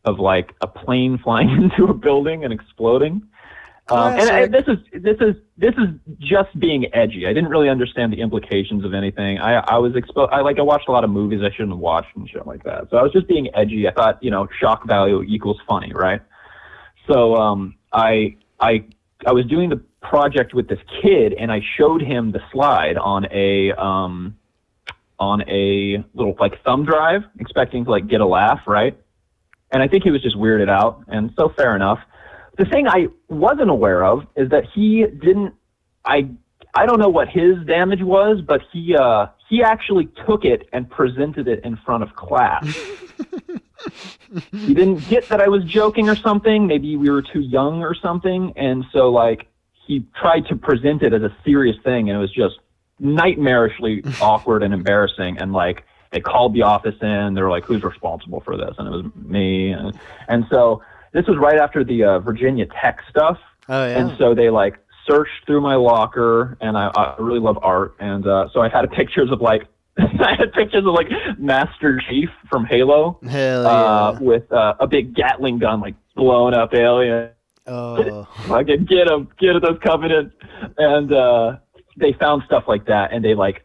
of like a plane flying into a building and exploding. And this is just being edgy. I didn't really understand the implications of anything. I was exposed. I watched a lot of movies I shouldn't have watched and shit like that. So I was just being edgy. I thought, shock value equals funny, right? So I was doing the project with this kid, and I showed him the slide on a little like thumb drive, expecting to like get a laugh, right? And I think he was just weirded out, and so fair enough. The thing I wasn't aware of is that he didn't. I don't know what his damage was, but he actually took it and presented it in front of class. He didn't get that I was joking or something. Maybe we were too young or something. And so like he tried to present it as a serious thing, and it was just nightmarishly awkward and embarrassing. And like they called the office in. They were like, "Who's responsible for this?" And it was me. And so this was right after the Virginia Tech stuff. Oh yeah. And so they like searched through my locker, and I really love art. And so I had pictures of like Master Chief from Halo. Hell yeah. With a big Gatling gun, like blowing up alien. Oh. I could get those Covenants. And they found stuff like that, and they like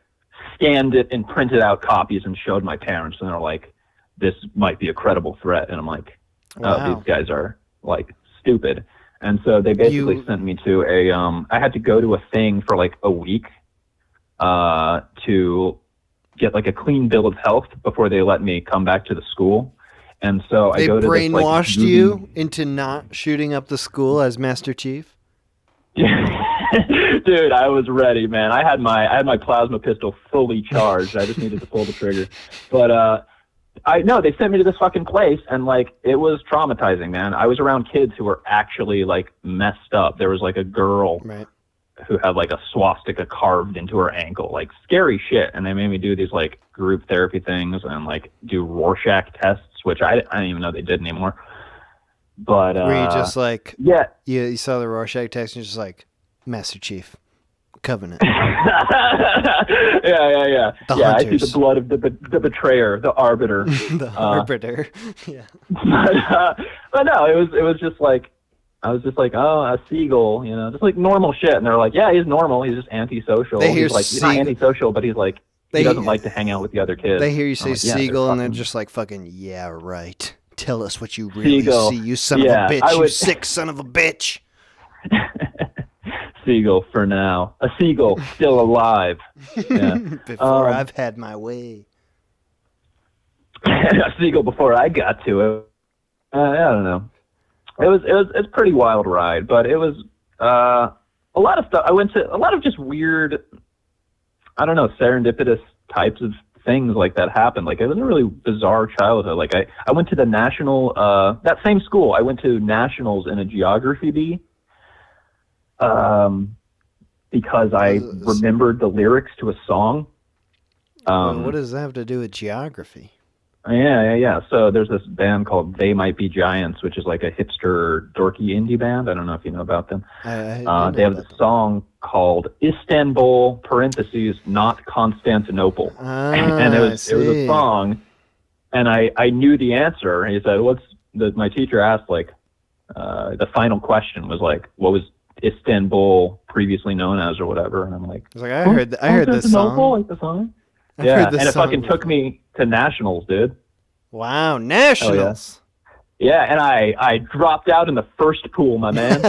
scanned it and printed out copies and showed my parents, and they're like, "This might be a credible threat." And I'm like, wow. These guys are like stupid. And so they basically sent me to I had to go to a thing for like a week to get like a clean bill of health before they let me come back to the school. And so they I go to brainwashed this, like, you into not shooting up the school as Master Chief? Dude, I was ready, man. I had my plasma pistol fully charged. I just needed to pull the trigger. But they sent me to this fucking place, and like it was traumatizing, man. I was around kids who were actually like messed up. There was like a girl who had like a swastika carved into her ankle, like scary shit. And they made me do these like group therapy things and like do Rorschach tests, which I don't even know they did anymore. But were you just like, yeah, you saw the Rorschach test and you're just like, Master Chief, Covenant. yeah. The I see hunters. the blood of the betrayer, the arbiter. The arbiter. Yeah. But no, it was just like, I was just like, oh, a seagull, you know, just like normal shit. And they're like, yeah, he's normal. He's just antisocial. They hear He's like, he's not antisocial, but he's like, he doesn't like to hang out with the other kids. They hear you say I'm like, yeah, seagull and they're fucking just like, fucking, yeah, right. Tell us what you really Seagull. see, you son Yeah, of a bitch, I you would- sick son of a bitch. Seagull for now. A seagull still alive. Yeah. Before I've had my way. A seagull before I got to it. I don't know. It's a pretty wild ride, but it was a lot of stuff. I went to a lot of just weird, I don't know, serendipitous types of things like that happened. Like it was a really bizarre childhood. Like I went to the national, that same school. I went to nationals in a geography bee. Because I remembered the lyrics to a song. What does that have to do with geography? Yeah. So there's this band called They Might Be Giants, which is like a hipster, dorky indie band. I don't know if you know about them. They have this song called Istanbul, parentheses, not Constantinople. And it was a song, and I knew the answer. And he said, my teacher asked, like, the final question was like, what was Istanbul previously known as or whatever? And I'm like, I heard this song. Like the song? Yeah, and it fucking took me to nationals, dude. Wow, nationals. Yeah, and I dropped out in the first pool, my man.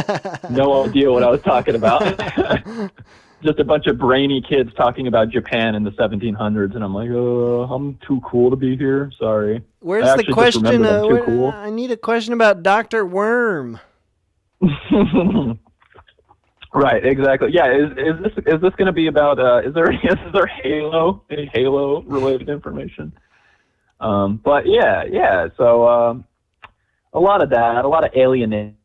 No idea what I was talking about. Just a bunch of brainy kids talking about Japan in the 1700s, and I'm like, oh, I'm too cool to be here. Sorry. Where's I the actually just question? remembered I'm too cool. I need a question about Dr. Worm. Right, exactly. Yeah, is this going to be about? Is there any Halo related information? But yeah. So a lot of that, a lot of alienating.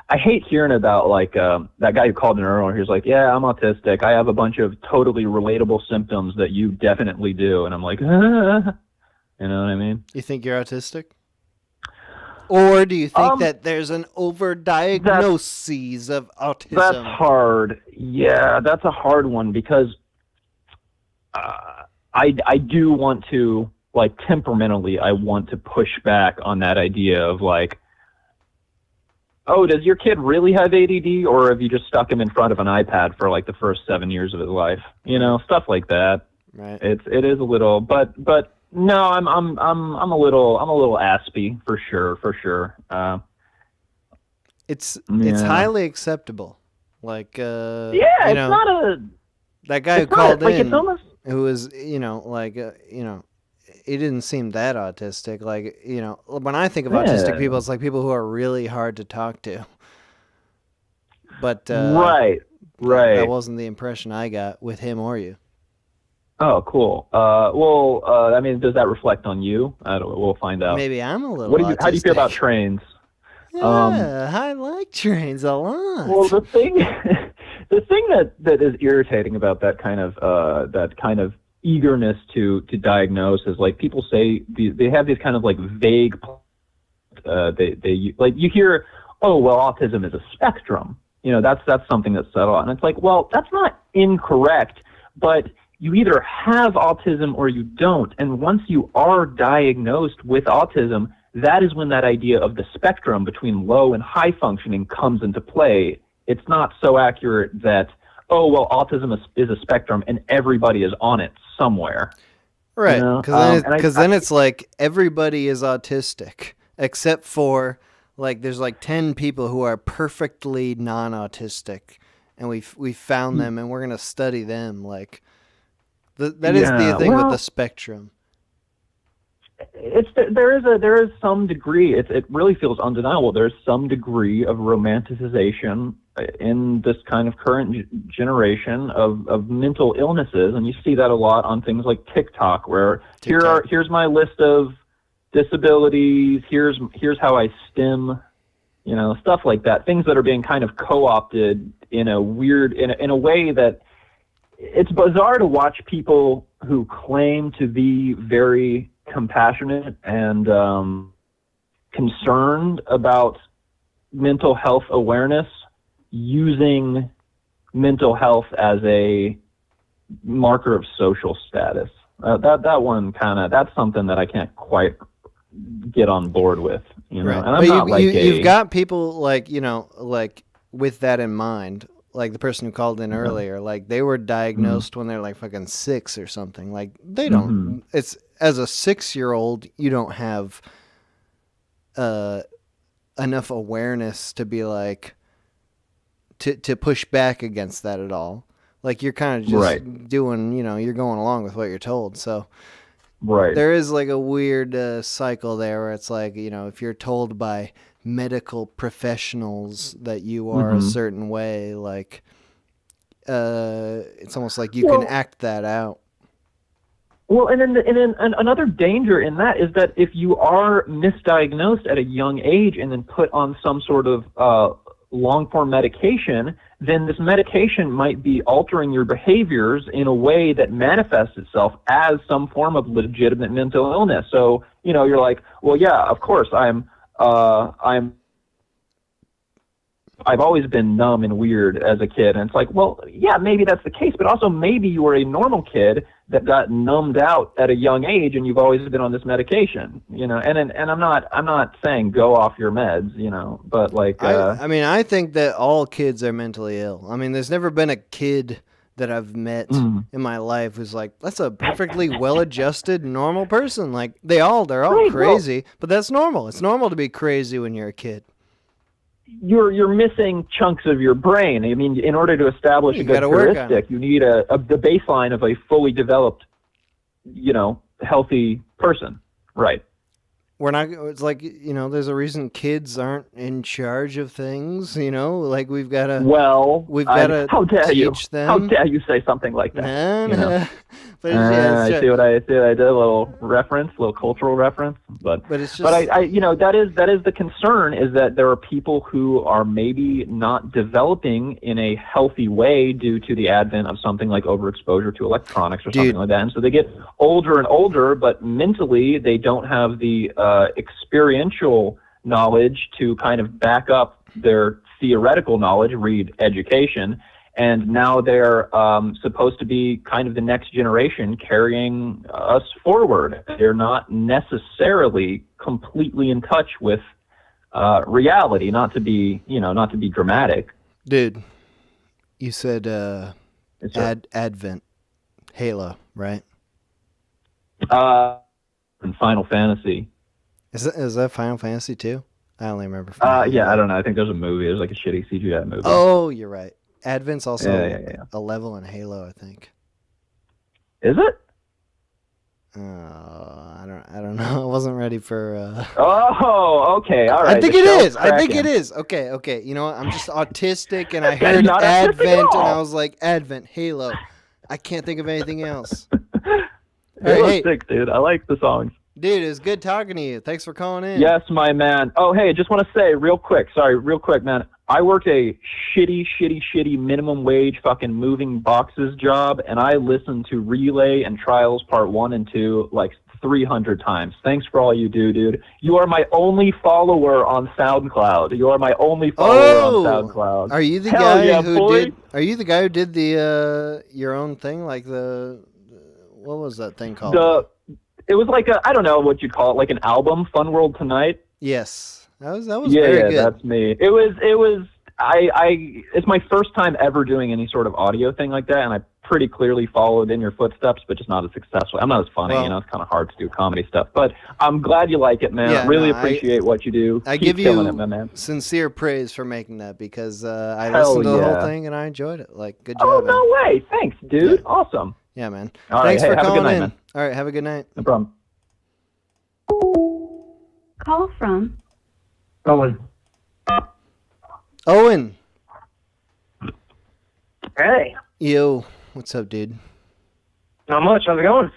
I hate hearing about like that guy who called in earlier. He's like, yeah, I'm autistic. I have a bunch of totally relatable symptoms that you definitely do, and I'm like, you know what I mean? You think you're autistic? Or do you think that there's an overdiagnosis of autism? That's hard. Yeah, that's a hard one because I do want to, like, temperamentally, I want to push back on that idea of, like, oh, does your kid really have ADD, or have you just stuck him in front of an iPad for, like, the first 7 years of his life? You know, stuff like that. Right. It is a little, but no, I'm a little aspy for sure. It's highly acceptable. Like it's you know, not a that guy who it's not- called like, in, it's almost, who was he didn't seem that autistic. Like when I think of autistic people, it's like people who are really hard to talk to. But right. That wasn't the impression I got with him or you. Oh, cool. I mean, does that reflect on you? We'll find out. Maybe I'm a little. How do you feel about trains? Yeah, I like trains a lot. Well, the thing that is irritating about that kind of eagerness to diagnose is, like, people say they have these kind of, like, vague. They like, you hear, oh, well, autism is a spectrum. You know, that's something that's said a lot, and it's like, well, that's not incorrect, but you either have autism or you don't. And once you are diagnosed with autism, that is when that idea of the spectrum between low and high functioning comes into play. It's not so accurate that, oh, well, autism is a spectrum and everybody is on it somewhere. Right. Because You know? then it's like everybody is autistic except for, like, there's like 10 people who are perfectly non-autistic, and we found them and we're going to study them. Like, that is the thing with the spectrum. There is some degree. It really feels undeniable. There's some degree of romanticization in this kind of current generation of mental illnesses, and you see that a lot on things like TikTok, where here's my list of disabilities. Here's how I stem You know, stuff like that. Things that are being kind of co-opted in a weird, in a way that it's bizarre to watch people who claim to be very compassionate and concerned about mental health awareness using mental health as a marker of social status. That one that's something that I can't quite get on board with, you know. Right. And I'm not you've got people like, you know, like with that in mind, like the person who called in earlier, like they were diagnosed when they're like fucking 6 or something. Like they don't. It's as a 6-year-old, you don't have enough awareness to be like to push back against that at all. Like you're kind of just doing, you know, you're going along with what you're told. So there is like a weird cycle there where it's like, you know, if you're told by medical professionals that you are a certain way, like it's almost like you can act that out. Well, and then another danger in that is that if you are misdiagnosed at a young age and then put on some sort of long-form medication, then this medication might be altering your behaviors in a way that manifests itself as some form of legitimate mental illness. So, you know, you're like, well, yeah, of course, I've always been numb and weird as a kid. And it's like, well, yeah, maybe that's the case, but also maybe you were a normal kid that got numbed out at a young age and you've always been on this medication, you know. And I'm not saying go off your meds, you know, but like I mean, I think that all kids are mentally ill. I mean, there's never been a kid that I've met in my life who's like, that's a perfectly well-adjusted normal person. Like they're all crazy, but that's normal. It's normal to be crazy when you're a kid. You're missing chunks of your brain. I mean, in order to establish a good heuristic, you need the baseline of a fully developed, you know, healthy person, right? It's like, you know, there's a reason kids aren't in charge of things, you know, like we've got to how dare teach them. How dare you say something like that? No. You know? But I see what I did, a little reference, a little cultural reference, but it's just, but I you know, that is the concern, is that there are people who are maybe not developing in a healthy way due to the advent of something like overexposure to electronics or something like that, and so they get older and older, but mentally they don't have the experiential knowledge to kind of back up their theoretical knowledge, read education. And now they're supposed to be kind of the next generation carrying us forward. They're not necessarily completely in touch with reality, not to be dramatic. Dude, you said Advent, Halo, right? And Final Fantasy. Is that Final Fantasy 2? I only remember. Yeah, I don't know. I think there's a movie. There's like a shitty CGI movie. Oh, you're right. Advent's also a level in Halo, I think. Is it? I don't know. I wasn't ready for. Oh, okay, all right. I think it is. I think it is. Okay. You know what? I'm just autistic, and I heard Advent, and I was like, Advent, Halo. I can't think of anything else. Halo's sick, dude. I like the songs. Dude, it was good talking to you. Thanks for calling in. Yes, my man. Oh, hey, just want to say real quick, man. I worked a shitty minimum wage fucking moving boxes job, and I listened to Relay and Trials Part 1 and 2 like 300 times. Thanks for all you do, dude. You are my only follower on SoundCloud. You are my only follower on SoundCloud. Are you the guy who did the your own thing, like what was that thing called? It was like I don't know what you'd call it, like an album, Fun World Tonight. Yes. That was very good. Yeah, that's me. It was it's my first time ever doing any sort of audio thing like that, and I pretty clearly followed in your footsteps, but just not as successful. I'm not as funny, you know, it's kind of hard to do comedy stuff, but I'm glad you like it, man. Yeah, really appreciate what you do. I Keep give killing you it, man. sincere praise for making that, because I listened to the whole thing and I enjoyed it. Like, good job. Oh, no way. Thanks, dude. Yeah. Awesome. Yeah, man. All Thanks right, for calling night, in. Man. All right, have a good night. No problem. Call from Owen. Hey. Yo, what's up, dude? Not much. How's it going?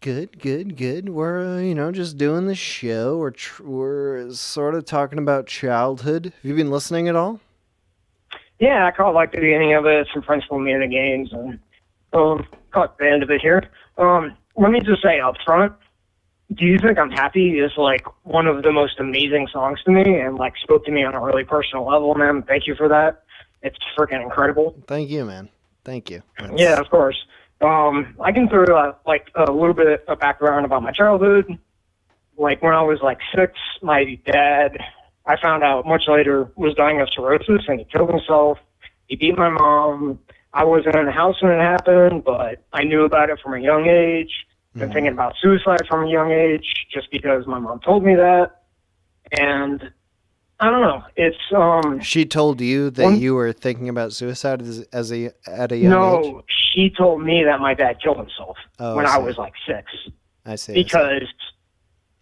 Good. We're, just doing the show. We're sort of talking about childhood. Have you been listening at all? Yeah, I caught like the beginning of it. Some friends told me the games, and caught the end of it here. Let me just say up front, Do You Think I'm Happy is like one of the most amazing songs to me, and like spoke to me on a really personal level, man. Thank you for that. It's freaking incredible. Thank you, man. Thank you. Yeah, of course. I can throw like a little bit of background about my childhood. Like when I was like 6, my dad, I found out much later, was dying of cirrhosis, and he killed himself. He beat my mom. I wasn't in the house when it happened, but I knew about it from a young age. Been thinking about suicide from a young age, just because my mom told me that. And I don't know. It's She told you that you were thinking about suicide at a young age? No, she told me that my dad killed himself when I was like 6. I see. Because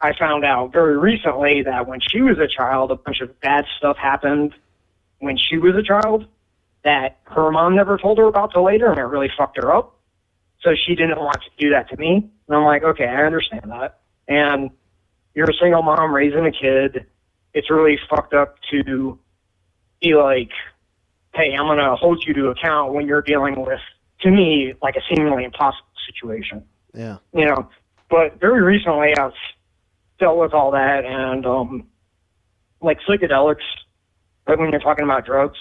I found out very recently that when she was a child, a bunch of bad stuff happened when she was a child that her mom never told her about till later, and it really fucked her up. So she didn't want to do that to me. And I'm like, okay, I understand that. And you're a single mom raising a kid. It's really fucked up to be like, hey, I'm going to hold you to account when you're dealing with, to me, like a seemingly impossible situation. Yeah. But very recently I've dealt with all that, and like psychedelics, like when you're talking about drugs,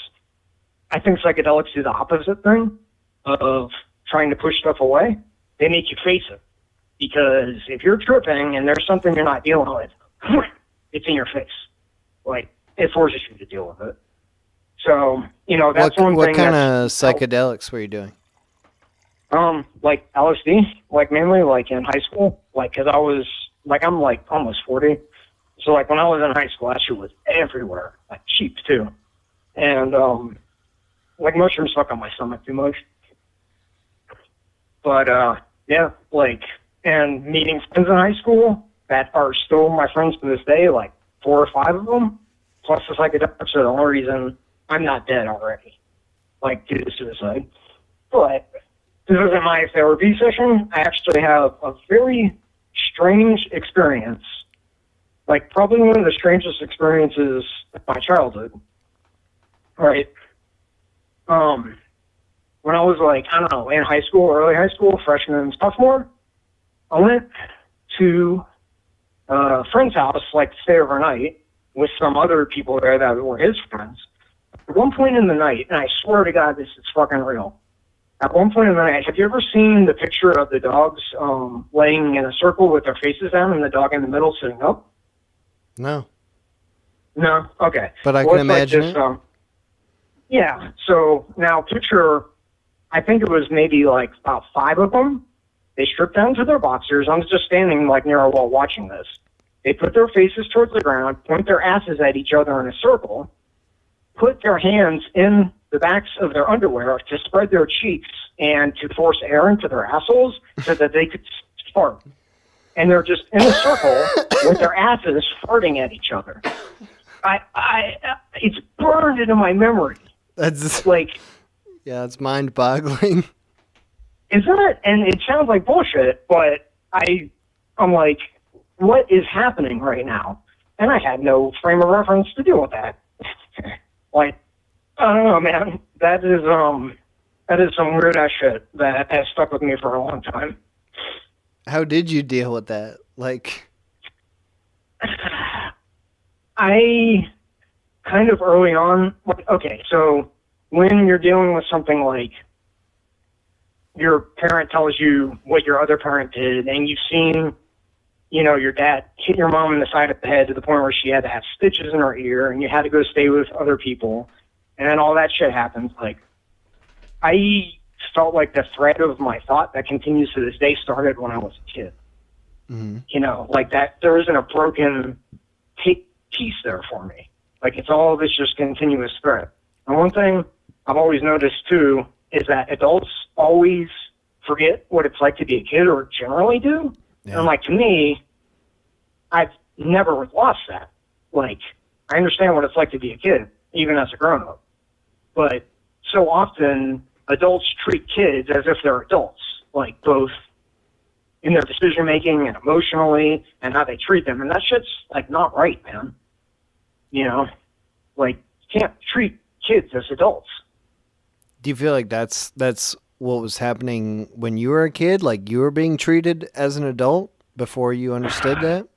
I think psychedelics do the opposite thing of trying to push stuff away. They make you face it. Because if you're tripping and there's something you're not dealing with, it's in your face. Like, it forces you to deal with it. So, that's one thing. What kind of psychedelics were you doing? Like LSD, like mainly like in high school, like, cause I was, like, I'm like almost 40. So like when I was in high school, that shit was everywhere, like cheap too. And, like mushrooms fuck on my stomach too much. But, yeah, like, and meeting friends in high school that are still my friends to this day, like 4 or 5 of them, plus the psychedelics are the only reason I'm not dead already, like due to suicide. But this isn't my therapy session. I actually have a very strange experience, like probably one of the strangest experiences of my childhood, right? When I was like, I don't know, in high school, early high school, freshman and sophomore, I went to a friend's house, like to stay overnight with some other people there that were his friends. At one point in the night, and I swear to God, this is fucking real. At one point in the night, have you ever seen the picture of the dogs laying in a circle with their faces down and the dog in the middle sitting up? No. No? Okay. But I can imagine like this, yeah. So now picture, I think it was maybe like about 5 of them. They stripped down to their boxers. I was just standing like near a wall watching this. They put their faces towards the ground, point their asses at each other in a circle, put their hands in the backs of their underwear to spread their cheeks and to force air into their assholes so that they could fart. And they're just in a circle with their asses farting at each other. It's burned into my memory. That's like, yeah, it's mind-boggling. Isn't it? And it sounds like bullshit, but I'm like, what is happening right now? And I had no frame of reference to deal with that. Like, I don't know, man. That is some weird ass shit that has stuck with me for a long time. How did you deal with that? Like, I kind of early on, okay, so when you're dealing with something like your parent tells you what your other parent did, and you've seen, your dad hit your mom in the side of the head to the point where she had to have stitches in her ear, and you had to go stay with other people, and then all that shit happens. Like, I felt like the thread of my thought that continues to this day started when I was a kid. Mm-hmm. Like that, there isn't a broken piece there for me. Like, it's all this just continuous thread. And one thing I've always noticed too is that adults always forget what it's like to be a kid, or generally do. Yeah. And like, to me, I've never lost that. Like, I understand what it's like to be a kid, even as a grown-up. But so often, adults treat kids as if they're adults, like both, in their decision making and emotionally and how they treat them. And that shit's like not right, man. You know, like you can't treat kids as adults. Do you feel like that's what was happening when you were a kid? Like you were being treated as an adult before you understood that?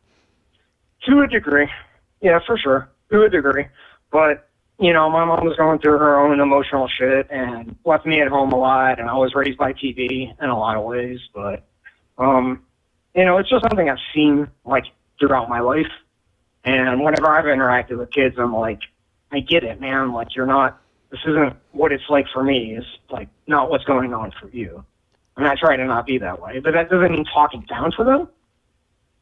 To a degree. Yeah, for sure. To a degree. But, you know, my mom was going through her own emotional shit and left me at home a lot, and I was raised by TV in a lot of ways. But, you know, it's just something I've seen, like, throughout my life. And whenever I've interacted with kids, I'm like, I get it, man. Like, this isn't what it's like for me. It's, like, not what's going on for you. And I try to not be that way. But that doesn't mean talking down to them,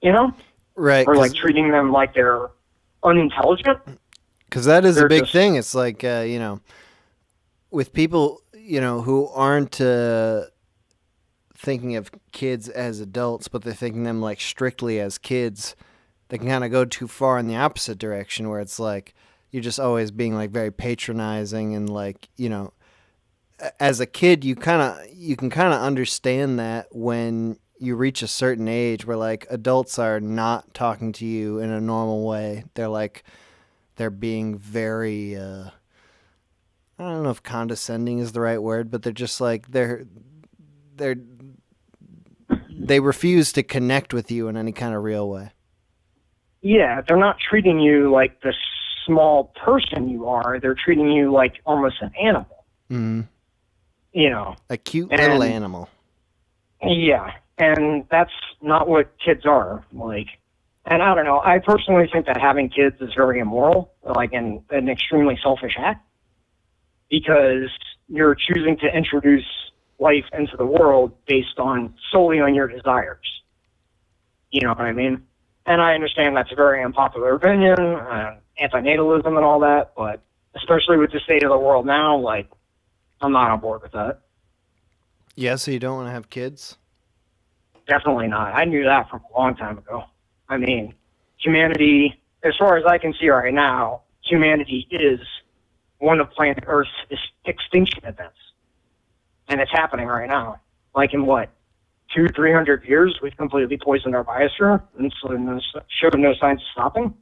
you know? Right. Or, like, treating them like they're unintelligent. Because that is a big thing. It's like, you know, with people, you know, who aren't thinking of kids as adults, but they're thinking them, like, strictly as kids, they can kind of go too far in the opposite direction where it's like you're just always being, like, very patronizing and, like, you know, as a kid, you can kind of understand that when you reach a certain age where, like, adults are not talking to you in a normal way. They're being very, I don't know if condescending is the right word, but they're just like, they refuse to connect with you in any kind of real way. Yeah, they're not treating you like the small person you are. They're treating you like almost an animal. Mm-hmm. You know. A cute little animal. Yeah, and that's not what kids are. Like, and I don't know, I personally think that having kids is very immoral, like an extremely selfish act, because you're choosing to introduce life into the world based solely on your desires. You know what I mean? And I understand that's a very unpopular opinion, antinatalism and all that, but especially with the state of the world now, like, I'm not on board with that. Yeah, so you don't want to have kids? Definitely not. I knew that from a long time ago. I mean, humanity, as far as I can see right now, humanity is one of planet Earth's extinction events. And it's happening right now. Like in what, 200-300 years, we've completely poisoned our biosphere and showed no signs of stopping.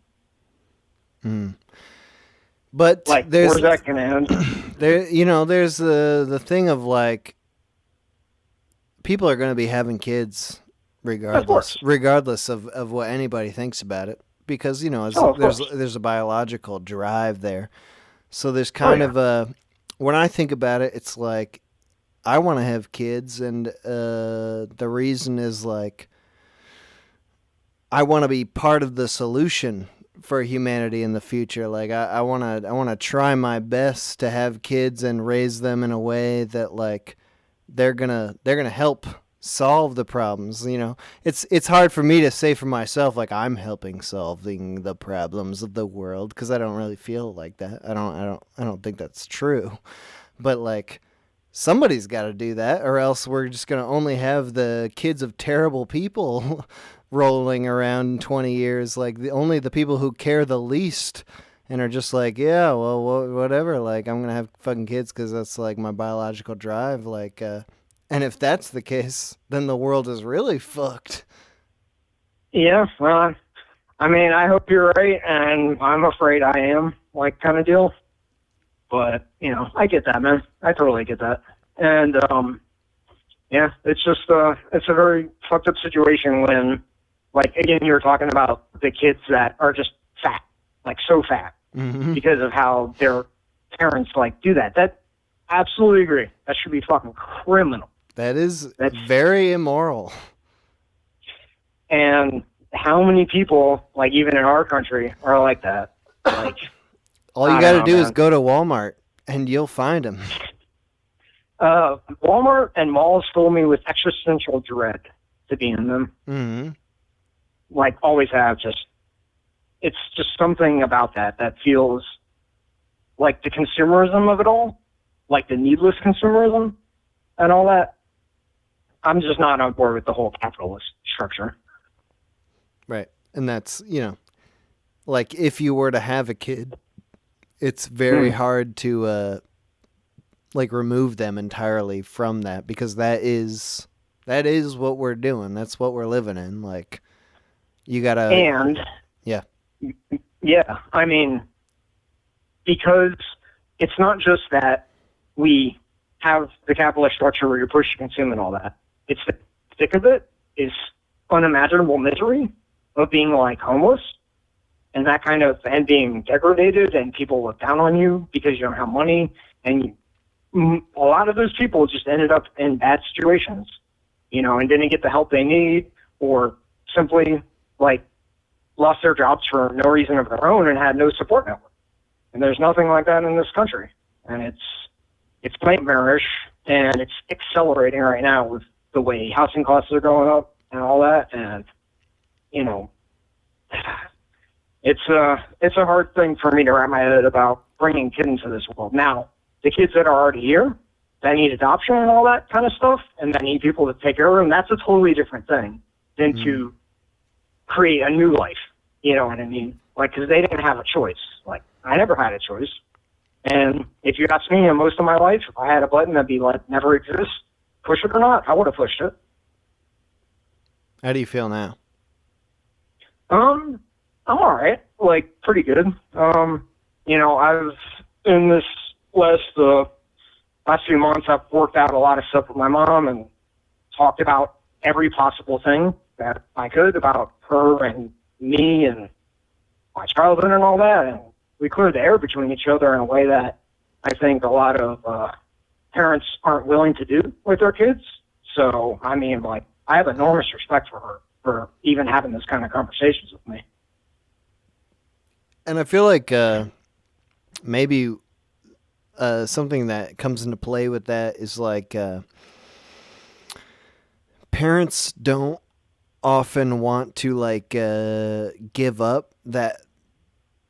But like, there's, where's that going to end? There's the thing of, like, people are going to be having kids regardless of what anybody thinks about it, because, you know, there's a biological drive there. So there's kind of a, when I think about it, it's like, I want to have kids, and the reason is, like, I want to be part of the solution for humanity in the future. Like, I want to try my best to have kids and raise them in a way that, like, they're gonna help solve the problems. You know, it's hard for me to say for myself, like, I'm helping solving the problems of the world, because I don't really feel like that. I don't think that's true. But, like, somebody's got to do that, or else we're just gonna only have the kids of terrible people rolling around in 20 years. Like, only the people who care the least and are just like, yeah, well, whatever. Like, I'm gonna have fucking kids because that's, like, my biological drive. Like, and if that's the case, then the world is really fucked. Yeah, well, I mean, I hope you're right, and I'm afraid I am, like, kind of deal. But, you know, I get that, man. I totally get that. And, yeah, it's just, it's a very fucked up situation when, like, again, you were talking about the kids that are just fat, like, so fat, because of how their parents, like, do that. That, absolutely agree. That should be fucking criminal. That's very immoral. And how many people, like, even in our country, are like that? Like, all you got to do is go to Walmart, and you'll find them. Walmart and malls fill me with existential dread to be in them. Mm-hmm. Like, always have. It's just something about that feels like the consumerism of it all, like the needless consumerism and all that. I'm just not on board with the whole capitalist structure. Right. And that's, you know, like, if you were to have a kid, it's very hard to, like, remove them entirely from that, because that is That is what we're doing. That's what we're living in. Like, you gotta. And yeah. Yeah, I mean, because it's not just that we have the capitalist structure where you're pushed to consume and all that. It's the thick of it is unimaginable misery of being like homeless and that kind of, and being degraded, and people look down on you because you don't have money, and a lot of those people just ended up in bad situations, you know, and didn't get the help they need, or simply like lost their jobs for no reason of their own and had no support network. And there's nothing like that in this country. And it's nightmarish, and it's accelerating right now with the way housing costs are going up and all that. And, you know, it's a hard thing for me to wrap my head about bringing kids into this world. Now, the kids that are already here, that need adoption and all that kind of stuff, and that need people to take care of them, that's a totally different thing than to create a new life. You know what I mean? Like, because they didn't have a choice. Like, I never had a choice. And if you ask me, in most of my life, if I had a button that'd be like, never exists, push it or not, I would have pushed it. How do you feel now? I'm all right. Like, pretty good. You know, I've, in this last few months, I've worked out a lot of stuff with my mom and talked about every possible thing that I could about her and me and my childhood and all that. And we cleared the air between each other in a way that I think a lot of parents aren't willing to do with their kids. So, I mean, like, I have enormous respect for her for even having this kind of conversations with me. And I feel like maybe something that comes into play with that is like parents don't often want to like give up that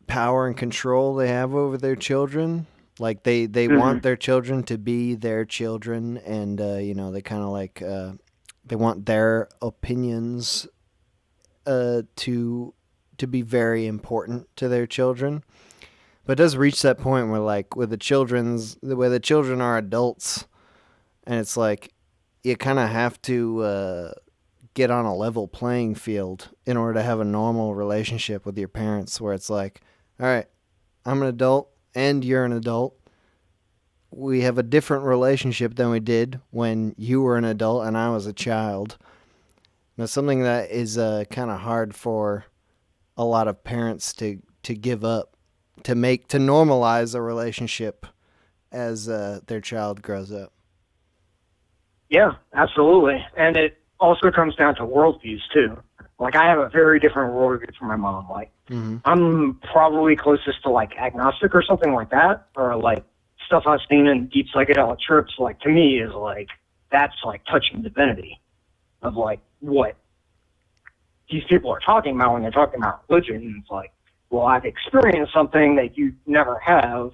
power and control they have over their children. Like they want their children to be their children, and you know, they kind of like they want their opinions to be very important to their children. But it does reach that point where, like, where the children are adults, and it's like you kind of have to get on a level playing field in order to have a normal relationship with your parents, where it's like, all right, I'm an adult and you're an adult. We have a different relationship than we did when you were an adult and I was a child. That's something that is kind of hard for a lot of parents to give up, to normalize a relationship as their child grows up. Yeah, absolutely. And it also comes down to worldviews too. Like, I have a very different worldview from my mom. Like, I'm probably closest to like agnostic or something like that, or like stuff I've seen in deep psychedelic trips. Like, to me, is like, that's like touching divinity of like what these people are talking about when they're talking about religion. And it's like, well, I've experienced something that you never have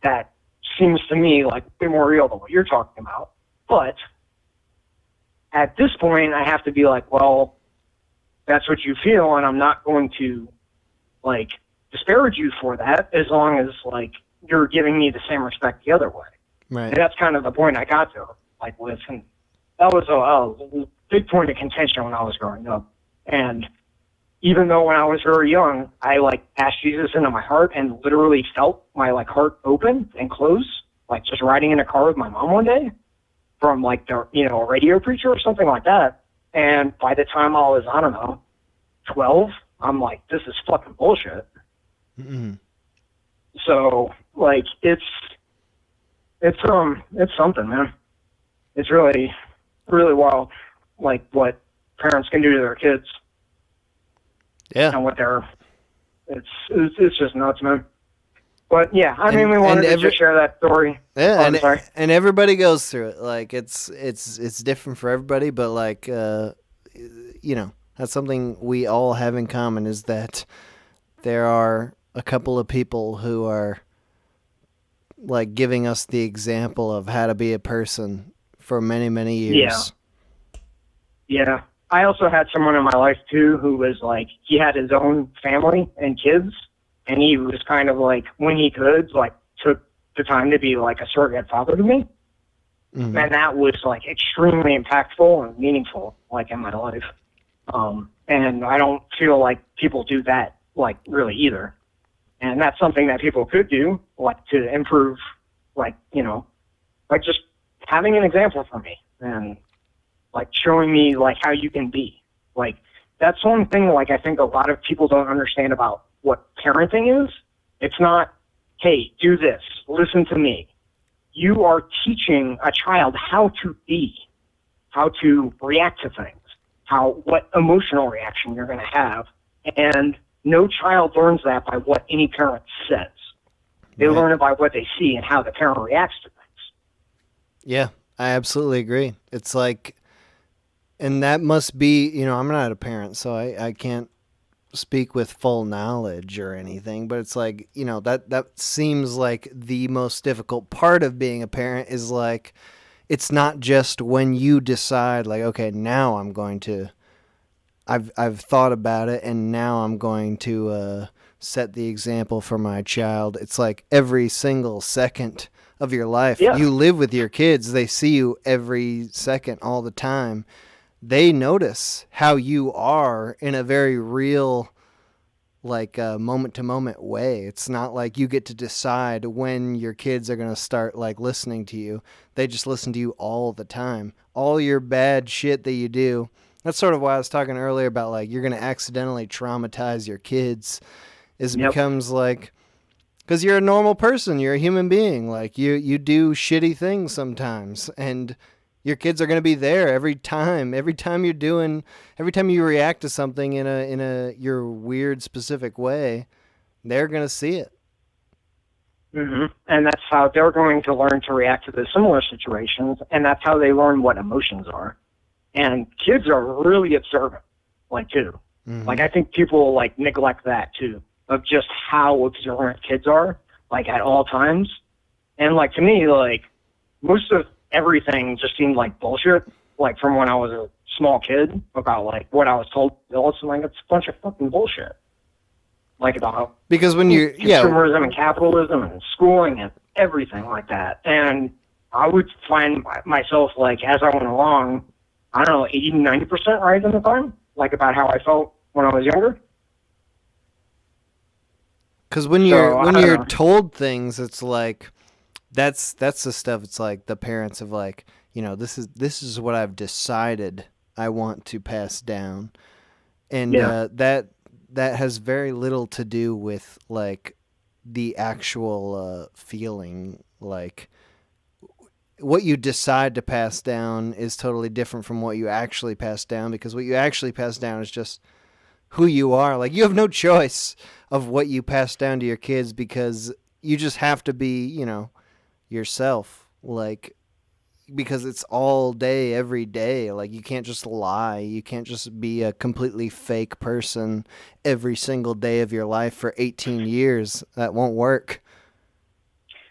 that seems to me like way more real than what you're talking about. But at this point, I have to be like, well, that's what you feel, and I'm not going to like disparage you for that as long as like you're giving me the same respect the other way. Right. And that's kind of the point I got to, like, with, and that was a big point of contention when I was growing up. And even though when I was very young, I like asked Jesus into my heart and literally felt my like heart open and close, like just riding in a car with my mom one day from like the, you know, a radio preacher or something like that. And by the time I was, I don't know, 12, I'm like, this is fucking bullshit. So like, it's something, man. It's really, really wild, like what parents can do to their kids. Yeah. And what it's just nuts, man. But yeah, I mean, we wanted to just share that story. Yeah, Oh, and everybody goes through it. Like, it's different for everybody, but like you know, that's something we all have in common, is that there are a couple of people who are like giving us the example of how to be a person for many, many years. Yeah. I also had someone in my life too who was like, he had his own family and kids, and he was kind of like, when he could, like, took the time to be like a surrogate father to me. Mhm. And that was like extremely impactful and meaningful, like in my life. And I don't feel like people do that, like really either. And that's something that people could do, like to improve, like, like just having an example for me and like showing me like how you can be. Like that's one thing, like I think a lot of people don't understand about what parenting is. It's not, hey, do this, listen to me. You are teaching a child how to be, how to react to things, what emotional reaction you're going to have. And no child learns that by what any parent says. They learn it by what they see and how the parent reacts to things. Yeah, I absolutely agree. It's like, and that must be, I'm not a parent, so I can't speak with full knowledge or anything, but it's like, that seems like the most difficult part of being a parent is like, it's not just when you decide like, okay, now I'm going to, I've thought about it and now I'm going to set the example for my child. It's like every single second of your life. Yeah. You live with your kids. They see you every second, all the time. They notice how you are in a very real, like moment to moment way. It's not like you get to decide when your kids are going to start like listening to you. They just listen to you all the time. All your bad shit that you do. That's sort of why I was talking earlier about like you're going to accidentally traumatize your kids. Is it becomes like, because you're a normal person, you're a human being. Like you do shitty things sometimes, and your kids are going to be there every time. Every time you react to something in a your weird specific way, they're going to see it. Mm-hmm. And that's how they're going to learn to react to the similar situations, and that's how they learn what emotions are. And kids are really observant, like too. Mm-hmm. Like I think people like neglect that too, of just how observant kids are, like at all times. And like to me, like most of everything just seemed like bullshit, like from when I was a small kid about like what I was told. Also, like it's a bunch of fucking bullshit. Like about because when you're consumerism and capitalism and schooling and everything like that. And I would find myself like as I went along, I don't know, 80-90% right in the time, like about how I felt when I was younger. Because when you're told things, it's like that's the stuff. It's like the parents of like, this is what I've decided I want to pass down, and that has very little to do with like the actual feeling. Like what you decide to pass down is totally different from what you actually pass down, because what you actually pass down is just who you are. Like you have no choice of what you pass down to your kids, because you just have to be, yourself. Like, because it's all day, every day. Like you can't just lie. You can't just be a completely fake person every single day of your life for 18 years. That won't work.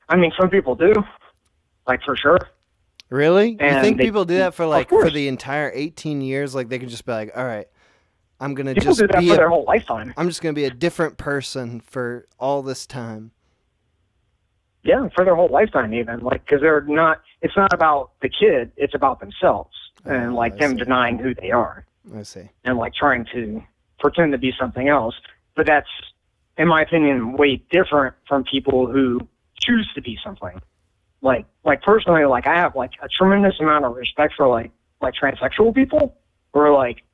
I mean, some people do. Like for sure. Really? And you think people do that for like for the entire 18 years? Like they can just be like, all right, I'm gonna people just do that be for their whole lifetime. I'm just gonna be a different person for all this time. Yeah, for their whole lifetime even. Like, because it's not about the kid, it's about themselves. And like them denying who they are. I see. And like trying to pretend to be something else. But that's, in my opinion, way different from people who choose to be something. Like personally, like I have like a tremendous amount of respect for like transsexual people, where like,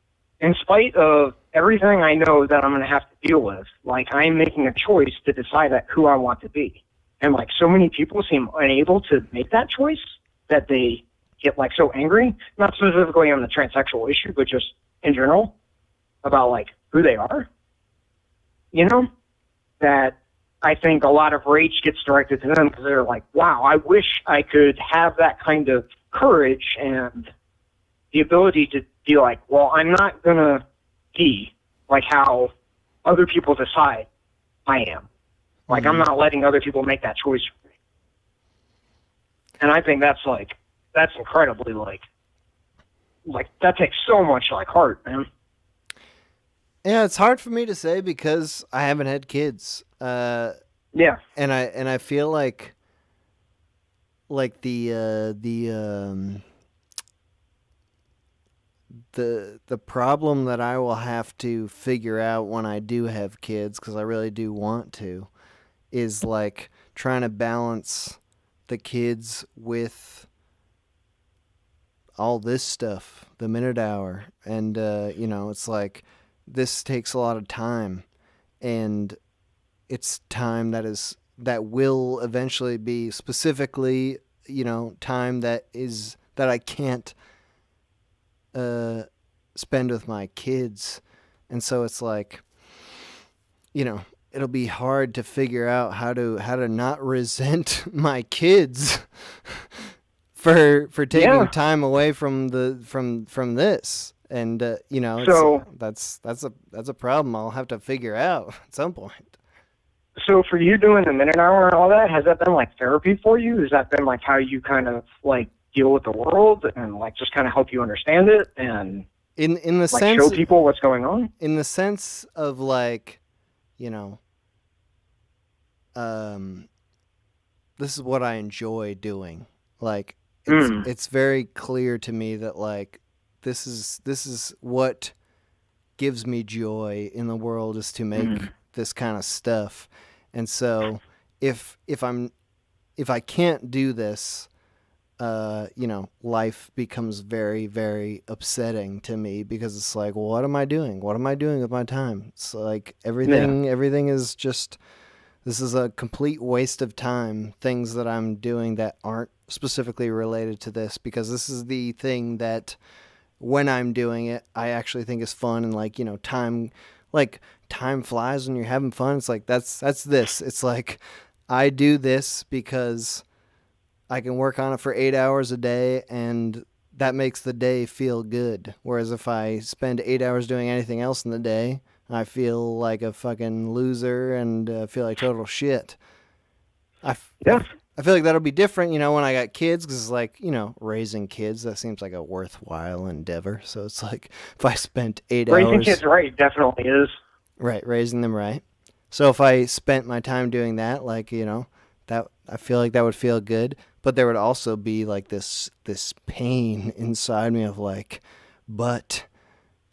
in spite of everything I know that I'm going to have to deal with, like I'm making a choice to decide who I want to be. And like so many people seem unable to make that choice that they get like so angry, not specifically on the transsexual issue, but just in general about like who they are, that I think a lot of rage gets directed to them because they're like, wow, I wish I could have that kind of courage and the ability to be like, well, I'm not going to be like how other people decide I am. Like, I'm not letting other people make that choice for me. And I think that's incredibly like that takes so much like heart, man. Yeah, it's hard for me to say because I haven't had kids. Yeah. And I feel like like the problem that I will have to figure out when I do have kids, because I really do want to, is like trying to balance the kids with all this stuff, the minute hour. And, it's like this takes a lot of time, and it's time that will eventually be specifically, time that I can't spend with my kids. And so it's like, it'll be hard to figure out how to not resent my kids for taking time away from this. And that's a problem I'll have to figure out at some point. So for you doing the minute hour and all that, has that been like therapy for you? Has that been like how you kind of like deal with the world and like just kind of help you understand it and in the like sense show people what's going on? In the sense of like, this is what I enjoy doing. Like it's very clear to me that like this is what gives me joy in the world, is to make this kind of stuff. And so if I can't do this, life becomes very, very upsetting to me, because it's like, well, what am I doing? What am I doing with my time? It's like everything is just, this is a complete waste of time. Things that I'm doing that aren't specifically related to this, because this is the thing that when I'm doing it, I actually think is fun. And like, time flies when you're having fun. It's like, that's this. It's like, I do this because I can work on it for 8 hours a day, and that makes the day feel good. Whereas if I spend 8 hours doing anything else in the day, I feel like a fucking loser and feel like total shit. I feel like that'll be different, when I got kids, because it's like, raising kids, that seems like a worthwhile endeavor. So it's like, if I spent 8 hours... Raising kids right definitely is. Right, raising them right. So if I spent my time doing that, like, that I feel like that would feel good. But there would also be like this pain inside me of like, but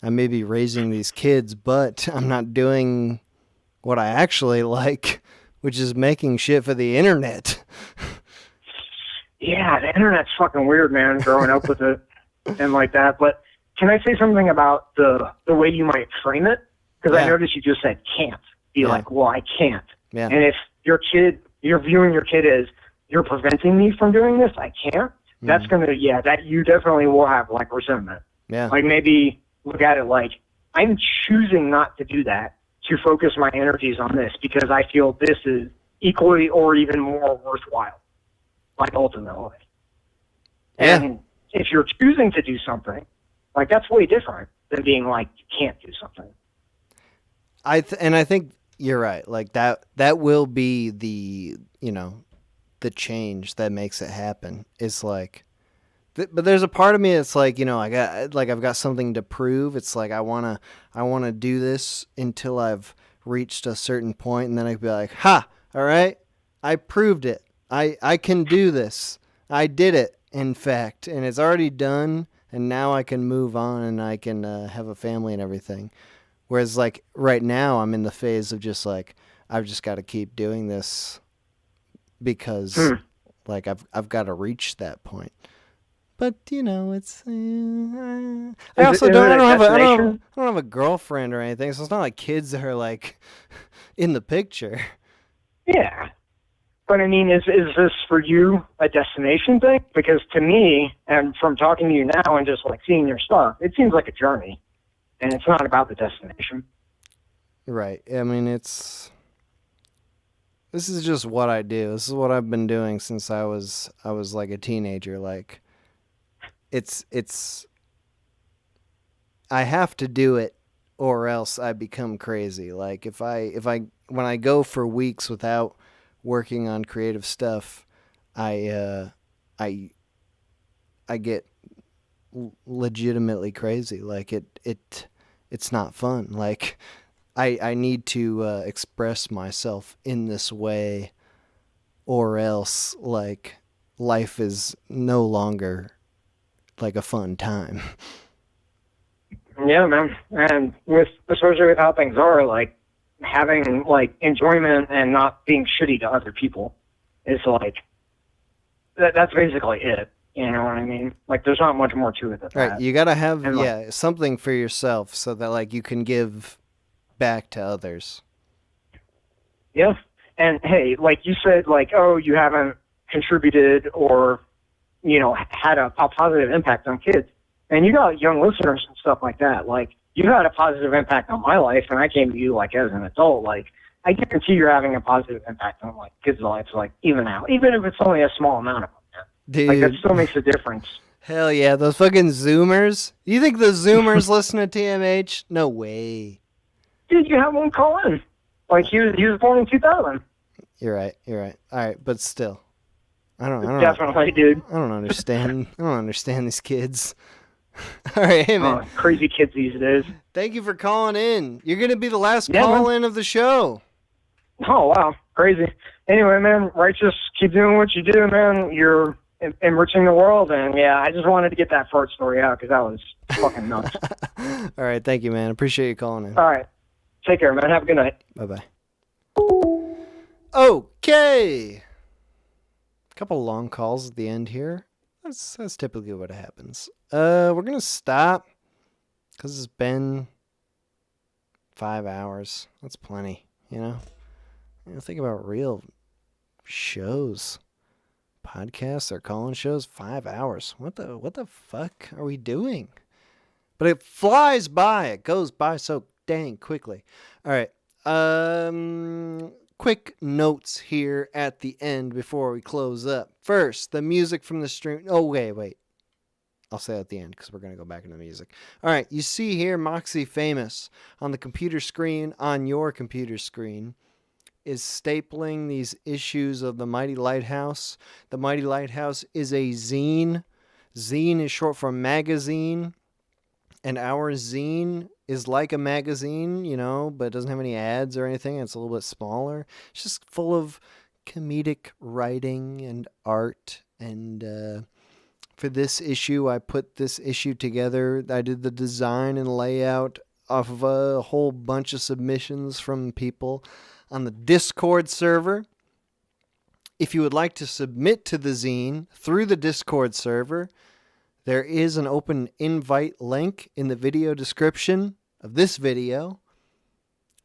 I may be raising these kids, but I'm not doing what I actually like, which is making shit for the internet. Yeah, the internet's fucking weird, man, growing up with it and like that. But can I say something about the way you might frame it? Because I noticed you just said can't. Be like, well, I can't. Yeah. And if you're viewing your kid as, you're preventing me from doing this, I can't. That's going to, that you definitely will have like resentment. Yeah. Like maybe look at it like, I'm choosing not to do that, to focus my energies on this, because I feel this is equally or even more worthwhile, like ultimately. Yeah. And if you're choosing to do something, like that's way different than being like, you can't do something. I think you're right. Like that will be the, the change that makes it happen. It's like, but there's a part of me that's like, I've got something to prove. It's like, I want to do this until I've reached a certain point, and then I can be like, ha, all right, I proved it. I can do this. I did it, in fact, and it's already done, and now I can move on, and I can have a family and everything. Whereas like right now I'm in the phase of just like, I've just got to keep doing this because like I've got to reach that point. But it's I also don't have a girlfriend or anything, so it's not like kids are like in the picture. Yeah. But I mean, is this for you a destination thing? Because to me, and from talking to you now and just like seeing your stuff, it seems like a journey. And it's not about the destination. Right. I mean, this is just what I do. This is what I've been doing since I was like a teenager. Like, it's I have to do it or else I become crazy. Like when I go for weeks without working on creative stuff, I get legitimately crazy. Like it's not fun. Like I need to express myself in this way, or else like life is no longer like a fun time. Yeah, man. And especially with how things are, like, having, like, enjoyment and not being shitty to other people is, like, that's basically it. You know what I mean? Like, there's not much more to it than Right, that. you gotta have, And, like, something for yourself so that, like, you can give back to others. yeah. And, hey, like you said, like, oh, you haven't contributed or, you know, had a positive impact on kids. And you got young listeners and stuff like that. Like, you had a positive impact on my life, and I came to you, like, as an adult. Like, I guarantee you're having a positive impact on, like, kids' lives, like, even now. Even if it's only a small amount of them. Dude. Like, that still makes a difference. Hell yeah, those fucking Zoomers. You think the Zoomers listen to TMH? No way. Dude, you have one call in. Like, he was born in 2000. You're right. All right, but still. I don't Definitely, dude. I don't understand. I don't understand these kids. All right, hey, man. Crazy kids these days. Thank you for calling in. You're going to be the last Yeah, call-in of the show. Oh, wow. Crazy. Anyway, man, Righteous, keep doing what you do, man. You're enriching the world, and, yeah, I just wanted to get that fart story out because that was fucking nuts. All right, thank you, man. Appreciate you calling in. All right. Take care, man. Have a good night. Bye-bye. Okay. Couple long calls at the end here. That's typically what happens. We're going to stop because it's been 5 hours. That's plenty, you know? Think about real shows. Podcasts or call-in shows, 5 hours. What the fuck are we doing? But it flies by. It goes by so dang quickly. All right. Quick notes here at the end before we close up. First, the music from the stream. Oh, wait. I'll say at the end because we're going to go back into the music. All right. You see here MoxieFamous on the computer screen, on your computer screen, is stapling these issues of the Mighty Lighthouse. The Mighty Lighthouse is a zine. Zine is short for magazine. And our zine is like a magazine, you know, but it doesn't have any ads or anything. It's a little bit smaller. It's just full of comedic writing and art. And for this issue, I put this issue together. I did the design and layout off of a whole bunch of submissions from people on the Discord server. If you would like to submit to the zine through the Discord server, there is an open invite link in the video description of this video.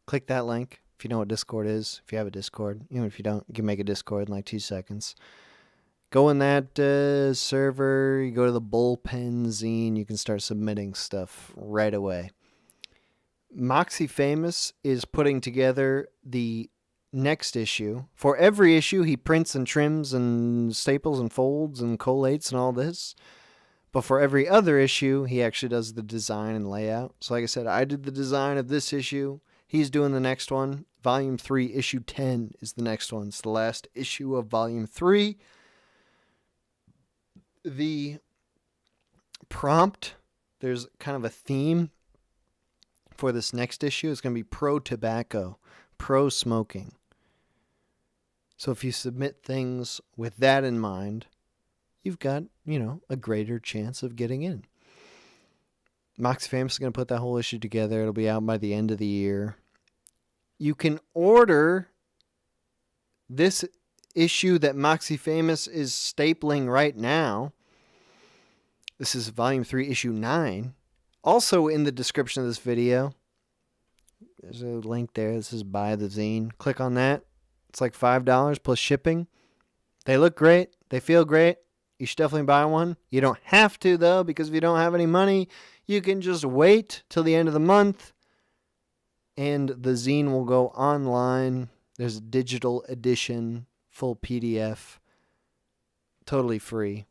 Click that link if you know what Discord is, if you have a Discord. Even if you don't, you can make a Discord in like 2 seconds. Go in that server, you go to the bullpen zine, you can start submitting stuff right away. MoxieFamous is putting together the next issue. For every issue, he prints and trims and staples and folds and collates and all this. But for every other issue, he actually does the design and layout. So like I said, I did the design of this issue. He's doing the next one. Volume 3, Issue 10 is the next one. It's the last issue of Volume 3. The prompt, there's kind of a theme for this next issue. It's going to be pro-tobacco, pro-smoking. So if you submit things with that in mind, you've got, a greater chance of getting in. MoxieFamous is going to put that whole issue together. It'll be out by the end of the year. You can order this issue that MoxieFamous is stapling right now. This is Volume 3, Issue 9. Also in the description of this video, there's a link there. This is Buy the Zine. Click on that. It's like $5 plus shipping. They look great. They feel great. You should definitely buy one. You don't have to, though, because if you don't have any money, you can just wait till the end of the month, and the zine will go online. There's a digital edition, full PDF, totally free.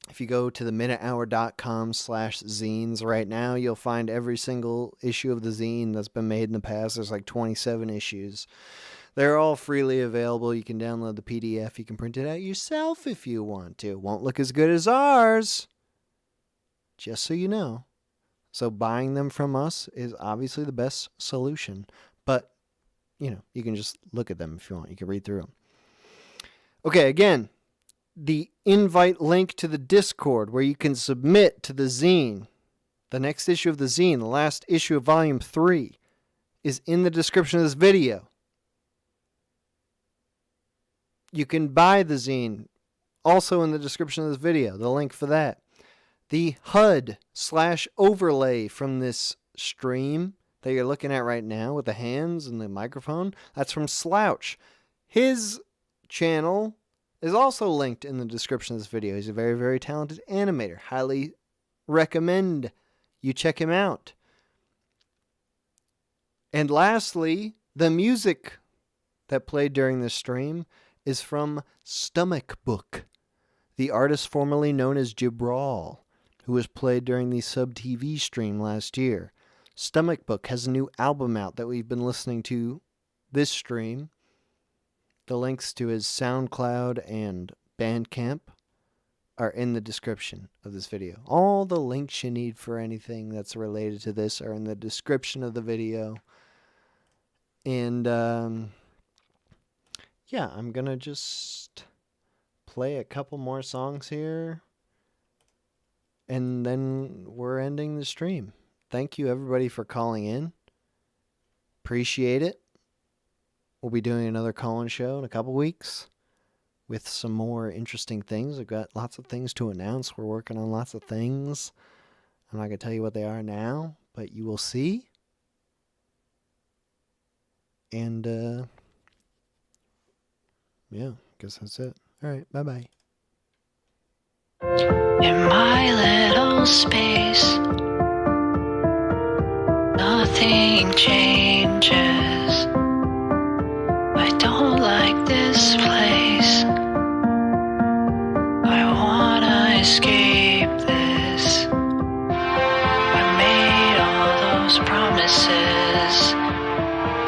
If you go to theminutehour.com/zines right now, you'll find every single issue of the zine that's been made in the past. There's like 27 issues. They're all freely available. You can download the PDF. You can print it out yourself if you want to. It won't look as good as ours, just so you know. So buying them from us is obviously the best solution. But, you can just look at them if you want. You can read through them. Okay, again, the invite link to the Discord where you can submit to the zine. The next issue of the zine, the last issue of Volume 3, is in the description of this video. You can buy the zine, also in the description of this video, the link for that. The HUD/overlay from this stream that you're looking at right now with the hands and the microphone, that's from Slouch. His channel is also linked in the description of this video. He's a very, very talented animator. Highly recommend you check him out. And lastly, the music that played during this stream is from Stomach Book, the artist formerly known as Jibral, who was played during the Sub TV stream last year. Stomach Book has a new album out that we've been listening to this stream. The links to his SoundCloud and Bandcamp are in the description of this video. All the links you need for anything that's related to this are in the description of the video. And, yeah, I'm going to just play a couple more songs here. And then we're ending the stream. Thank you, everybody, for calling in. Appreciate it. We'll be doing another call-in show in a couple weeks with some more interesting things. I've got lots of things to announce. We're working on lots of things. I'm not going to tell you what they are now, but you will see. And, yeah, I guess that's it. All right, bye-bye. In my little space, nothing changes. I don't like this place. I wanna escape this. I made all those promises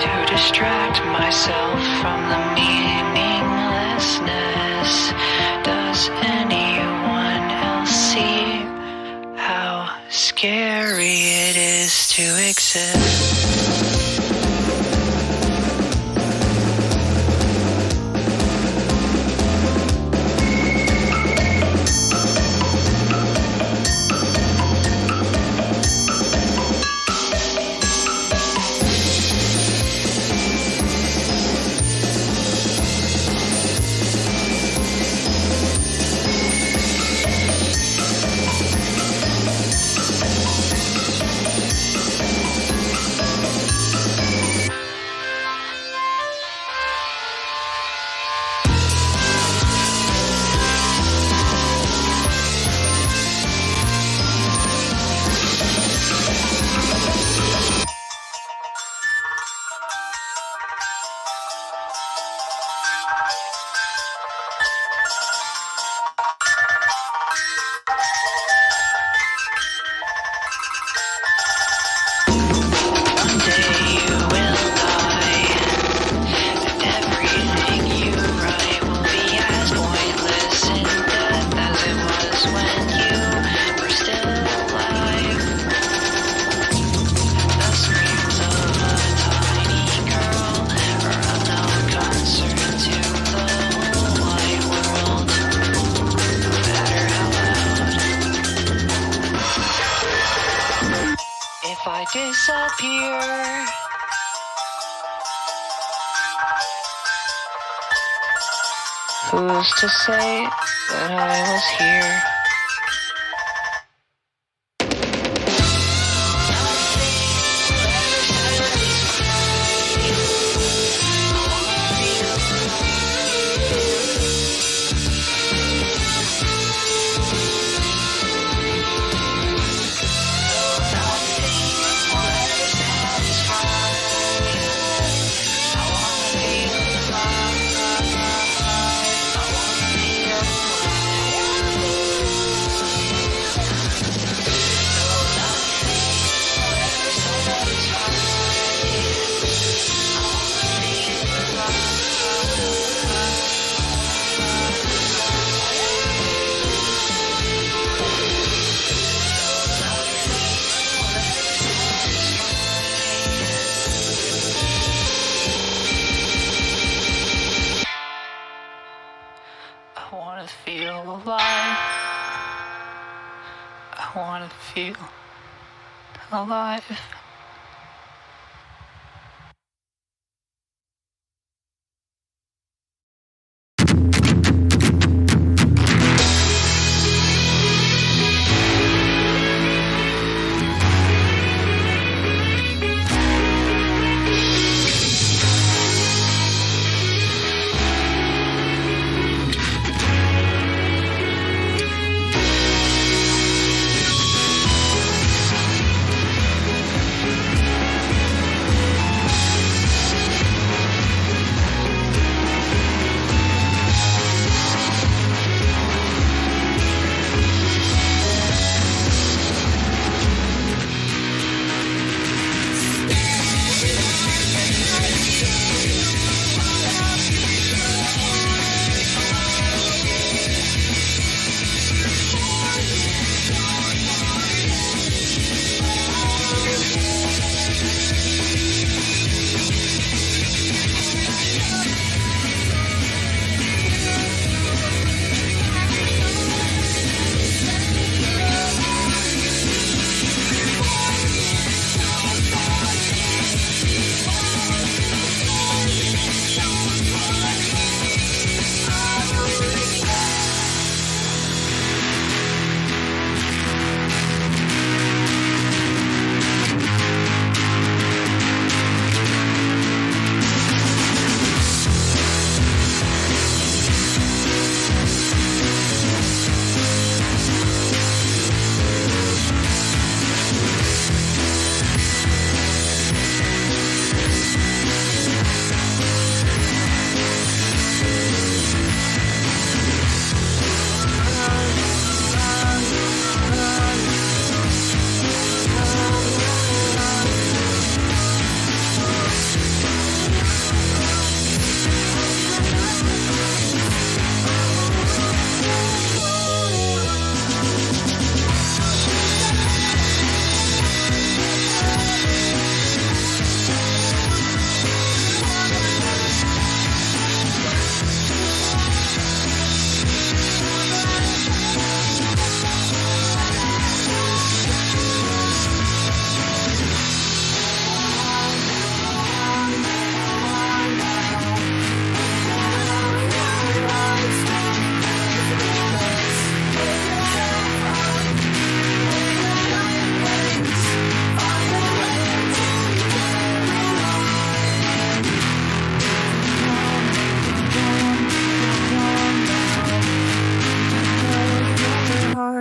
to distract myself from the meaninglessness. Does anyone else see how scary it is to exist? Disappear. Who's to say that I was here? I wanted to feel alive.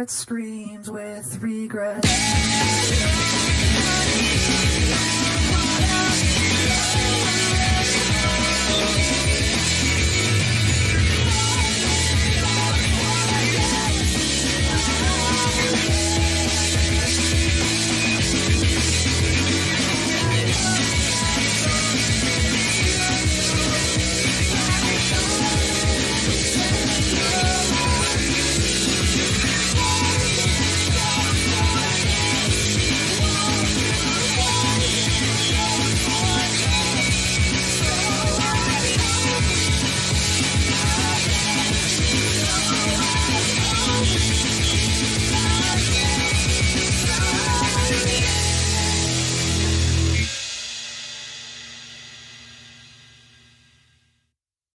Screams with regret.